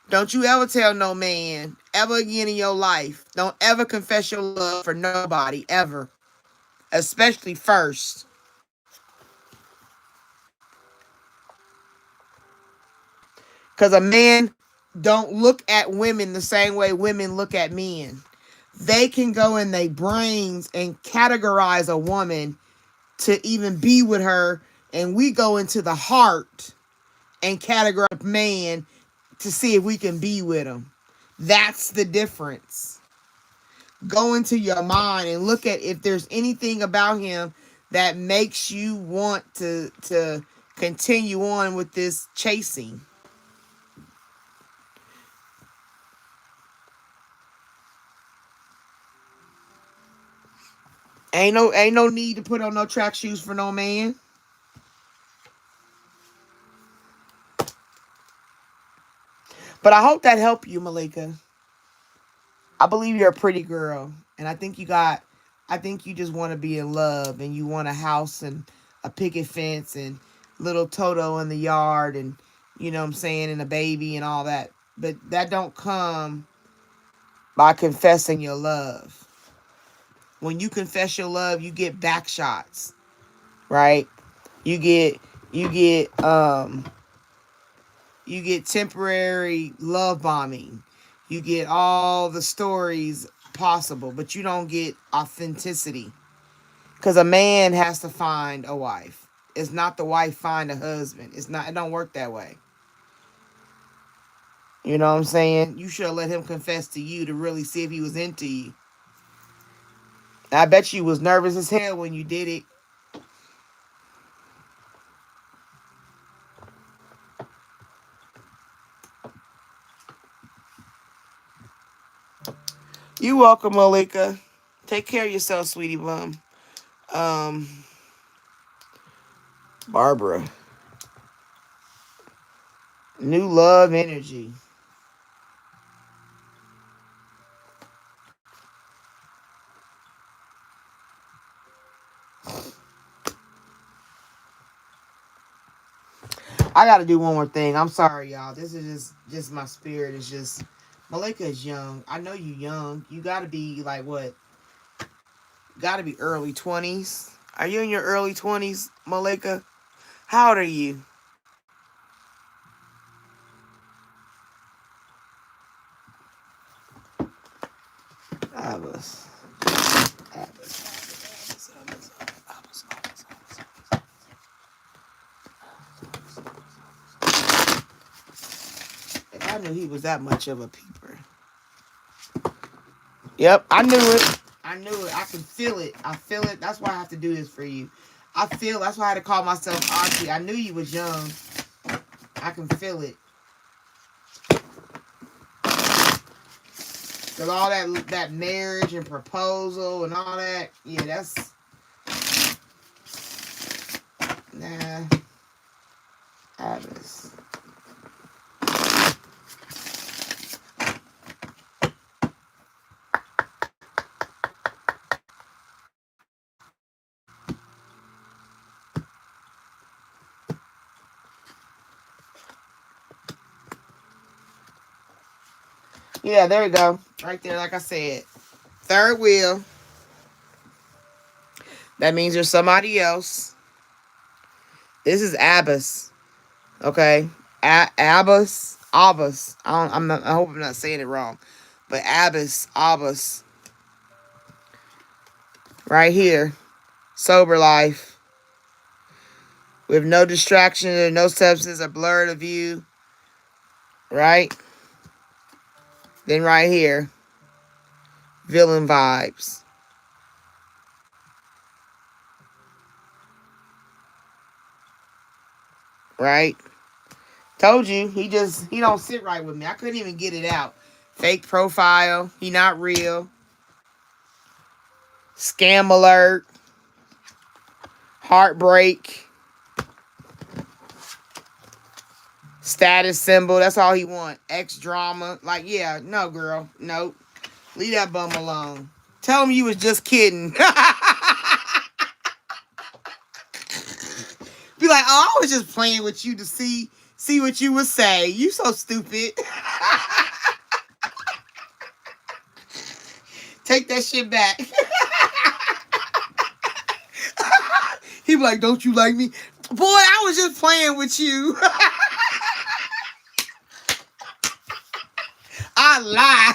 Don't you ever tell no man ever again in your life. Don't ever confess your love for nobody ever. Especially first. Because a man don't look at women the same way women look at men. They can go in their brains and categorize a woman to even be with her. And we go into the heart and categorize a man to see if we can be with him. That's the difference. Go into your mind and look at if there's anything about him that makes you want to continue on with this chasing. Ain't no need to put on no track shoes for no man. But I hope that helped you, Malika. I believe you're a pretty girl, and I think you just want to be in love, and you want a house and a picket fence and little Toto in the yard, and you know what I'm saying, and a baby and all that. But that don't come by confessing your love. When you confess your love, you get back shots, right? You get you get um you get temporary love bombing. You get all the stories possible, but you don't get authenticity. Because a man has to find a wife. It's not the wife find a husband. It don't work that way. You know what I'm saying? You should let him confess to you to really see if he was into you. I bet you was nervous as hell when you did it. You welcome, Malika. Take care of yourself, sweetie bum. Um, Barbara. New love energy. I gotta do one more thing. I'm sorry, y'all. This is just my spirit. It's just Malika is young. I know you young. You gotta be like what? Gotta be early 20s. Are you in your early 20s, Malika? How old are you? Abbas. If I knew he was that much of a peeper. Yep, I knew it. I knew it. I can feel it. I feel it. That's why I have to do this for you. That's why I had to call myself Auntie. I knew you was young. I can feel it. Cause all that marriage and proposal and all that, yeah, that's nah. Abbas. Yeah, there we go. Right there, like I said. Third wheel. That means there's somebody else. This is Abbas. Okay. Abbas. I hope I'm not saying it wrong. But Abbas. Right here. Sober life. With no distractions or no substance or blur of view. Right? Then right here. Villain vibes. Right? Told you, he don't sit right with me. I couldn't even get it out. Fake profile. He not real. Scam alert, heartbreak, status symbol. That's all he want. Ex drama. Like, yeah, no, girl. Nope. Leave that bum alone. Tell him you was just kidding. Be like, oh, I was just playing with you to see what you would say. You so stupid. Take that shit back. He be like, don't you like me? Boy, I was just playing with you. I lie.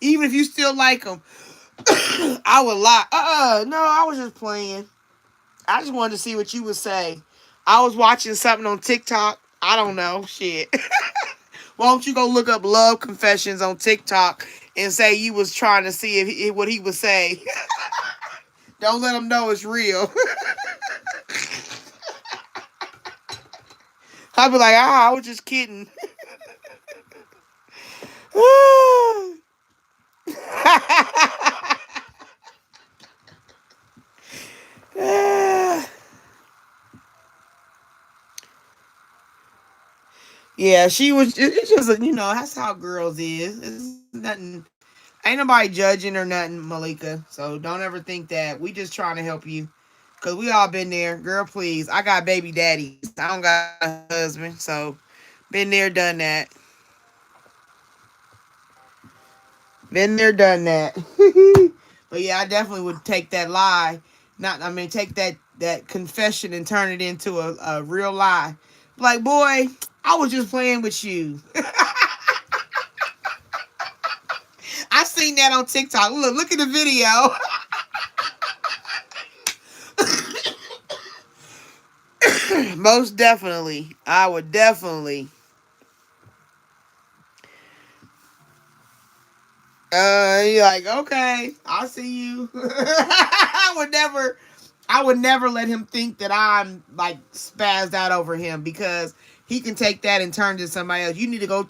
Even if you still like him, I would lie. No, I was just playing. I just wanted to see what you would say. I was watching something on TikTok. I don't know. Shit. Why don't you go look up love confessions on TikTok and say you was trying to see if what he would say. Don't let him know it's real. I'd be like, I was just kidding. Yeah, she was. It's just that's how girls is. It's nothing. Ain't nobody judging or nothing, Malika. So don't ever think that. We just trying to help you, cause we all been there. Girl, please. I got baby daddies. I don't got a husband, so been there, done that. Been there, done that. But yeah, I definitely would take that lie. Take that confession and turn it into a real lie. Like, boy, I was just playing with you. I seen that on TikTok. Look at the video. Most definitely. I would definitely. You're like, okay, I see you. I would never let him think that I'm like spazzed out over him, because he can take that and turn to somebody else. You need to go,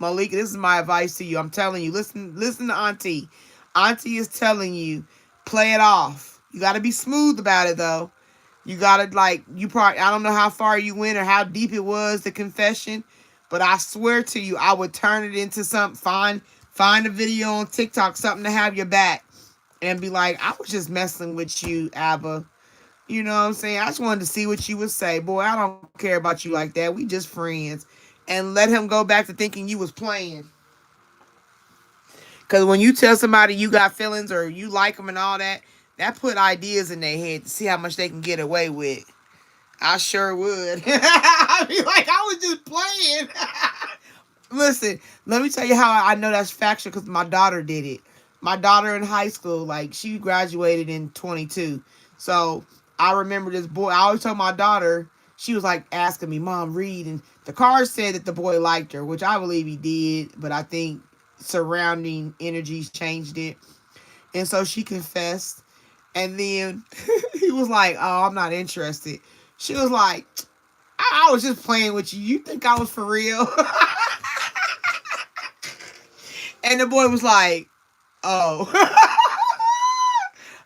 Malika. This is my advice to you. I'm telling you, listen to Auntie. Auntie is telling you, play it off. You got to be smooth about it though. You gotta you probably, I don't know how far you went or how deep it was, the confession, but I swear to you, I would turn it into something. Find a video on TikTok, something to have your back, and be like, I was just messing with you, Abba. You know what I'm saying? I just wanted to see what you would say. Boy, I don't care about you like that. We just friends. And let him go back to thinking you was playing. Because when you tell somebody you got feelings or you like them and all that, that put ideas in their head to see how much they can get away with. I sure would. I'd be like, I was just playing. Listen, let me tell you how I know that's factual, because my daughter did it. My daughter in high school, like, she graduated in 22. So I remember this boy. I always told my daughter, she was like asking me, Mom, read. And the card said that the boy liked her, which I believe he did. But I think surrounding energies changed it. And so she confessed. And then he was like, oh, I'm not interested. She was like, I was just playing with you. You think I was for real? And the boy was like, oh.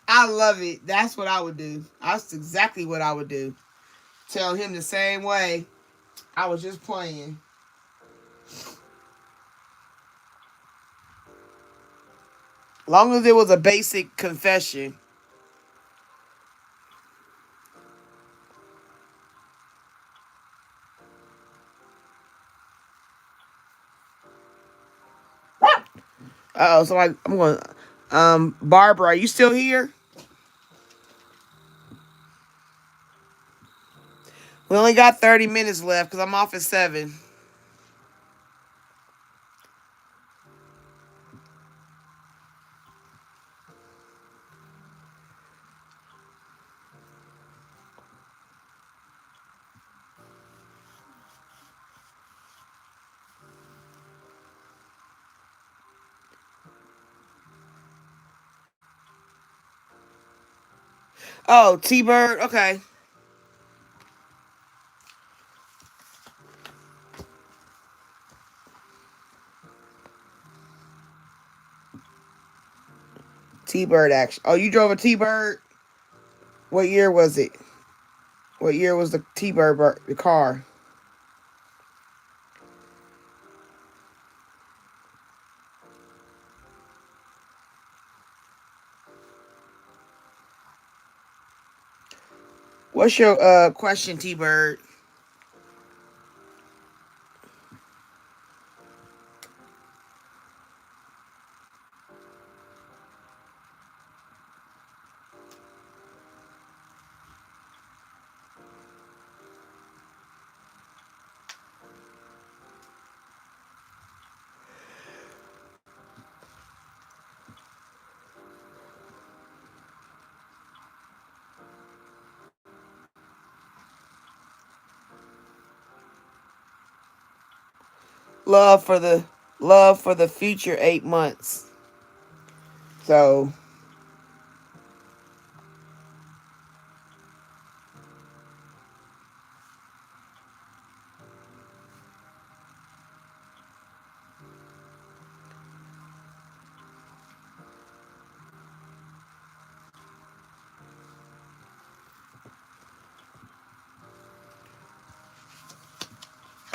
I love it. That's what I would do. That's exactly what I would do. Tell him the same way. I was just playing. Long as it was a basic confession. So I'm going. Barbara, are you still here? We only got 30 minutes left because I'm off at 7. Oh, T Bird. Okay. T-Bird action. Oh, you drove a T-Bird? What year was it? What year was the T-Bird the car? What's your question, T-Bird? Love for the future 8 months. So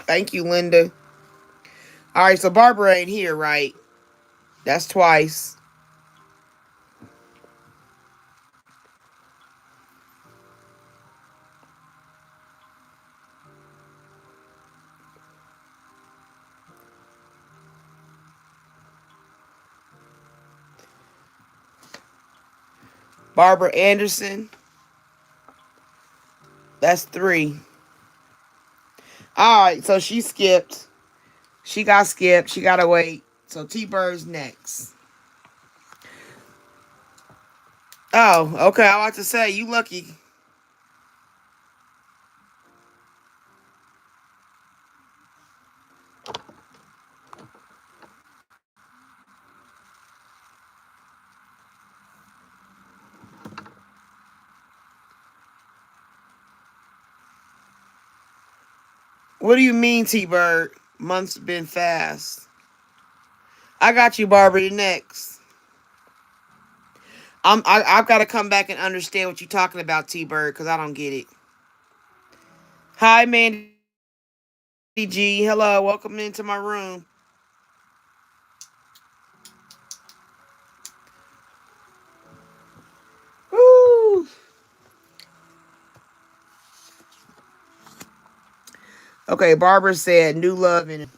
thank you, Linda. All right, so Barbara ain't here, right? That's twice. Barbara Anderson. That's 3. All right, so she skipped. She got skipped. She gotta wait. So T-Bird's next. Oh, okay. I want to say you lucky. What do you mean, T-Bird? Months been fast. I got you, Barbara. You're next. I've got to come back and understand what you're talking about, T-Bird, because I don't get it. Hi, Mandy G. Hello, welcome into my room. Woo! Okay, Barbara said new love and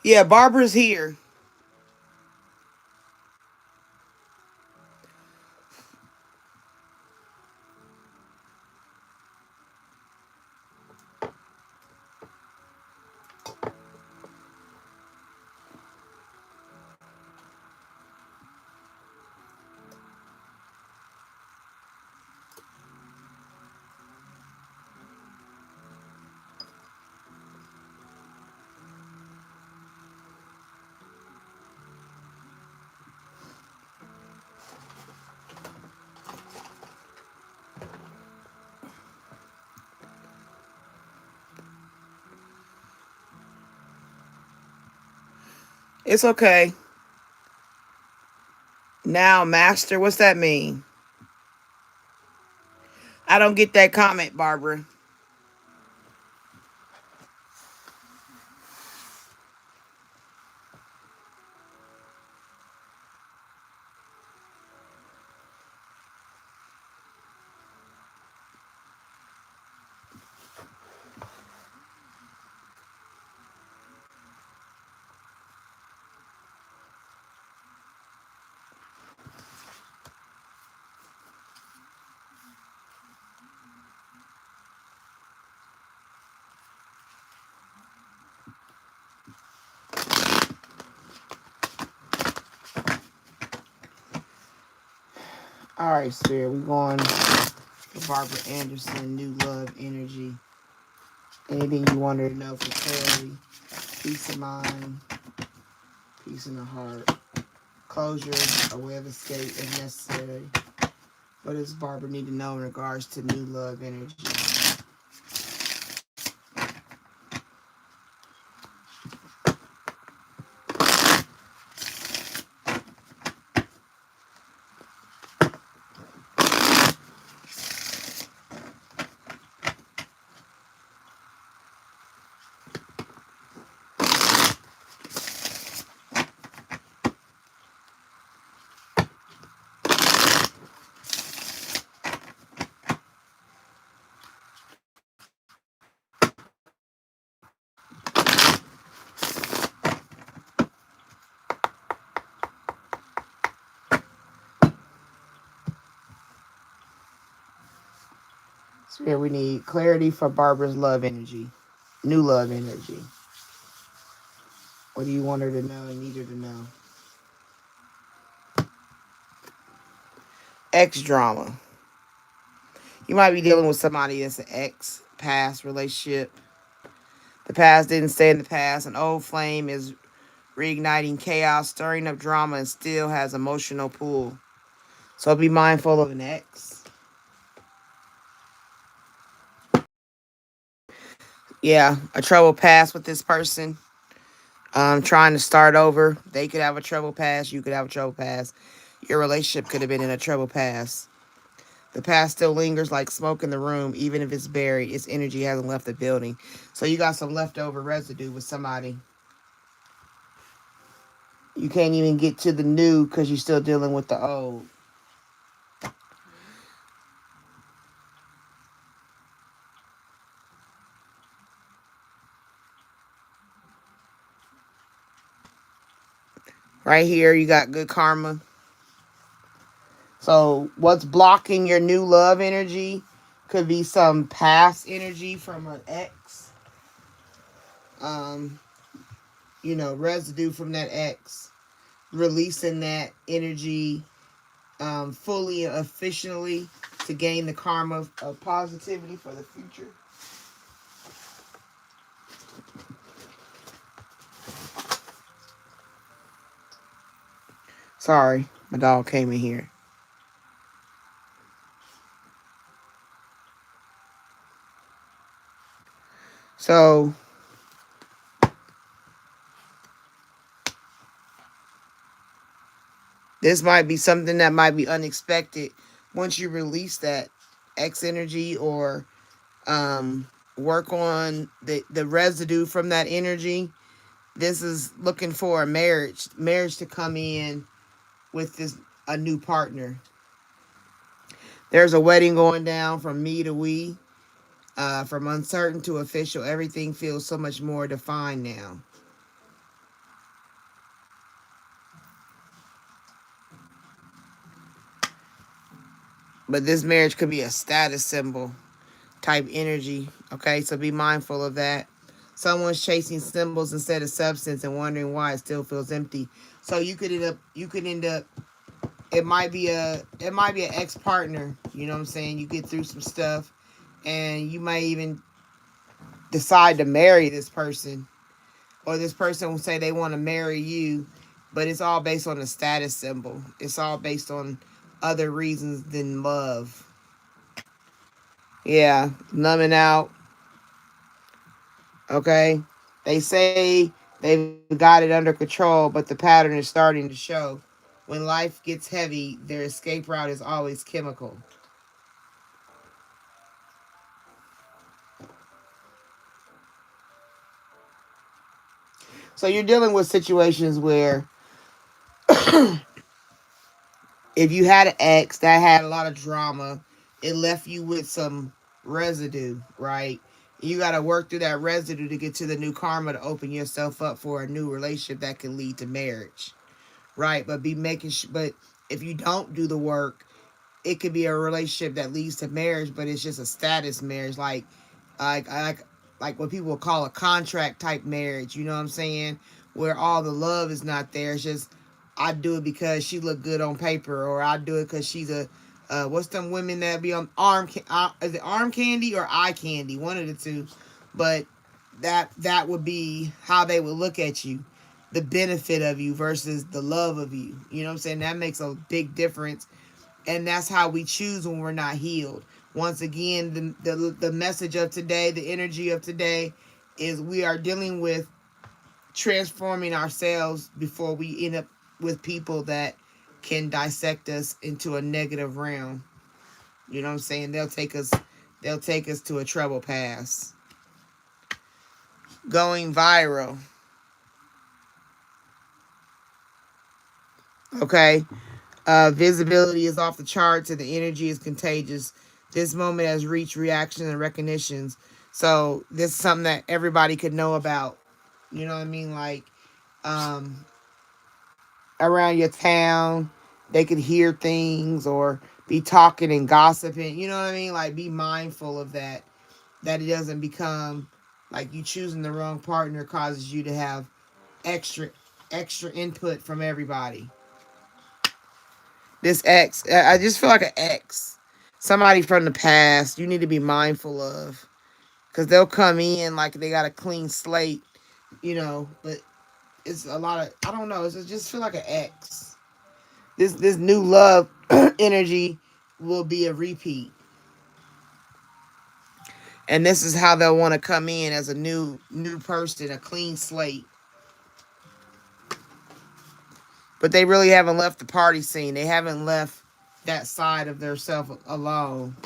yeah, Barbara's here. It's okay. Now, master, what's that mean? I don't get that comment, Barbara. All right, Spirit, we going for Barbara Anderson, new love energy. Anything you wanted to know for clarity, peace of mind, peace in the heart, closure, a way of escape if necessary. What does Barbara need to know in regards to new love energy? Spirit, we need clarity for Barbara's love energy, new love energy. What do you want her to know and need her to know? Ex drama. You might be dealing with somebody that's an ex past relationship. The past didn't stay in the past. An old flame is reigniting chaos, stirring up drama, and still has emotional pull. So be mindful of an ex. Yeah, a troubled past with this person. Trying to start over. They could have a troubled past. You could have a troubled past. Your relationship could have been in a troubled past. The past still lingers like smoke in the room, even if it's buried. Its energy hasn't left the building. So you got some leftover residue with somebody. You can't even get to the new because you're still dealing with the old. Right here, you got good karma. So what's blocking your new love energy could be some past energy from an ex. Um, residue from that ex. Releasing that energy fully and officially to gain the karma of positivity for the future. Sorry, my dog came in here. So this might be something that might be unexpected once you release that X energy or work on the residue from that energy. This is looking for a marriage to come in with this a new partner. There's a wedding going down from me to we, from uncertain to official. Everything feels so much more defined now. But this marriage could be a status symbol type energy. Okay, so be mindful of that. Someone's chasing symbols instead of substance and wondering why it still feels empty. So you could end up it might be an ex partner, you know what I'm saying? You get through some stuff and you might even decide to marry this person, or this person will say they want to marry you, but it's all based on a status symbol. It's all based on other reasons than love. Yeah, numbing out. Okay, they say they've got it under control, but the pattern is starting to show. When life gets heavy, their escape route is always chemical. So you're dealing with situations where if you had an ex that had a lot of drama, it left you with some residue, right? You got to work through that residue to get to the new karma to open yourself up for a new relationship that can lead to marriage, right? But if you don't do the work, it could be a relationship that leads to marriage, but it's just a status marriage, like like like what people call a contract type marriage. You know what I'm saying? Where all the love is not there. It's just I do it because she looked good on paper, or I do it because she's what's them women that be on is it arm candy or eye candy? One of the two. But that would be how they would look at you, the benefit of you versus the love of you. You know what I'm saying? That makes a big difference, and that's how we choose when we're not healed. Once again, the message of today, the energy of today, is we are dealing with transforming ourselves before we end up with people that can dissect us into a negative realm. You know what I'm saying? They'll take us to a trouble pass. Going viral. Okay. Visibility is off the charts and the energy is contagious. This moment has reached reactions and recognitions. So this is something that everybody could know about. You know what I mean? Like, um, around your town, they could hear things or be talking and gossiping. You know what I mean? Like, be mindful of that. That it doesn't become like you choosing the wrong partner causes you to have extra input from everybody. This ex, I just feel like an ex, somebody from the past. You need to be mindful of, because they'll come in like they got a clean slate, But it's a lot of, I don't know. It's just feel like an ex. This new love energy will be a repeat, and this is how they'll want to come in as a new person, a clean slate. But they really haven't left the party scene. They haven't left that side of their self alone.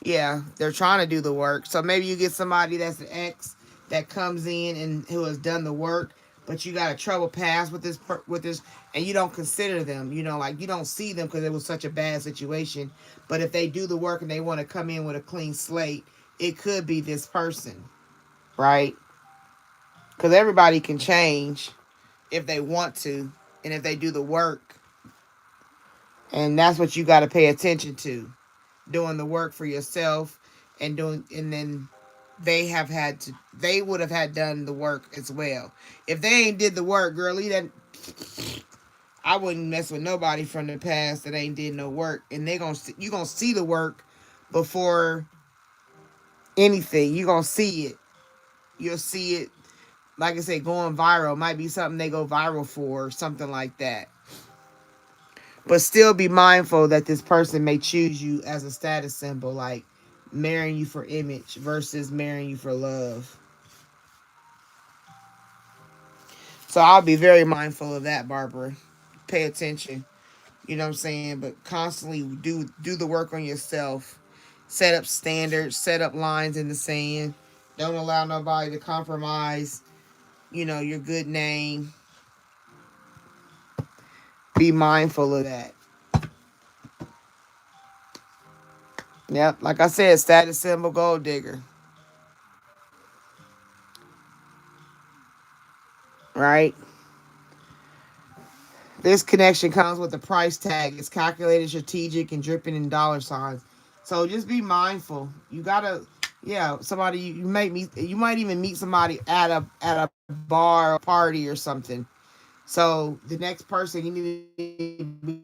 Yeah, they're trying to do the work. So maybe you get somebody that's an ex that comes in and who has done the work, but you got a trouble past with this, and you don't consider them. Like you don't see them because it was such a bad situation. But if they do the work and they want to come in with a clean slate, it could be this person, right? Because everybody can change if they want to, and if they do the work. And that's what you got to pay attention to, doing the work for yourself, and then they would have had done the work as well. If they ain't did the work, girlie, that I wouldn't mess with nobody from the past that ain't did no work. And you gonna see the work before anything. You gonna see it. You'll see it. Like I said, going viral might be something they go viral for, or something like that. But still be mindful that this person may choose you as a status symbol, like marrying you for image versus marrying you for love. So I'll be very mindful of that, Barbara. Pay attention. You know what I'm saying? But constantly do the work on yourself. Set up standards, set up lines in the sand. Don't allow nobody to compromise, your good name. Be mindful of that. Yep, like I said, status symbol, gold digger. Right? This connection comes with a price tag. It's calculated, strategic, and dripping in dollar signs. So just be mindful. You gotta, yeah. Somebody you might meet. You might even meet somebody at a bar or party or something. So the next person, you need to be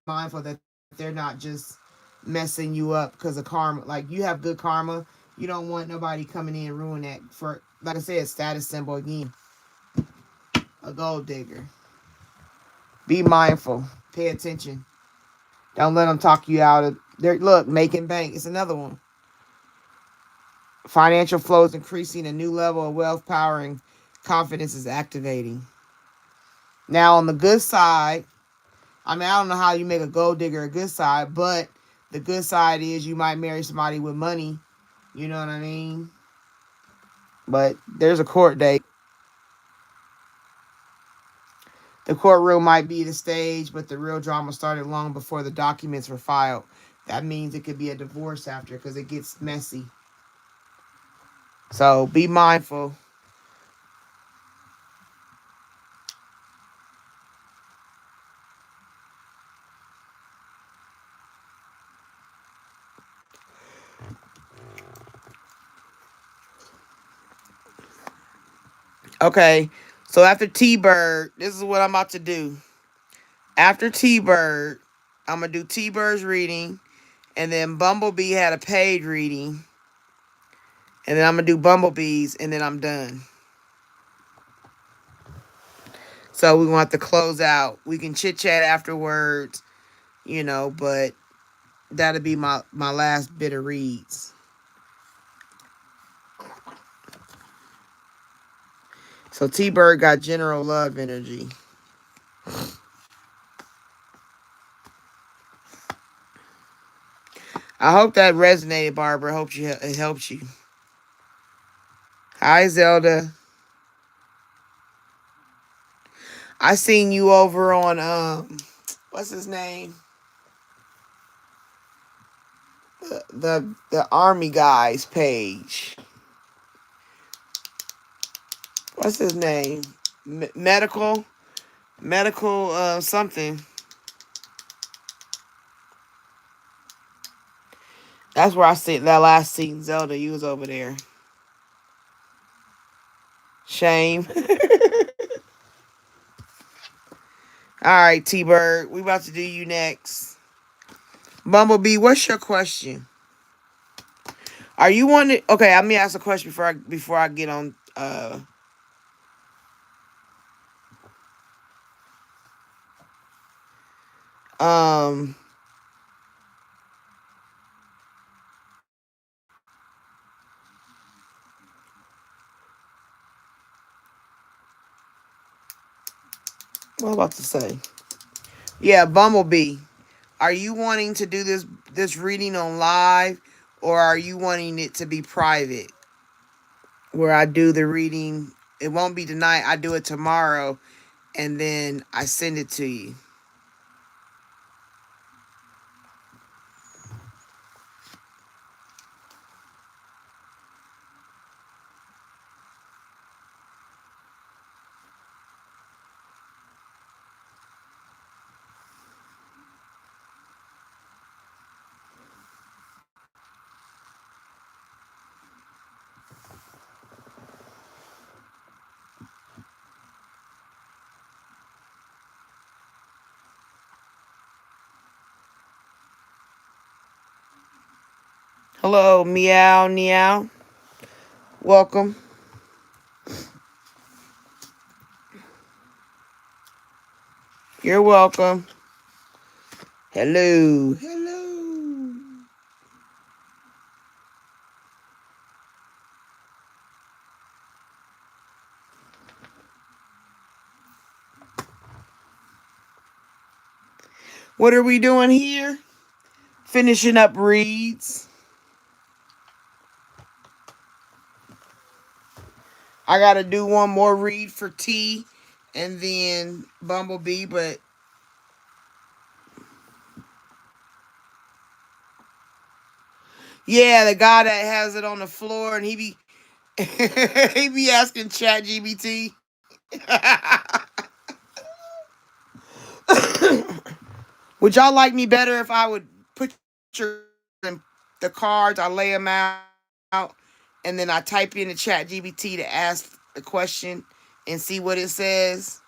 mindful that they're not just messing you up because of karma. Like you have good karma. You don't want nobody coming in and ruin that. For like I said, status symbol again, a gold digger. Be mindful. Pay attention. Don't let them talk you out of there. Look, making bank. It's another one. Financial flows increasing. A new level of wealth, power, and confidence is activating. Now, on the good side, I mean, I don't know how you make a gold digger a good side, but the good side is you might marry somebody with money. You know what I mean? But there's a court date. The courtroom might be the stage, but the real drama started long before the documents were filed. That means it could be a divorce after because it gets messy. So be mindful. Okay, so after T-Bird, this is what I'm about to do. After T-Bird, I'm going to do T-Bird's reading. And then Bumblebee had a paid reading. And then I'm going to do Bumblebee's. And then I'm done. So we want to close out. We can chit-chat afterwards, but that'll be my last bit of reads. So T-Bird got general love energy. I hope that resonated, Barbara. I hope it helps you. Hi, Zelda. I seen you over on what's his name? The army guy's page. What's his name? Medical something. That's where I see that last scene. Zelda, you was over there. Shame. All right, T-Bird. We about to do you next. Bumblebee, what's your question? Are you wanting? Okay, let me ask a question before I get on. Um. What am I about to say? Yeah, Bumblebee. Are you wanting to do this reading on live, or are you wanting it to be private? Where I do the reading, it won't be tonight. I do it tomorrow, and then I send it to you. Hello, meow, meow. Welcome. You're welcome. Hello. Hello. What are we doing here? Finishing up reads. I got to do one more read for T and then Bumblebee, but yeah, the guy that has it on the floor and he be he be asking Chat GBT. Would y'all like me better if I would put your the cards, I lay them out, and then I type in the Chat GBT to ask the question and see what it says?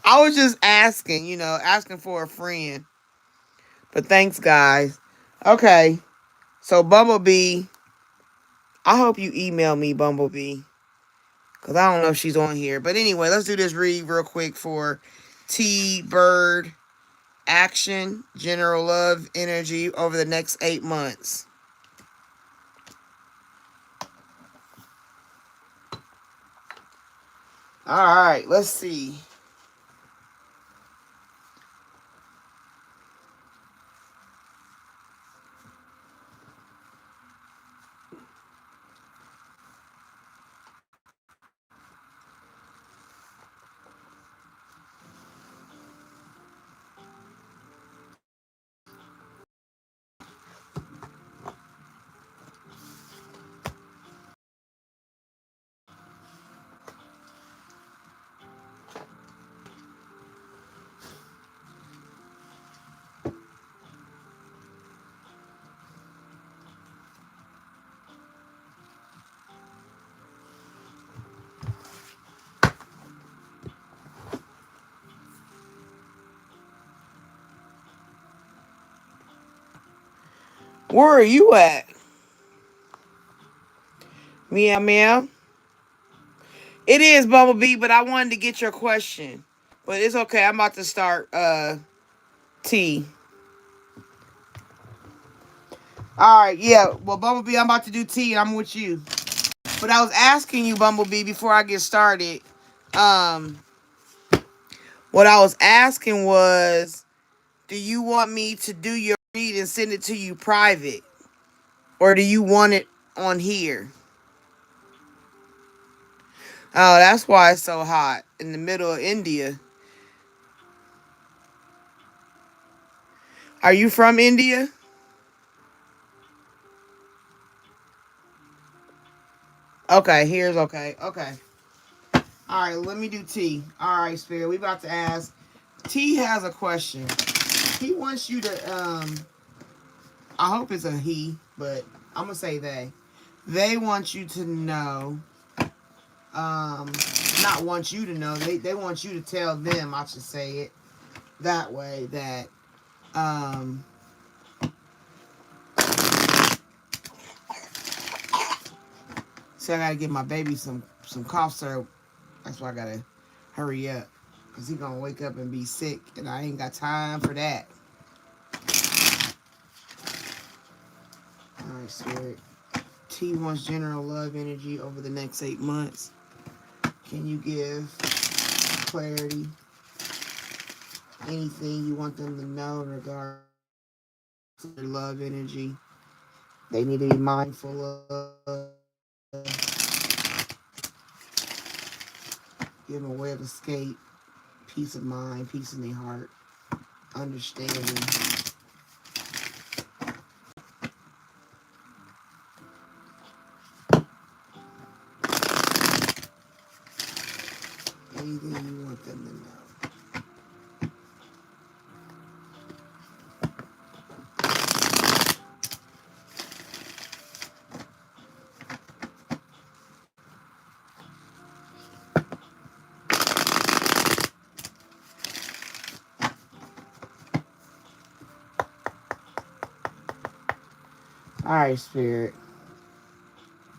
I was just asking, asking for a friend. But thanks, guys. Okay. So, Bumblebee, I hope you email me, Bumblebee. Because I don't know if she's on here. But anyway, let's do this read real quick for T Bird action, general love energy over the next 8 months. All right, let's see. Where are you at? Meow meow. It is Bumblebee, but I wanted to get your question. But it's okay. I'm about to start T. Alright, yeah. Well, Bumblebee, I'm about to do T and I'm with you. But I was asking you, Bumblebee, before I get started, um, what I was asking was, do you want me to do your read and send it to you private? Or do you want it on here? Oh, that's why it's so hot in the middle of India. Are you from India? Okay, here's okay. Okay. All right, let me do T. All right, Spirit. We about to ask. T has a question. He wants you to I hope it's a he, but I'm gonna say they. They want you to know, um, not want you to know. They want you to tell them. I should say it that way. That um, see, I gotta give my baby some cough syrup. That's why I gotta hurry up, cause he gonna wake up and be sick, and I ain't got time for that. All right, Spirit. T wants general love energy over the next 8 months. Can you give clarity? Anything you want them to know in regard to their love energy? They need to be mindful of. Give them a way of escape, peace of mind, peace in their heart, understanding. Anything you want them to know. All right, Spirit.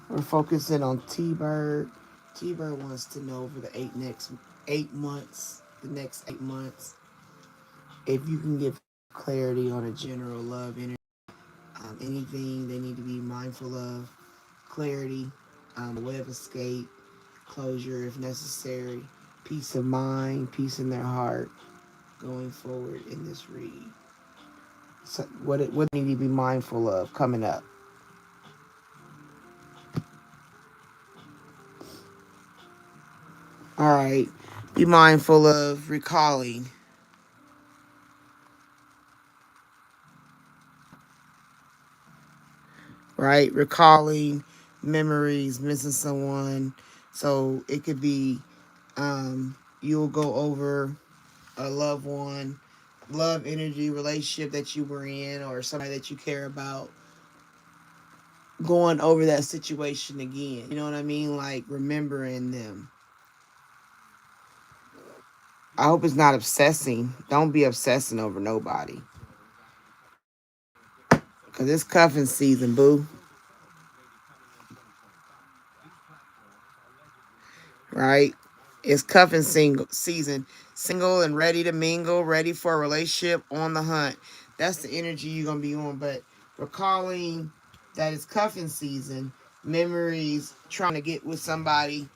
We're focusing on T-Bird. T-Bird wants to know over the next 8 months, the next 8 months, if you can give clarity on a general love energy, anything they need to be mindful of, clarity, a way of escape, closure if necessary, peace of mind, peace in their heart, going forward in this read. So what they need to be mindful of coming up. All right, be mindful of recalling, right? Recalling memories, missing someone. So it could be you'll go over a loved one, love energy, relationship that you were in, or somebody that you care about, going over that situation again. You know what I mean? Like remembering them. I hope it's not obsessing. Don't be obsessing over nobody. Because it's cuffing season, boo. Right? It's cuffing season. Single and ready to mingle, ready for a relationship, on the hunt. That's the energy you're going to be on. But recalling that it's cuffing season, memories, trying to get with somebody,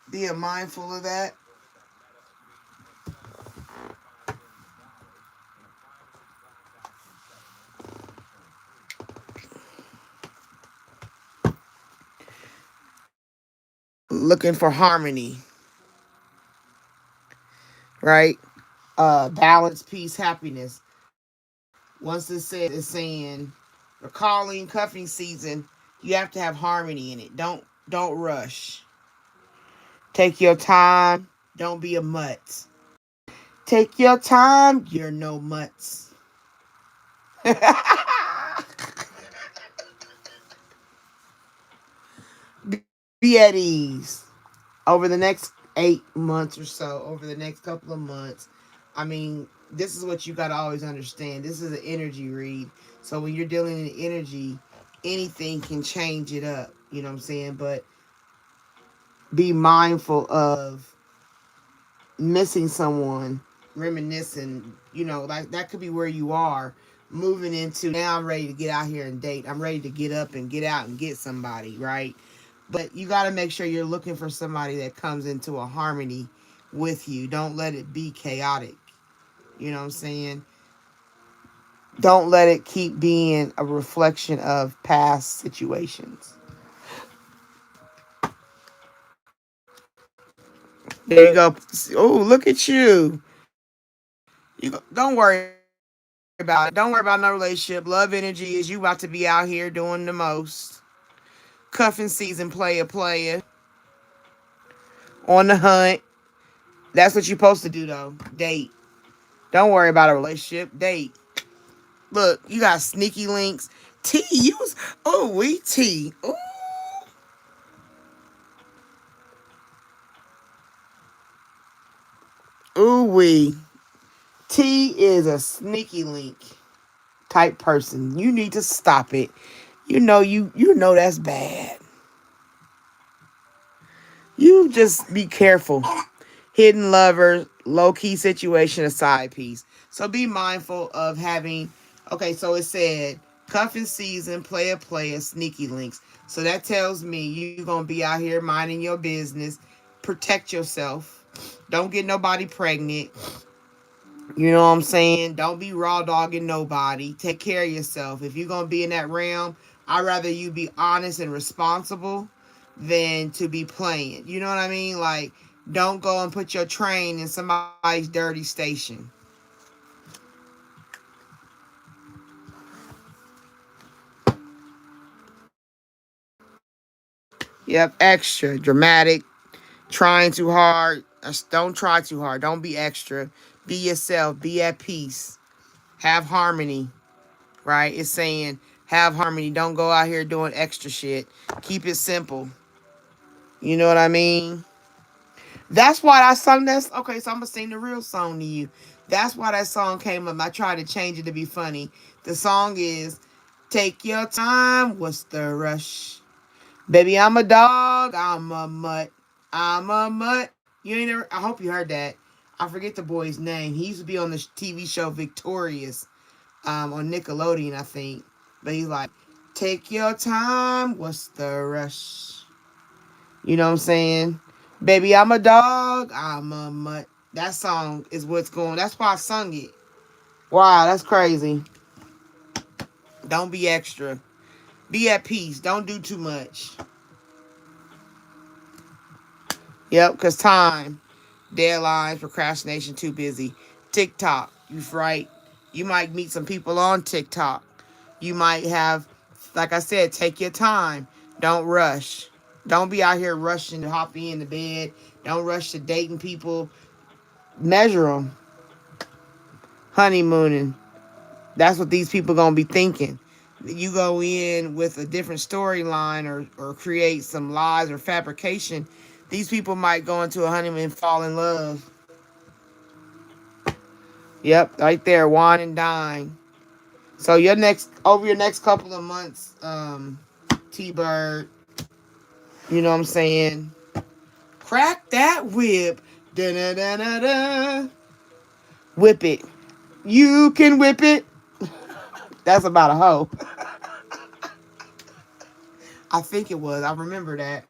being mindful of that. Looking for harmony, right? Balance, peace, happiness. Once it says it's saying recalling cuffing season, you have to have harmony in it. Don't rush. Take your time. Don't be a mutt. Take your time. You're no mutts. Be at ease over the next 8 months or so. Over the next couple of months, I mean, this is what you got to always understand. This is an energy read. So when you're dealing in energy, anything can change it up. You know what I'm saying? But be mindful of missing someone, reminiscing, like that could be where you are moving into now I'm ready to get out here and date. I'm ready to get up and get out and get somebody, right? But you got to make sure you're looking for somebody that comes into a harmony with you. Don't let it be chaotic. You know what I'm saying? Don't let it keep being a reflection of past situations. There you go. Oh, look at you. Don't worry about it. Don't worry about no relationship. Love energy is you about to be out here doing the most. Cuffing season, player. On the hunt. That's what you're supposed to do though. Date. Don't worry about a relationship. Date. Look, you got sneaky links. T, you was, oh, we T. Ooh. Ooh, we. T is a sneaky link type person. You need to stop it. You know that's bad. You just be careful. Hidden lover, low key situation, a side piece. So be mindful of having. Okay, so it said cuffing season, player, sneaky links. So that tells me you're gonna be out here minding your business. Protect yourself. Don't get nobody pregnant. You know what I'm saying? Don't be raw dogging nobody. Take care of yourself. If you're gonna be in that realm, I'd rather you be honest and responsible than to be playing. You know what I mean? Like, don't go and put your train in somebody's dirty station. Yep, extra dramatic, trying too hard. Don't try too hard. Don't be extra. Be yourself. Be at peace. Have harmony. Right? It's saying have harmony. Don't go out here doing extra shit. Keep it simple. You know what I mean? That's why that song. That's okay. So I'm gonna sing the real song to you. That's why that song came up. I tried to change it to be funny. The song is "Take Your Time." What's the rush? Baby, I'm a dog. I'm a mutt. I'm a mutt. You ain't never. I hope you heard that. I forget the boy's name. He used to be on the TV show Victorious, on Nickelodeon, I think. But he's like, "Take your time. What's the rush?" You know what I'm saying? Baby, I'm a dog. I'm a mutt. That song is what's going. That's why I sung it. Wow, that's crazy. Don't be extra. Be at peace. Don't do too much. Yep, because time, deadlines, procrastination, too busy. TikTok, you right. You might meet some people on TikTok. You might have, like I said, take your time. Don't rush. Don't be out here rushing to hop in the bed. Don't rush to dating people. Measure them. Honeymooning. That's what these people gonna be thinking. You go in with a different storyline or create some lies or fabrication. These people might go into a honeymoon and fall in love. Yep, right there, wine and dine. So your next couple of months, T Bird, you know what I'm saying? Crack that whip. Da da da da da. Whip it. You can whip it. That's about a hoe. I think it was. I remember that.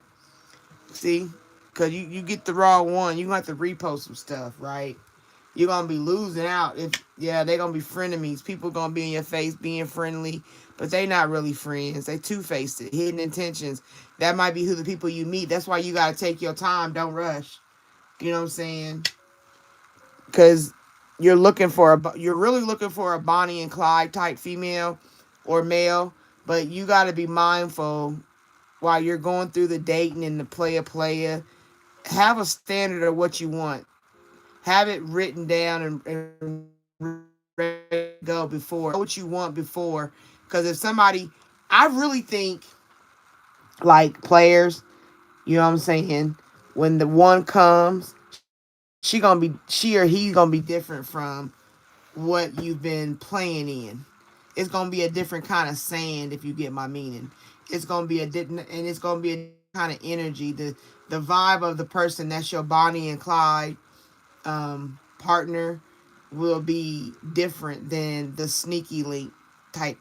See? Because you get the wrong one. You have to repost some stuff, right? You're going to be losing out. If Yeah, they're going to be frenemies. People going to be in your face being friendly, but they not really friends. They two-faced it. Hidden intentions. That might be who the people you meet. That's why you got to take your time. Don't rush. You know what I'm saying? Because you're really looking for a Bonnie and Clyde type female or male, but you got to be mindful while you're going through the dating and the player. Have a standard of what you want. Have it written down and ready to go before. Know what you want before. Because if somebody, I really think like players, you know what I'm saying? When the one comes, she or he's gonna be different from what you've been playing in. It's gonna be a different kind of sand, if you get my meaning. It's gonna be a different, and it's gonna be a kind of energy. The vibe of the person that's your Bonnie and Clyde partner will be different than the sneaky link type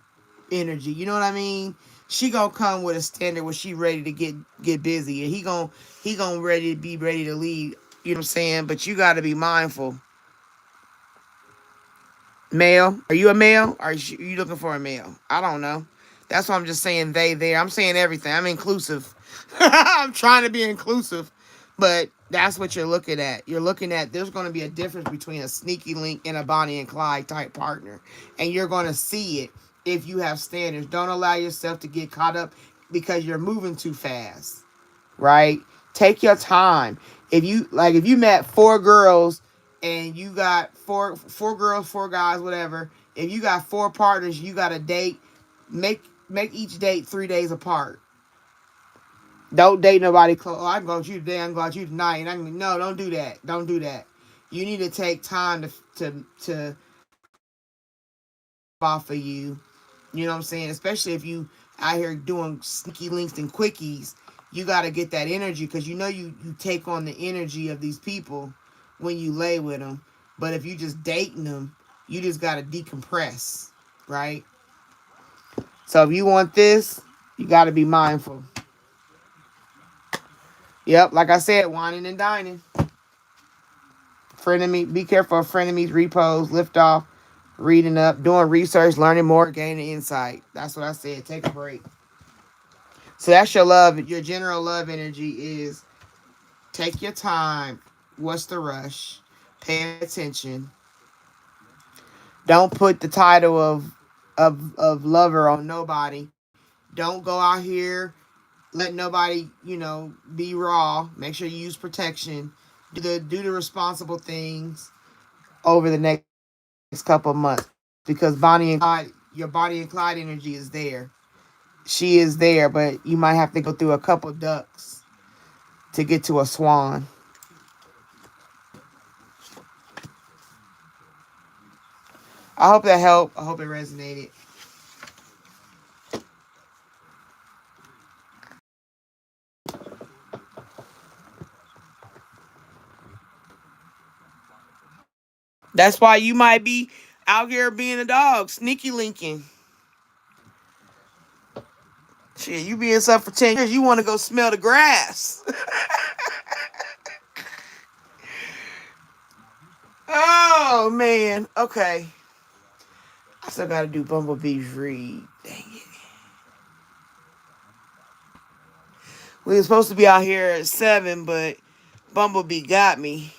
energy. You know what I mean? She gonna come with a standard where she ready to get busy, and he gonna ready to be ready to lead. You know what I'm saying? But you got to be mindful. Male? Are you a male? Are you looking for a male? I don't know. That's why I'm just saying they there. I'm saying everything. I'm inclusive. I'm trying to be inclusive. But that's what you're looking at. You're looking at there's going to be a difference between a sneaky link and a Bonnie and Clyde type partner. And you're going to see it if you have standards. Don't allow yourself to get caught up because you're moving too fast. Right? Take your time. If you met four girls and you got four girls, four guys, whatever. If you got four partners, you got a date. Make each date 3 days apart. Don't date nobody close. Oh, I can go with you today. I can go with you tonight. And no, don't do that. Don't do that. You need to take time to off of you. You know what I'm saying? Especially if you out here doing sneaky links and quickies, you got to get that energy because you take on the energy of these people when you lay with them. But if you just dating them, you just got to decompress, right? So if you want this, you got to be mindful. Yep, like I said, whining and dining. Frenemy, be careful of frenemies, repos, lift off, reading up, doing research, learning more, gaining insight. That's what I said. Take a break. So that's your love. Your general love energy is take your time. What's the rush? Pay attention. Don't put the title of lover on nobody. Don't go out here let nobody, be raw. Make sure you use protection. Do the responsible things over the next couple of months because Bonnie and Clyde, your Bonnie and Clyde energy is there. She is there, but you might have to go through a couple ducks to get to a swan. I hope that helped. I hope it resonated. That's why you might be out here being a dog, sneaky linking. Shit, you being stuff for 10 years, you want to go smell the grass. Oh, man. Okay. I still got to do Bumblebee's read. Dang it. We were supposed to be out here at 7, but Bumblebee got me.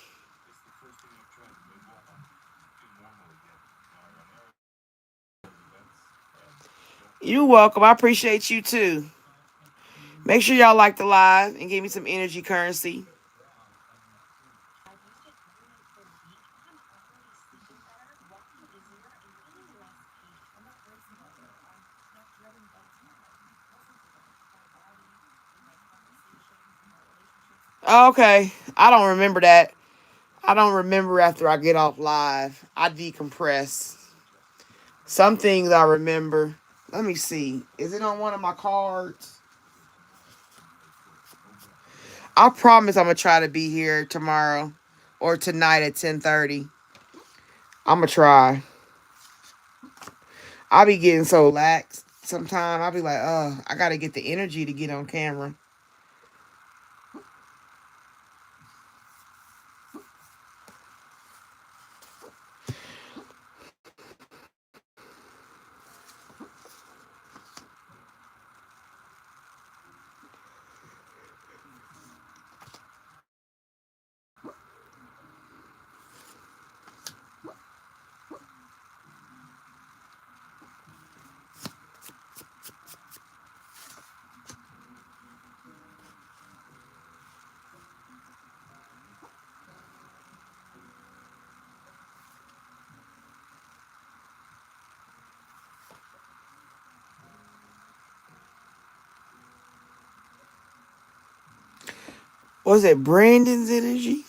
You're welcome. I appreciate you too. Make sure y'all like the live and give me some energy currency. Okay. I don't remember that. I don't remember after I get off live. I decompress. Some things I remember. Let me see. Is it on one of my cards? I promise I'm gonna try to be here tomorrow or tonight at 10:30. I'm gonna try. I'll be getting so lax sometimes. I'll be like, I gotta get the energy to get on camera. Was it Brandon's energy?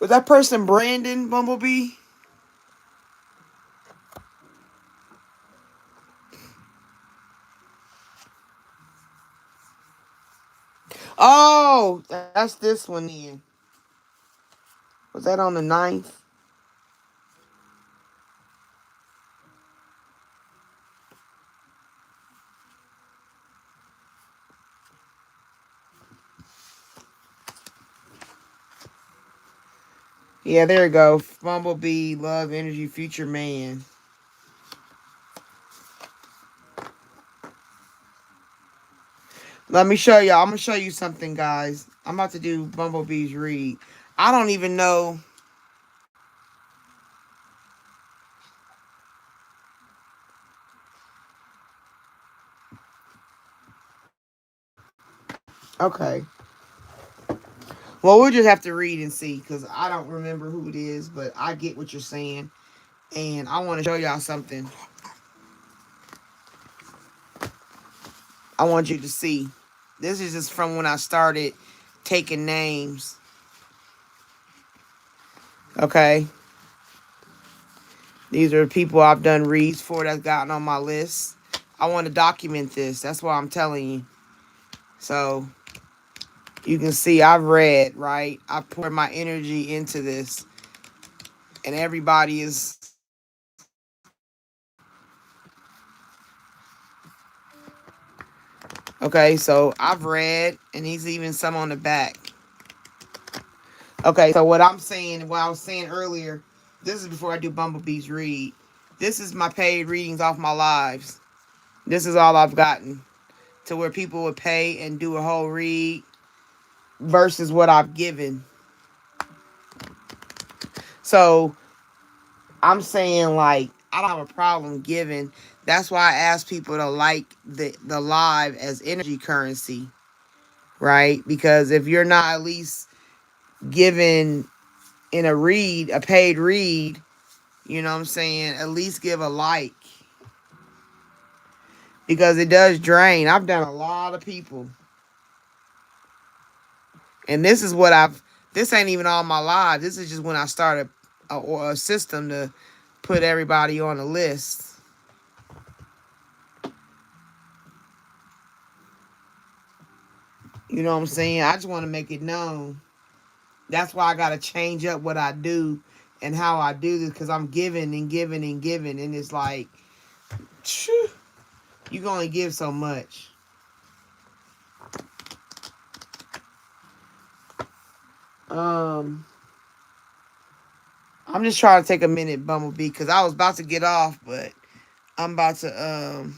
Was that person Brandon Bumblebee? Oh, that's this one then. Was that on the 9th? Yeah, there you go. Bumblebee, Love, Energy, Future Man. Let me show y'all. I'm going to show you something, guys. I'm about to do Bumblebee's read. I don't even know. Okay. Well, we'll just have to read and see because I don't remember who it is, but I get what you're saying. And I want to show y'all something. I want you to see. This is just from when I started taking names. Okay. These are people I've done reads for that's gotten on my list. I want to document this. That's why I'm telling you. So you can see I've read, right? I've poured my energy into this. And everybody is. Okay, so I've read, and he's even some on the back. Okay, so what I was saying earlier, this is before I do Bumblebee's read. This is my paid readings off my lives. This is all I've gotten to where people would pay and do a whole read versus what I've given. So I'm saying, like, I don't have a problem giving. That's why I ask people to like the live as energy currency, right? Because if you're not at least giving in a read, a paid read, you know what I'm saying? At least give a like. Because it does drain. I've done a lot of people. And this ain't even all my lives. This is just when I started a system to put everybody on a list. You know what I'm saying? I just want to make it known. That's why I got to change up what I do and how I do this because I'm giving and giving and giving. And it's like, phew, you can only give so much. Um, I'm just trying to take a minute, Bumblebee, because I was about to get off, but I'm about to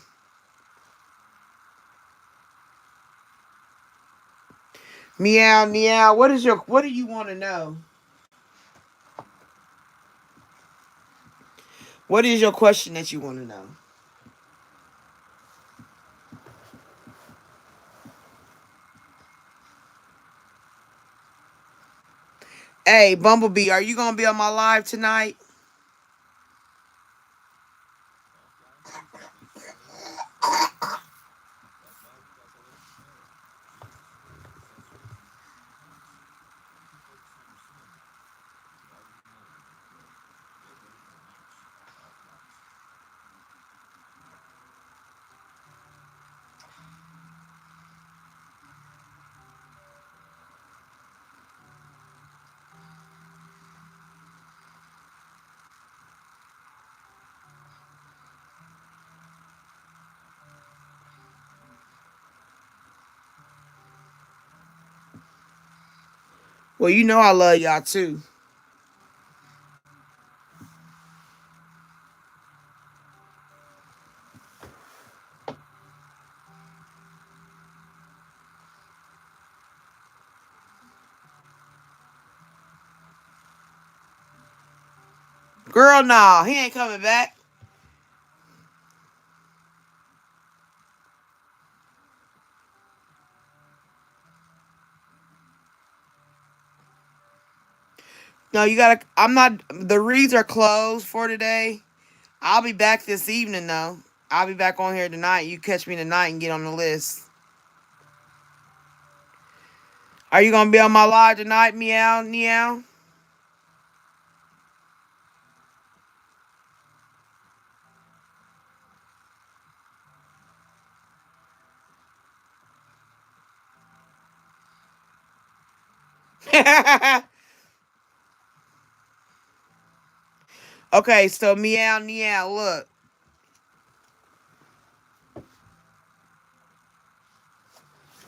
meow meow. What do you want to know? What is your question that you want to know? Hey, Bumblebee, are you gonna be on my live tonight? Well, you know I love y'all too. Girl, nah, he ain't coming back. No, you gotta. I'm not. The reads are closed for today. I'll be back this evening though. I'll be back on here tonight. You catch me tonight and get on the list. Are you gonna be on my live tonight, meow meow? Okay, so meow meow. Look,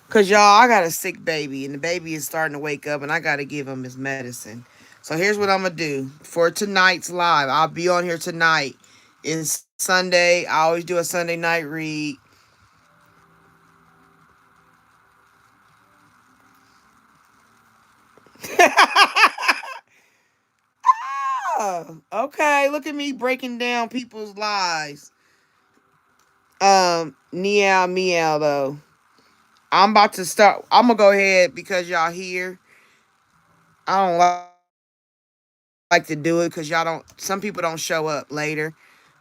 cause y'all, I got a sick baby, and the baby is starting to wake up, and I gotta give him his medicine. So here's what I'm gonna do for tonight's live. I'll be on here tonight. It's Sunday. I always do a Sunday night read. Oh, okay. Look at me breaking down people's lives. Meow meow though. I'm about to start. I'm gonna go ahead because y'all here. I don't like to do it because y'all don't. Some people don't show up later,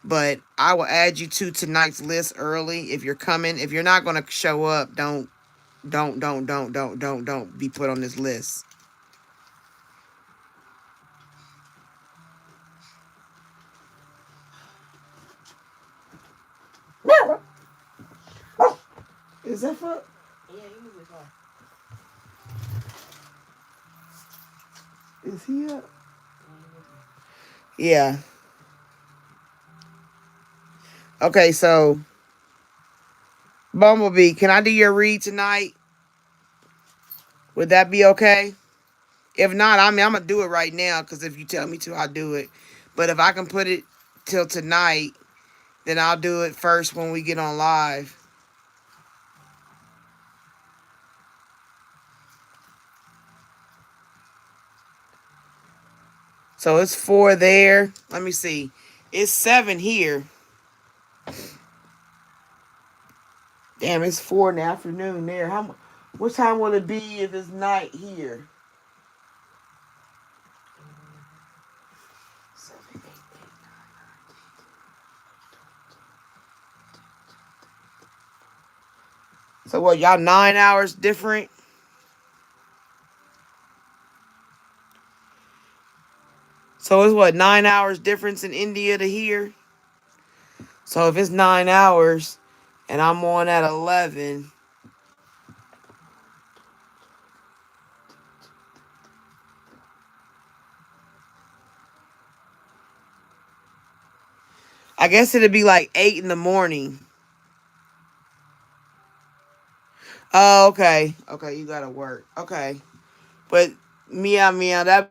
but I will add you to tonight's list early. If you're coming, if you're not gonna show up, don't be put on this list. Is that for? Is he up? Yeah. Okay, so Bumblebee, can I do your read tonight? Would that be okay? If not, I mean, I'm gonna do it right now because if you tell me to, I'll do it. But if I can put it till tonight, then I'll do it first when we get on live. So it's 4 there. Let me see. It's 7 here. Damn, it's 4 in the afternoon there. What time will it be if it's night here? 7, 8, 8. So what, y'all 9 hours different? So it's what, 9 hours difference in India to here? So if it's 9 hours and I'm on at 11, I guess it'd be like 8 in the morning. Oh, okay. Okay, you gotta work. Okay. But meow meow, that'd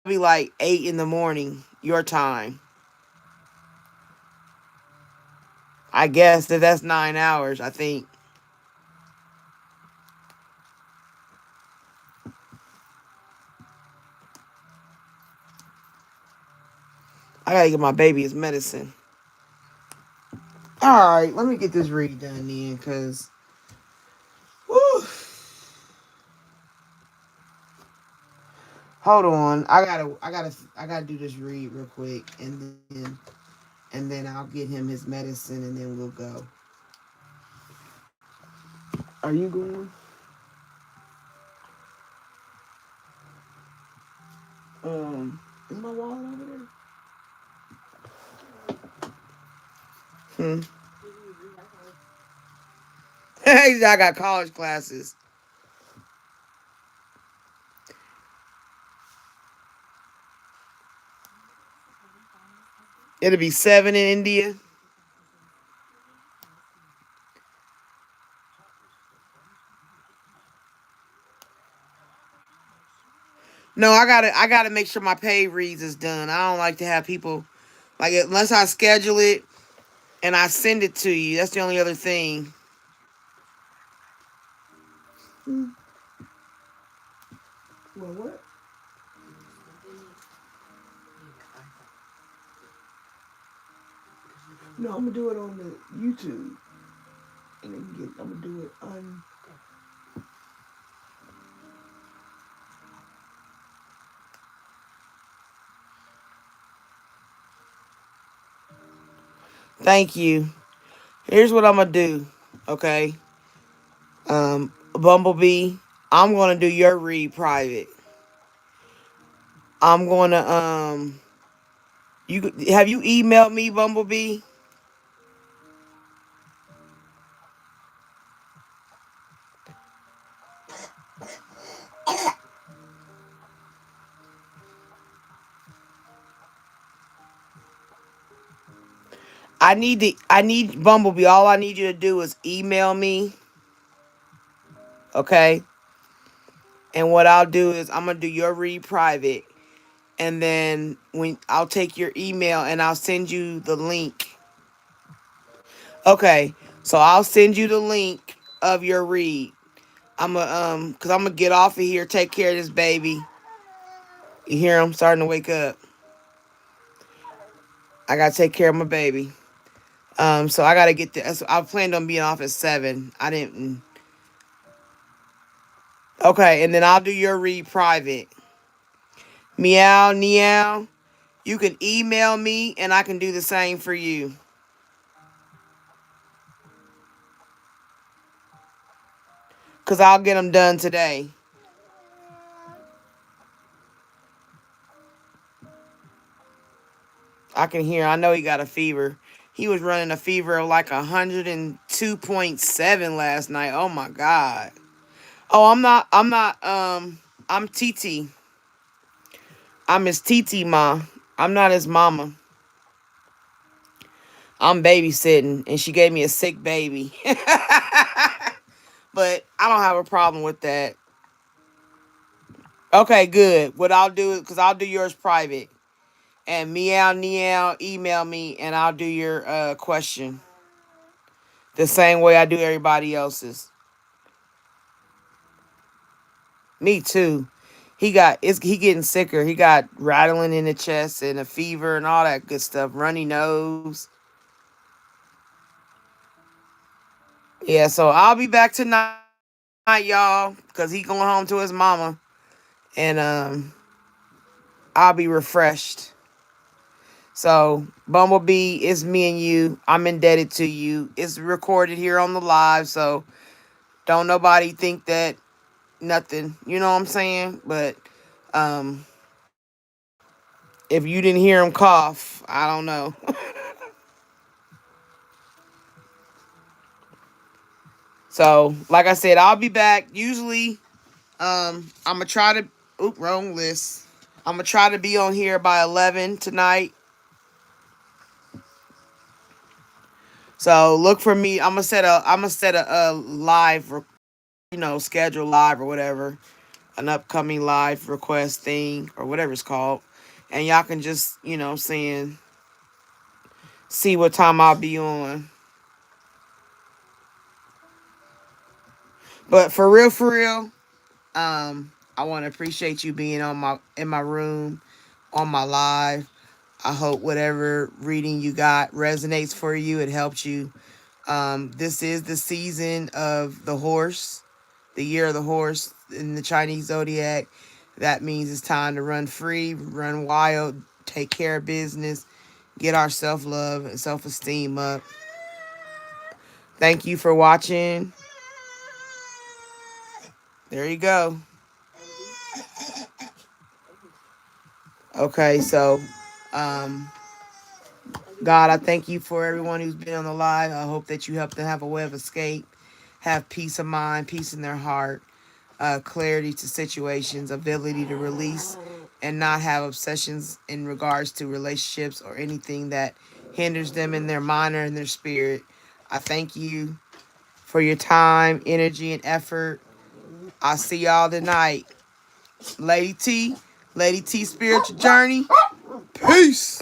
be like 8 in the morning, your time. I guess that that's 9 hours, I think. I gotta get my baby his medicine. Alright, let me get this read done then, cause whew, hold on. I gotta do this read real quick and then I'll get him his medicine and then we'll go. Are you going? Is my wallet over there? Hmm. I got college classes. It'll be 7 in India. No, I gotta make sure my pay reads is done. I don't like to have people like unless I schedule it and I send it to you. That's the only other thing. Hmm. Well, what? No, I'm gonna do it on the YouTube, and then I'm gonna do it on. Thank you. Here's what I'm gonna do. Okay, Bumblebee. I'm gonna do your read private. I'm gonna You have you emailed me, Bumblebee? I need Bumblebee. All I need you to do is email me, okay? And what I'll do is I'm gonna do your read private, and then when I'll take your email and I'll send you the link. Okay, so I'll send you the link of your read. Cause I'm gonna get off of here, take care of this baby. You hear him starting to wake up. I gotta take care of my baby. So I gotta get this. I planned on being off at 7. I didn't. Okay, and then I'll do your read private. Meow, meow. You can email me, and I can do the same for you. Cause I'll get them done today. I can hear. I know he got a fever. He was running a fever of like 102.7 last night. Oh my god. Oh, I'm not. I'm not. I'm TT. I'm his TT ma. I'm not his mama. I'm babysitting, and she gave me a sick baby. But I don't have a problem with that. Okay, good. What I'll do is, because I'll do yours private. And meow, meow, email me, and I'll do your question the same way I do everybody else's. Me too. He getting sicker. He got rattling in the chest and a fever and all that good stuff. Runny nose. Yeah, so I'll be back tonight, y'all, because he going home to his mama, and I'll be refreshed. So Bumblebee, it's me and you. I'm indebted to you. It's recorded here on the live, so don't nobody think that nothing. You know what I'm saying? But um, if you didn't hear him cough, I don't know. So like I said, I'll be back. Usually, I'm gonna try to. Oop, wrong list. I'm gonna try to be on here by 11 tonight. So look for me. I'm gonna set a live, schedule live or whatever, an upcoming live request thing or whatever it's called, and y'all can just saying see what time I'll be on. But for real, I want to appreciate you being on my in my room, on my live. I hope whatever reading you got resonates for you. It helps you. This is the season of the horse, the year of the horse in the Chinese zodiac. That means it's time to run free, run wild, take care of business, get our self love and self esteem up. Thank you for watching. There you go. Okay, so um, God, I thank you for everyone who's been on the live. I hope that you help them have a way of escape, have peace of mind, peace in their heart, clarity to situations, ability to release and not have obsessions in regards to relationships or anything that hinders them in their mind or in their spirit. I thank you for your time, energy, and effort. I'll see y'all tonight. Lady T, Lady T Spiritual Journey. Peace.